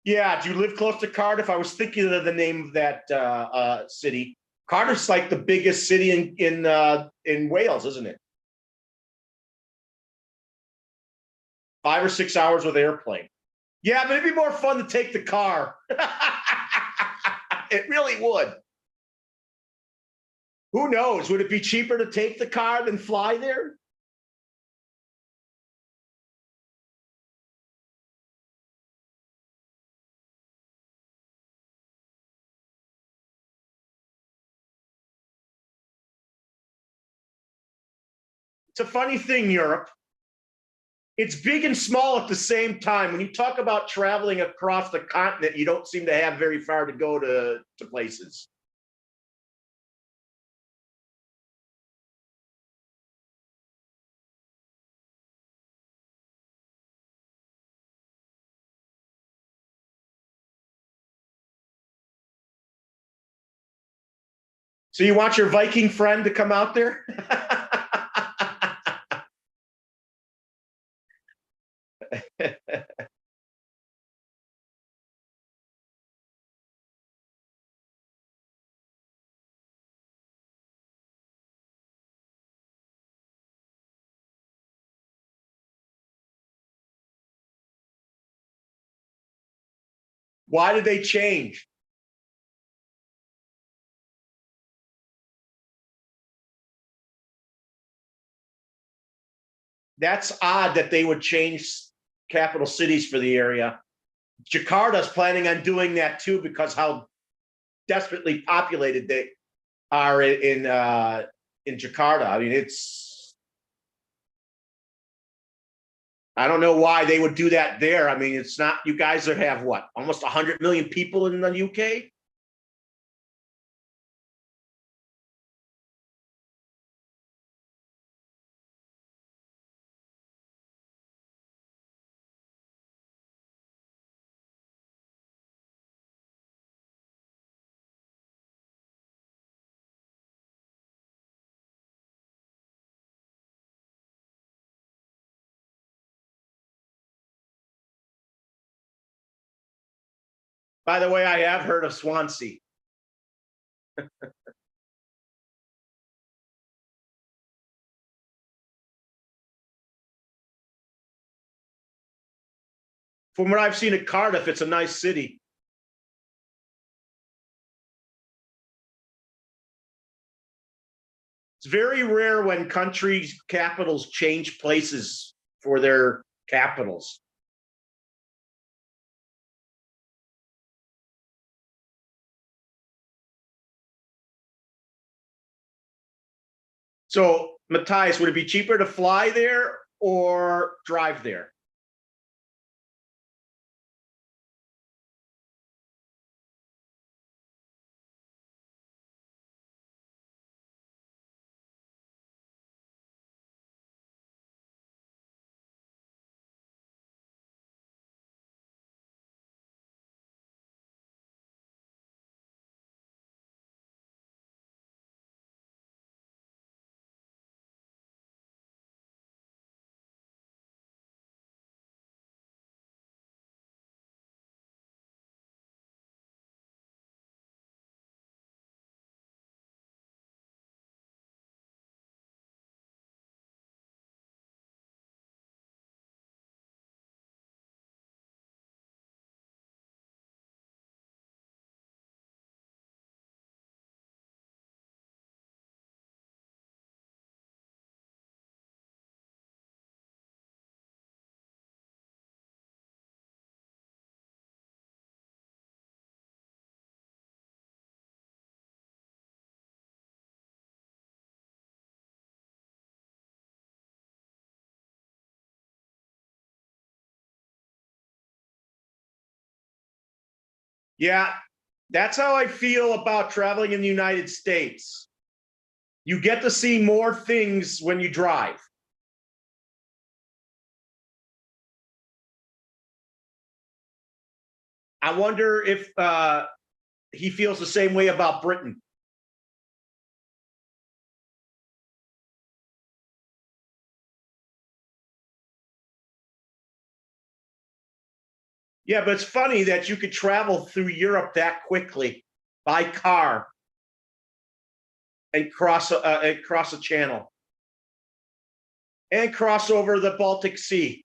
Yeah, do you live close to Cardiff? I was thinking of the name of that city. Cardiff's like the biggest city in Wales, isn't it? 5 or 6 hours with airplane. Yeah, but it'd be more fun to take the car. It really would. Who knows? Would it be cheaper to take the car than fly there? It's a funny thing, Europe. It's big and small at the same time. When you talk about traveling across the continent, you don't seem to have very far to go to places. So you want your Viking friend to come out there? Why did they change? That's odd that they would change capital cities for the area. Jakarta's planning on doing that too because how desperately populated they are in Jakarta. I mean, I don't know why they would do that there. I mean, it's not, you guys have what, almost 100 million people in the UK? By the way, I have heard of Swansea. From what I've seen at Cardiff, it's a nice city. It's very rare when countries' capitals change places for their capitals. So, Matthias, would it be cheaper to fly there or drive there? Yeah, that's how I feel about traveling in the United States. You get to see more things when you drive. I wonder if he feels the same way about Britain. Yeah, but it's funny that you could travel through Europe that quickly by car and cross a channel and cross over the Baltic Sea.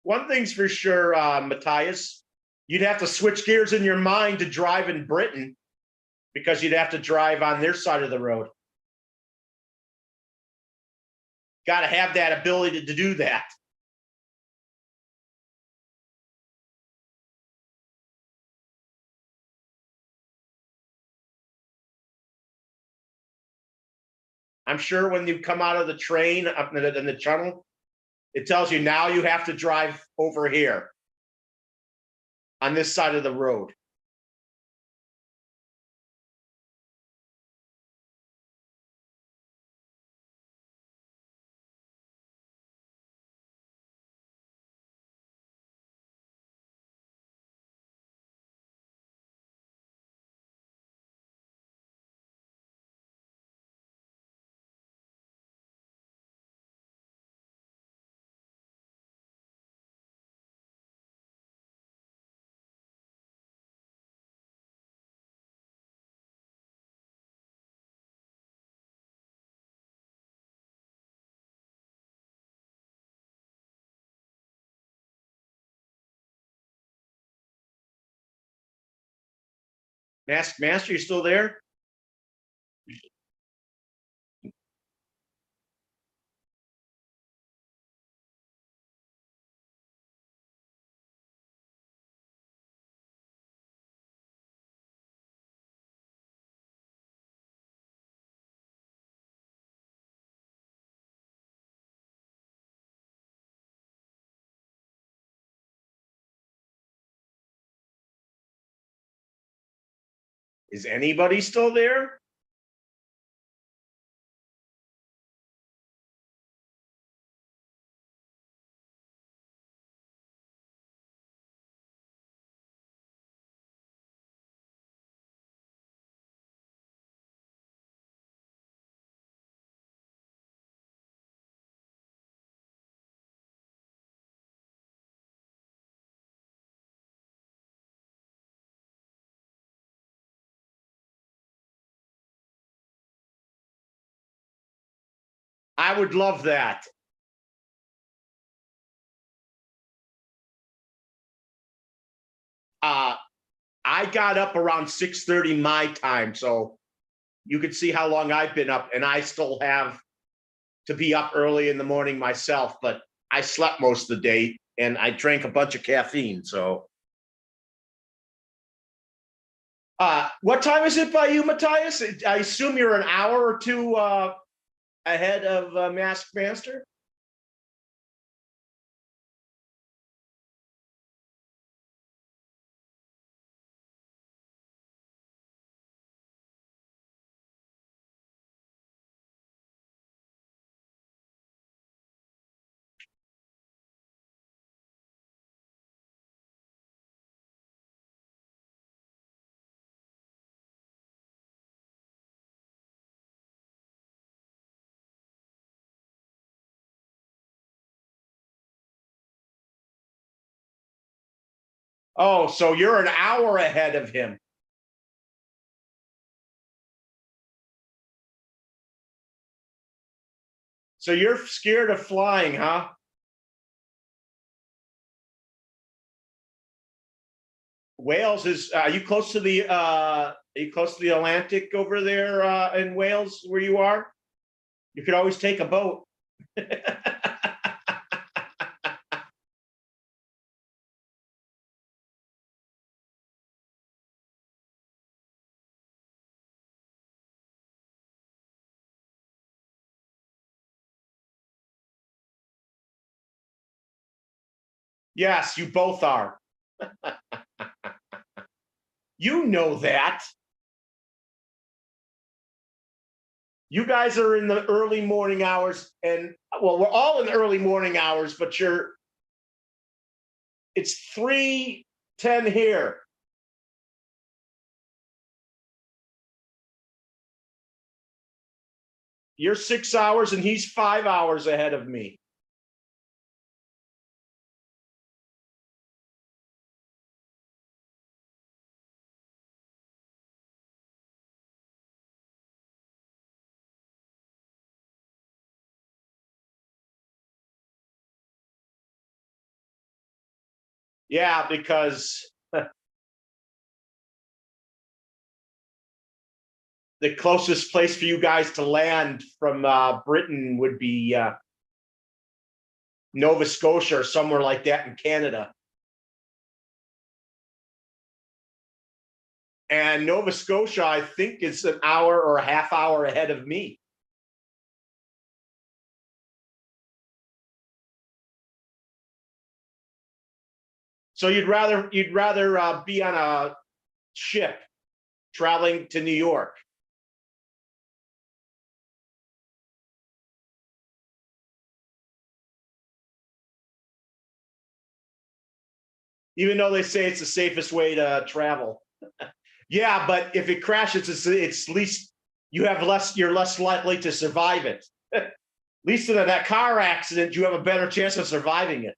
One thing's for sure, Matthias, you'd have to switch gears in your mind to drive in Britain because you'd have to drive on their side of the road. Got to have that ability to do that. I'm sure when you come out of the train up in the tunnel, it tells you now you have to drive over here on this side of the road. Master, you still there? Is anybody still there? I would love that. I got up around 6:30 my time, so you could see how long I've been up, and I still have to be up early in the morning myself, but I slept most of the day and I drank a bunch of caffeine. So what time is it by you, Matthias? I assume you're an hour or two ahead of Mask Master. Oh, so you're an hour ahead of him. So you're scared of flying, huh? Wales is. Are you close to the? Are you close to the Atlantic over there in Wales, where you are? You could always take a boat. Yes, you both are. You know that. You guys are in the early morning hours, and well, we're all in the early morning hours, but it's 3:10 here. You're 6 hours and he's 5 hours ahead of me. Yeah, because the closest place for you guys to land from Britain would be Nova Scotia or somewhere like that in Canada. And Nova Scotia, I think, is an hour or a half hour ahead of me. So you'd rather be on a ship traveling to New York. Even though they say it's the safest way to travel. Yeah, but if it crashes, it's least you're less likely to survive it. At least in that car accident, you have a better chance of surviving it.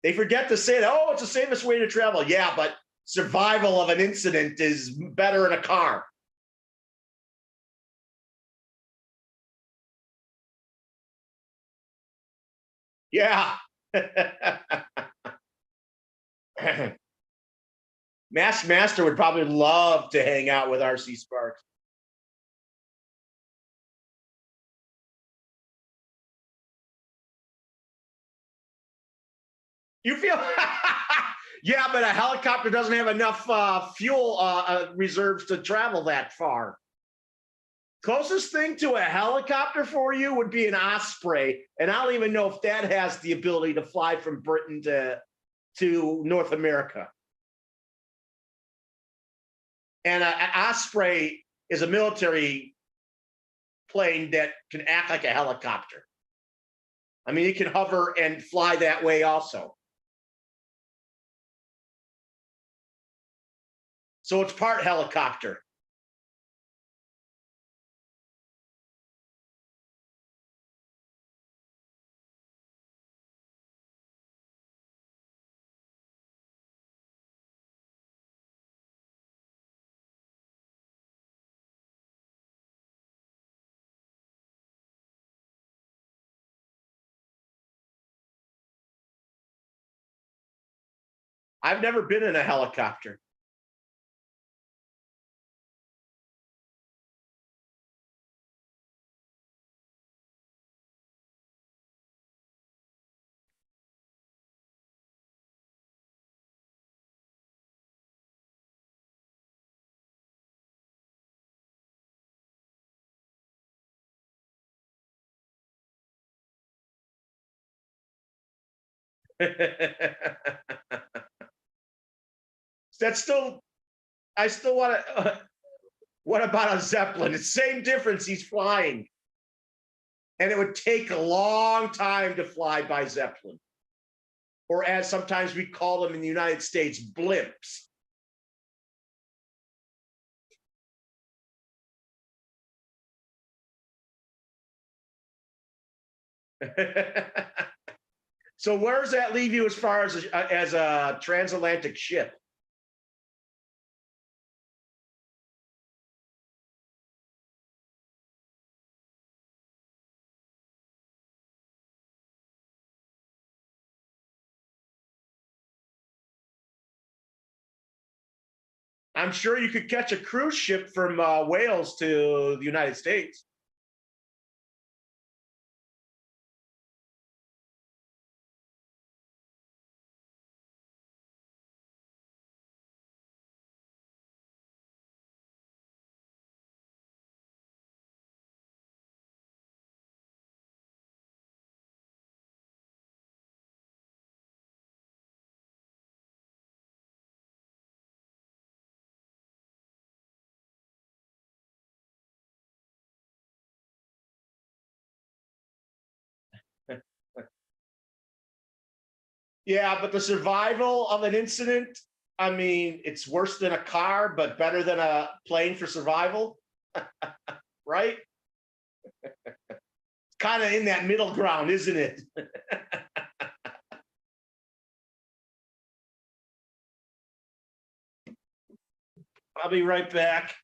They forget to say that, oh, it's the safest way to travel. Yeah, but survival of an incident is better in a car. Yeah. Master would probably love to hang out with RC Sparks. You feel, yeah, but a helicopter doesn't have enough fuel reserves to travel that far. Closest thing to a helicopter for you would be an Osprey, and I don't even know if that has the ability to fly from Britain to North America. And an Osprey is a military plane that can act like a helicopter. I mean, it can hover and fly that way also. So it's part helicopter. I've never been in a helicopter. That's still, I still want to. What about a Zeppelin? It's the same difference. He's flying. And it would take a long time to fly by Zeppelin. Or as sometimes we call them in the United States, blimps. So where does that leave you as far as a transatlantic ship? I'm sure you could catch a cruise ship from Wales to the United States. Yeah, but the survival of an incident, I mean, it's worse than a car, but better than a plane for survival, right? Kind of in that middle ground, isn't it? I'll be right back.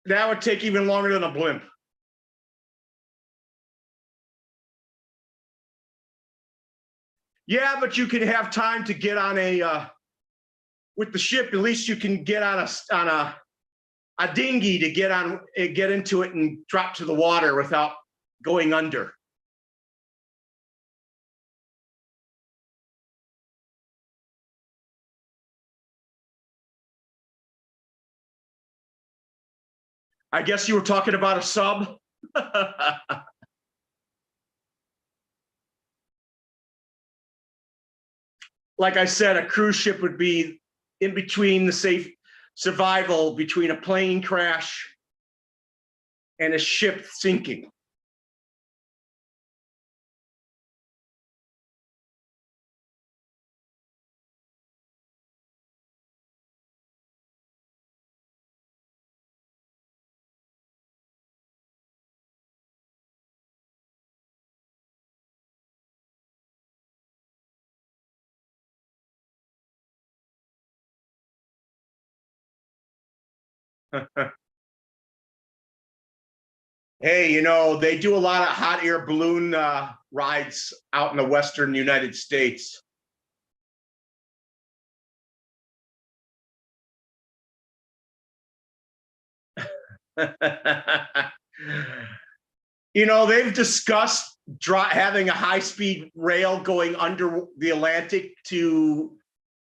That would take even longer than a blimp. Yeah, but you can have time to get on a with the ship. At least you can get on a dinghy to get into it and drop to the water without going under. I guess you were talking about a sub. Like I said, a cruise ship would be in between the safe survival between a plane crash and a ship sinking. Hey, they do a lot of hot air balloon rides out in the Western United States. They've discussed having a high-speed rail going under the Atlantic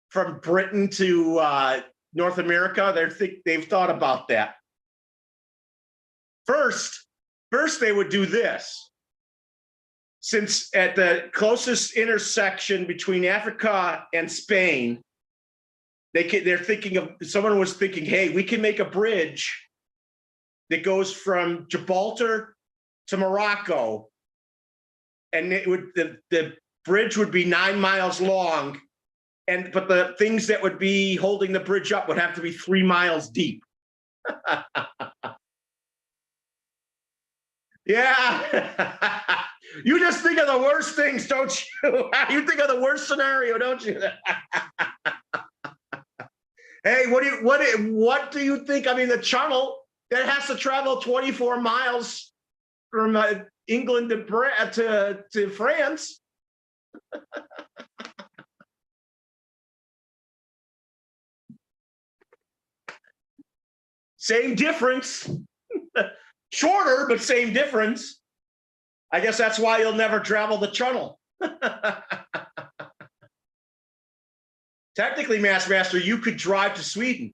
from Britain to North America. They've thought about that. First, they would do this. Since at the closest intersection between Africa and Spain, someone was thinking, hey, we can make a bridge that goes from Gibraltar to Morocco, and the bridge would be 9 miles long, but the things that would be holding the bridge up would have to be 3 miles deep. Yeah. You just think of the worst things, don't you? You think of the worst scenario, don't you? Hey, what do you think? I mean, the channel that has to travel 24 miles from England to France. Same difference. Shorter, but same difference. I guess that's why you'll never travel the channel. Technically, Master, you could drive to Sweden.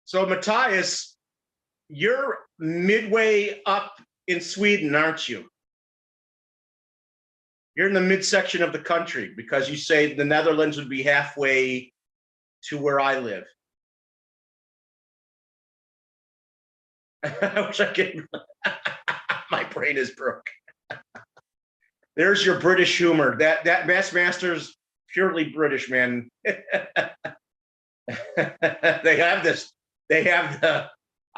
So, Matthias, you're midway up in Sweden, aren't you? You're in the midsection of the country, because you say the Netherlands would be halfway to where I live. I wish I could. My brain is broke. There's your British humor. That Master's purely British, man. They have this. I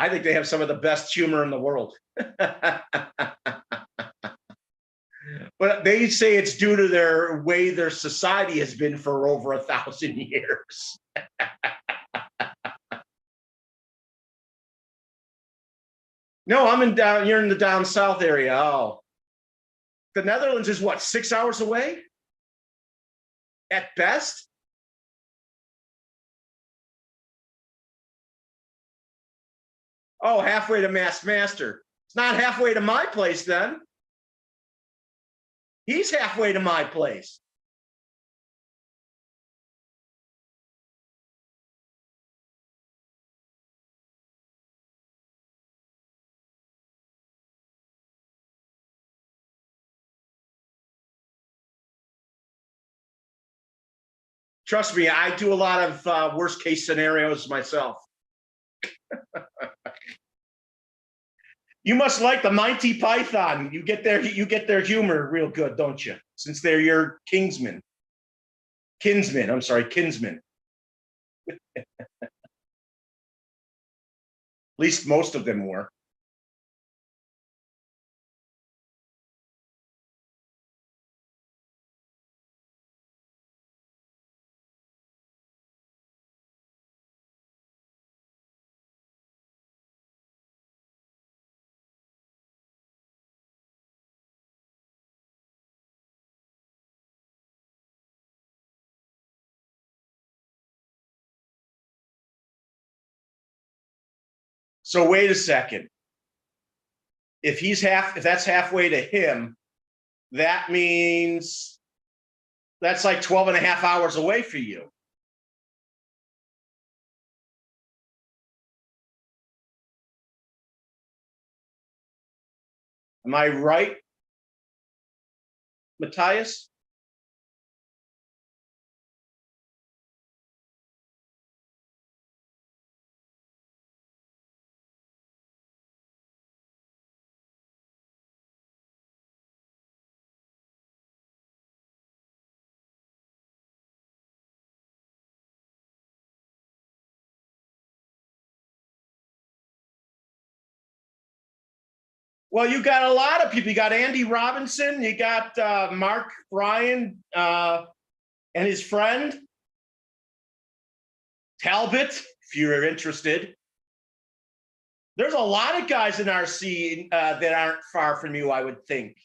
think they have some of the best humor in the world. But they say it's due to their way their society has been for over 1,000 years. No, you're in the down south area. Oh, the Netherlands is what, 6 hours away? At best? Oh, halfway to Master. It's not halfway to my place then. He's halfway to my place. Trust me, I do a lot of worst case scenarios myself. You must like the Monty Python. You get their humor real good, don't you? Since they're your kinsmen. I'm sorry, kinsmen. At least most of them were. So wait a second. If that's halfway to him, that means that's like 12 and a half hours away for you. Am I right, Matthias? Well, you got a lot of people. You got Andy Robinson. You got Mark Bryan and his friend Talbot, if you're interested. There's a lot of guys in RC that aren't far from you, I would think.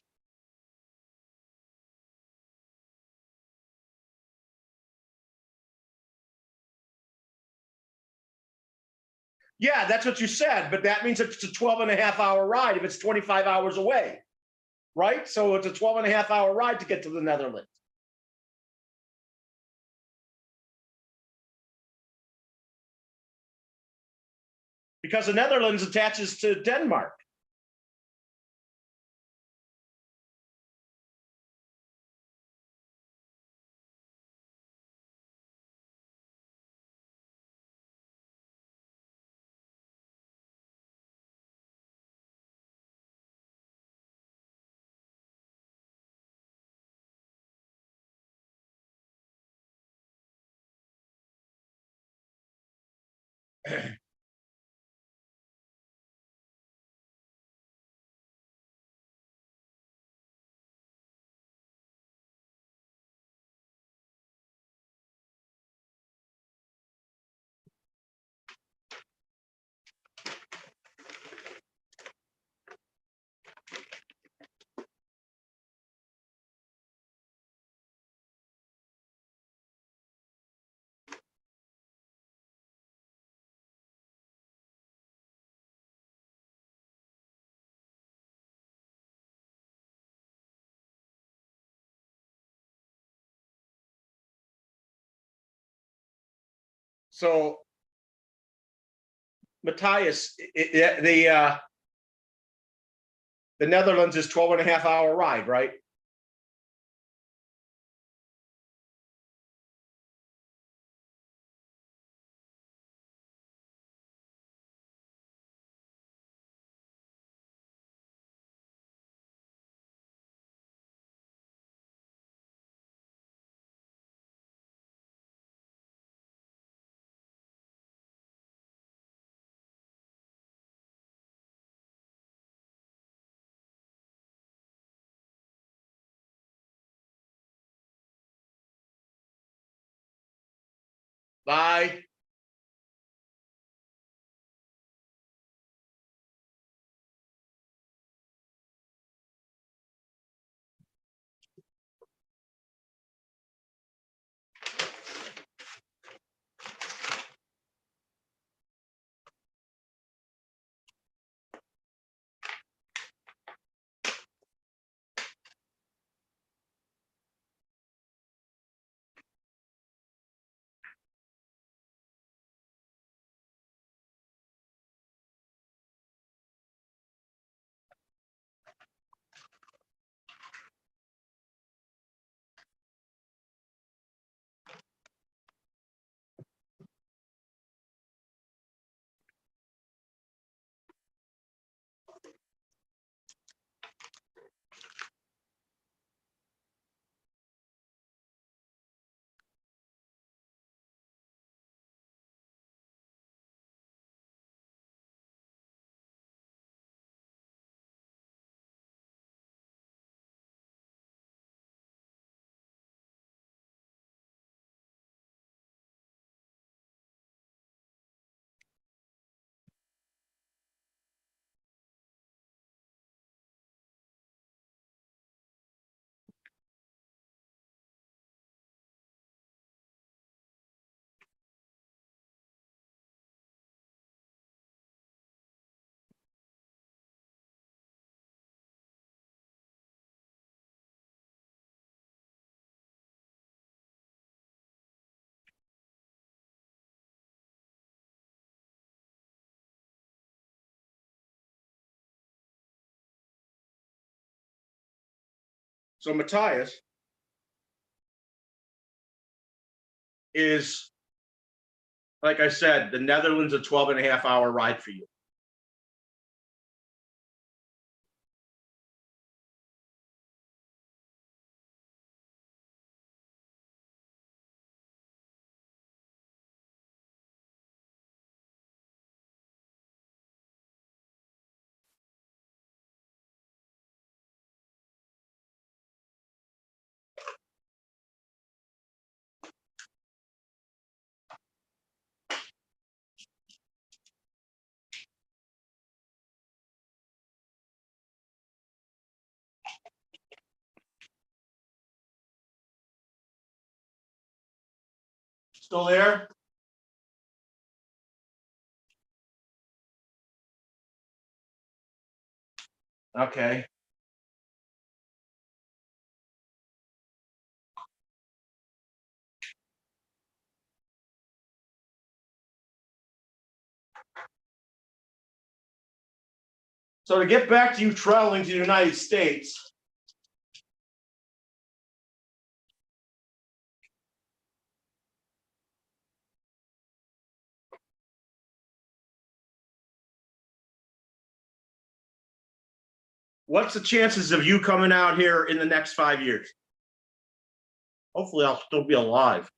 Yeah, that's what you said, but that means it's a 12 and a half hour ride if it's 25 hours away, right? So it's a 12 and a half hour ride to get to the Netherlands. Because the Netherlands attaches to Denmark. So, Matthias, the Netherlands is 12 and a half hour ride, right? Bye. So Matthias is, like I said, the Netherlands, a 12.5-hour ride for you. Still there? Okay. So to get back to you traveling to the United States, what's the chances of you coming out here in the next 5 years? Hopefully I'll still be alive.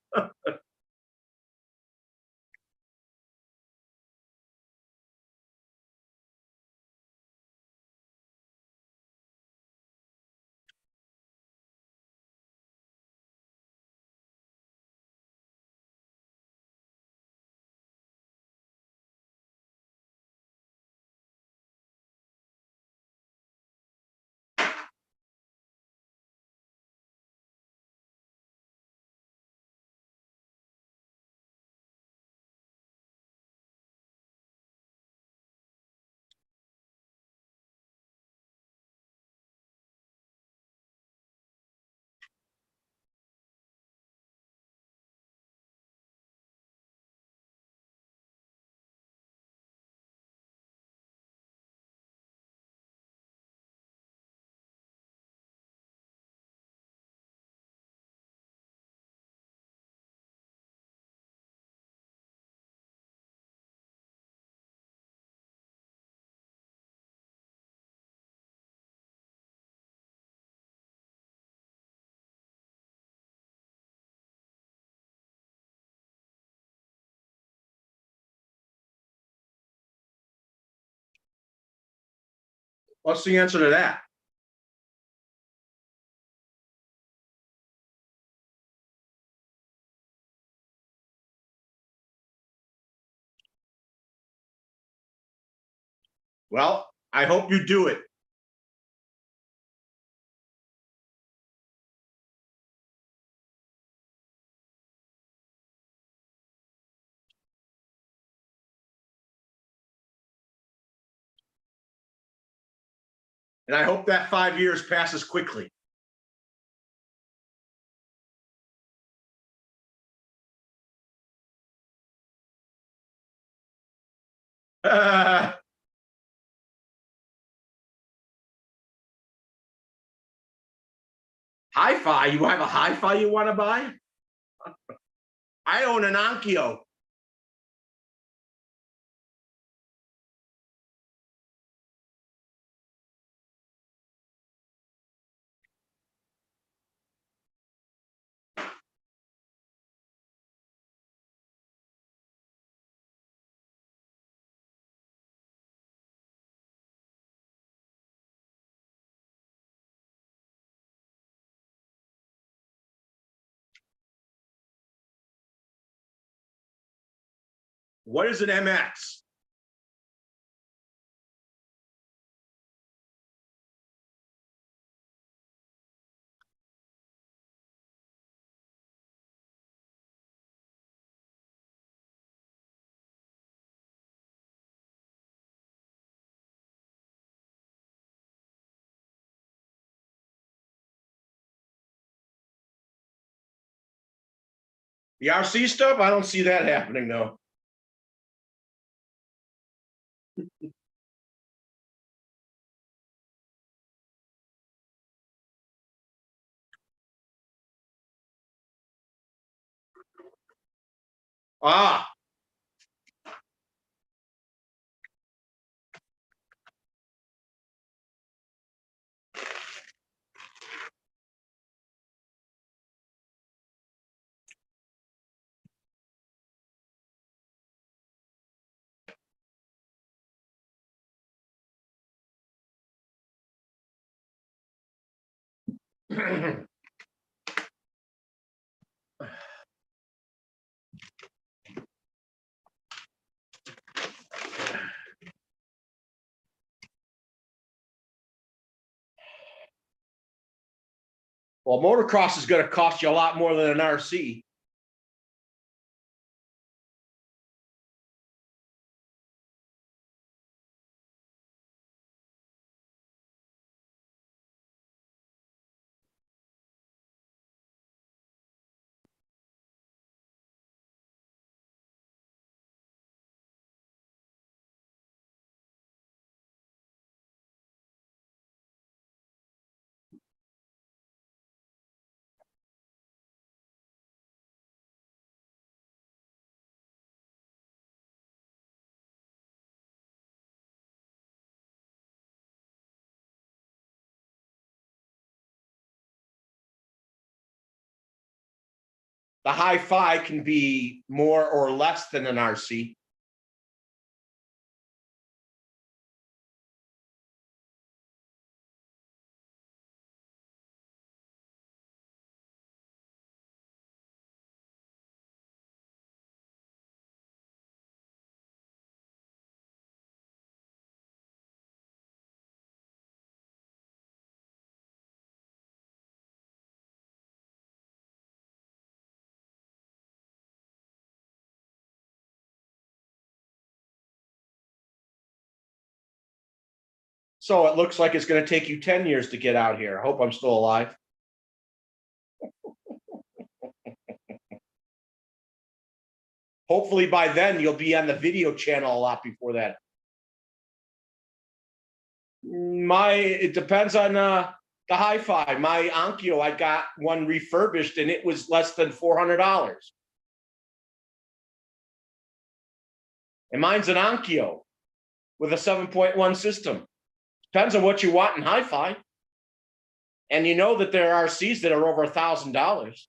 What's the answer to that? Well, I hope you do it. And I hope that 5 years passes quickly. Hi-Fi? You have a hi-fi you want to buy? I own an Onkyo. What is an MX? The RC stuff? I don't see that happening though. Ah, well, motocross is going to cost you a lot more than an RC. The hi-fi can be more or less than an RC. So it looks like it's going to take you 10 years to get out here. I hope I'm still alive. Hopefully by then you'll be on the video channel a lot before that. It depends on the hi-fi. My Onkyo, I got one refurbished and it was less than $400. And mine's an Onkyo with a 7.1 system. Depends on what you want in hi-fi. And you know that there are RCs that are over $1,000.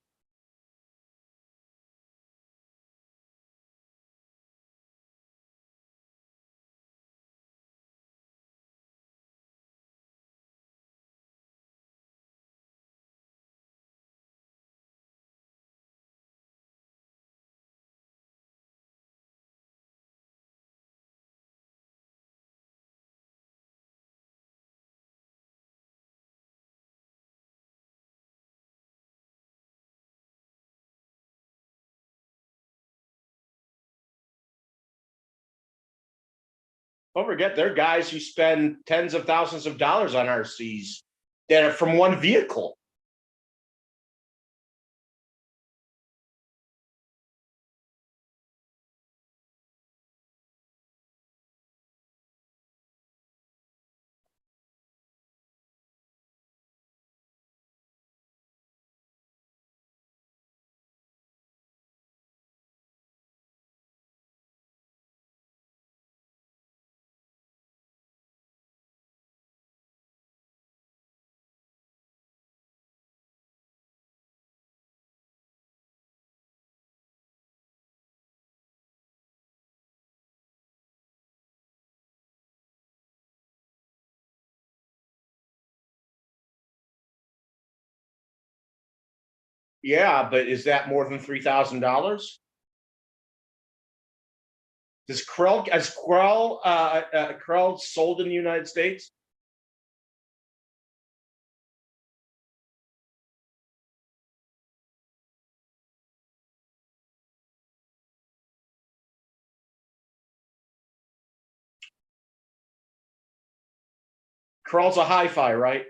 Don't forget, there are guys who spend tens of thousands of dollars on RCs that are from one vehicle. Yeah, but is that more than $3,000? Has Krell sold in the United States? Krell's a hi-fi, right?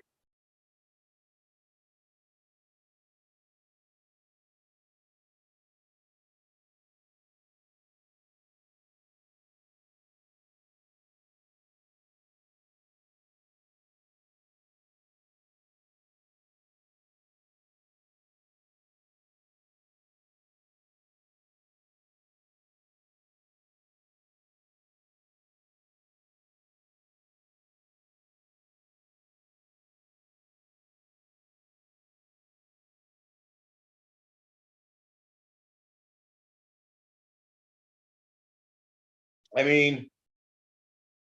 I mean,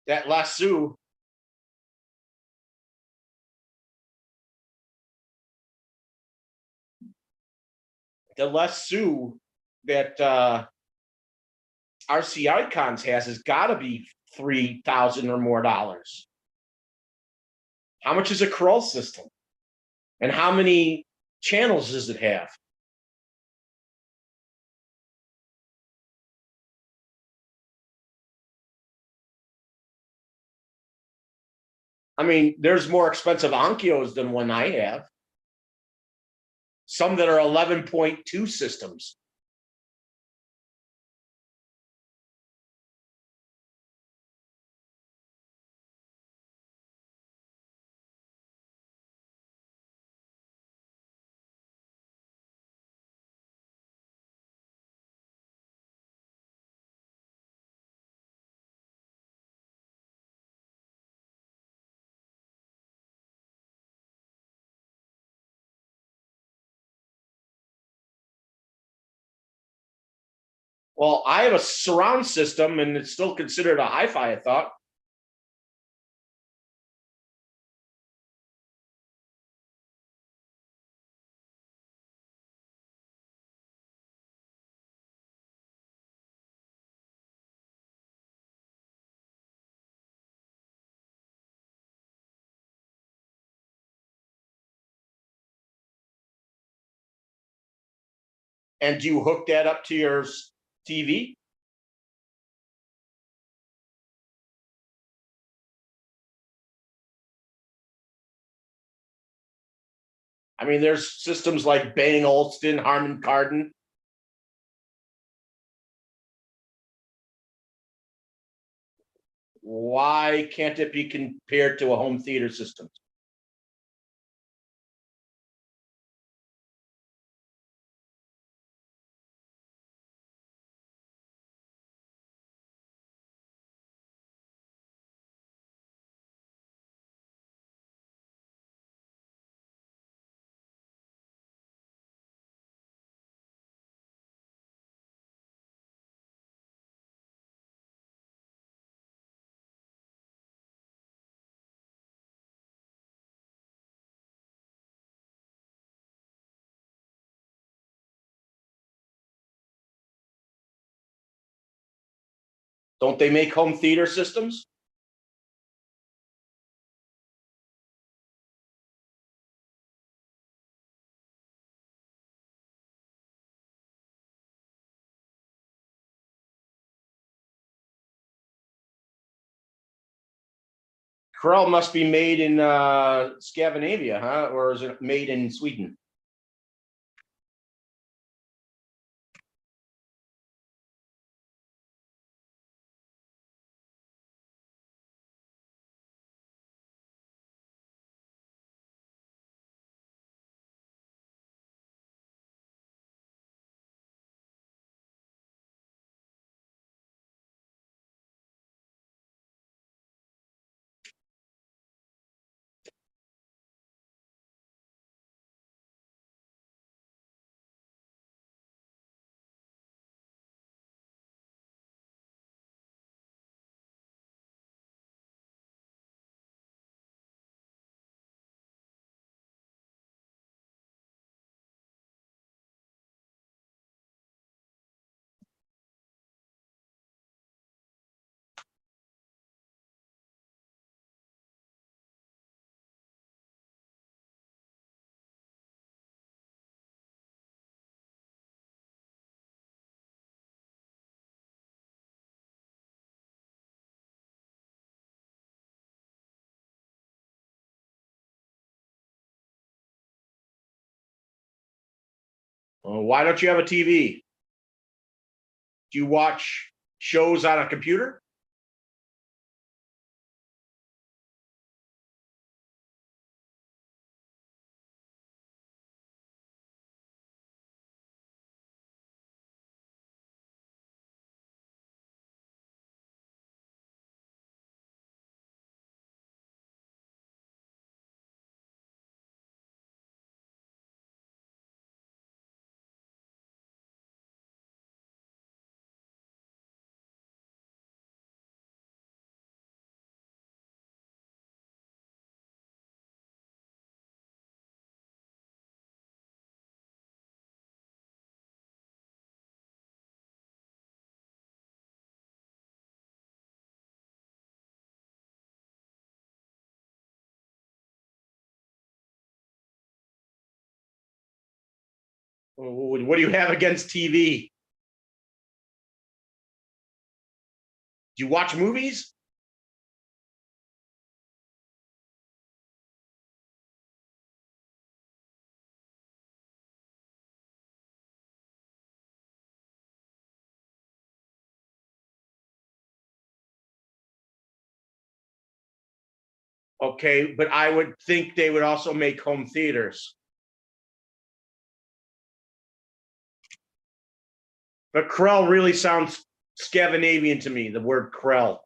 that lasso. The lasso that RC Icons has got to be $3,000 or more. How much is a crawl system? And how many channels does it have? I mean, there's more expensive Onkios than one I have. Some that are 11.2 systems. Well, I have a surround system, and it's still considered a hi-fi, I thought. And do you hook that up to your TV? I mean, there's systems like Bang Olufsen, Harman Kardon. Why can't it be compared to a home theater system? Don't they make home theater systems? Corel must be made in Scandinavia, huh? Or is it made in Sweden? Why don't you have a TV? Do you watch shows on a computer? What do you have against TV? Do you watch movies? Okay, but I would think they would also make home theaters. But Krell really sounds Scandinavian to me, the word Krell.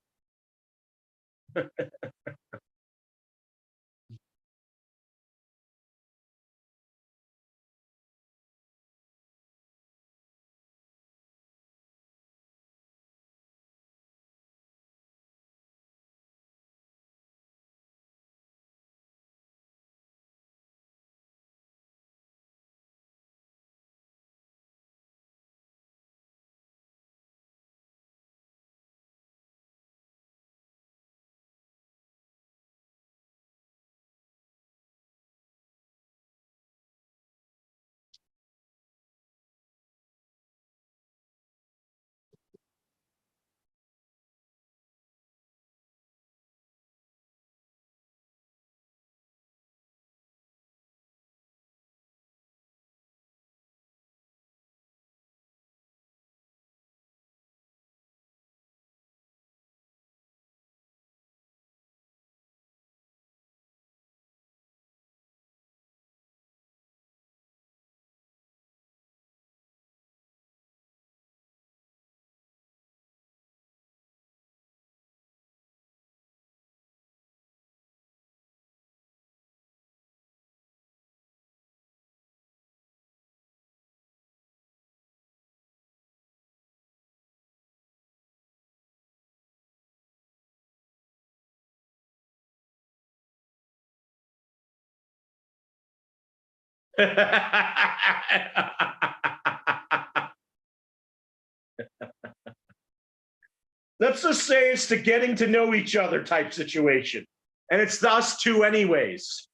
Let's just say it's the getting to know each other type situation. And it's us two anyways.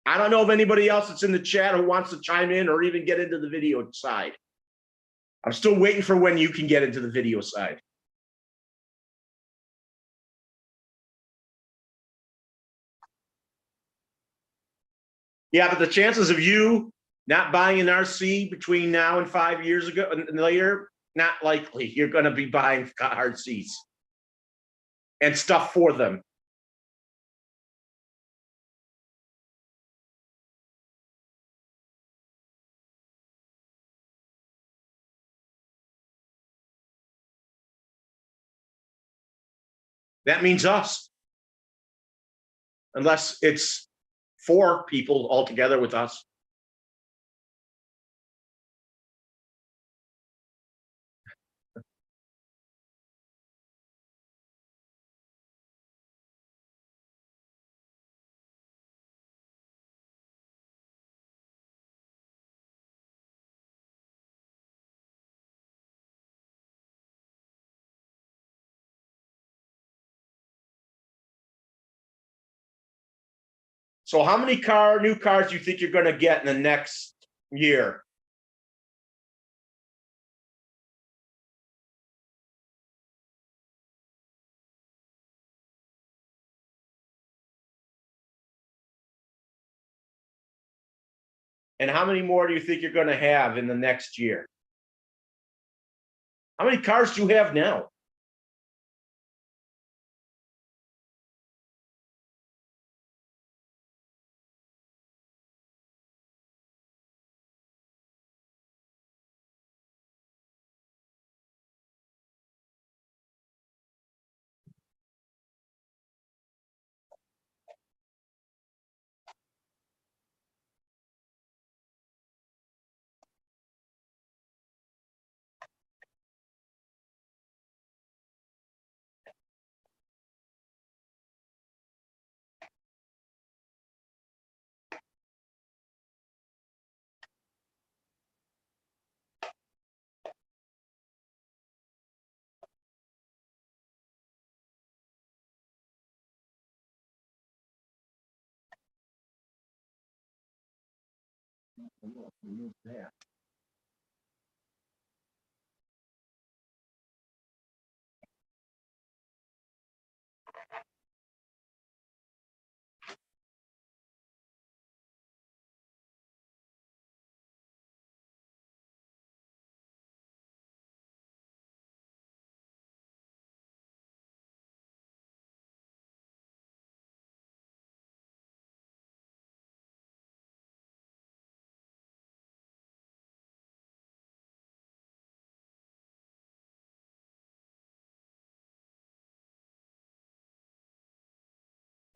I don't know if anybody else that's in the chat who wants to chime in or even get into the video side. I'm still waiting for when you can get into the video side. Yeah, but the chances of you not buying an RC between now and 5 years ago and later, not likely. You're going to be buying RCs and stuff for them. That means us. Unless it's 4 people altogether with us. So how many new cars do you think you're going to get in the next year? And how many more do you think you're going to have in the next year? How many cars do you have now?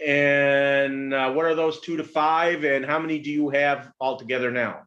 And what are those 2 to 5? And how many do you have altogether now?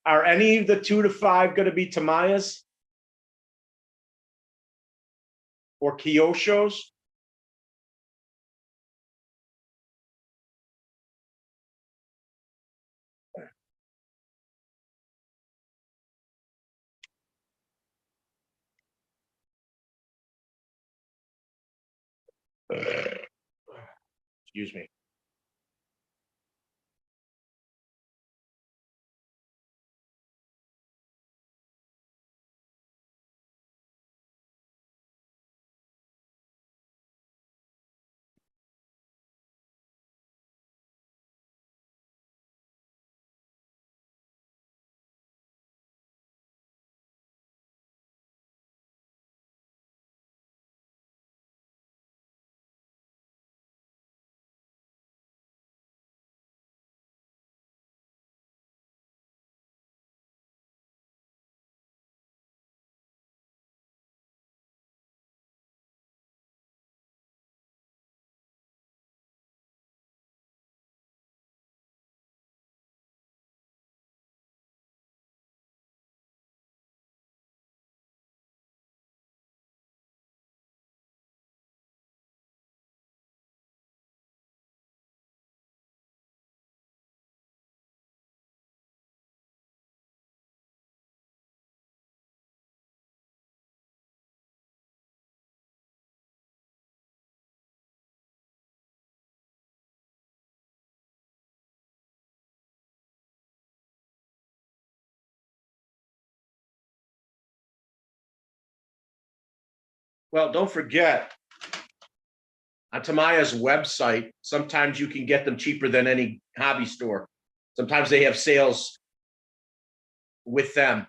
Are any of the 2 to 5 going to be Tamaya's or Kyosho's? Excuse me. Well, don't forget, on Tamaya's website, sometimes you can get them cheaper than any hobby store. Sometimes they have sales with them.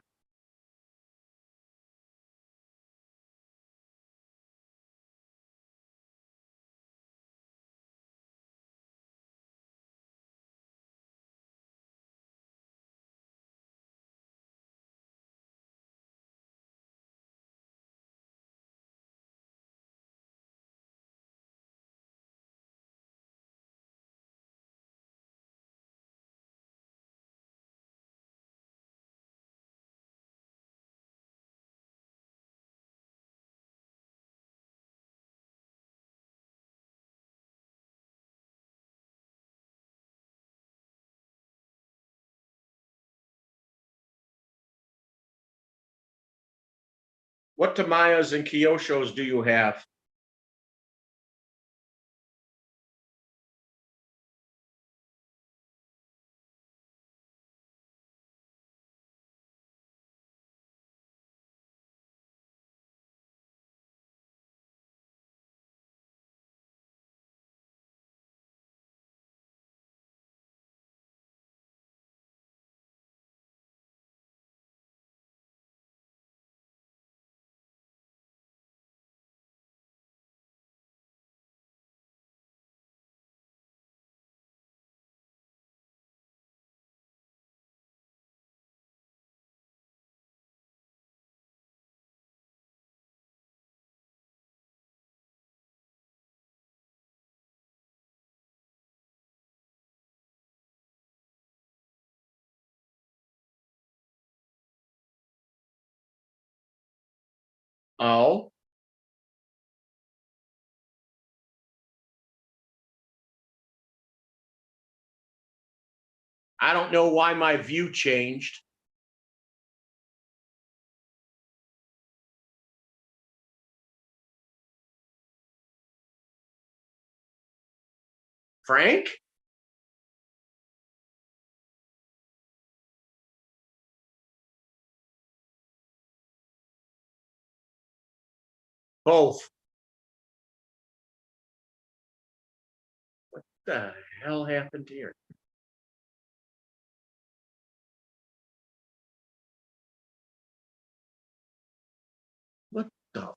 What Tamaya's and Kyosho's do you have? Oh. I don't know why my view changed. Frank? Both. What the hell happened here? What the